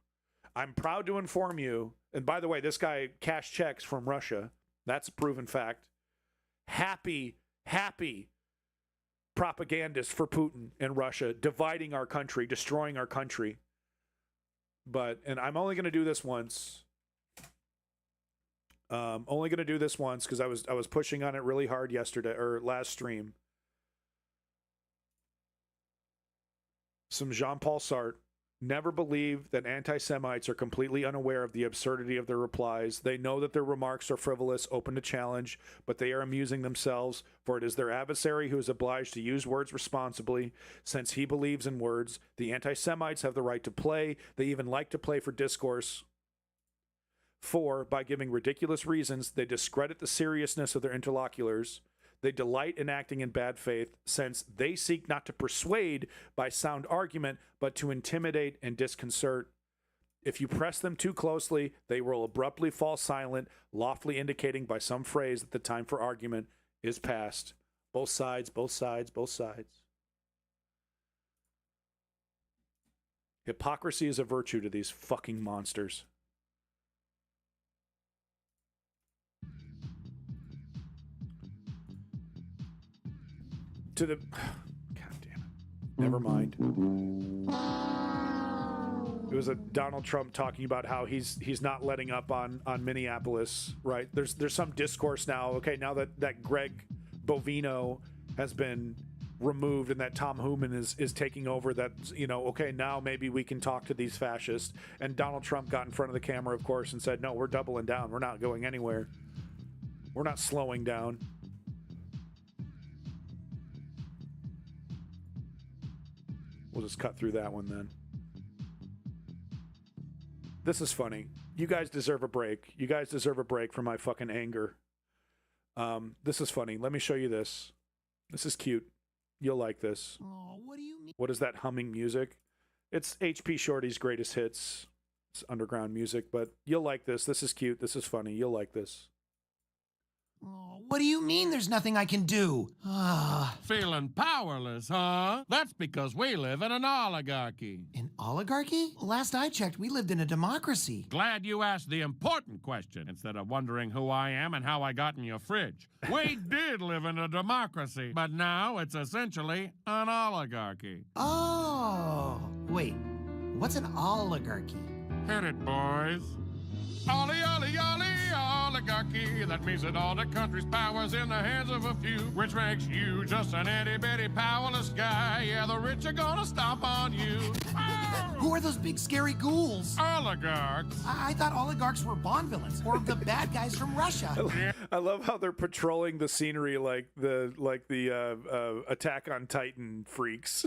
I'm proud to inform you, and by the way, this guy cashed checks from Russia. That's a proven fact. Happy propagandist for Putin and Russia, dividing our country, destroying our country. And I'm only going to do this once. Only going to do this once because I was pushing on it really hard yesterday or last stream. Some Jean-Paul Sartre. Never believe that anti-Semites are completely unaware of the absurdity of their replies. They know that their remarks are frivolous, open to challenge, but they are amusing themselves, for it is their adversary who is obliged to use words responsibly. Since he believes in words, the anti-Semites have the right to play. They even like to play for discourse. For, by giving ridiculous reasons, they discredit the seriousness of their interlocutors. They delight in acting in bad faith, since they seek not to persuade by sound argument, but to intimidate and disconcert. If you press them too closely, they will abruptly fall silent, loftily indicating by some phrase that the time for argument is past. Both sides, both sides, both sides. Hypocrisy is a virtue to these fucking monsters. To the... God damn it. Never mind. It was a Donald Trump talking about how he's not letting up on Minneapolis, right? There's some discourse now, okay, now that Greg Bovino has been removed and that Tom Hooman is taking over, that, you know, okay, now maybe we can talk to these fascists. And Donald Trump got in front of the camera, of course, and said, no, we're doubling down. We're not going anywhere. We're not slowing down. We'll just cut through that one then. This is funny. You guys deserve a break. You guys deserve a break from my fucking anger. This is funny. Let me show you this. This is cute. You'll like this. Oh, what do you mean? What is that humming music? It's H.P. Shorty's greatest hits. It's underground music, but you'll like this. This is cute. This is funny. You'll like this. Oh, what do you mean there's nothing I can do? Feeling powerless, huh? That's because we live in an oligarchy. An oligarchy? Last I checked, we lived in a democracy. Glad you asked the important question instead of wondering who I am and how I got in your fridge. We did live in a democracy, but now it's essentially an oligarchy. Oh, wait. What's an oligarchy? Hit it, boys. Ollie, ollie, ollie, oligarchy. That means that all the country's power's in the hands of a few, which makes you just an itty-bitty powerless guy. Yeah, the rich are gonna stomp on you. Who are those big scary ghouls? Oligarchs. I thought oligarchs were Bond villains, or the bad guys from Russia. I love how they're patrolling the scenery like the Attack on Titan freaks.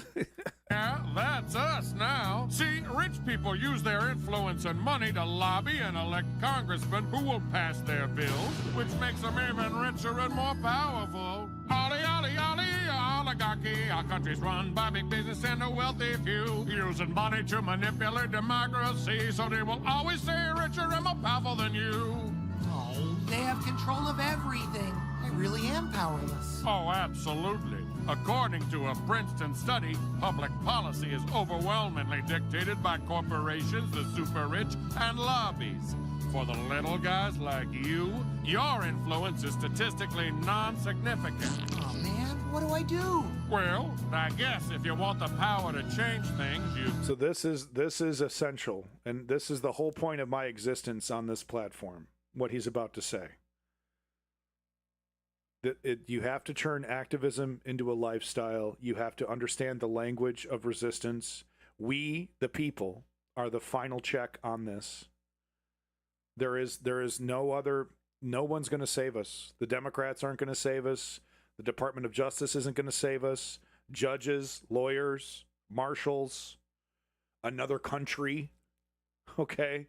Yeah, that's us now. See, rich people use their influence and money to lobby and elect congressmen who will pass their bills, which makes them even richer and more powerful. Ollie, ollie, ollie, oligarchy. Our country's run by big business and a wealthy few, using money to manipulate democracy, so they will always stay richer and more powerful than you. Oh, they have control of everything. I really am powerless. Oh, absolutely. According to a Princeton study, public policy is overwhelmingly dictated by corporations, the super rich, and lobbies. For the little guys like you, your influence is statistically non-significant. Oh, man, what do I do? Well, I guess if you want the power to change things, you... So this is essential, and this is the whole point of my existence on this platform, what he's about to say. You have to turn activism into a lifestyle. You have to understand the language of resistance. We, the people, are the final check on this. There is no one's going to save us. The Democrats aren't going to save us. The Department of Justice isn't going to save us. Judges, lawyers, marshals, another country, okay?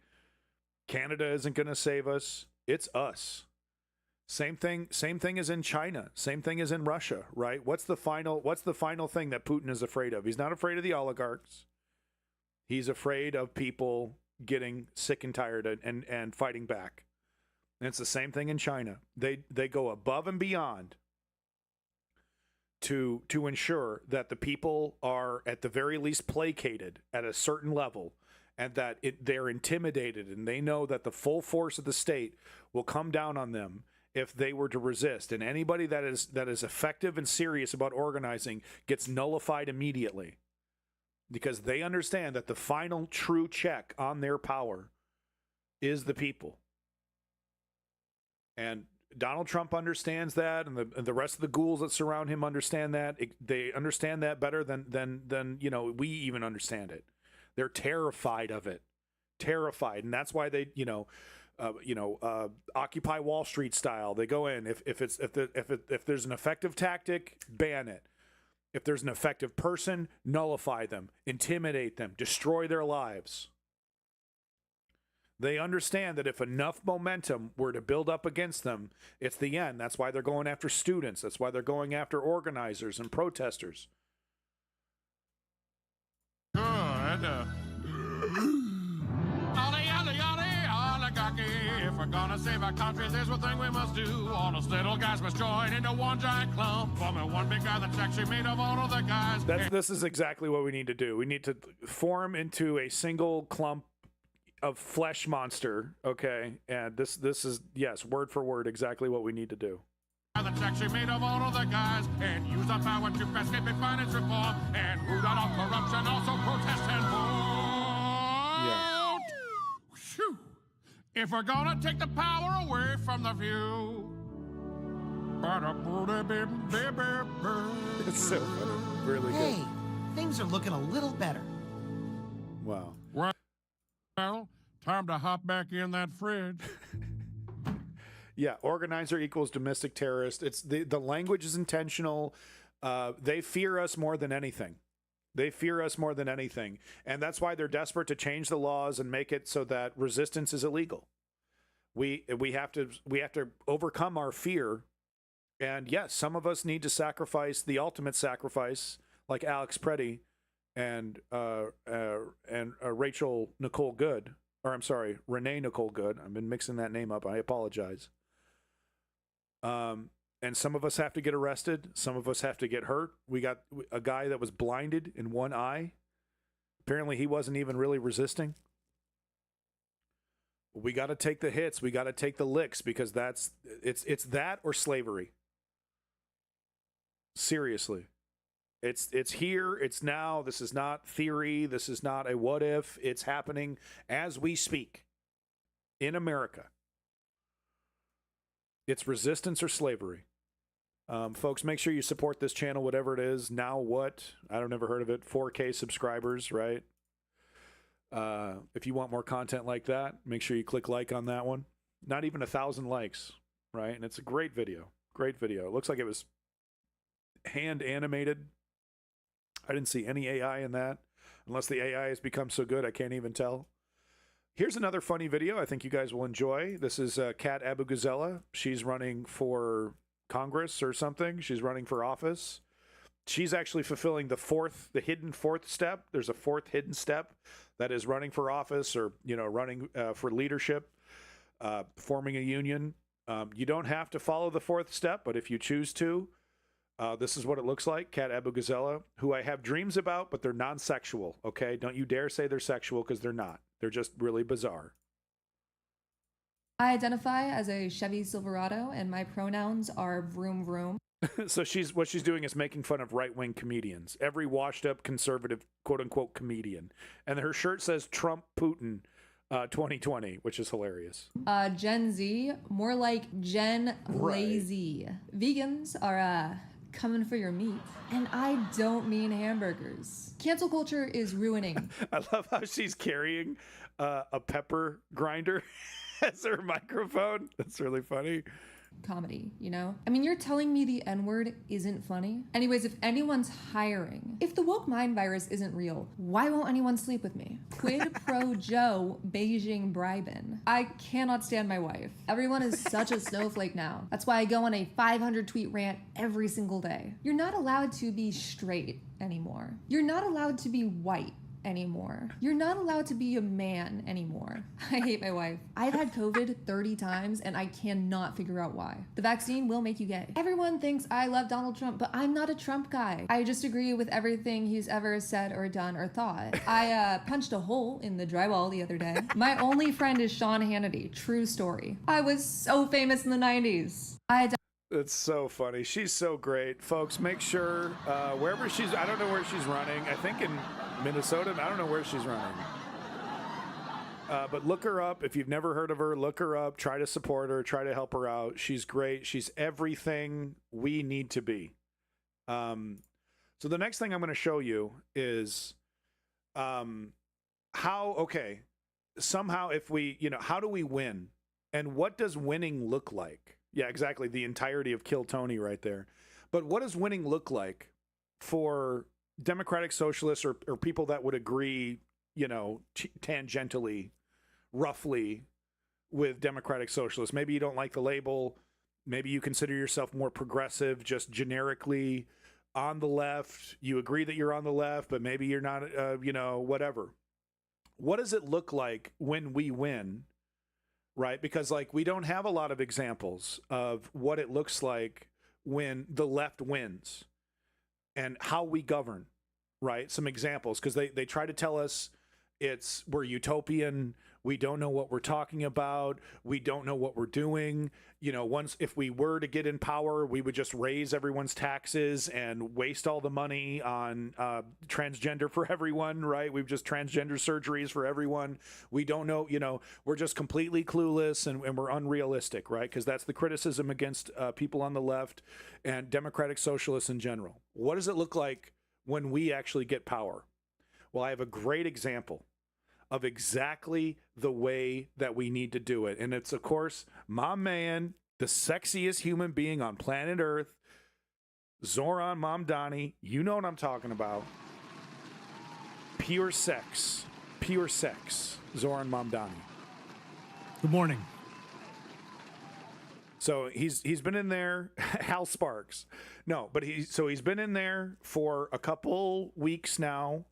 Canada isn't going to save us. It's us. Same thing as in China. Same thing as in Russia, right? What's the final thing that Putin is afraid of? He's not afraid of the oligarchs. He's afraid of people getting sick and tired and fighting back. And it's the same thing in China. They go above and beyond to ensure that the people are at the very least placated at a certain level, and that they're intimidated, and they know that the full force of the state will come down on them if they were to resist. And anybody that is effective and serious about organizing gets nullified immediately, because they understand that the final true check on their power is the people. And Donald Trump understands that, and the rest of the ghouls that surround him understand that. They understand that better than we even understand it. They're terrified of it, terrified, and that's why they Occupy Wall Street style. They go in. If there's an effective tactic, ban it. If there's an effective person, nullify them, intimidate them, destroy their lives. They understand that if enough momentum were to build up against them, it's the end. That's why they're going after students. That's why they're going after organizers and protesters. Good. Oligarchy. If we're gonna save our country, there's one thing we must do. All us little guys must join into one giant clump, forming one big guy that's actually made of all of the guys. This is exactly what we need to do. We need to form into a single clump of flesh monster, okay? And this is, yes, word for word, exactly what we need to do. That's actually made of all of the guys, and use our power to pass and finance reform, and root out all corruption, also protest and vote. Yeah. Whew. If we're gonna take the power away from the few. It's so funny. Really good. Hey, things are looking a little better. Wow. Well, time to hop back in that fridge. Yeah, organizer equals domestic terrorist. It's the language is intentional. They fear us more than anything. They fear us more than anything. And that's why they're desperate to change the laws and make it so that resistance is illegal. We have to overcome our fear. And yes, some of us need to sacrifice the ultimate sacrifice, like Alex Preddy and Rachel Nicole Good. Or I'm sorry, Renee Nicole Good. I've been mixing that name up. I apologize. And some of us have to get arrested. Some of us have to get hurt. We got a guy that was blinded in one eye. Apparently he wasn't even really resisting. We got to take the hits. We got to take the licks, because it's that or slavery. Seriously. It's here. It's now. This is not theory. This is not a what if. It's happening as we speak in America. It's resistance or slavery. Folks, make sure you support this channel, whatever it is. Now what? I don't never heard of it. 4K subscribers, right? If you want more content like that, make sure you click like on that one. Not even 1,000 likes, right? And it's a great video. Great video. It looks like it was hand animated. I didn't see any AI in that. Unless the AI has become so good, I can't even tell. Here's another funny video I think you guys will enjoy. This is Kat Abu-Ghazala. She's running for Congress or something. She's running for office. She's actually fulfilling the hidden fourth step. There's a fourth hidden step that is running for office, or running for leadership, forming a union. You don't have to follow the fourth step, but if you choose to, this is what it looks like. Kat Abu-Ghazala, who I have dreams about, but they're non-sexual, okay? Don't you dare say they're sexual, because they're not. They're just really bizarre. I identify as a Chevy Silverado, and my pronouns are vroom vroom. So what she's doing is making fun of right-wing comedians. Every washed-up conservative, quote-unquote, comedian. And her shirt says Trump Putin 2020, which is hilarious. Gen Z, more like Gen Lazy. Vegans are coming for your meat. And I don't mean hamburgers. Cancel culture is ruining. I love how she's carrying a pepper grinder as her microphone. That's really funny. Comedy, I mean, you're telling me the N-word isn't funny? Anyways, if anyone's hiring, if the woke mind virus isn't real, why won't anyone sleep with me? Quid pro Joe Beijing bribing. I cannot stand my wife. Everyone is such a snowflake now. That's why I go on a 500 tweet rant every single day. You're not allowed to be straight anymore. You're not allowed to be white anymore. You're not allowed to be a man anymore. I hate my wife. I've had COVID 30 times and I cannot figure out why. The vaccine will make you gay. Everyone thinks I love Donald Trump, but I'm not a Trump guy. I just agree with everything he's ever said or done or thought. I punched a hole in the drywall the other day. My only friend is Sean Hannity. True story. I was so famous in the 90s. It's so funny. She's so great. Folks, make sure wherever she's, I don't know where she's running. I think in Minnesota. I don't know where she's running. But look her up. If you've never heard of her, look her up. Try to support her. Try to help her out. She's great. She's everything we need to be. So the next thing I'm going to show you is somehow if we, how do we win? And what does winning look like? Yeah, exactly. The entirety of Kill Tony right there. But what does winning look like for Democratic Socialists or people that would agree, tangentially roughly, with Democratic Socialists. Maybe you don't like the label. Maybe you consider yourself more progressive, just generically on the left. You agree that you're on the left, but maybe you're not, whatever. What does it look like when we win, right? Because, like, we don't have a lot of examples of what it looks like when the left wins and how we govern, right? Some examples, because they try to tell us we're utopian. We don't know what we're talking about. We don't know what we're doing. If we were to get in power, we would just raise everyone's taxes and waste all the money on transgender for everyone, right? We've just transgender surgeries for everyone. We don't know, we're just completely clueless and we're unrealistic, right? Because that's the criticism against people on the left and Democratic Socialists in general. What does it look like when we actually get power? Well, I have a great example of exactly the way that we need to do it. And it's, of course, my man, the sexiest human being on planet Earth, Zoran Mamdani. You know what I'm talking about. Pure sex. Pure sex. Zoran Mamdani. Good morning. So he's been in there, Hal Sparks. No, but he's been in there for a couple weeks now.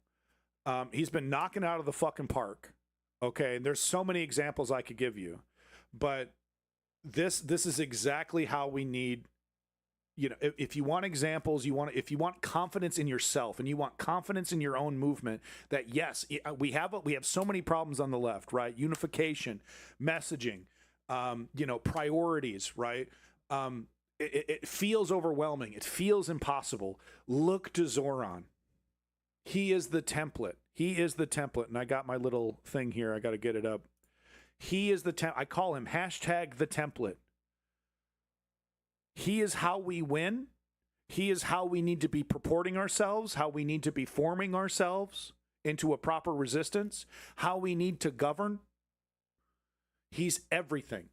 He's been knocking out of the fucking park. Okay, and there's so many examples I could give you, but this is exactly how we need. If you want examples, if you want confidence in yourself, and you want confidence in your own movement, that yes, we have so many problems on the left, right? Unification, messaging, priorities, right? It feels overwhelming. It feels impossible. Look to Zoran. He is the template. He is the template. And I got my little thing here. I got to get it up. He is the template. I call him hashtag the template. He is how we win. He is how we need to be purporting ourselves, how we need to be forming ourselves into a proper resistance, how we need to govern. He's everything.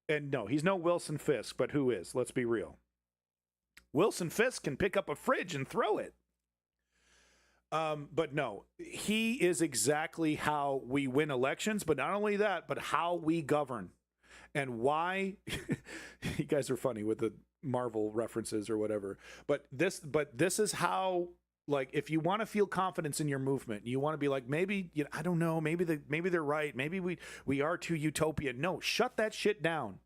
And no, he's no Wilson Fisk, but who is? Let's be real. Wilson Fisk can pick up a fridge and throw it. But no, he is exactly how we win elections, but not only that, but how we govern and why. You guys are funny with the Marvel references or whatever, but this is how, like, if you want to feel confidence in your movement, you want to be like, maybe, I don't know, maybe they're right. Maybe we are too utopian. No, shut that shit down.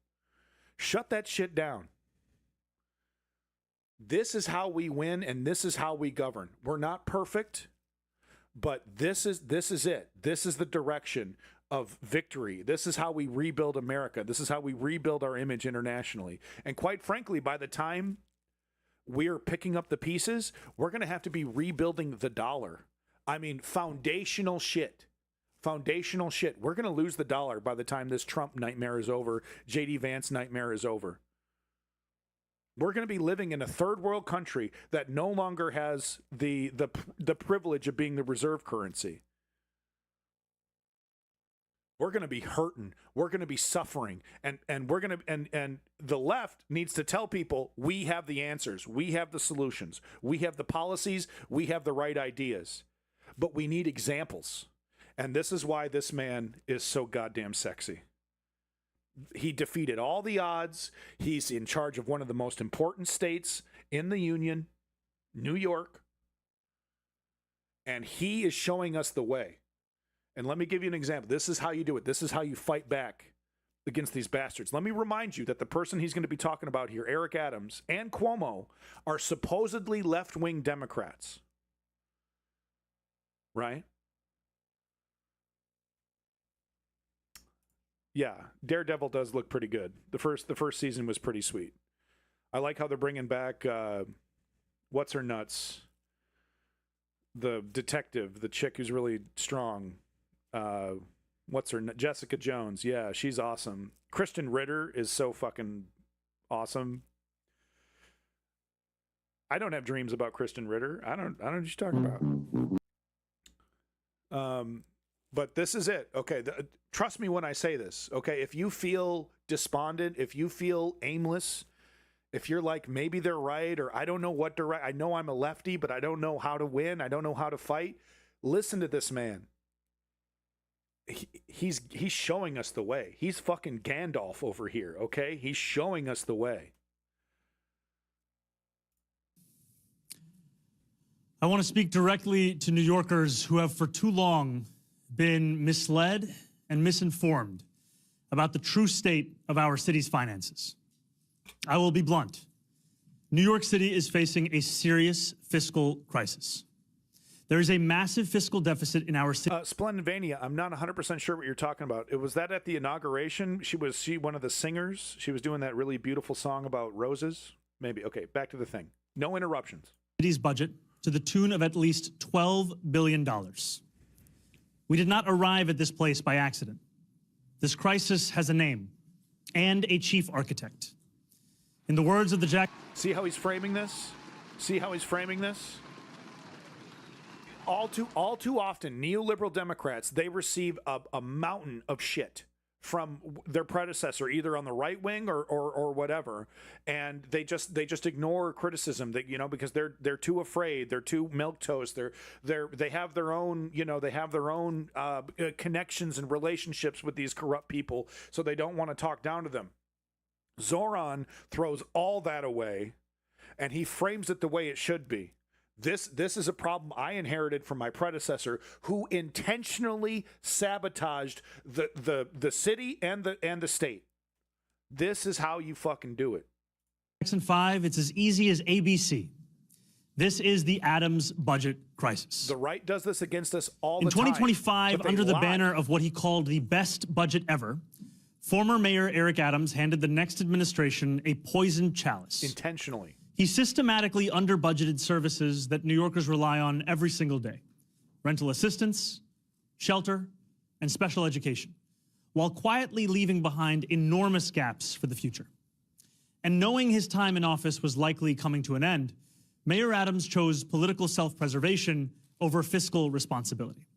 Shut that shit down. This is how we win, and this is how we govern. We're not perfect, but this is it. This is the direction of victory. This is how we rebuild America. This is how we rebuild our image internationally. And quite frankly, by the time we're picking up the pieces, we're going to have to be rebuilding the dollar. I mean, foundational shit. Foundational shit. We're going to lose the dollar by the time this Trump nightmare is over, J.D. Vance nightmare is over. We're going to be living in a third world country that no longer has the privilege of being the reserve currency. We're going to be hurting. We're going to be suffering. And we're going to, and the left needs to tell people we have the answers. We have the solutions. We have the policies. We have the right ideas. But we need examples. And this is why this man is so goddamn sexy. He defeated all the odds. He's in charge of one of the most important states in the Union, New York. And he is showing us the way. And let me give you an example. This is how you do it. This is how you fight back against these bastards. Let me remind you that the person he's going to be talking about here, Eric Adams and Cuomo, are supposedly left-wing Democrats. Right? Yeah, Daredevil does look pretty good. The first season was pretty sweet. I like how they're bringing back what's her nuts, the detective, the chick who's really strong. What's her Jessica Jones? Yeah, she's awesome. Kristen Ritter is so fucking awesome. I don't have dreams about Kristen Ritter. I don't know what you're talking about. But this is it. Okay, trust me when I say this. Okay, if you feel despondent, if you feel aimless, if you're like, maybe they're right, or I don't know what direct. I know I'm a lefty, but I don't know how to win. I don't know how to fight. Listen to this man. he's showing us the way. He's fucking Gandalf over here, okay? He's showing us the way. I want to speak directly to New Yorkers who have for too long been misled and misinformed about the true state of our city's finances. I will be blunt. New York City is facing a serious fiscal crisis. There is a massive fiscal deficit in our city. Splendivania, I'm not 100% sure what you're talking about. Was that at the inauguration? Was she one of the singers? She was doing that really beautiful song about roses? Maybe. Okay, back to the thing. No interruptions. City's budget to the tune of at least $12 billion. We did not arrive at this place by accident. This crisis has a name and a chief architect. In the words of the Jack... See how he's framing this? See how he's framing this? All too often, neoliberal Democrats, they receive a mountain of shit from their predecessor, either on the right wing or whatever, and they just ignore criticism, that, you know, because they're too afraid, they're too milquetoast, they have their own, you know, they have their own connections and relationships with these corrupt people, so they don't want to talk down to them. Zoran throws all that away, and he frames it the way it should be. This is a problem I inherited from my predecessor, who intentionally sabotaged the city and the state. This is how you fucking do it. Section 5, it's as easy as ABC. This is the Adams budget crisis. The right does this against us all the time. In 2025, but under the lie. banner of what he called the best budget ever, former Mayor Eric Adams handed the next administration a poisoned chalice. Intentionally. He systematically under-budgeted services that New Yorkers rely on every single day: rental assistance, shelter, and special education, while quietly leaving behind enormous gaps for the future. And knowing his time in office was likely coming to an end, Mayor Adams chose political self-preservation over fiscal responsibility.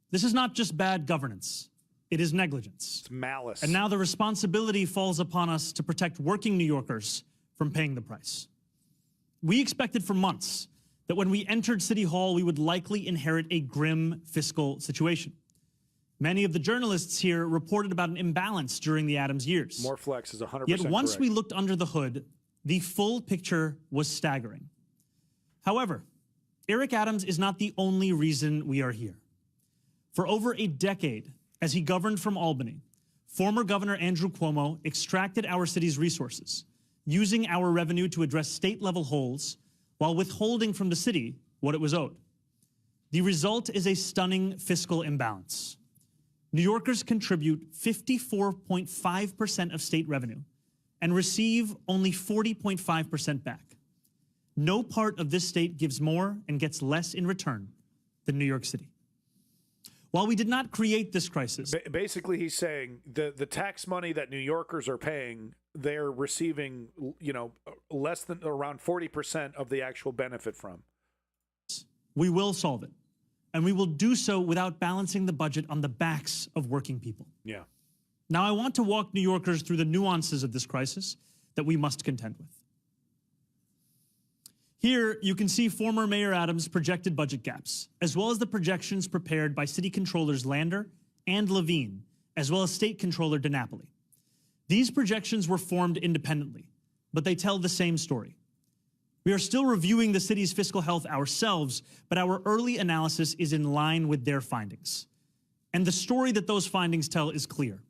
This is not just bad governance. It is negligence. It's malice. And now the responsibility falls upon us to protect working New Yorkers from paying the price. We expected for months that when we entered City Hall, we would likely inherit a grim fiscal situation. Many of the journalists here reported about an imbalance during the Adams years. More flex is 100% Yet once correct. we looked under the hood, the full picture was staggering. However, Eric Adams is not the only reason we are here. For over a decade, as he governed from Albany, former Governor Andrew Cuomo extracted our city's resources, using our revenue to address state-level holes while withholding from the city what it was owed. The result is a stunning fiscal imbalance. New Yorkers contribute 54.5% of state revenue and receive only 40.5% back. No part of this state gives more and gets less in return than New York City. While we did not create this crisis... Basically, he's saying the tax money that New Yorkers are paying, they're receiving, you know, less than around 40% of the actual benefit from. We will solve it. And we will do so without balancing the budget on the backs of working people. Yeah. Now, I want to walk New Yorkers through the nuances of this crisis that we must contend with. Here, you can see former Mayor Adams' projected budget gaps, as well as the projections prepared by City Controllers Lander and Levine, as well as State Controller DiNapoli. These projections were formed independently, but they tell the same story. We are still reviewing the city's fiscal health ourselves, but our early analysis is in line with their findings. And the story that those findings tell is clear.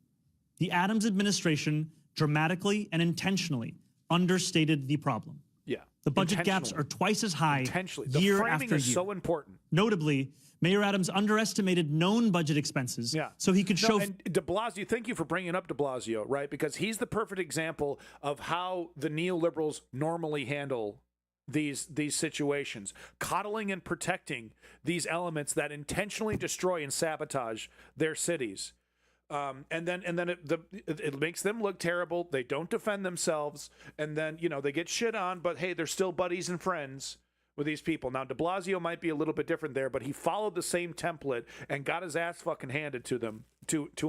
The Adams administration dramatically and intentionally understated the problem. Yeah. The budget gaps are twice as high year framing after year. is so important. Notably, Mayor Adams underestimated known budget expenses so he could show... And de Blasio, thank you for bringing up de Blasio, right? Because he's the perfect example of how the neoliberals normally handle these situations, coddling and protecting these elements that intentionally destroy and sabotage their cities. And then it makes them look terrible. They don't defend themselves, and then, you know, they get shit on, but hey, they're still buddies and friends with these people. Now, de Blasio might be a little bit different there, but he followed the same template and got his ass fucking handed to him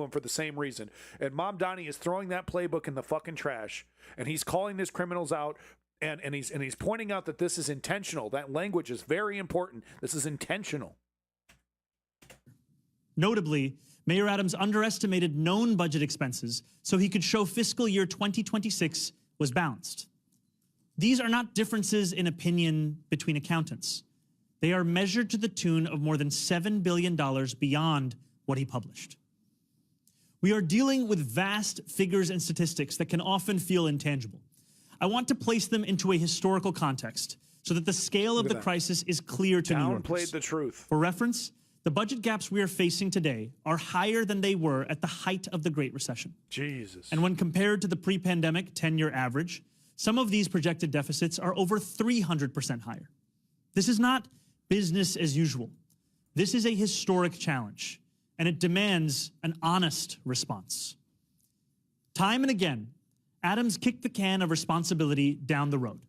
for the same reason. And Mom Donnie is throwing that playbook in the fucking trash, and he's calling these criminals out. And he's pointing out that this is intentional. That language is very important. This is intentional. Notably, Mayor Adams underestimated known budget expenses so he could show fiscal year 2026 was balanced. These are not differences in opinion between accountants. They are measured to the tune of more than $7 billion beyond what he published. We are dealing with vast figures and statistics that can often feel intangible. I want to place them into a historical context so that the scale of the crisis is clear to New Yorkers. Downplayed the truth. For reference, the budget gaps we are facing today are higher than they were at the height of the Great Recession. Jesus. And when compared to the pre-pandemic 10-year average, some of these projected deficits are over 300% higher. This is not business as usual. This is a historic challenge, and it demands an honest response. Time and again, Adams kicked the can of responsibility down the road.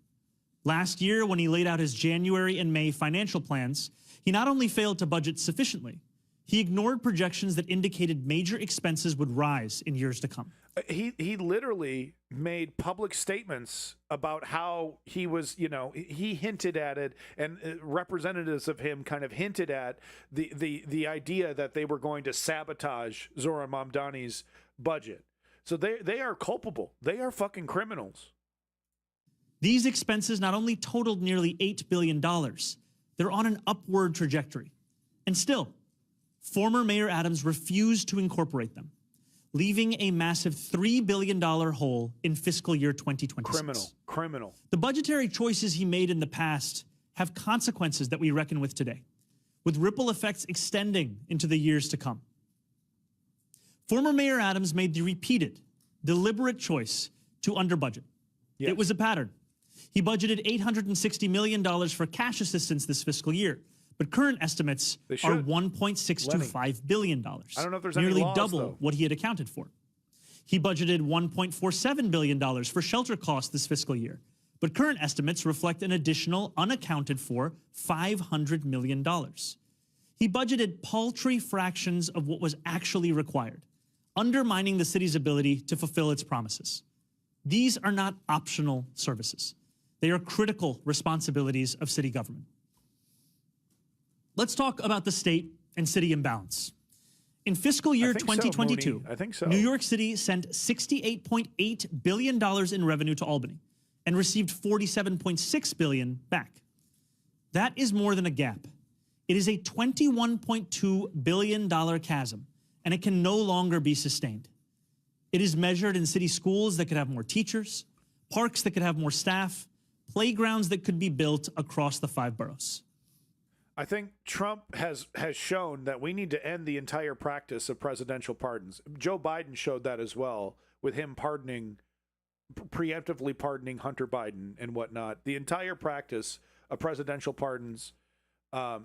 Last year, when he laid out his January and May financial plans, he not only failed to budget sufficiently, he ignored projections that indicated major expenses would rise in years to come. He literally made public statements about how he was, he hinted at it, and representatives of him kind of hinted at the idea that they were going to sabotage Zohran Mamdani's budget. So they are culpable. They are fucking criminals. These expenses not only totaled nearly $8 billion, they're on an upward trajectory. And still, former Mayor Adams refused to incorporate them, leaving a massive $3 billion hole in fiscal year 2026. Criminal. The budgetary choices he made in the past have consequences that we reckon with today, with ripple effects extending into the years to come. Former Mayor Adams made the repeated, deliberate choice to underbudget. Yes. It was a pattern. He budgeted $860 million for cash assistance this fiscal year, but current estimates are $1.625 billion. I don't know if there's nearly any laws, double though. what he had accounted for. He budgeted $1.47 billion for shelter costs this fiscal year, but current estimates reflect an additional unaccounted for $500 million. He budgeted paltry fractions of what was actually required, undermining the city's ability to fulfill its promises. These are not optional services. They are critical responsibilities of city government. Let's talk about the state and city imbalance. In fiscal year 2022, I think so. New York City sent $68.8 billion in revenue to Albany and received $47.6 billion back. That is more than a gap. It is a $21.2 billion chasm, and it can no longer be sustained. It is measured in city schools that could have more teachers, parks that could have more staff, playgrounds that could be built across the 5 boroughs. I think Trump has shown that we need to end the entire practice of presidential pardons. Joe Biden showed that as well, with him preemptively pardoning Hunter Biden and whatnot. The entire practice of presidential pardons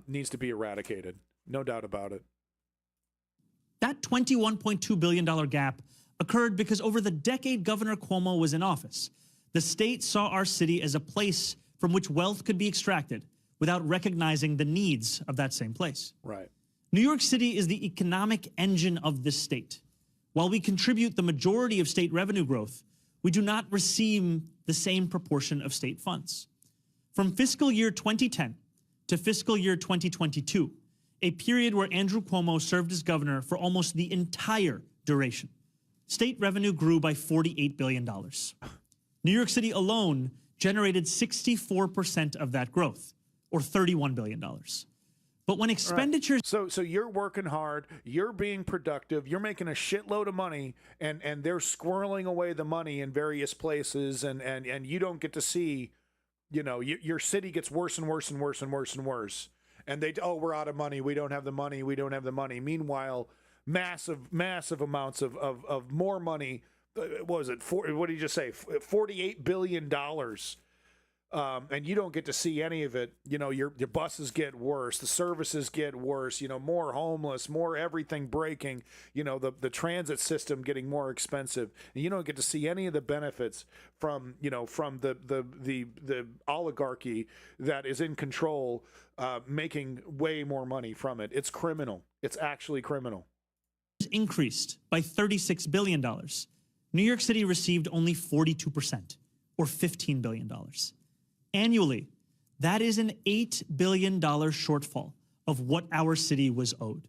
needs to be eradicated. No doubt about it. That $21.2 billion gap occurred because over the decade Governor Cuomo was in office, the state saw our city as a place from which wealth could be extracted without recognizing the needs of that same place. Right. New York City is the economic engine of this state. While we contribute the majority of state revenue growth, we do not receive the same proportion of state funds. From fiscal year 2010 to fiscal year 2022, a period where Andrew Cuomo served as governor for almost the entire duration, state revenue grew by $48 billion. New York City alone generated 64% of that growth, or $31 billion. But when expenditures... Right. So you're working hard, you're being productive, you're making a shitload of money, and they're squirreling away the money in various places, and you don't get to see, your city gets worse and worse and worse and worse and worse. And we're out of money, we don't have the money, we don't have the money. Meanwhile, massive amounts of more money, what was it, what did you just say, $48 billion, and you don't get to see any of it. Your buses get worse, the services get worse, more homeless, more everything breaking, the transit system getting more expensive, and you don't get to see any of the benefits from the oligarchy that is in control, making way more money from it. It's criminal. It's actually criminal. Increased by $36 billion. New York City received only 42%, or $15 billion. Annually, that is an $8 billion shortfall of what our city was owed.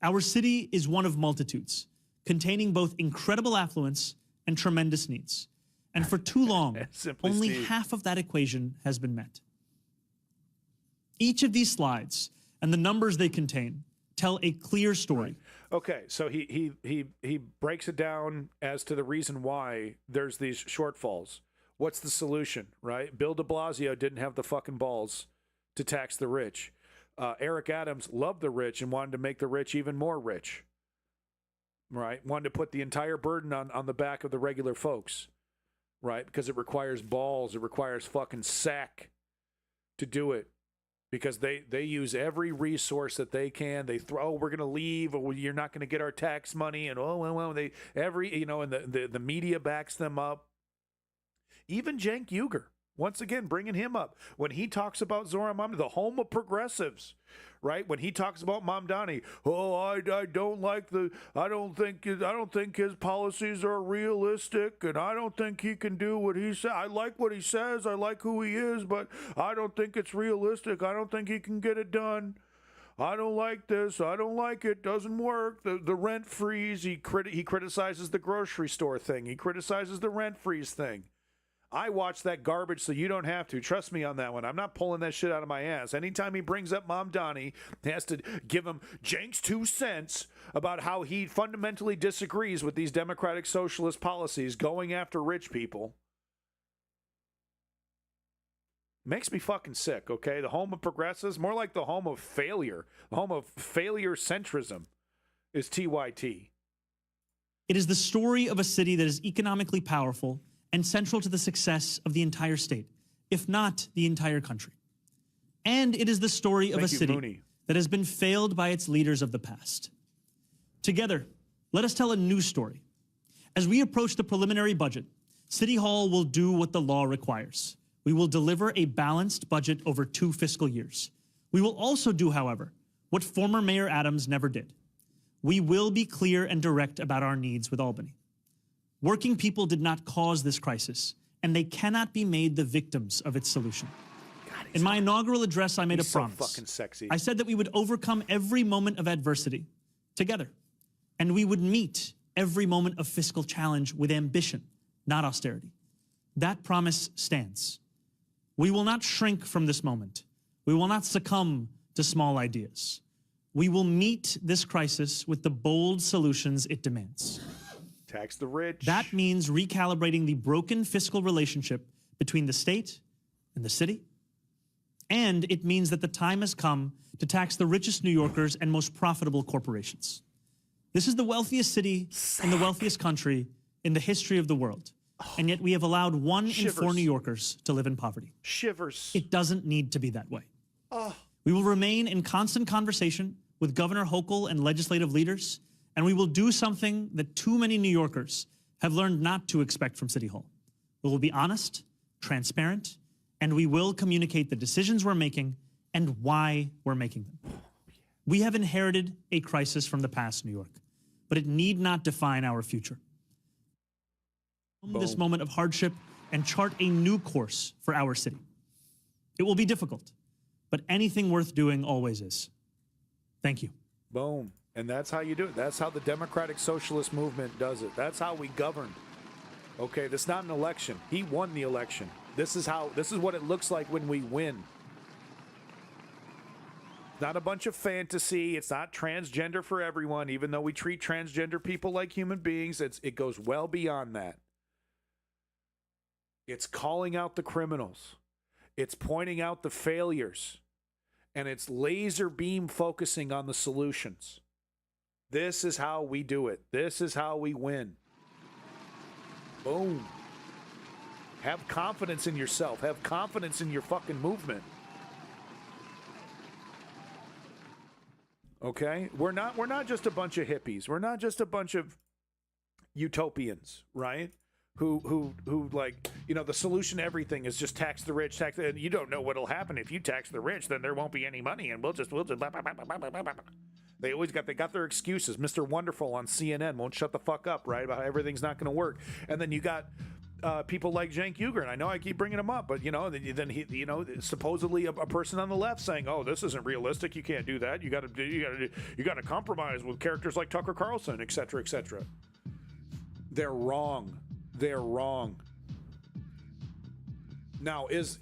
Our city is one of multitudes, containing both incredible affluence and tremendous needs. And for too long, only Steve. half of that equation has been met. Each of these slides and the numbers they contain tell a clear story. Okay, so he breaks it down as to the reason why there's these shortfalls. What's the solution, right? Bill de Blasio didn't have the fucking balls to tax the rich. Eric Adams loved the rich and wanted to make the rich even more rich, right? Wanted to put the entire burden on the back of the regular folks, right? Because it requires balls, it requires fucking sack to do it. Because they use every resource that they can. They throw, we're going to leave, or you're not going to get our tax money, and and the media backs them up. Even Cenk Uygur, once again, bringing him up when he talks about Zoran Mamdani, the home of progressives, right? When he talks about Mamdani, I don't think his policies are realistic, and I don't think he can do what he says. I like what he says, I like who he is, but I don't think it's realistic. I don't think he can get it done. I don't like this. I don't like it. Doesn't work. The rent freeze. He criticizes the grocery store thing. He criticizes the rent freeze thing. I watch that garbage, so you don't have to. Trust me on that one. I'm not pulling that shit out of my ass. Anytime he brings up Mamdani, he has to give him Cenk's 2 cents about how he fundamentally disagrees with these democratic socialist policies going after rich people. Makes me fucking sick, okay? The home of progressives, more like the home of failure. The home of failure centrism is TYT. It is the story of a city that is economically powerful and central to the success of the entire state, if not the entire country. And it is the story of a city that has been failed by its leaders of the past. Together, let us tell a new story. As we approach the preliminary budget, City Hall will do what the law requires. We will deliver a balanced budget over 2 fiscal years. We will also do, however, what former Mayor Adams never did. We will be clear and direct about our needs with Albany. Working people did not cause this crisis, and they cannot be made the victims of its solution. In my inaugural address, I made a promise. So fucking sexy. I said that we would overcome every moment of adversity together, and we would meet every moment of fiscal challenge with ambition, not austerity. That promise stands. We will not shrink from this moment. We will not succumb to small ideas. We will meet this crisis with the bold solutions it demands. Tax the rich. That means recalibrating the broken fiscal relationship between the state and the city. And it means that the time has come to tax the richest New Yorkers and most profitable corporations. This is the wealthiest city in the wealthiest country in the history of the world. And yet we have allowed 1 in 4 New Yorkers to live in poverty. Shivers. It doesn't need to be that way. We will remain in constant conversation with Governor Hochul and legislative leaders, and we will do something that too many New Yorkers have learned not to expect from City Hall. We will be honest, transparent, and we will communicate the decisions we're making and why we're making them. We have inherited a crisis from the past, New York, but it need not define our future. This moment of hardship and chart a new course for our city. It will be difficult, but anything worth doing always is. Thank you. Boom. And that's how you do it. That's how the democratic socialist movement does it. That's how we govern. Okay, this is not an election. He won the election. This is what it looks like when we win. Not a bunch of fantasy. It's not transgender for everyone, even though we treat transgender people like human beings. It goes well beyond that. It's calling out the criminals. It's pointing out the failures. And it's laser beam focusing on the solutions. This is how we do it. This is how we win. Boom. Have confidence in yourself. Have confidence in your fucking movement. Okay? We're not just a bunch of hippies. We're not just a bunch of utopians, right? Who like, you know, the solution to everything is just tax the rich, and you don't know what'll happen if you tax the rich, then there won't be any money, and we'll just blah, blah, blah, blah, blah, blah, blah. They got their excuses. Mr. Wonderful on CNN won't shut the fuck up, right, about how everything's not going to work. And then you got people like Cenk Uygur. I know I keep bringing him up, but then he, supposedly a person on the left saying, "Oh, this isn't realistic. You can't do that. You got to compromise with characters like Tucker Carlson, et cetera, et cetera." They're wrong. They're wrong. Now, is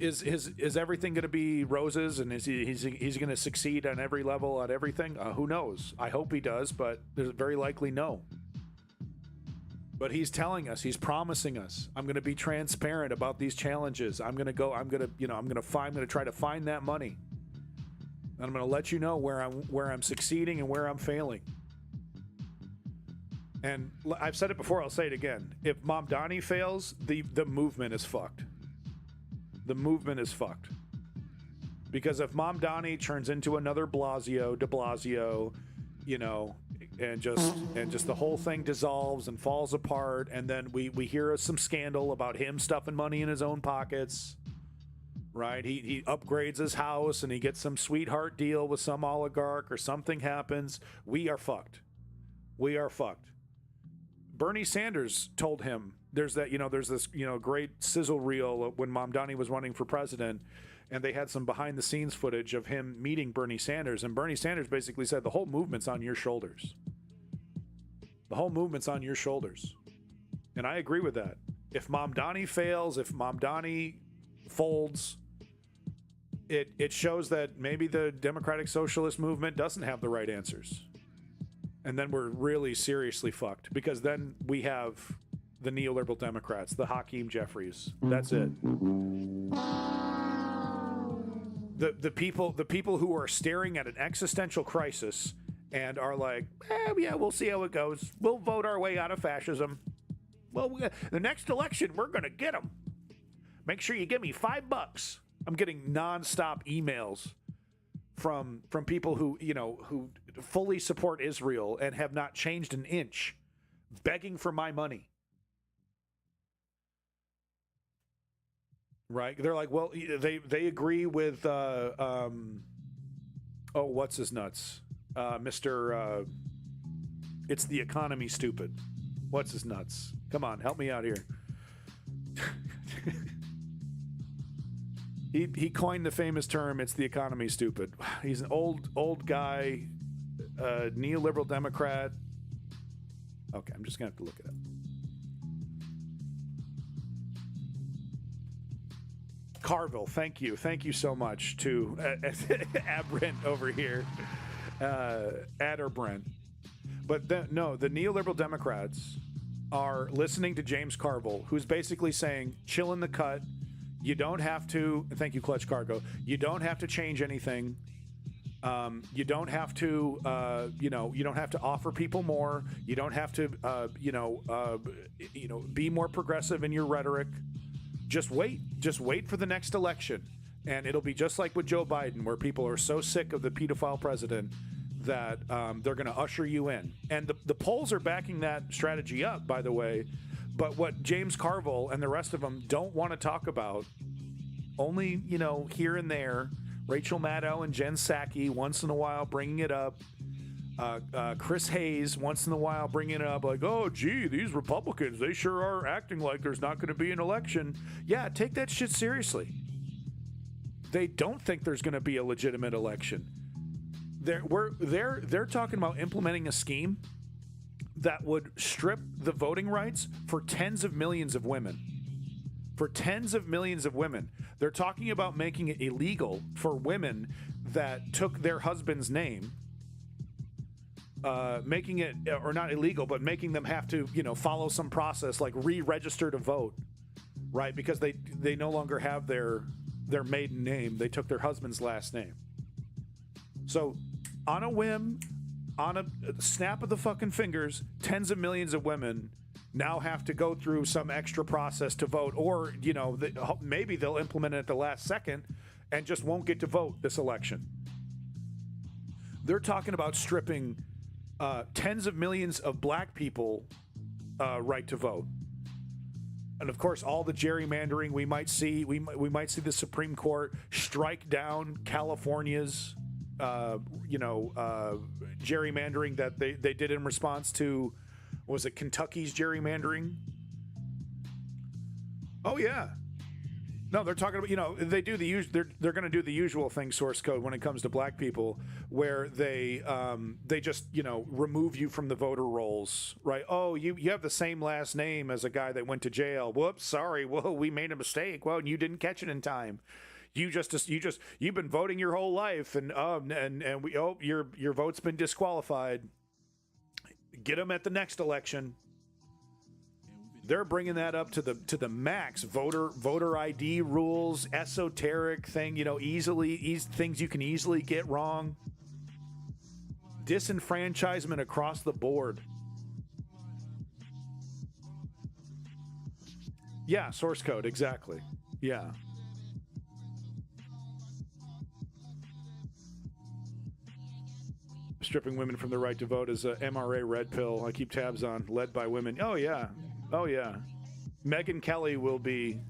everything going to be roses, and is he's going to succeed on every level at everything? Who knows? I hope he does, but there's very likely no. But he's telling us, he's promising us, I'm going to be transparent about these challenges. I'm going to try to find that money. And I'm going to let you know where I'm succeeding and where I'm failing. And I've said it before, I'll say it again. If Mamdani fails, the movement is fucked. The movement is fucked. Because if Mamdani turns into another de Blasio, and just the whole thing dissolves and falls apart, and then we hear some scandal about him stuffing money in his own pockets, right? He upgrades his house and he gets some sweetheart deal with some oligarch, or something happens. We are fucked. We are fucked. Bernie Sanders told him, there's this great sizzle reel when Mamdani was running for president, and they had some behind the scenes footage of him meeting Bernie Sanders, and Bernie Sanders basically said, the whole movement's on your shoulders. The whole movement's on your shoulders. And I agree with that. If Mamdani fails, if Mamdani folds, it shows that maybe the Democratic Socialist movement doesn't have the right answers. And then we're really seriously fucked, because then we have the neoliberal Democrats, the Hakeem Jeffries. That's it. The people who are staring at an existential crisis and are like, yeah, we'll see how it goes. We'll vote our way out of fascism. Well, the next election, we're going to get them. Make sure you give me $5. I'm getting nonstop emails from people who fully support Israel and have not changed an inch, begging for my money. Right? They're like, well, they agree with what's his nuts? Mr. It's the economy, stupid. What's his nuts? Come on, help me out here. He coined the famous term, it's the economy, stupid. He's an old guy, neoliberal Democrat. Okay, I'm just going to have to look it up. Carville, thank you. Thank you so much to Abrent over here. Adderbrent. But the neoliberal Democrats are listening to James Carville, who's basically saying, chill in the cut. You don't have to, thank you, Clutch Cargo. You don't have to change anything. You don't have to, you don't have to offer people more. You don't have to, be more progressive in your rhetoric. Just wait for the next election. And it'll be just like with Joe Biden, where people are so sick of the pedophile president that they're going to usher you in. And the polls are backing that strategy up, by the way. But what James Carville and the rest of them don't want to talk about, only, here and there, Rachel Maddow and Jen Psaki once in a while bringing it up. Chris Hayes once in a while bringing it up, like, oh, gee, these Republicans, they sure are acting like there's not going to be an election. Yeah, take that shit seriously. They don't think there's going to be a legitimate election. They're talking about implementing a scheme that would strip the voting rights for tens of millions of women. For tens of millions of women. They're talking about making it illegal for women that took their husband's name, making it, or not illegal, but making them have to, follow some process like re-register to vote, right? Because they no longer have their maiden name. They took their husband's last name. So on a whim, on a snap of the fucking fingers, tens of millions of women now have to go through some extra process to vote, or, maybe they'll implement it at the last second and just won't get to vote this election. They're talking about stripping tens of millions of black people right to vote. And of course, all the gerrymandering we might see, we might see the Supreme Court strike down California's gerrymandering that they did in response to, was it Kentucky's gerrymandering? Oh yeah. No, they're talking about, they do they're going to do the usual thing, source code, when it comes to black people, where they just, remove you from the voter rolls, right? Oh, you have the same last name as a guy that went to jail. Whoops, sorry. Whoa, we made a mistake. Well, you didn't catch it in time. You've been voting your whole life, and your vote's been disqualified. Get them at the next election. They're bringing that up to the max. Voter ID rules, esoteric thing, things you can easily get wrong. Disenfranchisement across the board. Yeah, source code, exactly. Yeah. Stripping women from the right to vote is a MRA red pill I keep tabs on, led by women. Oh, yeah. Oh, yeah. Megyn Kelly will be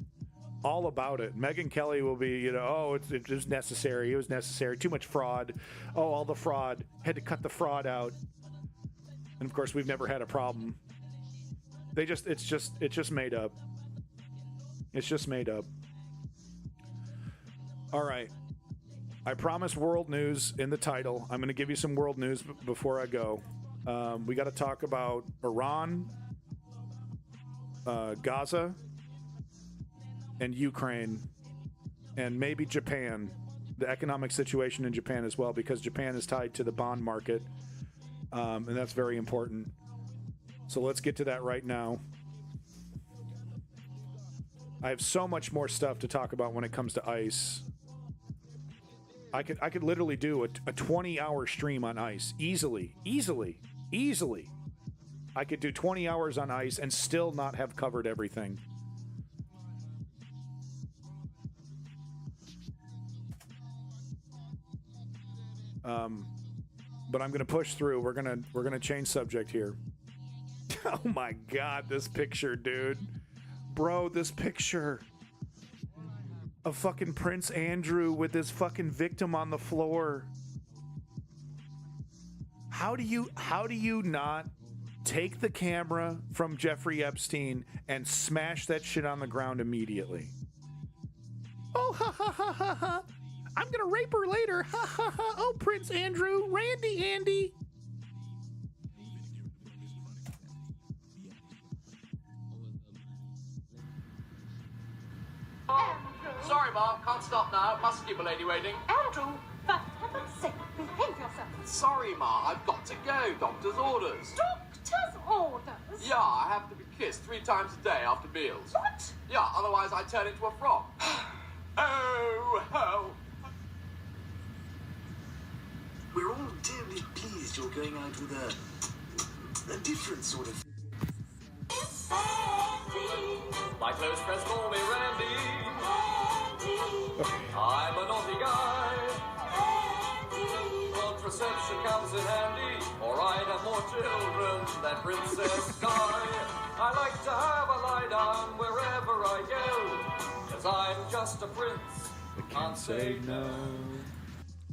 all about it. Megyn Kelly will be, it was necessary. It was necessary. Too much fraud. Oh, all the fraud. Had to cut the fraud out. And, of course, we've never had a problem. It's just made up. It's just made up. All right. I promised world news in the title. I'm going to give you some world news before I go. We got to talk about Iran, Gaza, and Ukraine, and maybe Japan, the economic situation in Japan as well, because Japan is tied to the bond market, and that's very important. So let's get to that right now. I have so much more stuff to talk about when it comes to ICE. I could literally do a 20-hour stream on ICE easily. I could do 20 hours on ICE and still not have covered everything. But I'm gonna push through. We're gonna change subject here. Oh my God, this picture, dude, bro, this picture of fucking Prince Andrew with his fucking victim on the floor. How do you not take the camera from Jeffrey Epstein and smash that shit on the ground immediately? Oh, ha ha ha ha ha. I'm gonna rape her later. Ha ha ha. Oh, Prince Andrew. Randy Andy. Sorry, Mark, can't stop now. Must keep a lady waiting. Andrew, for heaven's sake, behave yourself. Sorry, Ma, I've got to go. Doctor's orders. Doctor's orders? Yeah, I have to be kissed 3 times a day after meals. What? Yeah, otherwise I turn into a frog. Oh, help. We're all terribly pleased you're going out with a different sort of... My close friends call me Randy. I'm a naughty guy. Contraception comes in handy, or I'd have more children than Princess Di. I like to have a lie down wherever I go, 'cause I'm just a prince. I can't say no.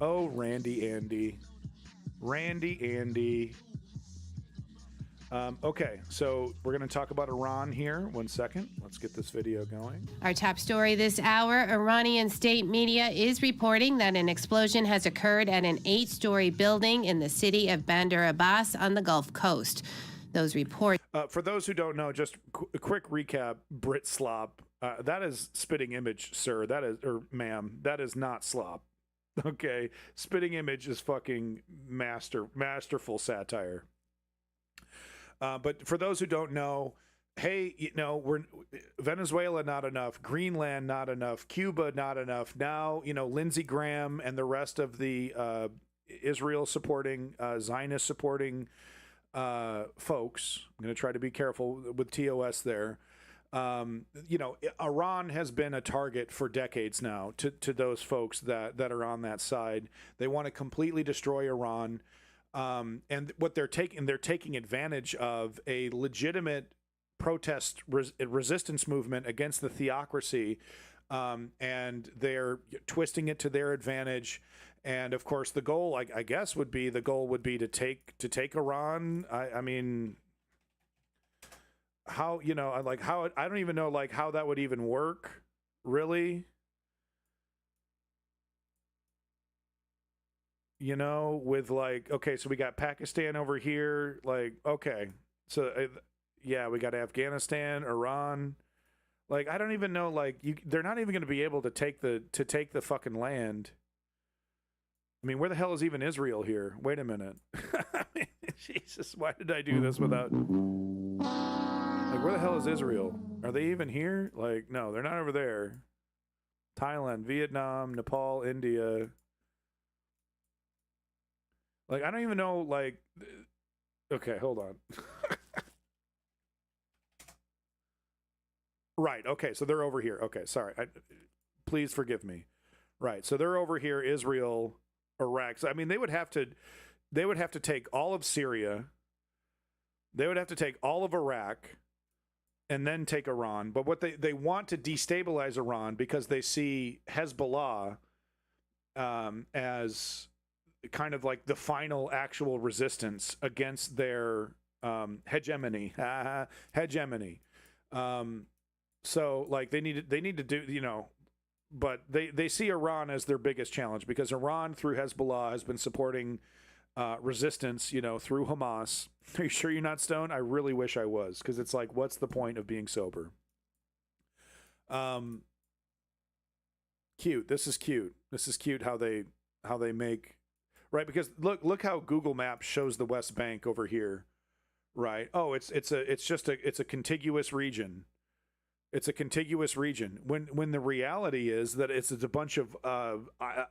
Oh, Randy Andy. Randy Andy. Okay, so we're going to talk about Iran here. 1 second. Let's get this video going. Our top story this hour, Iranian state media is reporting that an explosion has occurred at an 8-story building in the city of Bandar Abbas on the Gulf Coast. Those reports... For those who don't know, just a quick recap, Brit slop. That is spitting image, sir. That is, or ma'am, that is not slop. Okay? Spitting image is fucking masterful satire. But for those who don't know, hey, we're Venezuela not enough, Greenland not enough, Cuba not enough. Now, Lindsey Graham and the rest of the Israel supporting, Zionist supporting folks. I'm going to try to be careful with TOS there. Iran has been a target for decades now to those folks that are on that side. They want to completely destroy Iran. And what they're taking advantage of a legitimate protest resistance movement against the theocracy, and they're twisting it to their advantage. And of course, the goal, I guess, would be to take Iran. I mean, how you know, like how I don't even know like how that would even work, really. You know, with like, okay, so we got Pakistan over here, like, okay, so yeah, we got Afghanistan, Iran. Like, I don't even know, like, they're not even going to be able to take the fucking land. I mean, where the hell is even Israel here? Wait a minute. Jesus, why did I do this without? Like, where the hell is Israel? Are they even here? Like, no, they're not over there. Thailand, Vietnam, Nepal, India. Like, I don't even know, like, okay, hold on. Right, okay, so they're over here. Okay, sorry. Please forgive me. Right, so they're over here, Israel, Iraq. So, I mean, they would have to take all of Syria. They would have to take all of Iraq and then take Iran. But what they want to destabilize Iran because they see Hezbollah as kind of like the final actual resistance against their hegemony. Hegemony. So like they need to do, you know, but they see Iran as their biggest challenge because Iran through Hezbollah has been supporting resistance, you know, through Hamas. Are you sure you're not stoned? I really wish I was, because it's like, what's the point of being sober? Cute. This is cute. This is cute how they make, right? Because look how Google Maps shows the West Bank over here, right? Oh, it's a contiguous region. It's a contiguous region when the reality is that it's a bunch of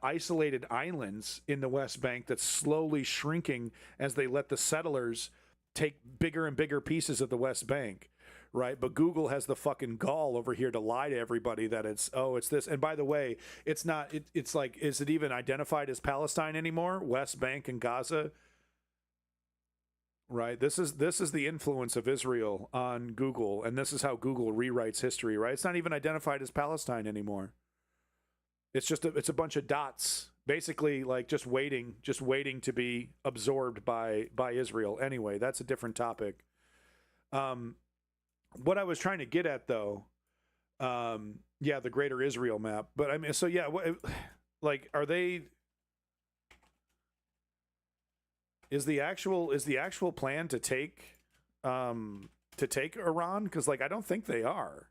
isolated islands in the West Bank that's slowly shrinking as they let the settlers take bigger and bigger pieces of the West Bank, right? But Google has the fucking gall over here to lie to everybody that it's this. And by the way, it's not. It's like, is it even identified as Palestine anymore? West Bank and Gaza. Right. This is the influence of Israel on Google, and this is how Google rewrites history. Right. It's not even identified as Palestine anymore. It's just it's a bunch of dots, basically, like just waiting to be absorbed by Israel. Anyway, that's a different topic. What I was trying to get at, though, yeah, the Greater Israel map. But I mean, so yeah, like, are they? Is the actual plan to take Iran? Because like I don't think they are.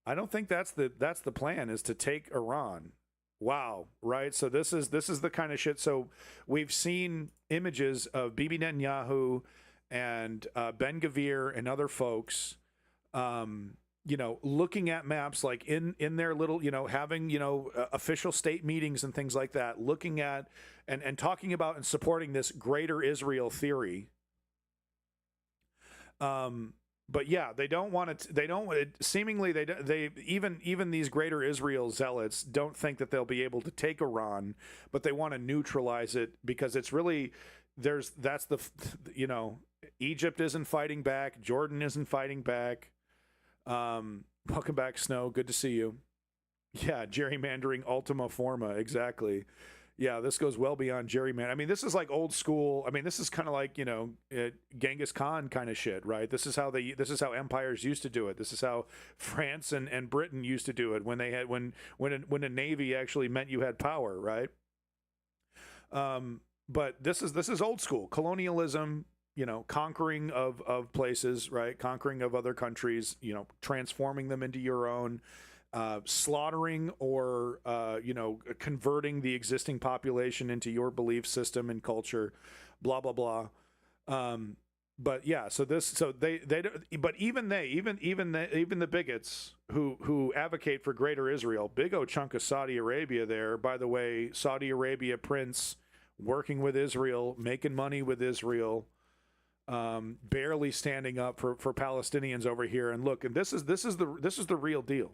I don't think that's the plan, is to take Iran. Wow, right? So this is the kind of shit. So we've seen images of Bibi Netanyahu and Ben Gvir and other folks, you know, looking at maps, like in their little, you know, having, you know, official state meetings and things like that, looking at and talking about and supporting this Greater Israel theory. But yeah, they don't want to. They don't. Seemingly, they even these Greater Israel zealots don't think that they'll be able to take Iran, but they want to neutralize it because it's really you know, Egypt isn't fighting back, Jordan isn't fighting back. Welcome back, Snow. Good to see you. Yeah, gerrymandering Ultima Forma, exactly. Yeah, this goes well beyond gerrymandering. I mean, this is like old school. I mean, this is kind of like, you know, Genghis Khan kind of shit, right? This is how empires used to do it. This is how France and Britain used to do it when they had when a navy actually meant you had power, right? But this is old school colonialism. You know, conquering of places, right? Conquering of other countries, you know, transforming them into your own, slaughtering or, you know, converting the existing population into your belief system and culture, blah, blah, blah. But yeah, but even the bigots who advocate for Greater Israel, big old chunk of Saudi Arabia there, by the way, Saudi Arabia prince working with Israel, making money with Israel, barely standing up for Palestinians over here. And look, and this is the real deal.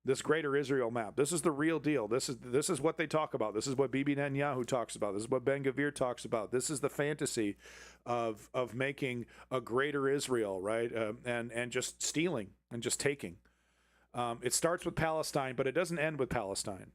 This Greater Israel map. This is the real deal. This is what they talk about. This is what Bibi Netanyahu talks about. This is what Ben Gvir talks about. This is the fantasy of making a Greater Israel, right? And just stealing and just taking. It starts with Palestine, but it doesn't end with Palestine.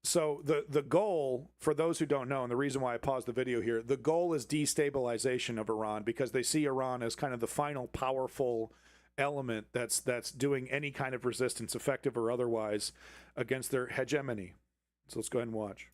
So the goal, for those who don't know, and the reason why I paused the video here, the goal is destabilization of Iran, because they see Iran as kind of the final powerful element that's doing any kind of resistance, effective or otherwise, against their hegemony. So let's go ahead and watch.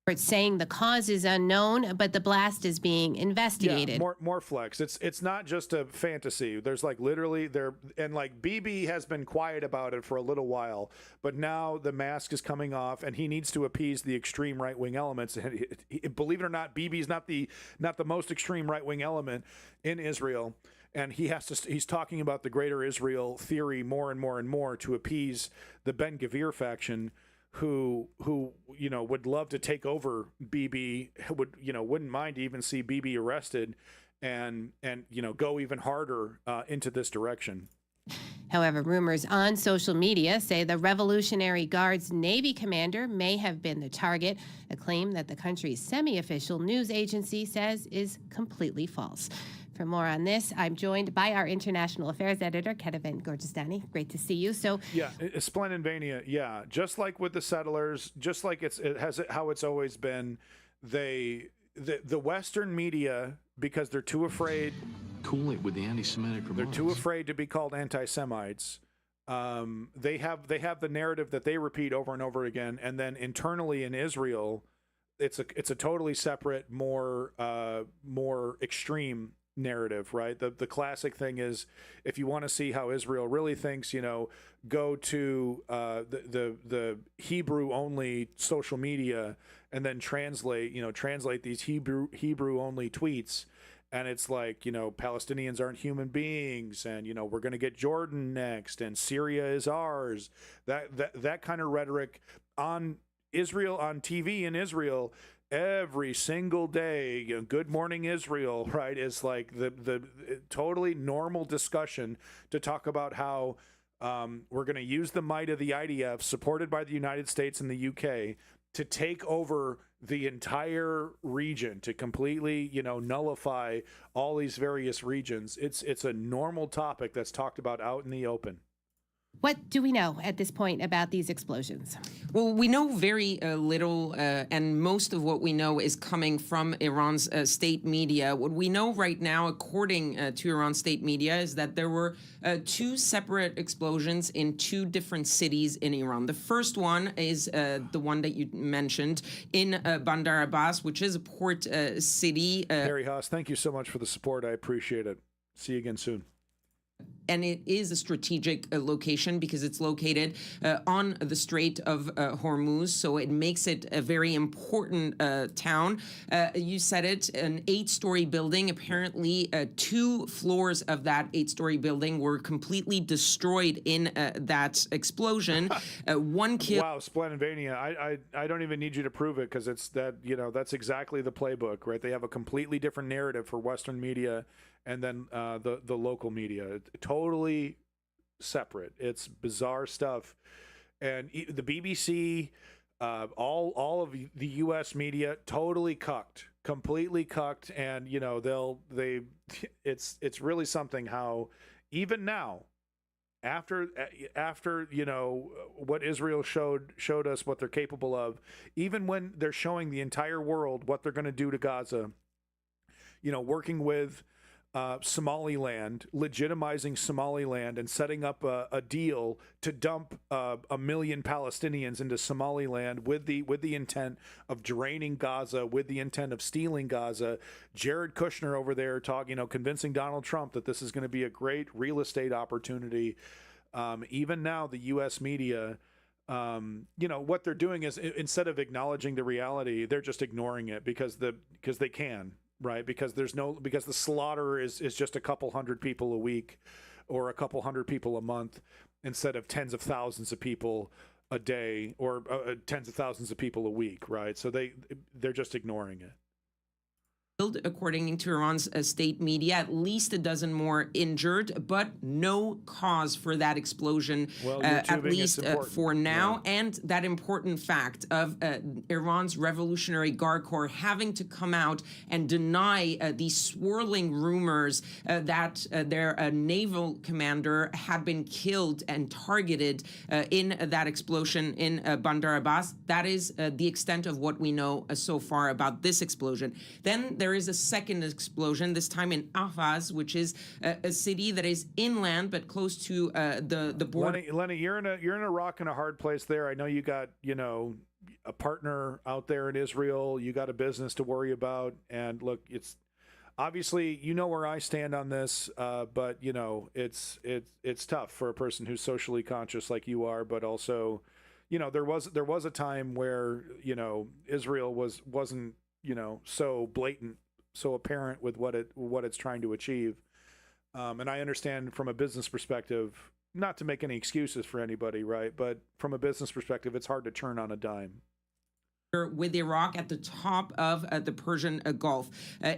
It's saying the cause is unknown, but the blast is being investigated. Yeah, more flex. It's not just a fantasy. There's like literally there, and like BB has been quiet about it for a little while, but now the mask is coming off, and he needs to appease the extreme right wing elements. And believe it or not, BB's not the most extreme right wing element in Israel, and he's talking about the greater Israel theory more and more and more to appease the Ben Gvir faction, who would love to take over BB, wouldn't mind to even see BB arrested and go even harder into this direction. However, rumors on social media say the Revolutionary Guard's Navy commander may have been the target, a claim that the country's semi-official news agency says is completely false. For more on this, I'm joined by our international affairs editor, Ketavan Gorgistani. Great to see you. So, yeah, Splendidvania, yeah, just like with the settlers, just like it has how it's always been. The Western media, because they're too afraid. Cool it with the anti-Semitic remarks. They're too afraid to be called anti-Semites. They have the narrative that they repeat over and over again, and then internally in Israel, it's a totally separate, more extreme narrative, right? The classic thing is, if you want to see how Israel really thinks, go to the Hebrew only social media and then translate these Hebrew only tweets, and it's like, Palestinians aren't human beings, and we're going to get Jordan next, and Syria is ours. That kind of rhetoric on Israel, on TV in Israel, every single day. Good Morning Israel, right, is like the totally normal discussion to talk about how we're going to use the might of the IDF, supported by the United States and the UK, to take over the entire region, to completely nullify all these various regions. It's a normal topic that's talked about out in the open. what do we know at this point about these explosions? Well, we know very little, and most of what we know is coming from Iran's state media. What we know right now, according to Iran's state media, is that there were two separate explosions in two different cities in Iran. The first one is the one that you mentioned in Bandar Abbas, which is a port city. Harry Haas, thank you so much for the support. I appreciate it. See you again soon. And it is a strategic location because it's located on the Strait of Hormuz, so it makes it a very important town. You said it, an 8-story building. Apparently, 2 floors of that 8-story building were completely destroyed in that explosion. 1 kill. Wow, Splendidvania. I don't even need you to prove it, because it's that, that's exactly the playbook, right? They have a completely different narrative for Western media and then the local media. Totally separate. It's bizarre stuff. And the BBC, all of the U.S. media, totally cucked, completely cucked. And it's really something how even now, after what Israel showed us what they're capable of, even when they're showing the entire world what they're going to do to Gaza, working with Somaliland, legitimizing Somaliland, and setting up a deal to dump 1 million Palestinians into Somaliland with the intent of draining Gaza, with the intent of stealing Gaza. Jared Kushner over there convincing Donald Trump that this is going to be a great real estate opportunity. Even now, the U.S. media, what they're doing is, instead of acknowledging the reality, they're just ignoring it because they can. Right, because the slaughter is just a couple hundred people a week, or a couple hundred people a month, instead of tens of thousands of people a day, or tens of thousands of people a week. Right, so they're just ignoring it. According to Iran's state media, at least a dozen more injured, but no cause for that explosion, Well, at least for now. Yeah. And that important fact of Iran's Revolutionary Guard Corps having to come out and deny these swirling rumors that their naval commander had been killed and targeted in that explosion in Bandar Abbas. That is the extent of what we know so far about this explosion. Then there is a second explosion, this time in Ahvaz, which is a city that is inland but close to the border. Lenny, you're in a rock and a hard place there. I know you got, a partner out there in Israel. You got a business to worry about. And look, it's obviously, where I stand on this, but it's tough for a person who's socially conscious like you are, but also, there was a time where, Israel wasn't, so blatant, so apparent with what it's trying to achieve. And I understand from a business perspective, not to make any excuses for anybody, right? But from a business perspective, it's hard to turn on a dime. With Iraq at the top of the Persian Gulf.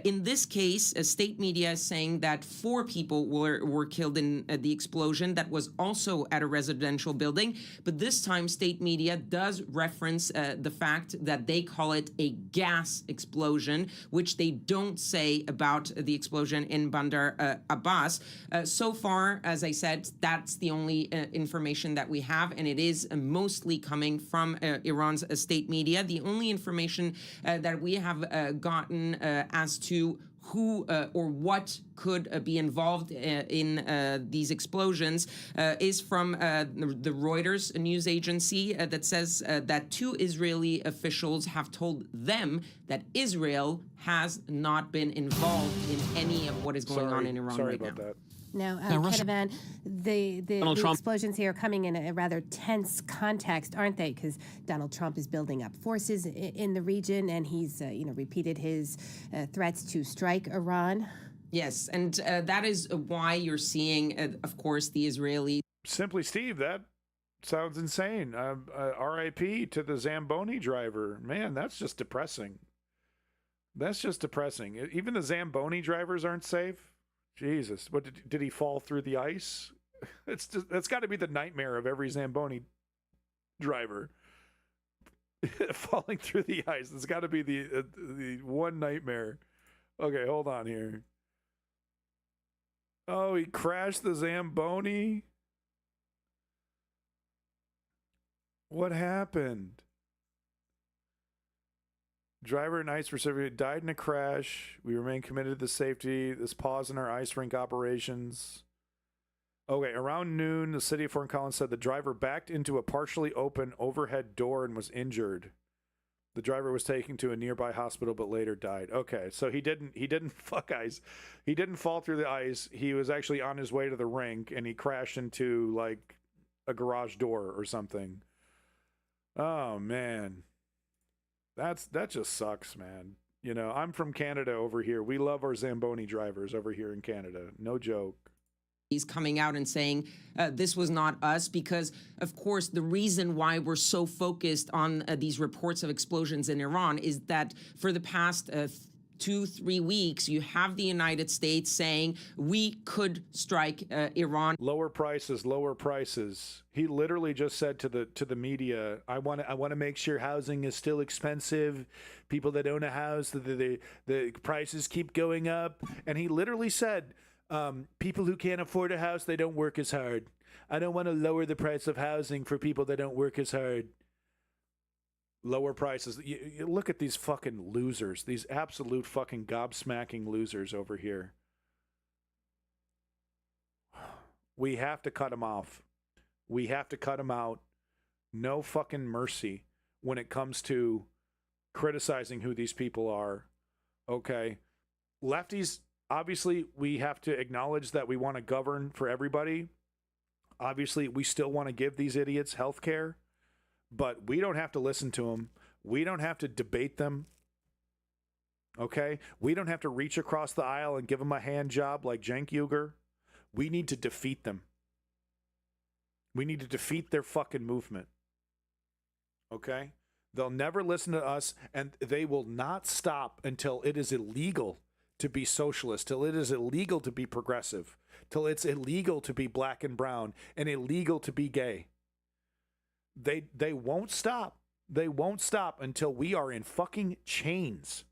In this case, state media is saying that 4 people were killed in the explosion that was also at a residential building. But this time, state media does reference the fact that they call it a gas explosion, which they don't say about the explosion in Bandar Abbas. So far, as I said, that's the only information that we have, and it is mostly coming from Iran's state media. The only information that we have gotten as to who or what could be involved in these explosions is from the Reuters news agency that says that 2 Israeli officials have told them that Israel has not been involved in any of what is going on in Iran right now. That. Now, Russia- Ketevan, the Trump- explosions here are coming in a rather tense context, aren't they? Because Donald Trump is building up forces in the region, and he's repeated his threats to strike Iran. Yes, and that is why you're seeing, of course, the Israeli. Simply, Steve, that sounds insane. R.I.P. to the Zamboni driver. Man, that's just depressing. That's just depressing. Even the Zamboni drivers aren't safe. Jesus, what did he fall through the ice? That's got to be the nightmare of every Zamboni driver. Falling through the ice. It's got to be the one nightmare. Okay, hold on here. Oh, he crashed the Zamboni. What happened? Driver and ice recipient died in a crash. We remain committed to the safety. This pause in our ice rink operations. Okay, around noon, the city of Fort Collins said the driver backed into a partially open overhead door and was injured. The driver was taken to a nearby hospital but later died. Okay, so he didn't fuck ice. He didn't fall through the ice. He was actually on his way to the rink and he crashed into like a garage door or something. Oh man. That just sucks, man. I'm from Canada over here. We love our Zamboni drivers over here in Canada. No joke. He's coming out and saying this was not us because, of course, the reason why we're so focused on these reports of explosions in Iran is that for the past 2-3 weeks, you have the United States saying we could strike Iran. Lower prices, lower prices. He literally just said to the media, I want to make sure housing is still expensive. People that own a house, the prices keep going up. And he literally said, people who can't afford a house, they don't work as hard. I don't want to lower the price of housing for people that don't work as hard. Lower prices. You look at these fucking losers, these absolute fucking gobsmacking losers over here. We have to cut them off. We have to cut them out. No fucking mercy when it comes to criticizing who these people are. Okay. Lefties, obviously, we have to acknowledge that we want to govern for everybody. Obviously, we still want to give these idiots health care. But we don't have to listen to them. We don't have to debate them. Okay? We don't have to reach across the aisle and give them a hand job like Cenk Uygur. We need to defeat them. We need to defeat their fucking movement. Okay? They'll never listen to us, and they will not stop until it is illegal to be socialist, till it is illegal to be progressive, till it's illegal to be black and brown, and illegal to be gay. They won't stop. They won't stop until we are in fucking chains.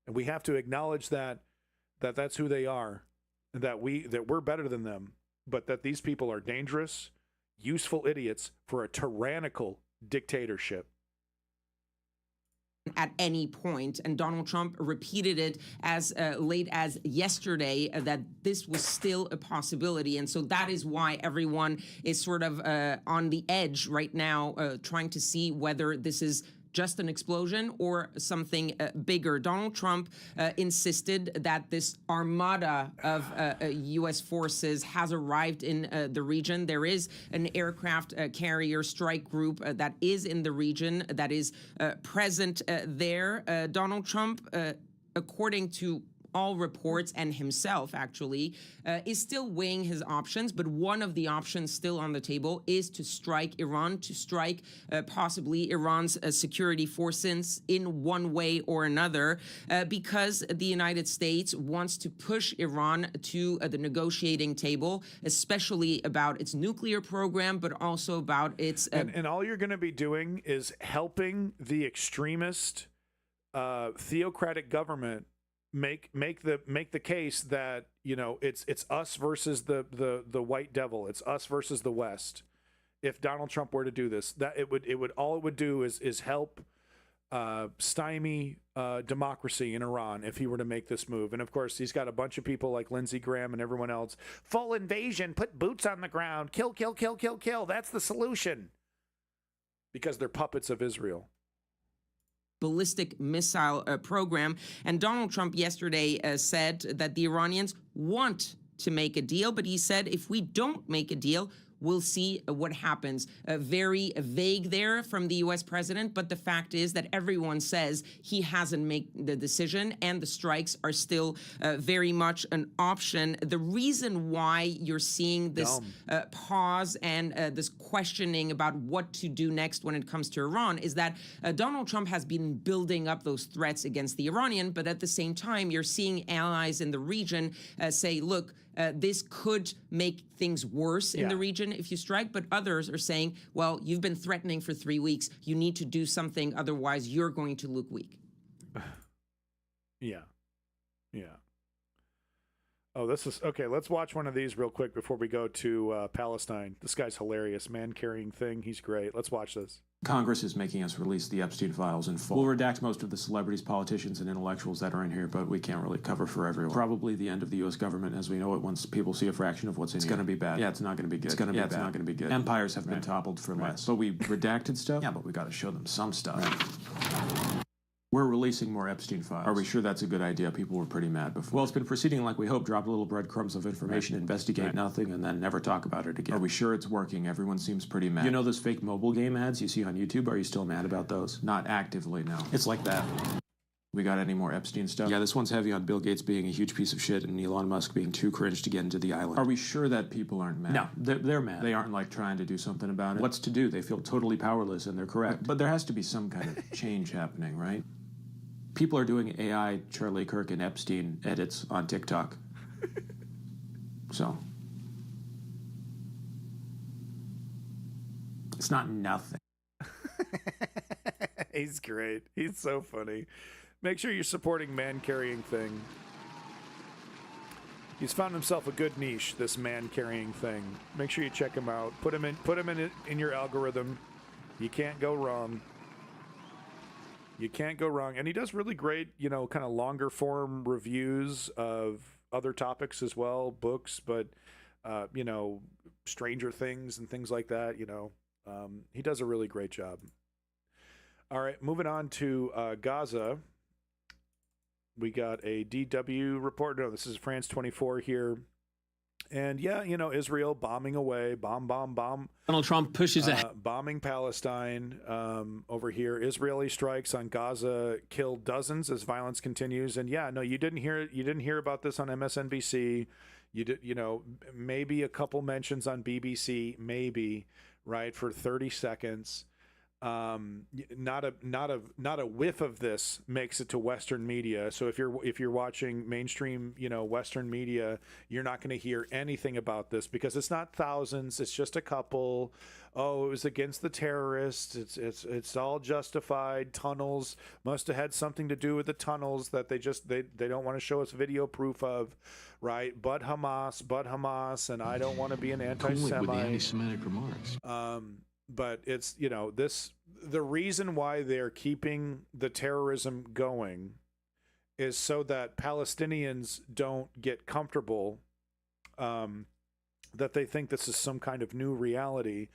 And we have to acknowledge that's who they are, that we're better than them, but that these people are dangerous, useful idiots for a tyrannical dictatorship. At any point, and Donald Trump repeated it as late as yesterday that this was still a possibility, and so that is why everyone is sort of on the edge right now, trying to see whether this is just an explosion or something bigger. Donald Trump insisted that this armada of U.S. forces has arrived in the region. There is an aircraft carrier strike group that is in the region, that is present there. Donald Trump, according to all reports, and himself actually, is still weighing his options, but one of the options still on the table is to strike Iran, to strike possibly Iran's security forces in one way or another, because the United States wants to push Iran to the negotiating table, especially about its nuclear program, but also about its... And all you're going to be doing is helping the extremist theocratic government make the case that, you know, it's us versus the white devil, it's us versus the West. If Donald Trump were to do this, that it would all it would do is help stymie democracy in Iran if he were to make this move. And of course, he's got a bunch of people like Lindsey Graham and everyone else. Full invasion, put boots on the ground, kill, kill, kill, kill, kill. That's the solution. Because they're puppets of Israel. Ballistic missile program. And Donald Trump yesterday said that the Iranians want to make a deal, but he said if we don't make a deal, we'll see what happens. Very vague there from the U.S. president, but the fact is that everyone says he hasn't made the decision, and the strikes are still very much an option. The reason why you're seeing this pause and this questioning about what to do next when it comes to Iran is that Donald Trump has been building up those threats against the Iranian, but at the same time, you're seeing allies in the region say, look, this could make things worse in the region if you strike, but others are saying, well, you've been threatening for 3 weeks. You need to do something, otherwise you're going to look weak. Yeah. Oh, this is... Okay, let's watch one of these real quick before we go to Palestine. This guy's hilarious. Man-carrying thing. He's great. Let's watch this. Congress is making us release the Epstein files in full. We'll redact most of the celebrities, politicians, and intellectuals that are in here, but we can't really cover for everyone. Probably the end of the U.S. government as we know it once people see a fraction of what's in here. It's going to be bad. Yeah, it's not going to be good. It's going to be bad. It's not going to be good. Empires have been toppled for less. But we redacted stuff? Yeah, but we got to show them some stuff. We're releasing more Epstein files. Are we sure that's a good idea? People were pretty mad before. Well, it's been proceeding like we hoped. Dropped little breadcrumbs of information, investigate nothing, and then never talk about it again. Are we sure it's working? Everyone seems pretty mad. You know those fake mobile game ads you see on YouTube? Are you still mad about those? Not actively, no. It's like that. We got any more Epstein stuff? Yeah, this one's heavy on Bill Gates being a huge piece of shit and Elon Musk being too cringe to get into the island. Are we sure that people aren't mad? No, they're mad. They aren't like trying to do something about it. What's to do? They feel totally powerless and they're correct. But there has to be some kind of change happening, right? People are doing AI Charlie Kirk and Epstein edits on TikTok. So. It's not nothing. He's great. He's so funny. Make sure you're supporting Man-Carrying Thing. He's found himself a good niche, this Man-Carrying Thing. Make sure you check him out. Put him in your algorithm. You can't go wrong. You can't go wrong. And he does really great, you know, kind of longer form reviews of other topics as well, books, but, you know, Stranger Things and things like that, you know. He does a really great job. All right, moving on to Gaza. We got a DW report. No, this is France 24 here. And yeah, you know, Israel bombing away, bomb. Donald Trump pushes ahead. Bombing Palestine over here. Israeli strikes on Gaza killed dozens as violence continues. And yeah, no, you didn't hear about this on MSNBC. You did, you know, maybe a couple mentions on BBC, maybe, right, for 30 seconds. Not a whiff of this makes it to Western media. So if you're watching mainstream, Western media, you're not going to hear anything about this because it's not thousands. It's just a couple. Oh, it was against the terrorists. It's all justified. Tunnels must have had something to do with the tunnels that they don't want to show us video proof of, right? But Hamas, and I don't want to be an anti-Semite. With the anti-Semitic remarks. But it's, the reason why they're keeping the terrorism going is so that Palestinians don't get comfortable, that they think this is some kind of new reality.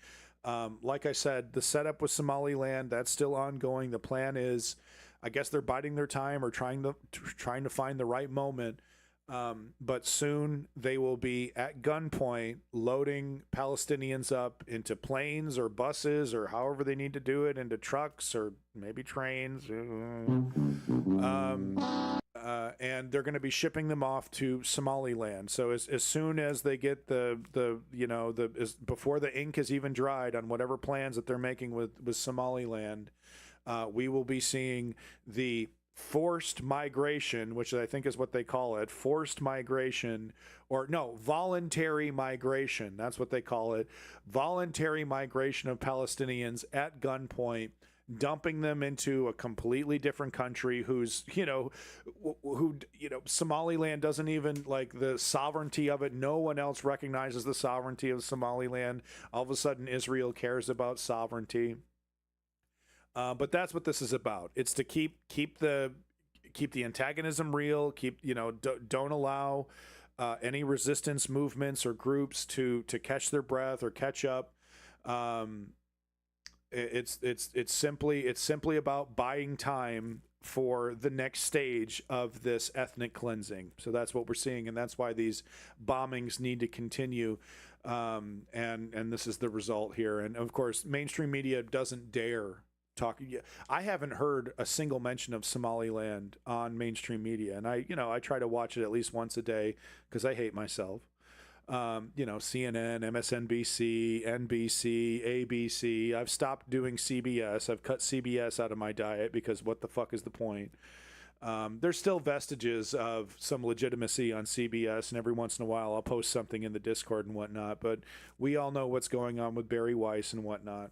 Like I said, the setup with Somaliland, that's still ongoing. The plan is, I guess they're biding their time or trying to find the right moment. But soon they will be at gunpoint loading Palestinians up into planes or buses or however they need to do it, into trucks or maybe trains. And they're going to be shipping them off to Somaliland. So as soon as they get before the ink is even dried on whatever plans that they're making with Somaliland, we will be seeing the forced migration, which I think is what they call it, forced migration, or no, voluntary migration. That's what they call it. Voluntary migration of Palestinians at gunpoint, dumping them into a completely different country who's, Somaliland doesn't even like the sovereignty of it. No one else recognizes the sovereignty of Somaliland. All of a sudden, Israel cares about sovereignty. But that's what this is about. It's to keep the antagonism real. Don't allow any resistance movements or groups to catch their breath or catch up. It's simply about buying time for the next stage of this ethnic cleansing. So that's what we're seeing, and that's why these bombings need to continue. And this is the result here. And of course, mainstream media doesn't dare talk. I haven't heard a single mention of Somaliland on mainstream media, and I try to watch it at least once a day because I hate myself. CNN, MSNBC, NBC, ABC. I've stopped doing CBS. I've cut CBS out of my diet because what the fuck is the point? There's still vestiges of some legitimacy on CBS, and every once in a while I'll post something in the Discord and whatnot, but we all know what's going on with Barry Weiss and whatnot.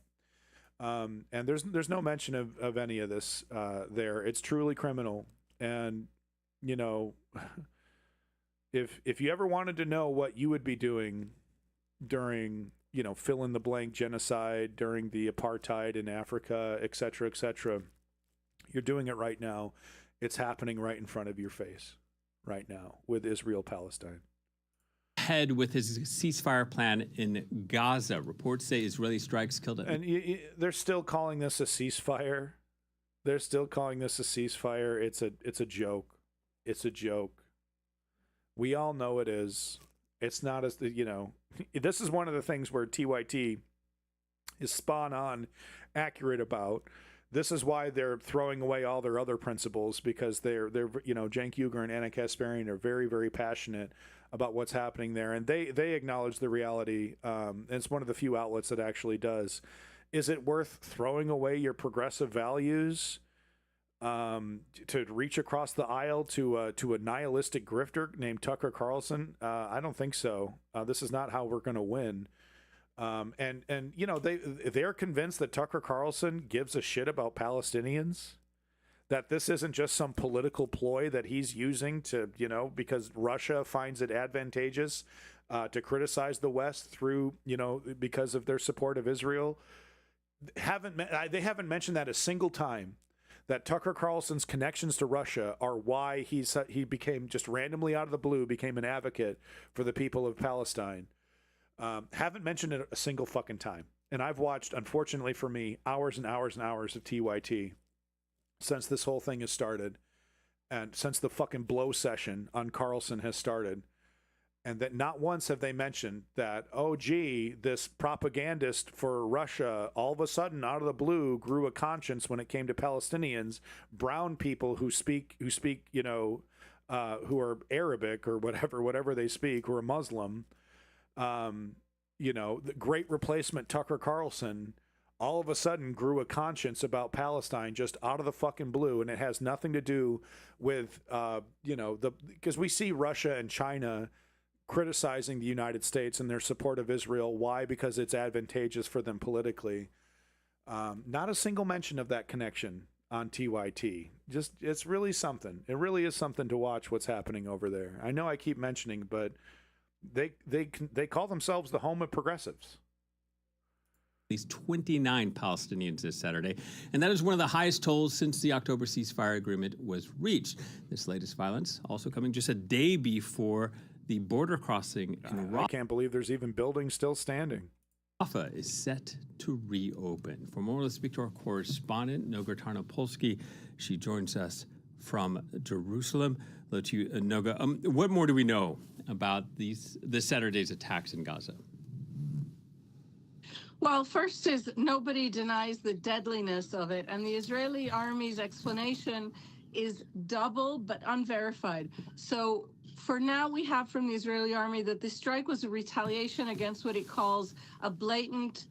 And there's no mention of any of this there. It's truly criminal. And, if you ever wanted to know what you would be doing during, fill in the blank genocide, during the apartheid in Africa, et cetera, you're doing it right now. It's happening right in front of your face right now with Israel-Palestine. Ahead with his ceasefire plan in Gaza. Reports say Israeli strikes killed it. And they're still calling this a ceasefire. It's a joke. It's a joke. We all know it is. It's not as, this is one of the things where TYT is spot on accurate about. This is why they're throwing away all their other principles, because they're Cenk Uygur and Anna Kasparian are very, very passionate about what's happening there, and they acknowledge the reality. And it's one of the few outlets that actually does. Is it worth throwing away your progressive values to reach across the aisle to a nihilistic grifter named Tucker Carlson? I don't think so. This is not how we're going to win. And they're convinced that Tucker Carlson gives a shit about Palestinians, that this isn't just some political ploy that he's using to, because Russia finds it advantageous to criticize the West through, because of their support of Israel. They haven't mentioned that a single time, that Tucker Carlson's connections to Russia are why he became, just randomly out of the blue, became an advocate for the people of Palestine. Haven't mentioned it a single fucking time. And I've watched, unfortunately for me, hours and hours and hours of TYT since this whole thing has started, and since the fucking blow session on Carlson has started. And that not once have they mentioned that, oh, gee, this propagandist for Russia all of a sudden out of the blue grew a conscience when it came to Palestinians, brown people who speak, who are Arabic or whatever they speak, who are Muslim. The great replacement Tucker Carlson all of a sudden grew a conscience about Palestine just out of the fucking blue, and it has nothing to do with, because we see Russia and China criticizing the United States and their support of Israel. Why? Because it's advantageous for them politically. Not a single mention of that connection on TYT. Just, it's really something. It really is something to watch what's happening over there. I know I keep mentioning, but they call themselves the home of progressives. Least 29 Palestinians this Saturday, and that is one of the highest tolls since the October ceasefire agreement was reached. This latest violence also coming just a day before the border crossing in Rafah. I can't believe there's even buildings still standing. Rafah is set to reopen. For more, let's speak to our correspondent, Noga Tarnopolsky. She joins us from Jerusalem. Hello to you, Noga. What more do we know about this Saturday's attacks in Gaza? Well, first is nobody denies the deadliness of it, and the Israeli army's explanation is double but unverified. So for now, we have from the Israeli army that this strike was a retaliation against what it calls a blatant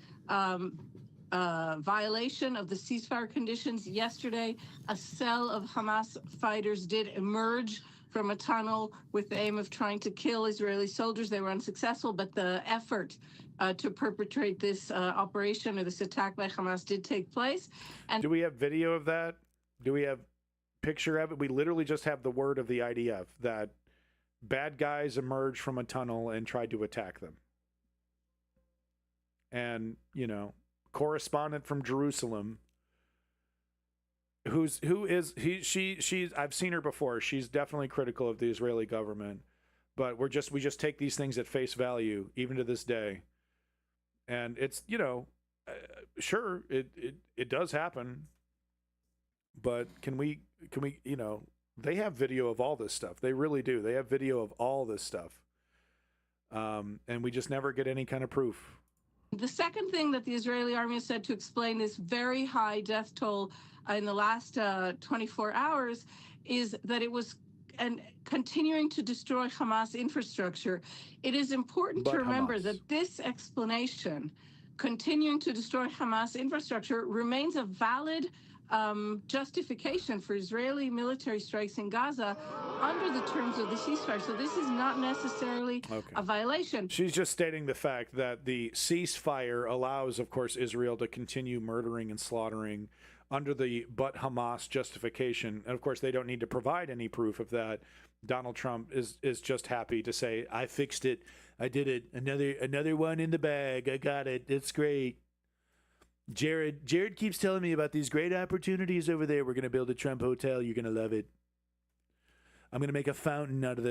violation of the ceasefire conditions. Yesterday, a cell of Hamas fighters did emerge from a tunnel with the aim of trying to kill Israeli soldiers. They were unsuccessful, but the effort to perpetrate this operation or this attack by Hamas did take place. And do we have video of that? Do we have picture of it? We literally just have the word of the IDF that bad guys emerged from a tunnel and tried to attack them. And, correspondent from Jerusalem, she's I've seen her before. She's definitely critical of the Israeli government, but we just take these things at face value, even to this day. And it's, sure, it does happen, but can we, they have video of all this stuff. They really do. They have video of all this stuff. And we just never get any kind of proof. The second thing that the Israeli army has said to explain this very high death toll in the last 24 hours is that it was continuing to destroy Hamas infrastructure. It is important to remember that this explanation, continuing to destroy Hamas infrastructure, remains a valid justification for Israeli military strikes in Gaza under the terms of the ceasefire. So this is not necessarily a violation. She's just stating the fact that the ceasefire allows, of course, Israel to continue murdering and slaughtering under the but Hamas justification. And of course, they don't need to provide any proof of that. Donald Trump is just happy to say, I fixed it. I did it. Another one in the bag. I got it. It's great. Jared keeps telling me about these great opportunities over there. We're going to build a Trump hotel. You're going to love it. I'm going to make a fountain out of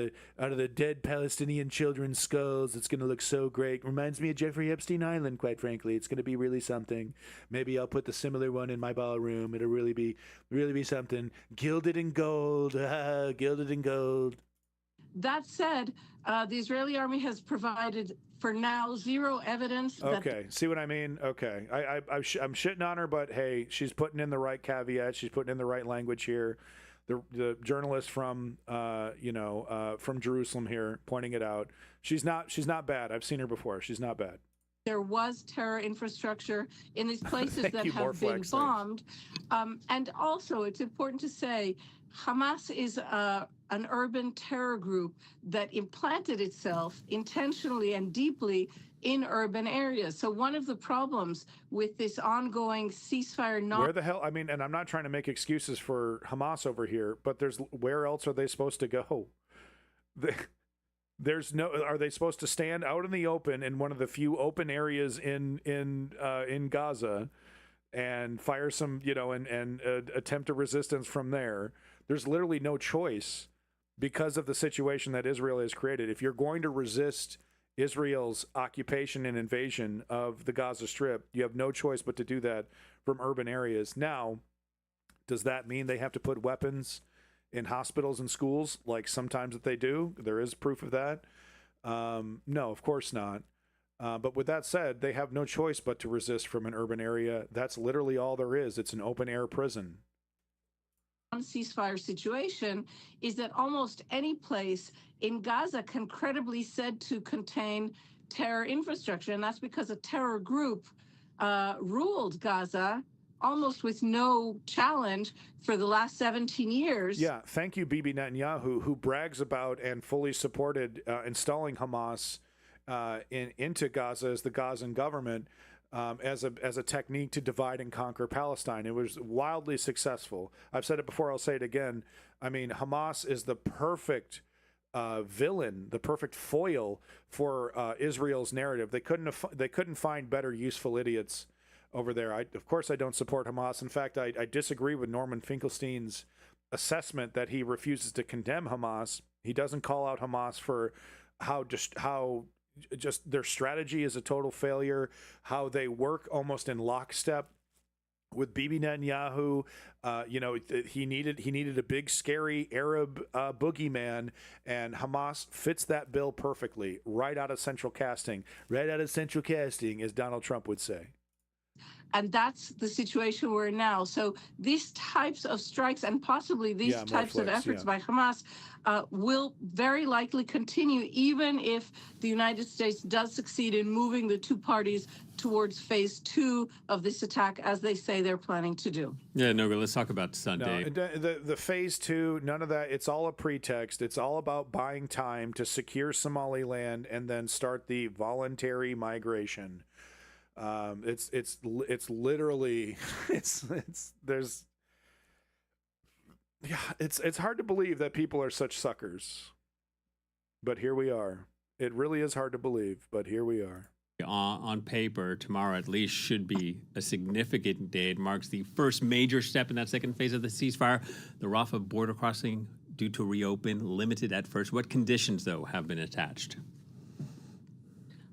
the dead Palestinian children's skulls. It's going to look so great. Reminds me of Jeffrey Epstein Island, quite frankly. It's going to be really something. Maybe I'll put the similar one in my ballroom. It'll really be something. Gilded in gold. Gilded in gold. That said, the Israeli army has provided, for now, zero evidence. Okay, see what I mean? Okay, I'm shitting on her, but hey, she's putting in the right caveat. She's putting in the right language here. The journalist from from Jerusalem here pointing it out. She's not bad. I've seen her before. She's not bad. There was terror infrastructure in these places that have been bombed. And also, it's important to say, Hamas is an urban terror group that implanted itself intentionally and deeply in urban areas. So one of the problems with this ongoing ceasefire... Where the hell... I mean, and I'm not trying to make excuses for Hamas over here, but where else are they supposed to go? There's no... Are they supposed to stand out in the open in one of the few open areas in Gaza and fire some, and attempt a resistance from there? There's literally no choice because of the situation that Israel has created. If you're going to resist Israel's occupation and invasion of the Gaza Strip, you have no choice but to do that from urban areas. Now, does that mean they have to put weapons in hospitals and schools like sometimes that they do? There is proof of that. No, of course not. But with that said, they have no choice but to resist from an urban area. That's literally all there is. It's an open air prison. Ceasefire situation is that almost any place in Gaza can credibly said to contain terror infrastructure, and that's because a terror group ruled Gaza almost with no challenge for the last 17 years. Yeah, thank you, Bibi Netanyahu, who brags about and fully supported installing Hamas into Gaza as the Gazan government as a technique to divide and conquer Palestine. It was wildly successful. I've said it before, I'll say it again. I mean, Hamas is the perfect villain, the perfect foil for Israel's narrative. They couldn't find better useful idiots over there. Of course, I don't support Hamas. In fact, I disagree with Norman Finkelstein's assessment that he refuses to condemn Hamas. He doesn't call out Hamas for how just their strategy is a total failure, how they work almost in lockstep with Bibi Netanyahu. He needed a big, scary Arab boogeyman, and Hamas fits that bill perfectly, right out of central casting. Right out of central casting, as Donald Trump would say. And that's the situation we're in now. So these types of strikes and possibly these types of efforts by Hamas will very likely continue, even if the United States does succeed in moving the two parties towards phase 2 of this attack, as they say they're planning to do. Yeah, Noga, let's talk about Sunday. No, the phase 2, none of that. It's all a pretext. It's all about buying time to secure Somaliland and then start the voluntary migration. It's literally it's hard to believe that people are such suckers, but here we are. It really is hard to believe, but here we are. On paper, tomorrow at least should be a significant day. It marks the first major step in that second phase of the ceasefire. The Rafah border crossing due to reopen, limited at first. What conditions, though, have been attached?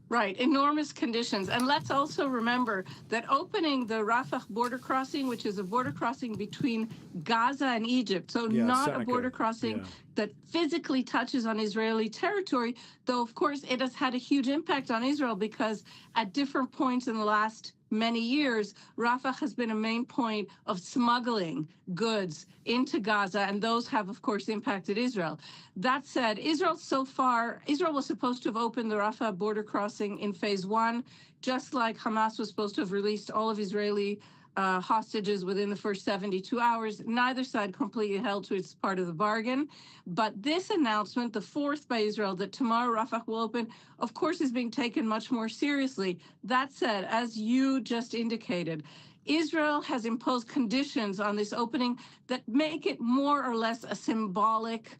Right, enormous conditions. And let's also remember that opening the Rafah border crossing, which is a border crossing between Gaza and Egypt, so not Seneca. A border crossing that physically touches on Israeli territory, though, of course, it has had a huge impact on Israel because at different points in the last many years, Rafah has been a main point of smuggling goods into Gaza, and those have, of course, impacted Israel. That said, Israel was supposed to have opened the Rafah border crossing in phase 1, just like Hamas was supposed to have released all of Israeli hostages within the first 72 hours. Neither side completely held to its part of the bargain. But this announcement, the fourth by Israel, that tomorrow Rafah will open, of course, is being taken much more seriously. That said, as you just indicated, Israel has imposed conditions on this opening that make it more or less a symbolic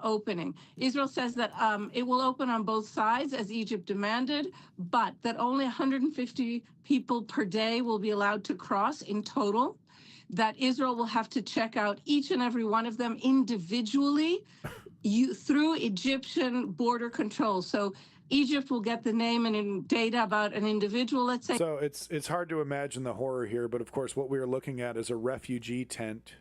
opening. Israel says that it will open on both sides, as Egypt demanded, but that only 150 people per day will be allowed to cross in total, that Israel will have to check out each and every one of them individually through Egyptian border control. So Egypt will get the name and data about an individual, let's say. So it's hard to imagine the horror here, but of course what we are looking at is a refugee tent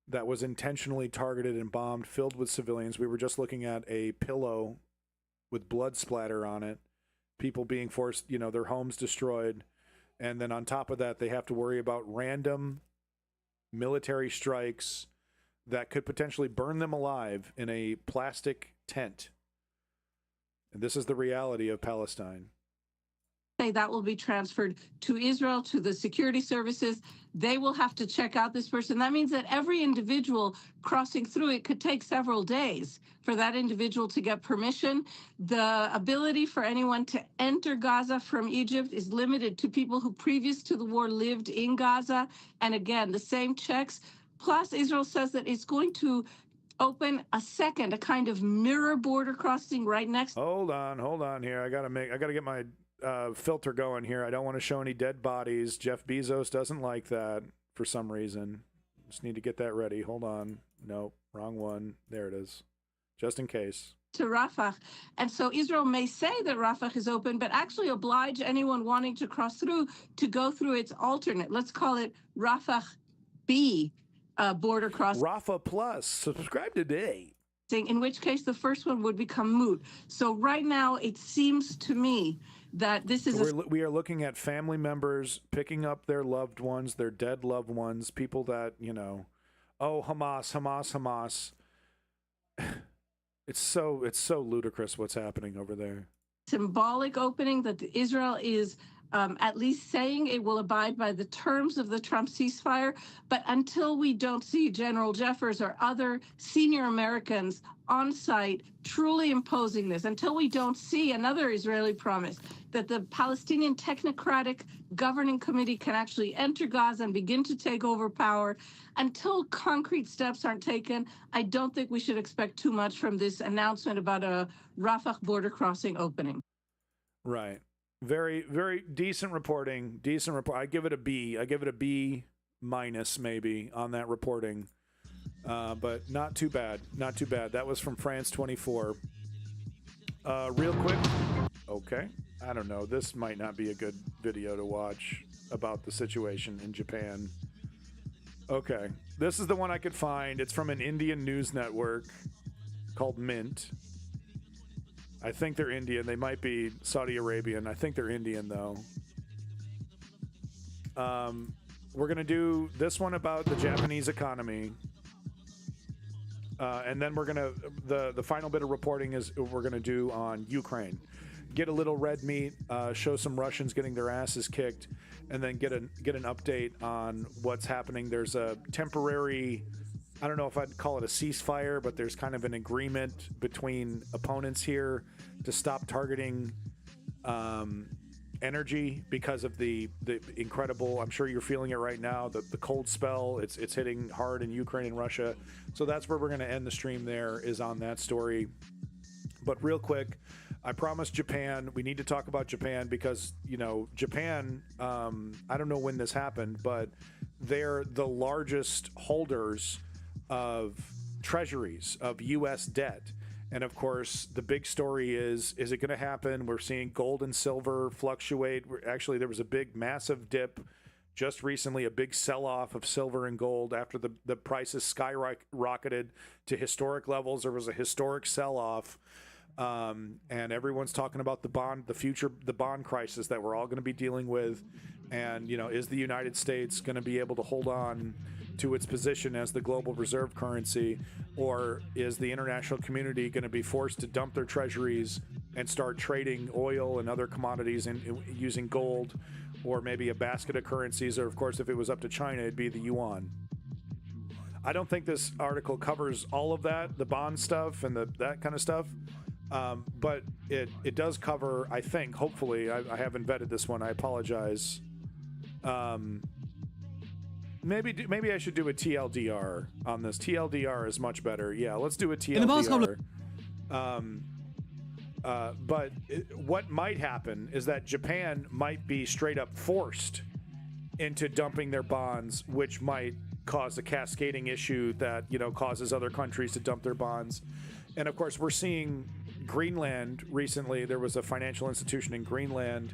that was intentionally targeted and bombed, filled with civilians. We were just looking at a pillow with blood splatter on it, people being forced, their homes destroyed. And then on top of that, they have to worry about random military strikes that could potentially burn them alive in a plastic tent. And this is the reality of Palestine. That will be transferred to Israel, to the security services. They will have to check out this person. That means that every individual crossing through it could take several days for that individual to get permission. The ability for anyone to enter Gaza from Egypt is limited to people who previous to the war lived in Gaza. And again, the same checks. Plus, Israel says that it's going to open a kind of mirror border crossing right next. Hold on here. I gotta get my filter going here. I don't want to show any dead bodies. Jeff Bezos doesn't like that for some reason. Just need to get that ready. Hold on. Nope, wrong one. There it is. Just in case. To Rafah. And so Israel may say that Rafah is open, but actually oblige anyone wanting to cross through to go through its alternate. Let's call it Rafah B border crossing. Rafah Plus. Subscribe today. In which case the first one would become moot. So right now it seems to me that this is we are looking at family members picking up their loved ones, their dead loved ones, people that, Hamas. It's so ludicrous what's happening over there. Symbolic opening that Israel is at least saying it will abide by the terms of the Trump ceasefire. But until we don't see General Jeffers or other senior Americans on site truly imposing this, until we don't see another Israeli promise that the Palestinian Technocratic Governing Committee can actually enter Gaza and begin to take over power, until concrete steps aren't taken, I don't think we should expect too much from this announcement about a Rafah border crossing opening. Right. Very, very decent reporting. Decent report. I give it a B. I give it a B minus maybe on that reporting. But not too bad. Not too bad. That was from France 24. Real quick. Okay. I don't know. This might not be a good video to watch about the situation in Japan. Okay. This is the one I could find. It's from an Indian news network called Mint. I think they're Indian. They might be Saudi Arabian. I think they're Indian, though. We're going to do this one about the Japanese economy. And then we're going to, the final bit of reporting is we're going to do on Ukraine. Get a little red meat, show some Russians getting their asses kicked, and then get an update on what's happening. There's a temporary, I don't know if I'd call it a ceasefire, but there's kind of an agreement between opponents here to stop targeting energy because of the incredible, I'm sure you're feeling it right now, the cold spell. It's hitting hard in Ukraine and Russia. So that's where we're going to end the stream there, is on that story. But real quick, I promised Japan, we need to talk about Japan because, you know, Japan, I don't know when this happened, but they're the largest holders of treasuries, of U.S. debt. And of course, the big story is it going to happen? We're seeing gold and silver fluctuate. Actually, there was a big, massive dip just recently, a big sell-off of silver and gold after the prices skyrocketed to historic levels. There was a historic sell-off. And everyone's talking about the bond crisis that we're all going to be dealing with. And, you know, is the United States going to be able to hold on to its position as the global reserve currency, or is the international community going to be forced to dump their treasuries and start trading oil and other commodities and using gold, or maybe a basket of currencies, or of course, if it was up to China, it'd be the yuan. I don't think this article covers all of that, the bond stuff and that kind of stuff. But it does cover, I think, hopefully, I haven't vetted this one, I apologize. Maybe I should do a TLDR on this. TLDR is much better. Yeah, let's do a TLDR. But what might happen is that Japan might be straight up forced into dumping their bonds, which might cause a cascading issue that, you know, causes other countries to dump their bonds. And of course, we're seeing Greenland recently. There was a financial institution in Greenland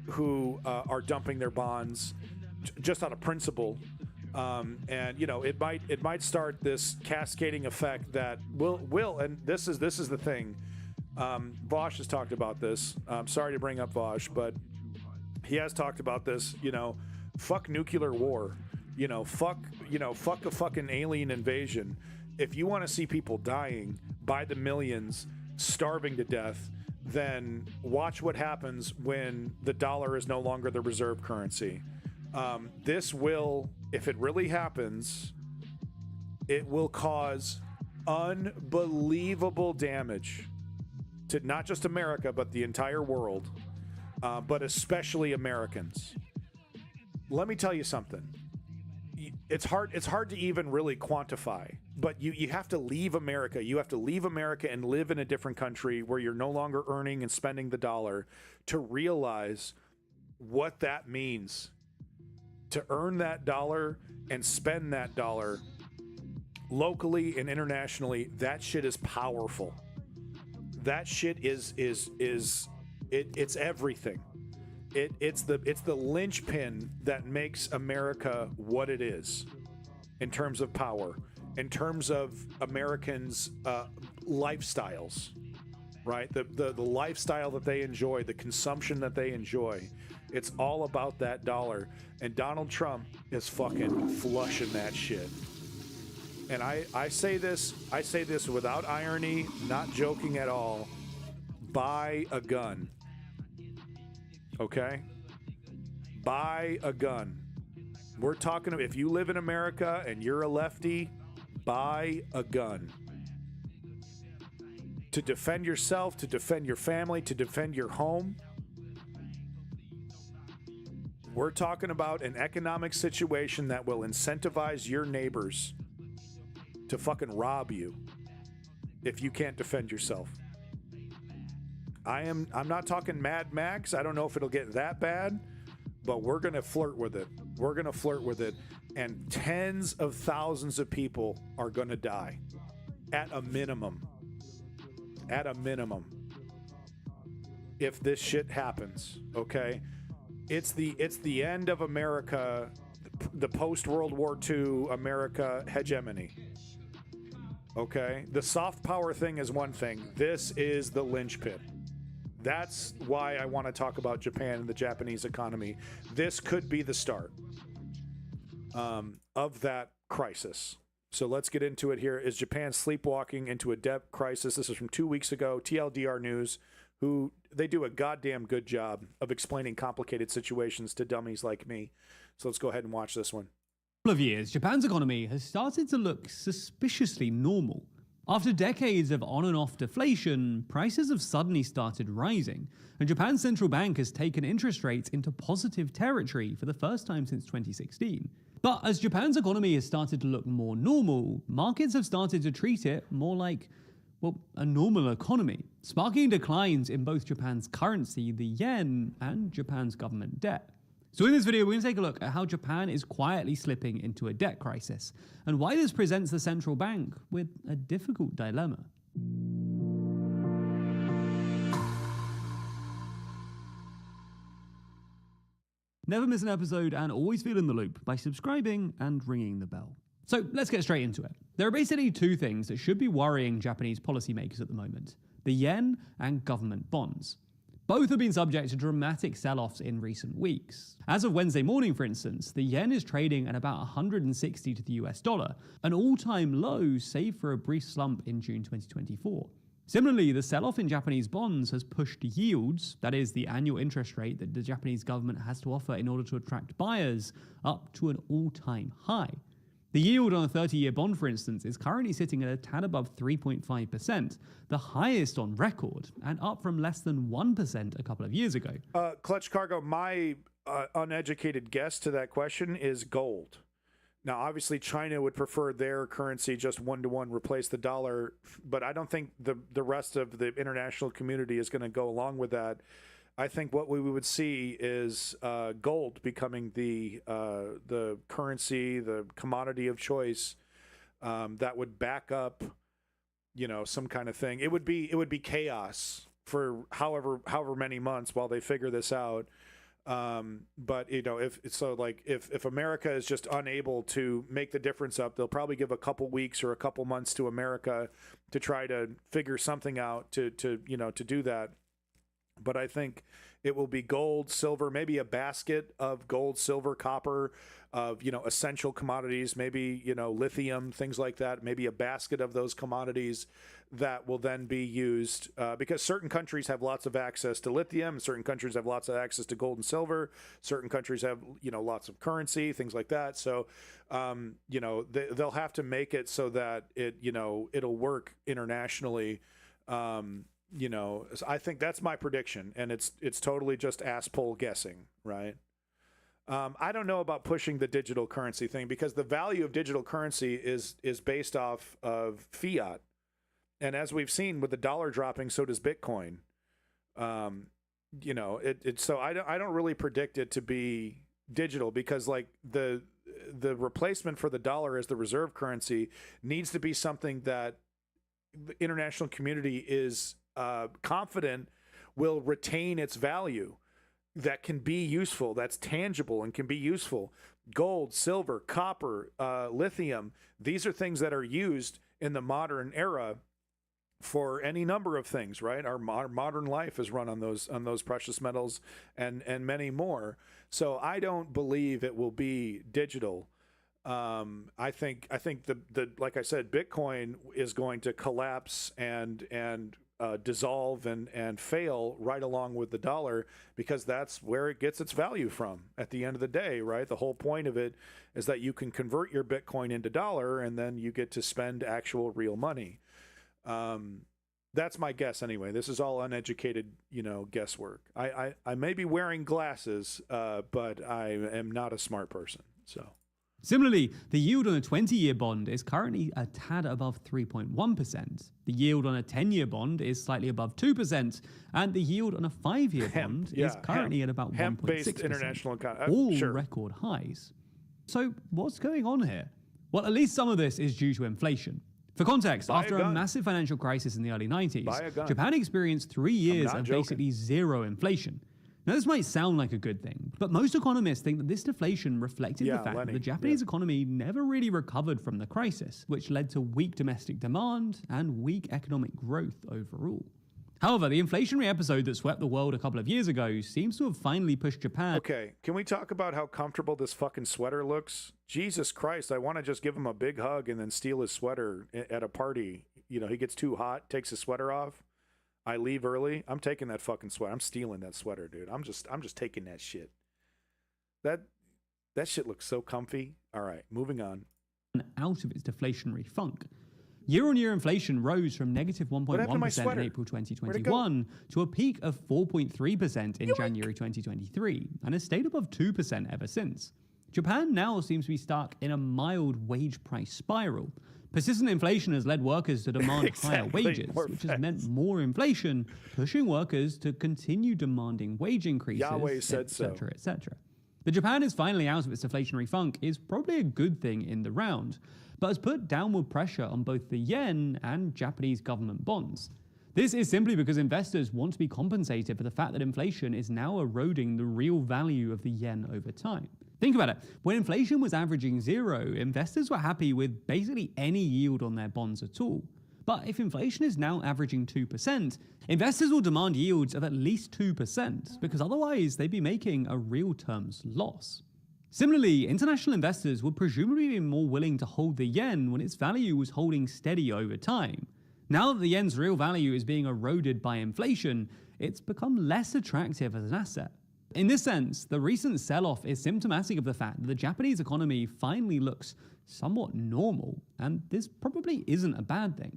who are dumping their bonds just out of principle. And you know, it might start this cascading effect that will and this is the thing. Vosh has talked about this. I'm sorry to bring up Vosh, but he has talked about this. You know, fuck nuclear war. Fuck a fucking alien invasion. If you want to see people dying by the millions, starving to death, then watch what happens when the dollar is no longer the reserve currency. This will, if it really happens, it will cause unbelievable damage to not just America, but the entire world, but especially Americans. Let me tell you something. It's hard to even really quantify, but you have to leave America. You have to leave America and live in a different country where you're no longer earning and spending the dollar to realize what that means. To earn that dollar and spend that dollar locally and internationally, that shit is powerful. That shit is everything. It's the linchpin that makes America what it is in terms of power, in terms of Americans' lifestyles, right? The lifestyle that they enjoy, the consumption that they enjoy. It's all about that dollar. And Donald Trump is fucking flushing that shit. And I say this without irony, not joking at all. Buy a gun. Okay? buy a gun. We're talking, if you live in America and you're a lefty, buy a gun. To defend yourself, to defend your family, to defend your home. We're talking about an economic situation that will incentivize your neighbors to fucking rob you if you can't defend yourself. I'm not talking Mad Max. I don't know if it'll get that bad, but we're going to flirt with it. We're going to flirt with it, and tens of thousands of people are going to die at a minimum. At a minimum. If this shit happens, okay? It's the end of America, the post-World War II America hegemony. Okay? The soft power thing is one thing. This is the linchpin. That's why I want to talk about Japan and the Japanese economy. This could be the start of that crisis. So let's get into it here. Is Japan sleepwalking into a debt crisis? This is from 2 weeks ago. TLDR News, who they do a goddamn good job of explaining complicated situations to dummies like me. So let's go ahead and watch this one. Of years, Japan's economy has started to look suspiciously normal. After decades of on and off deflation, prices have suddenly started rising, and Japan's central bank has taken interest rates into positive territory for the first time since 2016. But as Japan's economy has started to look more normal, markets have started to treat it more like, well, a normal economy, sparking declines in both Japan's currency, the yen, and Japan's government debt. So in this video, we're going to take a look at how Japan is quietly slipping into a debt crisis, and why this presents the central bank with a difficult dilemma. Never miss an episode and always feel in the loop by subscribing and ringing the bell. So let's get straight into it. There are basically two things that should be worrying Japanese policymakers at the moment: the yen and government bonds. Both have been subject to dramatic sell-offs in recent weeks. As of Wednesday morning, for instance, the yen is trading at about 160 to the US dollar, an all-time low save for a brief slump in June 2024. Similarly, the sell-off in Japanese bonds has pushed yields, that is the annual interest rate that the Japanese government has to offer in order to attract buyers, up to an all-time high. The yield on a 30-year bond, for instance, is currently sitting at a tad above 3.5%, the highest on record, and up from less than 1% a couple of years ago. Clutch Cargo, my uneducated guess to that question is gold. Now, obviously, China would prefer their currency just one-to-one replace the dollar, but I don't think the rest of the international community is going to go along with that. I think what we would see is gold becoming the currency, the commodity of choice that would back up, some kind of thing. It would be chaos for however many months while they figure this out. But if America is just unable to make the difference up, they'll probably give a couple weeks or a couple months to America to try to figure something out to do that. But I think it will be gold, silver, maybe a basket of gold, silver, copper, of essential commodities, maybe lithium, things like that. Maybe a basket of those commodities that will then be used because certain countries have lots of access to lithium, certain countries have lots of access to gold and silver, certain countries have lots of currency, things like that. So they'll have to make it so that it'll work internationally. I think that's my prediction, and it's totally just ass poll guessing, right? I don't know about pushing the digital currency thing because the value of digital currency is based off of fiat, and as we've seen with the dollar dropping, so does Bitcoin. So I don't really predict it to be digital because like the replacement for the dollar as the reserve currency needs to be something that the international community is confident will retain its value, that can be useful, that's tangible and can be useful. Gold, silver, copper, lithium, these are things that are used in the modern era for any number of things, right? Our modern life is run on those precious metals and many more. So I don't believe it will be digital. I think the like I said, Bitcoin is going to collapse and dissolve and fail right along with the dollar, because that's where it gets its value from at the end of the day, right? The whole point of it is that you can convert your Bitcoin into dollar, and then you get to spend actual real money. That's my guess anyway. This is all uneducated, guesswork. I may be wearing glasses, but I am not a smart person, so. Similarly, the yield on a 20-year bond is currently a tad above 3.1%. The yield on a 10-year bond is slightly above 2%, and the yield on a 5-year bond is currently at about 1.6%. Hemp-based international economy. All record highs. So what's going on here? Well, at least some of this is due to inflation. For context, after a massive financial crisis in the early 90s, Japan experienced 3 years of basically zero inflation. Now, this might sound like a good thing, but most economists think that this deflation reflected the fact that the Japanese economy never really recovered from the crisis, which led to weak domestic demand and weak economic growth overall. However, the inflationary episode that swept the world a couple of years ago seems to have finally pushed Japan. Okay, can we talk about how comfortable this fucking sweater looks? Jesus Christ, I want to just give him a big hug and then steal his sweater at a party. He gets too hot, takes his sweater off. I leave early. I'm taking that fucking sweater. I'm stealing that sweater, dude. I'm just taking that shit. That shit looks so comfy. All right, moving on. Out of its deflationary funk. Year-on-year inflation rose from negative 1.1% in April 2021 to a peak of 4.3% in January 2023, and has stayed above 2% ever since. Japan now seems to be stuck in a mild wage price spiral. Persistent inflation has led workers to demand higher wages, which has meant more inflation, pushing workers to continue demanding wage increases, Yahweh said so. etc. That Japan is finally out of its deflationary funk is probably a good thing in the round, but has put downward pressure on both the yen and Japanese government bonds. This is simply because investors want to be compensated for the fact that inflation is now eroding the real value of the yen over time. Think about it. When inflation was averaging 0, investors were happy with basically any yield on their bonds at all. But if inflation is now averaging 2%, investors will demand yields of at least 2%, because otherwise they'd be making a real terms loss. Similarly, international investors would presumably be more willing to hold the yen when its value was holding steady over time. Now that the yen's real value is being eroded by inflation, it's become less attractive as an asset. In this sense, the recent sell-off is symptomatic of the fact that the Japanese economy finally looks somewhat normal, and this probably isn't a bad thing.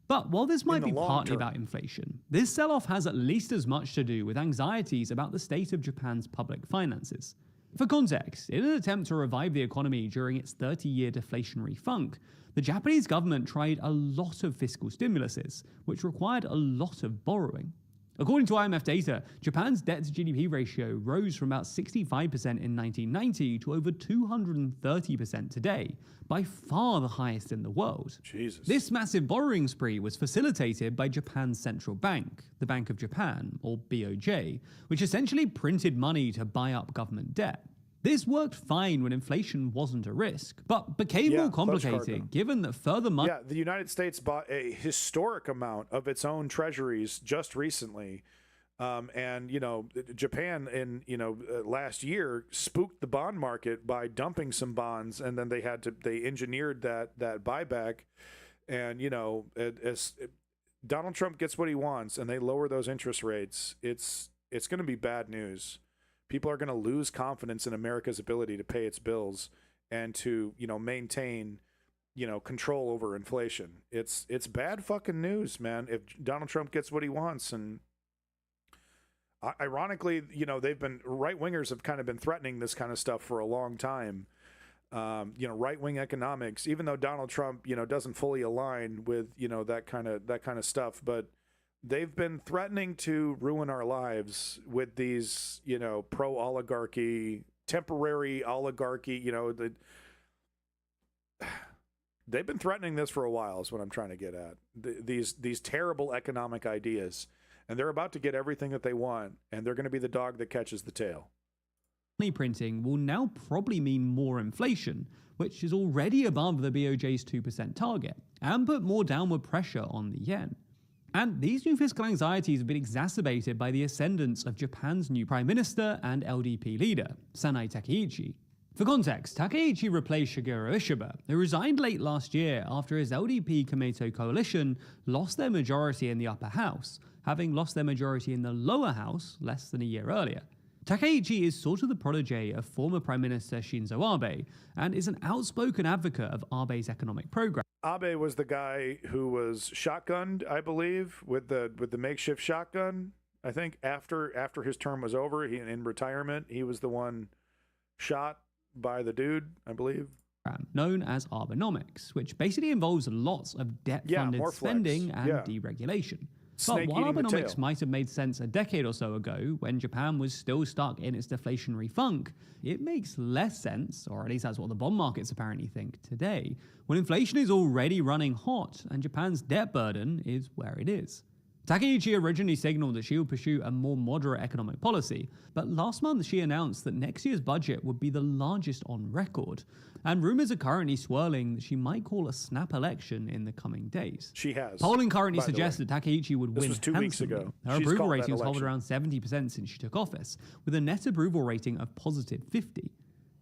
But while this might be partly about inflation, this sell-off has at least as much to do with anxieties about the state of Japan's public finances. For context, in an attempt to revive the economy during its 30-year deflationary funk, the Japanese government tried a lot of fiscal stimuluses, which required a lot of borrowing. According to IMF data, Japan's debt-to-GDP ratio rose from about 65% in 1990 to over 230% today, by far the highest in the world. Jesus. This massive borrowing spree was facilitated by Japan's central bank, the Bank of Japan, or BOJ, which essentially printed money to buy up government debt. This worked fine when inflation wasn't a risk, but became more complicated given that further money... Yeah, the United States bought a historic amount of its own treasuries just recently. And, Japan last year spooked the bond market by dumping some bonds, and then they engineered that buyback. And, as Donald Trump gets what he wants and they lower those interest rates, it's going to be bad news. People are going to lose confidence in America's ability to pay its bills and to, maintain, control over inflation. It's bad fucking news, man. If Donald Trump gets what he wants, and ironically, right-wingers have kind of been threatening this kind of stuff for a long time. Right-wing economics, even though Donald Trump, doesn't fully align with, that kind of stuff, but they've been threatening to ruin our lives with these, pro-oligarchy, temporary oligarchy, they've been threatening this for a while is what I'm trying to get at. These terrible economic ideas, and they're about to get everything that they want, and they're going to be the dog that catches the tail. Money printing will now probably mean more inflation, which is already above the BOJ's 2% target, and put more downward pressure on the yen. And these new fiscal anxieties have been exacerbated by the ascendance of Japan's new prime minister and LDP leader, Sanai Takaichi. For context, Takeichi replaced Shigeru Ishiba, who resigned late last year after his LDP Komeito coalition lost their majority in the upper house, having lost their majority in the lower house less than a year earlier. Takeichi is sort of the protege of former Prime Minister Shinzo Abe, and is an outspoken advocate of Abe's economic program. Abe was the guy who was shotgunned, I believe, with the makeshift shotgun. I think after his term was over, in retirement, he was the one shot by the dude, I believe. Known as Abenomics, which basically involves lots of debt-funded spending and deregulation. But while Abenomics might have made sense a decade or so ago, when Japan was still stuck in its deflationary funk, it makes less sense, or at least that's what the bond markets apparently think today, when inflation is already running hot and Japan's debt burden is where it is. Takeichi originally signaled that she would pursue a more moderate economic policy, but last month she announced that next year's budget would be the largest on record, and rumors are currently swirling that she might call a snap election in the coming days. She has. Polling currently suggests that Takeichi would win was 2 weeks ago. Her She's approval called that rating has hovered election. around 70% since she took office, with a net approval rating of positive 50.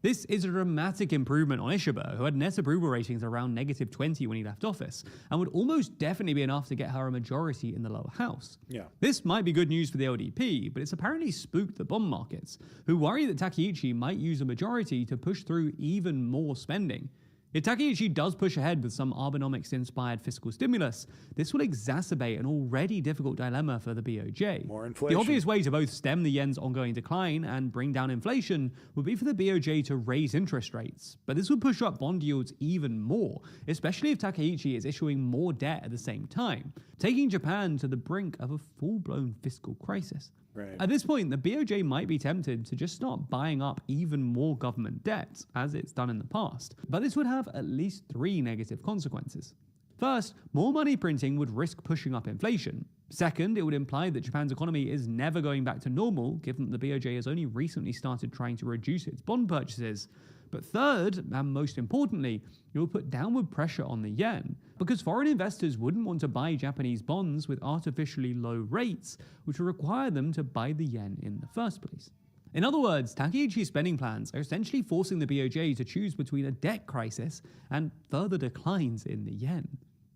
This is a dramatic improvement on Ishiba, who had net approval ratings around negative 20 when he left office, and would almost definitely be enough to get her a majority in the lower house. Yeah. This might be good news for the LDP, but it's apparently spooked the bond markets, who worry that Takeichi might use a majority to push through even more spending. If Takeichi does push ahead with some Abenomics-inspired fiscal stimulus, this will exacerbate an already difficult dilemma for the BOJ. More inflation. The obvious way to both stem the yen's ongoing decline and bring down inflation would be for the BOJ to raise interest rates, but this would push up bond yields even more, especially if Takeichi is issuing more debt at the same time, taking Japan to the brink of a full-blown fiscal crisis. Right. At this point, the BOJ might be tempted to just start buying up even more government debt, as it's done in the past. But this would have at least 3 negative consequences. First, more money printing would risk pushing up inflation. Second, it would imply that Japan's economy is never going back to normal, given that the BOJ has only recently started trying to reduce its bond purchases. But third, and most importantly, it will put downward pressure on the yen, because foreign investors wouldn't want to buy Japanese bonds with artificially low rates, which would require them to buy the yen in the first place. In other words, Takeichi's spending plans are essentially forcing the BOJ to choose between a debt crisis and further declines in the yen.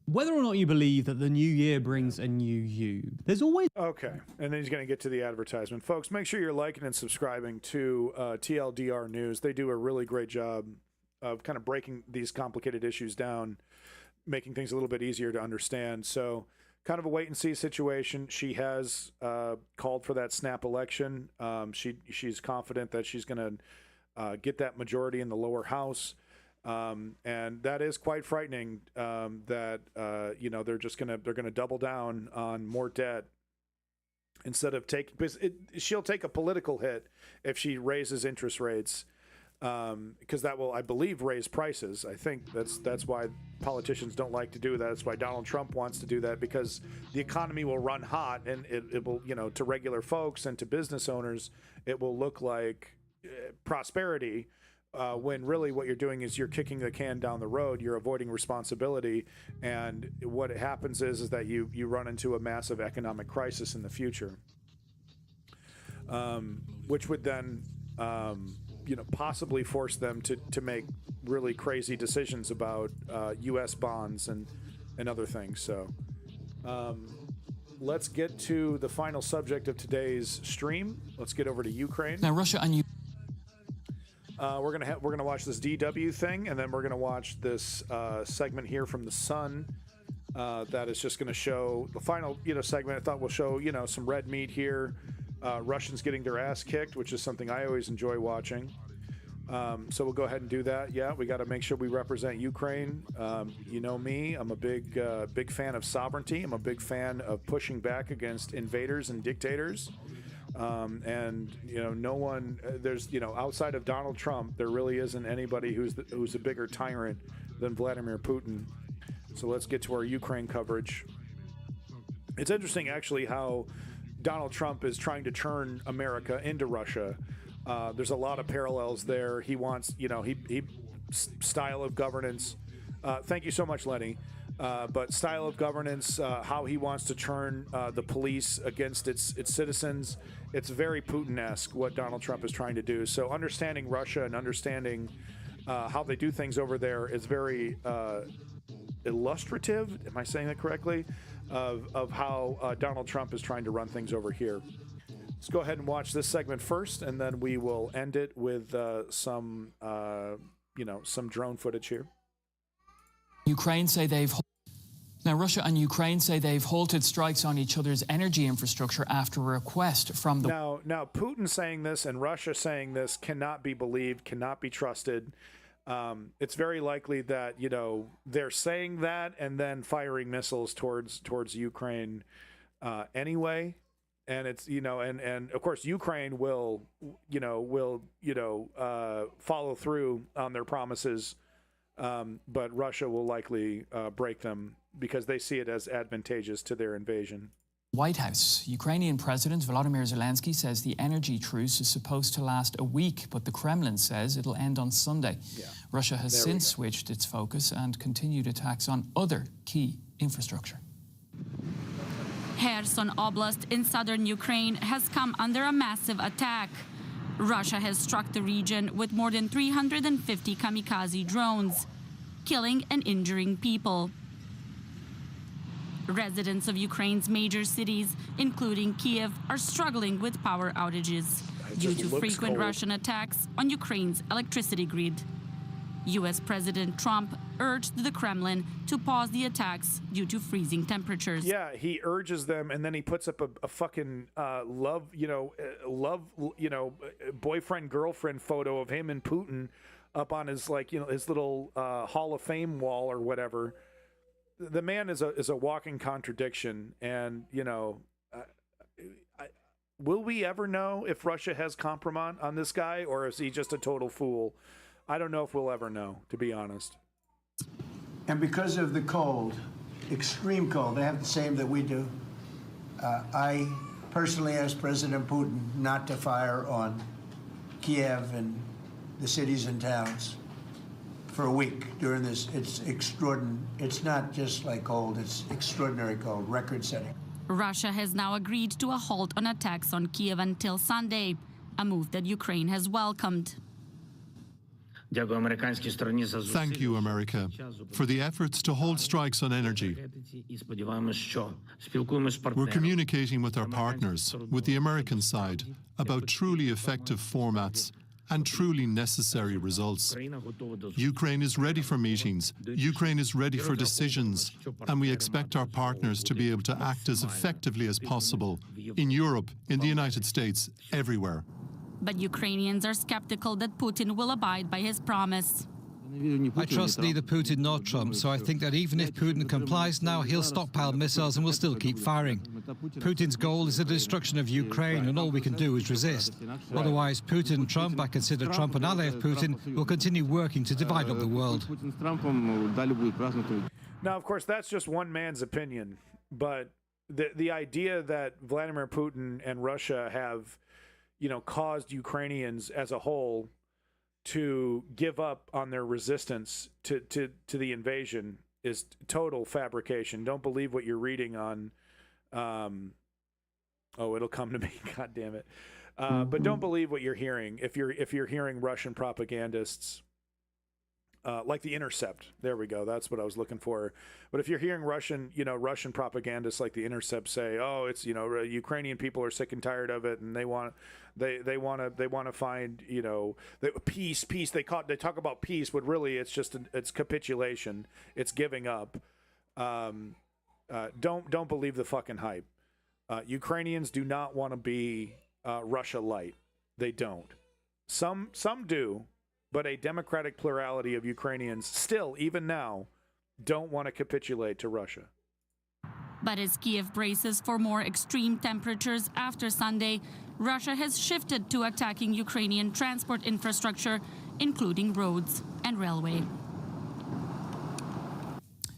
Whether or not you believe that the new year brings a new you, there's always... Okay, and then he's going to get to the advertisement. Folks, make sure you're liking and subscribing to TLDR News. They do a really great job of kind of breaking these complicated issues down, making things a little bit easier to understand. So kind of a wait-and-see situation. She has called for that snap election. She's confident that she's going to get that majority in the lower house. And that is quite frightening, that they're gonna double down on more debt instead of taking, because she'll take a political hit if she raises interest rates, because that will, I believe, raise prices. I think that's why politicians don't like to do that. That's why Donald Trump wants to do that, because the economy will run hot, and it will, to regular folks and to business owners, it will look like prosperity. When really what you're doing is you're kicking the can down the road, you're avoiding responsibility, and what happens is that you run into a massive economic crisis in the future, which would then possibly force them to make really crazy decisions about U.S. bonds and other things. So let's get to the final subject of today's stream. Let's get over to Ukraine. Now, Russia and we're gonna watch this DW thing, and then we're gonna watch this segment here from the Sun that is just gonna show the final segment. I thought we'll show some red meat here. Russians getting their ass kicked, which is something I always enjoy watching. So we'll go ahead and do that. Yeah, we got to make sure we represent Ukraine. You know me, I'm a big fan of sovereignty. I'm a big fan of pushing back against invaders and dictators. And no one, there's outside of Donald Trump, there really isn't anybody who's a bigger tyrant than Vladimir Putin. So let's get to our Ukraine coverage. It's interesting actually how Donald Trump is trying to turn America into Russia. There's a lot of parallels there. He wants, he style of governance. Thank you so much, Lenny. but style of governance, how he wants to turn the police against its citizens, it's very Putin-esque what Donald Trump is trying to do. So understanding Russia and understanding how they do things over there is very illustrative, am I saying that correctly, of how Donald Trump is trying to run things over here. Let's go ahead and watch this segment first, and then we will end it with some drone footage here. Ukraine say they've... Now, Russia and Ukraine say they've halted strikes on each other's energy infrastructure after a request from the... Now, Putin saying this and Russia saying this cannot be believed, cannot be trusted. It's very likely that, they're saying that and then firing missiles towards Ukraine anyway. And it's, and of course, Ukraine will follow through on their promises. But Russia will likely break them because they see it as advantageous to their invasion. White House. Ukrainian President Volodymyr Zelensky says the energy truce is supposed to last a week, but the Kremlin says it'll end on Sunday. Yeah. Russia has since switched its focus and continued attacks on other key infrastructure. Kherson Oblast in southern Ukraine has come under a massive attack. Russia has struck the region with more than 350 kamikaze drones, killing and injuring people. Residents of Ukraine's major cities, including Kiev, are struggling with power outages due to frequent Russian attacks on Ukraine's electricity grid. U.S. President Trump urged the Kremlin to pause the attacks due to freezing temperatures. Yeah, he urges them, and then he puts up a fucking boyfriend girlfriend photo of him and Putin up on his his little Hall of Fame wall or whatever. The man is a walking contradiction, and will we ever know if Russia has compromise on this guy, or is he just a total fool? I don't know if we'll ever know, to be honest. And because of the cold, extreme cold, they have the same that we do. I personally asked President Putin not to fire on Kiev and the cities and towns for a week during this. It's extraordinary. It's not just like cold, it's extraordinary cold, record-setting. Russia has now agreed to a halt on attacks on Kiev until Sunday, a move that Ukraine has welcomed. Thank you, America, for the efforts to hold strikes on energy. We're communicating with our partners, with the American side, about truly effective formats and truly necessary results. Ukraine is ready for meetings. Ukraine is ready for decisions. And we expect our partners to be able to act as effectively as possible in Europe, in the United States, everywhere. But Ukrainians are skeptical that Putin will abide by his promise. I trust neither Putin nor Trump, so I think that even if Putin complies now, he'll stockpile missiles and will still keep firing. Putin's goal is the destruction of Ukraine, and all we can do is resist. Otherwise, Putin and Trump, I consider Trump an ally of Putin, will continue working to divide up the world. Now, of course, that's just one man's opinion, but the idea that Vladimir Putin and Russia have caused Ukrainians as a whole to give up on their resistance to the invasion is total fabrication. Don't believe what you're reading on. It'll come to me. God damn it! But don't believe what you're hearing if you're hearing Russian propagandists. Like The Intercept. There we go. That's what I was looking for. But if you're hearing Russian propagandists like The Intercept say, "Oh, it's Ukrainian people are sick and tired of it, and they want to find peace." They talk about peace, but really it's just it's capitulation. It's giving up. Don't believe the fucking hype. Ukrainians do not want to be Russia light. They don't. Some do. But a democratic plurality of Ukrainians still, even now, don't want to capitulate to Russia. But as Kiev braces for more extreme temperatures after Sunday, Russia has shifted to attacking Ukrainian transport infrastructure, including roads and railway.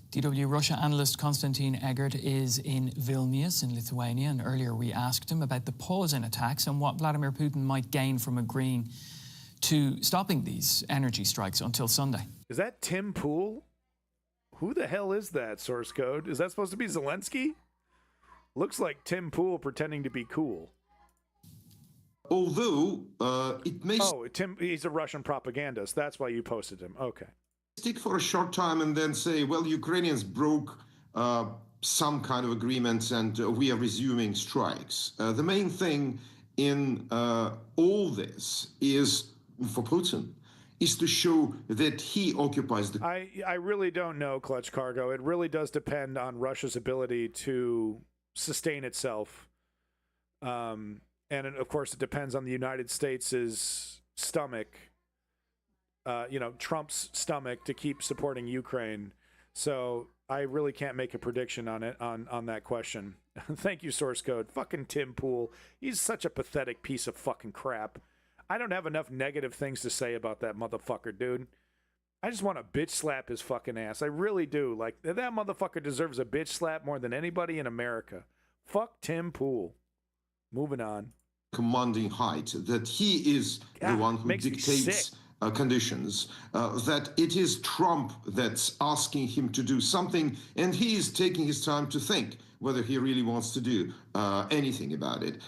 DW Russia analyst Konstantin Egert is in Vilnius in Lithuania, and earlier we asked him about the pause in attacks and what Vladimir Putin might gain from agreeing to stopping these energy strikes until Sunday. Is that Tim Pool? Who the hell is that, source code? Is that supposed to be Zelensky? Looks like Tim Pool pretending to be cool. Although it may he's a Russian propagandist. That's why you posted him. Okay. stick for a short time and then say, well, Ukrainians broke some kind of agreements and we are resuming strikes. The main thing in all this is, for Putin, is to show that he occupies the... I really don't know, Clutch Cargo. It really does depend on Russia's ability to sustain itself. And of course, it depends on the United States' stomach, Trump's stomach to keep supporting Ukraine. So I really can't make a prediction on it, on that question. Thank you, source code. Fucking Tim Pool. He's such a pathetic piece of fucking crap. I don't have enough negative things to say about that motherfucker, dude. I just want to bitch slap his fucking ass. I really do. Like, that motherfucker deserves a bitch slap more than anybody in America. Fuck Tim Pool. Moving on. Commanding height, that he is the one who dictates conditions, that it is Trump that's asking him to do something, and he is taking his time to think whether he really wants to do anything about it.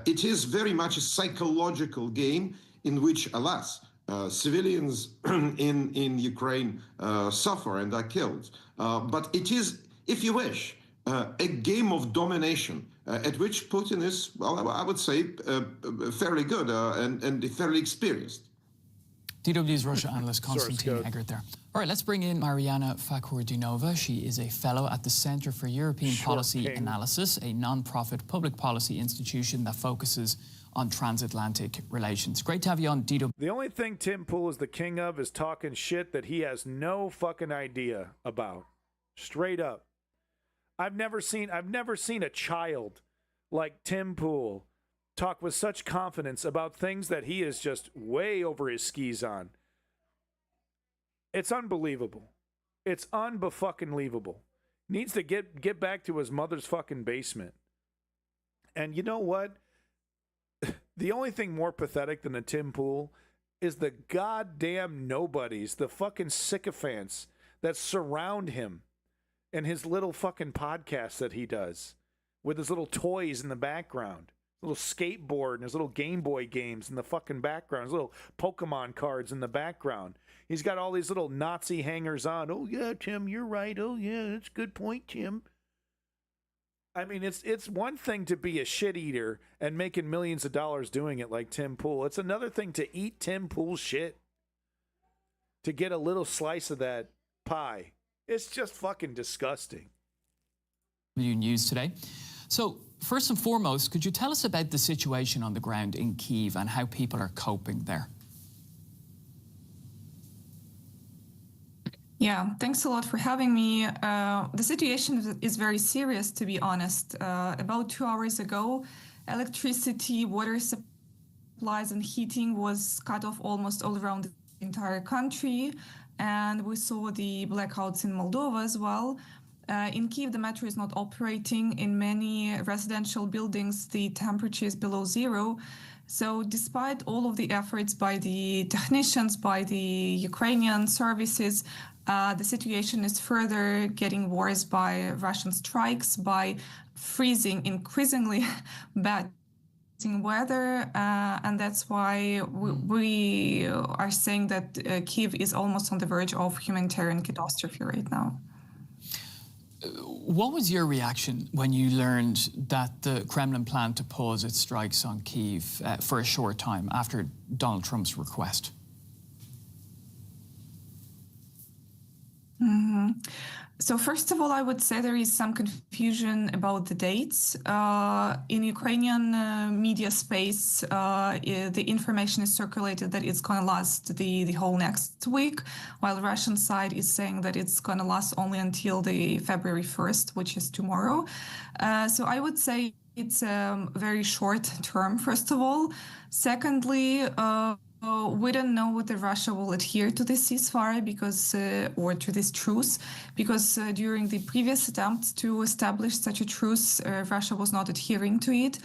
It is very much a psychological game in which, alas, civilians in Ukraine suffer and are killed. But it is, if you wish, a game of domination at which Putin is, well, I would say, fairly good and fairly experienced. DW's Russia analyst Konstantin Eggert there. All right, let's bring in Mariana Fakhourdinova. She is a fellow at the Center for European Policy Analysis, a non-profit public policy institution that focuses on transatlantic relations. Great to have you on, DW. The only thing Tim Pool is the king of is talking shit that he has no fucking idea about. Straight up. I've never seen a child like Tim Pool talk with such confidence about things that he is just way over his skis on. It's unbelievable. It's unbefucking-leavable. Needs to get back to his mother's fucking basement. And you know what? The only thing more pathetic than a Tim Pool is the goddamn nobodies, the fucking sycophants that surround him and his little fucking podcast that he does with his little toys in the background. Little skateboard and his little Game Boy games in the fucking background, his little Pokemon cards in the background. He's got all these little Nazi hangers on. Oh yeah, Tim, you're right. Oh yeah, that's a good point, Tim. I mean, it's one thing to be a shit eater and making millions of dollars doing it like Tim Pool. It's another thing to eat Tim Pool shit. To get a little slice of that pie. It's just fucking disgusting. News today. So, first and foremost, could you tell us about the situation on the ground in Kyiv and how people are coping there? Yeah, thanks a lot for having me. The situation is very serious, to be honest. About 2 hours ago, electricity, water supplies, and heating was cut off almost all around the entire country. And we saw the blackouts in Moldova as well. In Kyiv, the metro is not operating. In many residential buildings, the temperature is below zero. So despite all of the efforts by the technicians, by the Ukrainian services, the situation is further getting worse by Russian strikes, by freezing, increasingly bad weather. And that's why we are saying that Kyiv is almost on the verge of humanitarian catastrophe right now. What was your reaction when you learned that the Kremlin planned to pause its strikes on Kyiv for a short time after Donald Trump's request? Mm-hmm. So first of all, I would say there is some confusion about the dates. In Ukrainian media space, the information is circulated that it's going to last the whole next week, while the Russian side is saying that it's going to last only until the February 1st, which is tomorrow. So I would say it's a very short term, first of all. Secondly, we don't know whether Russia will adhere to this ceasefire or to this truce, because during the previous attempts to establish such a truce, Russia was not adhering to it.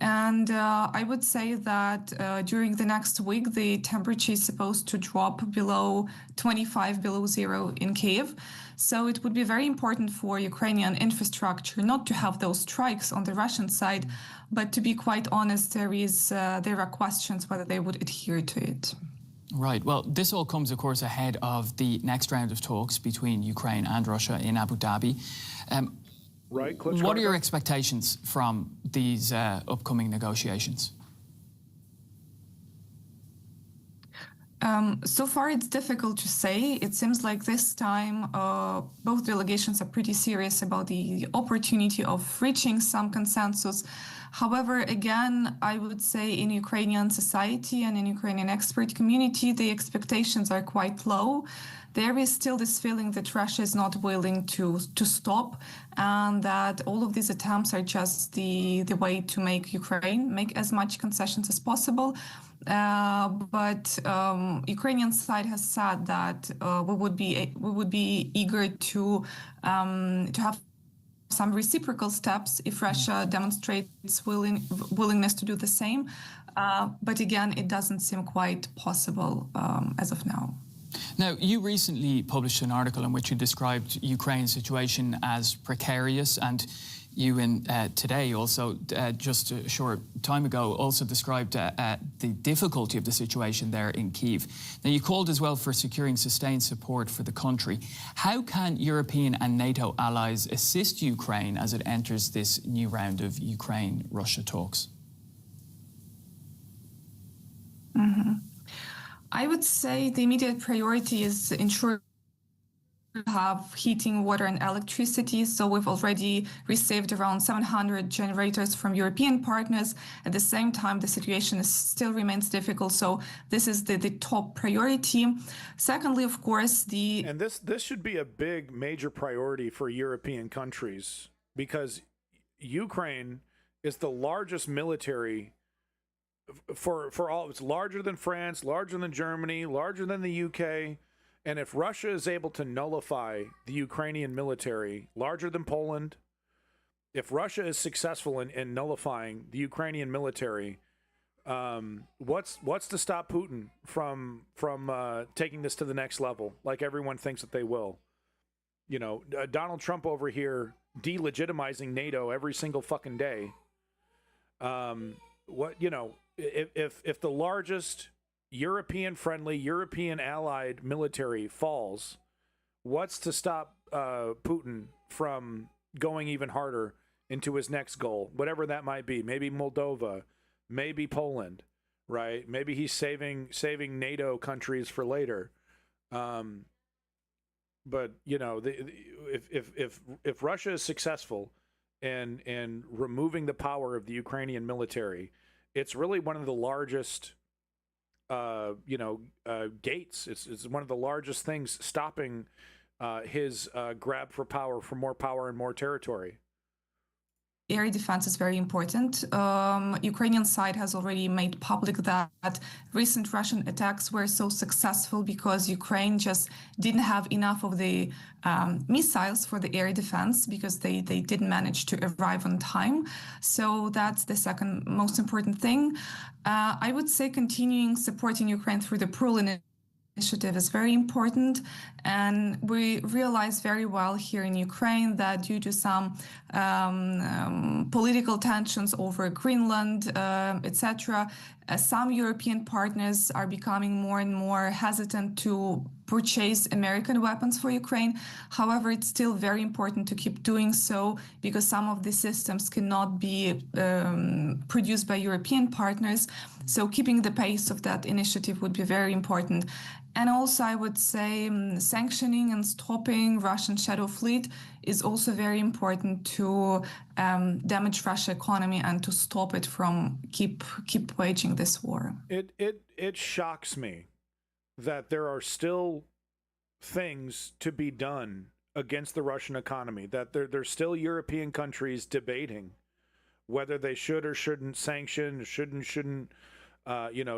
And I would say that during the next week, the temperature is supposed to drop below 25 below zero in Kyiv. So it would be very important for Ukrainian infrastructure not to have those strikes on the Russian side, but to be quite honest, there are questions whether they would adhere to it. Right. Well, this all comes, of course, ahead of the next round of talks between Ukraine and Russia in Abu Dhabi. Right. What are your expectations from these upcoming negotiations? So far, it's difficult to say. It seems like this time both delegations are pretty serious about the opportunity of reaching some consensus. However, again, I would say in Ukrainian society and in Ukrainian expert community, the expectations are quite low. There is still this feeling that Russia is not willing to stop, and that all of these attempts are just the way to make Ukraine make as much concessions as possible. But Ukrainian side has said that we would be eager to have some reciprocal steps if Russia demonstrates willingness to do the same. But again, it doesn't seem quite possible as of now. Now, you recently published an article in which you described Ukraine's situation as precarious, and you in today also, just a short time ago, also described the difficulty of the situation there in Kyiv. Now, you called as well for securing sustained support for the country. How can European and NATO allies assist Ukraine as it enters this new round of Ukraine-Russia talks? Mm-hmm. I would say the immediate priority is ensure have heating, water, and electricity. So we've already received around 700 generators from European partners. At the same time, the situation still remains difficult. So this is the top priority. Secondly, of course, and this should be a big, major priority for European countries, because Ukraine is the largest military for all. It's larger than France, larger than Germany, larger than the UK. And if Russia is able to nullify the Ukrainian military, larger than Poland, if Russia is successful in nullifying the Ukrainian military, what's to stop Putin from taking this to the next level, like everyone thinks that they will? You know, Donald Trump over here delegitimizing NATO every single fucking day. If the largest European-friendly, European-allied military falls, what's to stop Putin from going even harder into his next goal, whatever that might be? Maybe Moldova, maybe Poland, right? Maybe he's saving NATO countries for later. But you know, if Russia is successful in removing the power of the Ukrainian military, it's really one of the largest gates. It's one of the largest things stopping his grab for power, for more power and more territory. Air defense is very important. Ukrainian side has already made public that recent Russian attacks were so successful because Ukraine just didn't have enough of the missiles for the air defense, because they didn't manage to arrive on time. So that's the second most important thing. I would say continuing supporting Ukraine through the Prez initiative is very important, and we realize very well here in Ukraine that due to some political tensions over Greenland, etc., some European partners are becoming more and more hesitant to purchase American weapons for Ukraine. However, it's still very important to keep doing so, because some of the systems cannot be produced by European partners. So keeping the pace of that initiative would be very important. And also, I would say sanctioning and stopping Russian shadow fleet is also very important to damage Russia's economy and to stop it from keep waging this war. It shocks me that there are still things to be done against the Russian economy, that there's still European countries debating whether they should or shouldn't sanction, shouldn't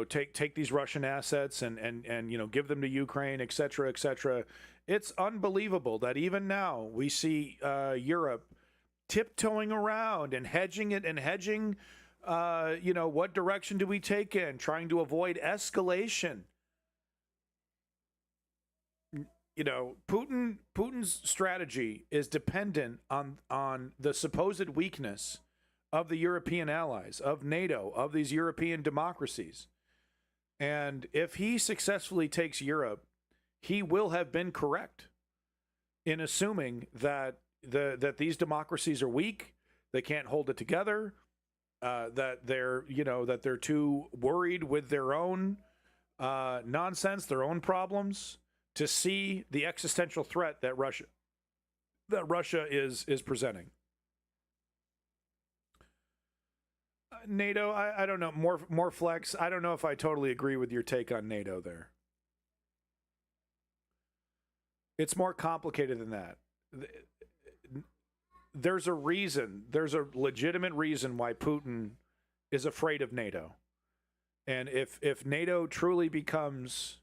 take these Russian assets and give them to Ukraine, et cetera, et cetera. It's unbelievable that even now we see Europe tiptoeing around and hedging What direction do we take in? Trying to avoid escalation. Putin's strategy is dependent on the supposed weakness of the European allies, of NATO, of these European democracies. And if he successfully takes Europe, he will have been correct in assuming that these democracies are weak, they can't hold it together, that they're too worried with their own nonsense, their own problems, to see the existential threat that Russia is presenting. NATO, I don't know, more flex. I don't know if I totally agree with your take on NATO there. It's more complicated than that. There's a reason, there's a legitimate reason why Putin is afraid of NATO. And if NATO truly becomes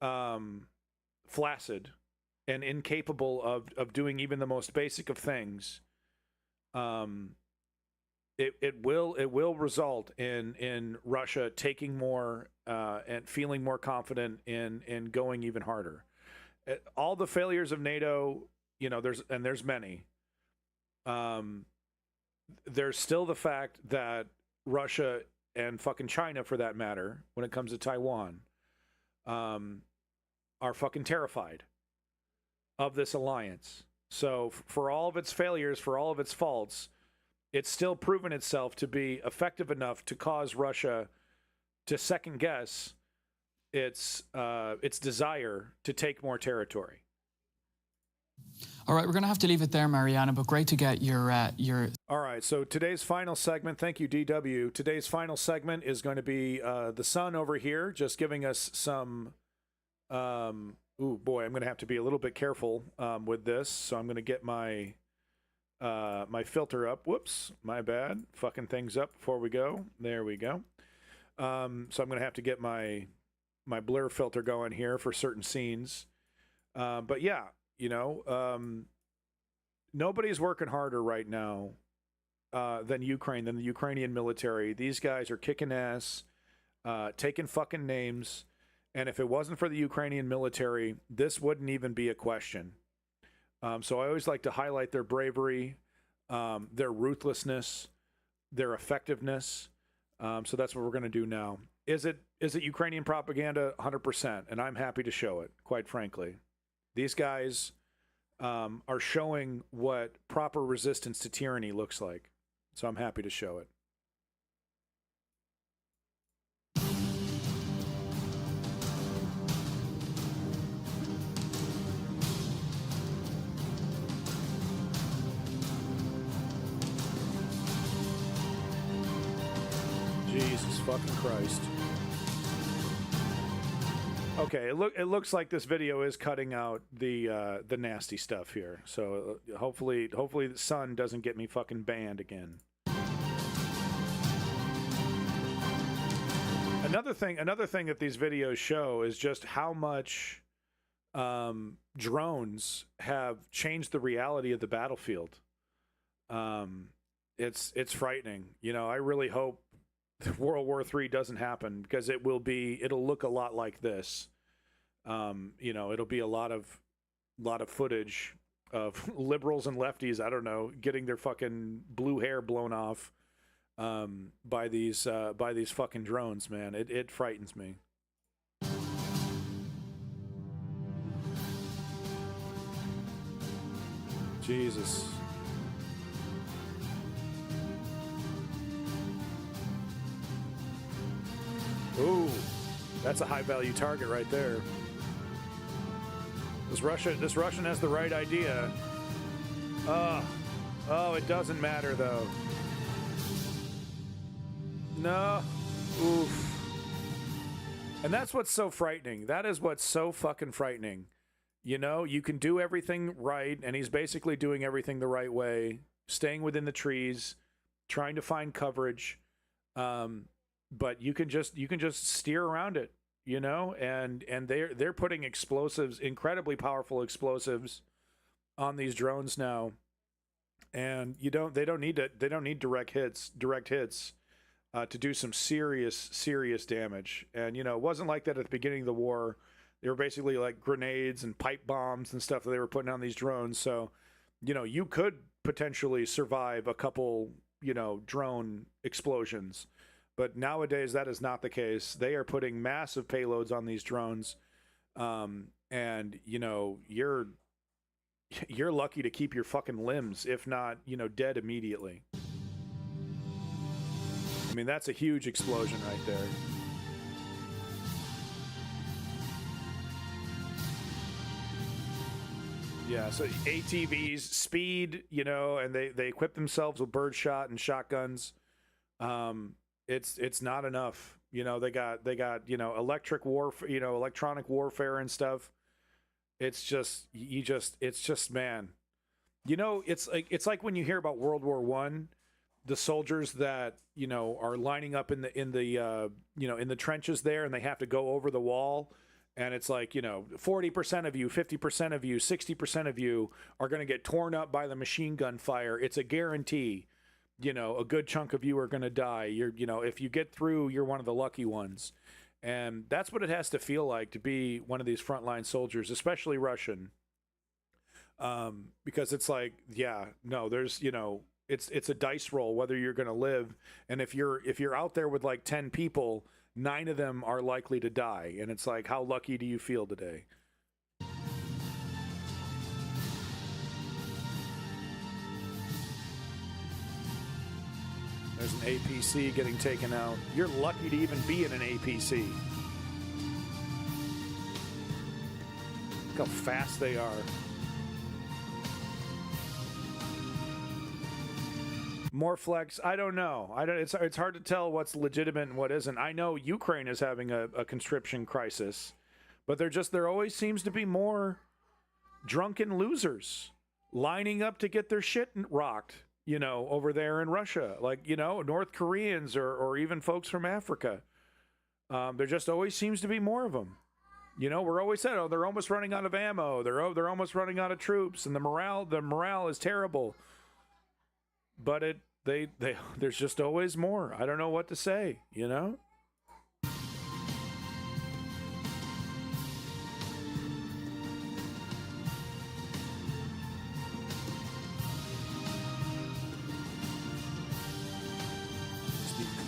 flaccid and incapable of doing even the most basic of things, it will result in Russia taking more and feeling more confident in going even harder. All the failures of NATO, there's many. There's still the fact that Russia and fucking China, for that matter, when it comes to Taiwan, are fucking terrified of this alliance. So for all of its failures, for all of its faults, it's still proven itself to be effective enough to cause Russia to second guess its desire to take more territory. All right, we're going to have to leave it there, Mariana, but great to get your... All right, so today's final segment, thank you, DW. Today's final segment is going to be the Sun over here, just giving us some... ooh, boy, I'm going to have to be a little bit careful with this, so I'm going to get my filter up. Whoops, my bad. Fucking things up before we go. There we go. So I'm going to have to get my blur filter going here for certain scenes. But yeah, nobody's working harder right now than the Ukrainian military. These guys are kicking ass, taking fucking names. And if it wasn't for the Ukrainian military, this wouldn't even be a question. So I always like to highlight their bravery, their ruthlessness, their effectiveness. So that's what we're going to do now. Is it Ukrainian propaganda? 100%. And I'm happy to show it, quite frankly. These guys are showing what proper resistance to tyranny looks like. So I'm happy to show it. Jesus fucking Christ. Okay, it looks like this video is cutting out the nasty stuff here. So hopefully the Sun doesn't get me fucking banned again. Another thing that these videos show is just how much drones have changed the reality of the battlefield. It's frightening. I really hope World War III doesn't happen, because it'll look a lot like this. It'll be a lot of footage of liberals and lefties, I don't know, getting their fucking blue hair blown off by these fucking drones, man. It frightens me. Jesus. Ooh, that's a high-value target right there. This Russian has the right idea. Oh, it doesn't matter though. No. Oof. And that's what's so frightening. That is what's so fucking frightening. You can do everything right, and he's basically doing everything the right way, staying within the trees, trying to find coverage. But you can just steer around it, and they're putting explosives, incredibly powerful explosives, on these drones now. and they don't need direct hits to do some serious damage. And it wasn't like that at the beginning of the war. They were basically like grenades and pipe bombs and stuff that they were putting on these drones. So you could potentially survive a couple drone explosions, but nowadays that is not the case. They are putting massive payloads on these drones, and you're lucky to keep your fucking limbs, if not, dead immediately. I mean, that's a huge explosion right there. Yeah, so ATVs, speed, and they equip themselves with birdshot and shotguns. It's not enough. They got electronic warfare and stuff. It's just man. It's like when you hear about World War I, the soldiers that are lining up in the trenches there, and they have to go over the wall, and it's like 40% of you, 50% of you, 60% of you are going to get torn up by the machine gun fire. It's a guarantee. A good chunk of you are going to die. If you get through, you're one of the lucky ones. And that's what it has to feel like to be one of these frontline soldiers, especially Russian. Because it's like, there's, it's a dice roll whether you're going to live. And if you're out there with like 10 people, 9 of them are likely to die. And it's like, how lucky do you feel today? There's an APC getting taken out. You're lucky to even be in an APC. Look how fast they are. More flex, I don't know. It's hard to tell what's legitimate and what isn't. I know Ukraine is having a conscription crisis, but there always seems to be more drunken losers lining up to get their shit rocked. Over there in Russia, like, North Koreans or even folks from Africa. There just always seems to be more of them. We're always said, they're almost running out of ammo. They're almost running out of troops, and the morale is terrible. But there's just always more. I don't know what to say,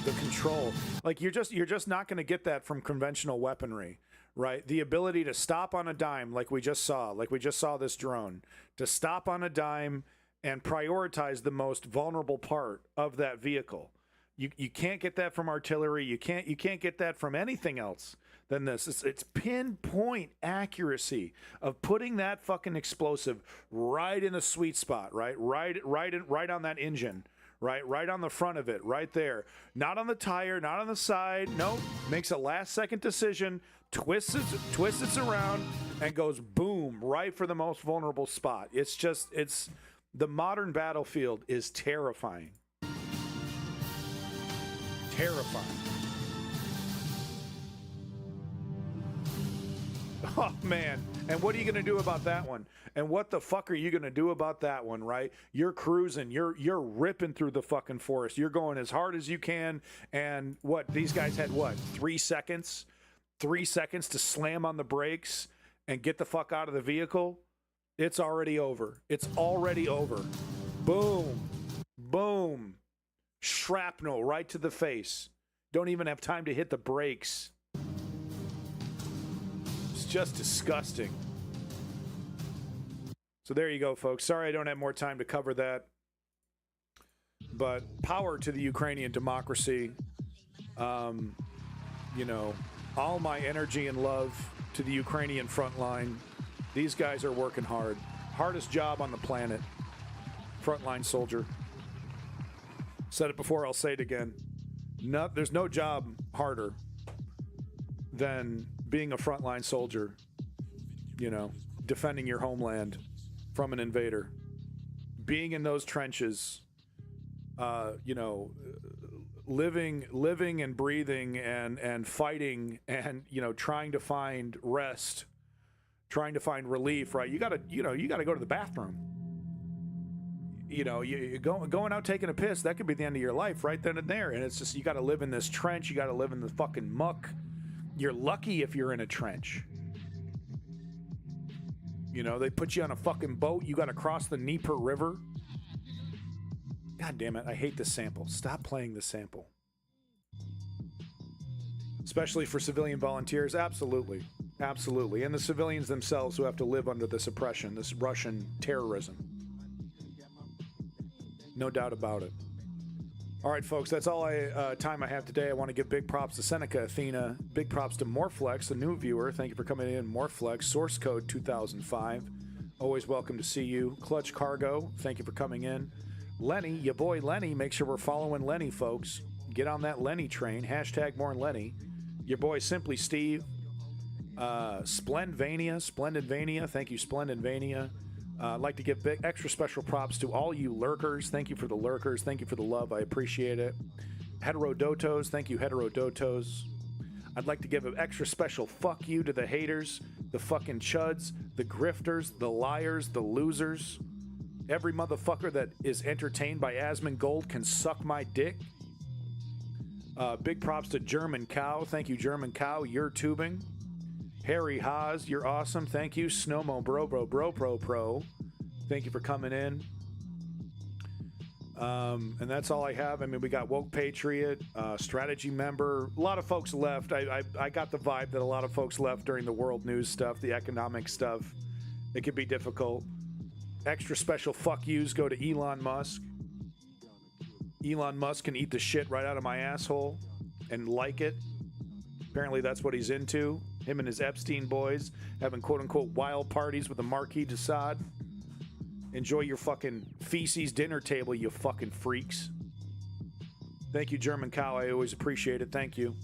The control, like you're just not going to get that from conventional weaponry, right? The ability to stop on a dime, like we just saw this drone, to stop on a dime and prioritize the most vulnerable part of that vehicle. You can't get that from artillery. You can't get that from anything else than this. It's pinpoint accuracy of putting that fucking explosive right in the sweet spot, right on that engine. Right on the front of it, right there. Not on the tire, not on the side. Nope. Makes a last-second decision, twists it around, and goes boom, right for the most vulnerable spot. It's the modern battlefield is terrifying. Terrifying. Oh, man. And what are you going to do about that one? And what the fuck are you going to do about that one, right? You're cruising. You're ripping through the fucking forest. You're going as hard as you can. And these guys had 3 seconds? 3 seconds to slam on the brakes and get the fuck out of the vehicle? It's already over. It's already over. Boom. Boom. Shrapnel right to the face. Don't even have time to hit the brakes. It's just disgusting. So there you go, folks. Sorry I don't have more time to cover that. But power to the Ukrainian democracy. All my energy and love to the Ukrainian front line. These guys are working hard. Hardest job on the planet. Frontline soldier. Said it before, I'll say it again. There's no job harder than being a frontline soldier. Defending your homeland from an invader, being in those trenches, living and breathing and fighting and, trying to find rest, trying to find relief, right? You gotta go to the bathroom. You know, going out taking a piss, that could be the end of your life right then and there. And it's just, you got to live in this trench. You got to live in the fucking muck. You're lucky if you're in a trench. You know, they put you on a fucking boat. You got to cross the Dnieper River. God damn it. I hate this sample. Stop playing this sample. Especially for civilian volunteers. Absolutely. Absolutely. And the civilians themselves who have to live under this oppression, this Russian terrorism. No doubt about it. All right, folks, that's all time I have today. I want to give big props to Seneca Athena. Big props to Morflex, a new viewer. Thank you for coming in. Morflex, source code 2005. Always welcome to see you. Clutch Cargo, thank you for coming in. Lenny, your boy Lenny. Make sure we're following Lenny, folks. Get on that Lenny train. Hashtag more Lenny. Your boy Simply Steve. Splendvania. Thank you, Splendvania. I'd like to give big, extra special props to all you lurkers. Thank you for the lurkers. Thank you for the love. I appreciate it. Heterodotos. Thank you, Heterodotos. I'd like to give an extra special fuck you to the haters, the fucking chuds, the grifters, the liars, the losers. Every motherfucker that is entertained by Asmongold can suck my dick. Big props to German Cow. Thank you, German Cow. You're tubing. Harry Haas, you're awesome. Thank you. Snowmo Pro. Thank you for coming in. And that's all I have. I mean, we got Woke Patriot, Strategy Member. A lot of folks left. I got the vibe that a lot of folks left during the world news stuff, the economic stuff. It could be difficult. Extra special fuck yous go to Elon Musk. Elon Musk can eat the shit right out of my asshole and like it. Apparently that's what he's into. Him and his Epstein boys having quote-unquote wild parties with the Marquis de Sade. Enjoy your fucking feces dinner table, you fucking freaks. Thank you, German Cow. I always appreciate it. Thank you.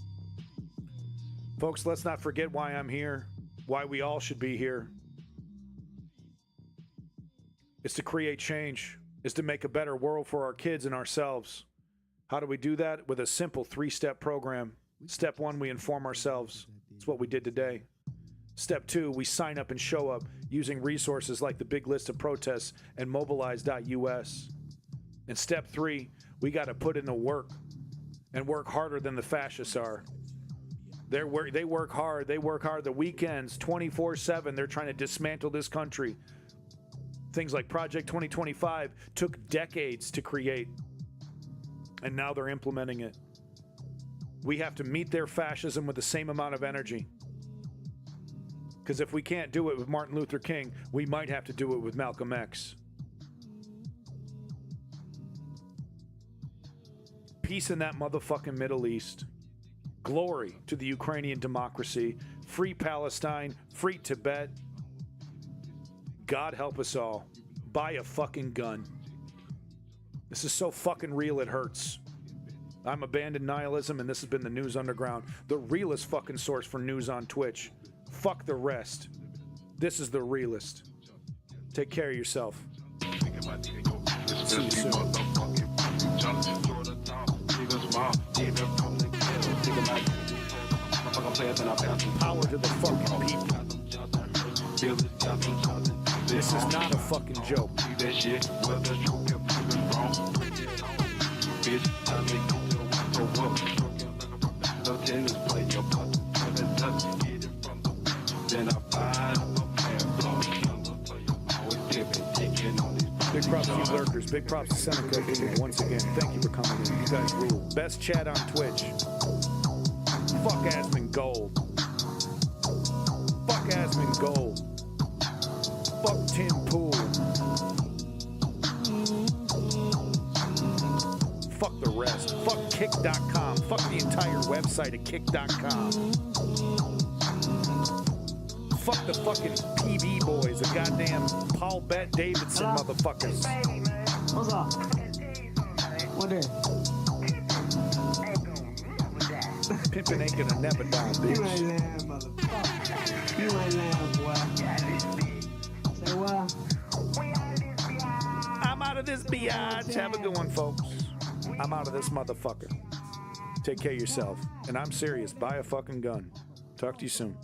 Folks, let's not forget why I'm here, why we all should be here. It's to create change. It's to make a better world for our kids and ourselves. How do we do that? With a simple 3-step program. Step 1, we inform ourselves. That's what we did today. Step 2, we sign up and show up using resources like the big list of protests and mobilize.us. And step 3, we got to put in the work and work harder than the fascists are. They work hard. They work hard the weekends, 24/7. They're trying to dismantle this country. Things like Project 2025 took decades to create, and now they're implementing it. We have to meet their fascism with the same amount of energy. Because if we can't do it with Martin Luther King, we might have to do it with Malcolm X. Peace in that motherfucking Middle East. Glory to the Ukrainian democracy. Free Palestine. Free Tibet. God help us all. Buy a fucking gun. This is so fucking real it hurts. I'm Abandoned Nihilism, and this has been the News Underground, the realest fucking source for news on Twitch. Fuck the rest. This is the realest. Take care of yourself. See you soon. Power to the fucking people. This is not a fucking joke. Big props to you lurkers. Big props to Seneca once again. Thank you for coming in. You guys rule. Best chat on Twitch. Fuck Asmongold. Fuck Asmongold. Fuck Tim Pool. Fuck the rest. Fuck Kick.com. Fuck the entire website of Kick.com. Fuck the fucking PB boys, the goddamn Paul Bet Davidson motherfuckers. What's up? What is? Pimpin' ain't gonna never die, bitch. You ain't lying, motherfucker. You ain't lying, boy. Say what? I'm out of this biatch. Have a good one, folks. I'm out of this motherfucker. Take care of yourself. And I'm serious. Buy a fucking gun. Talk to you soon.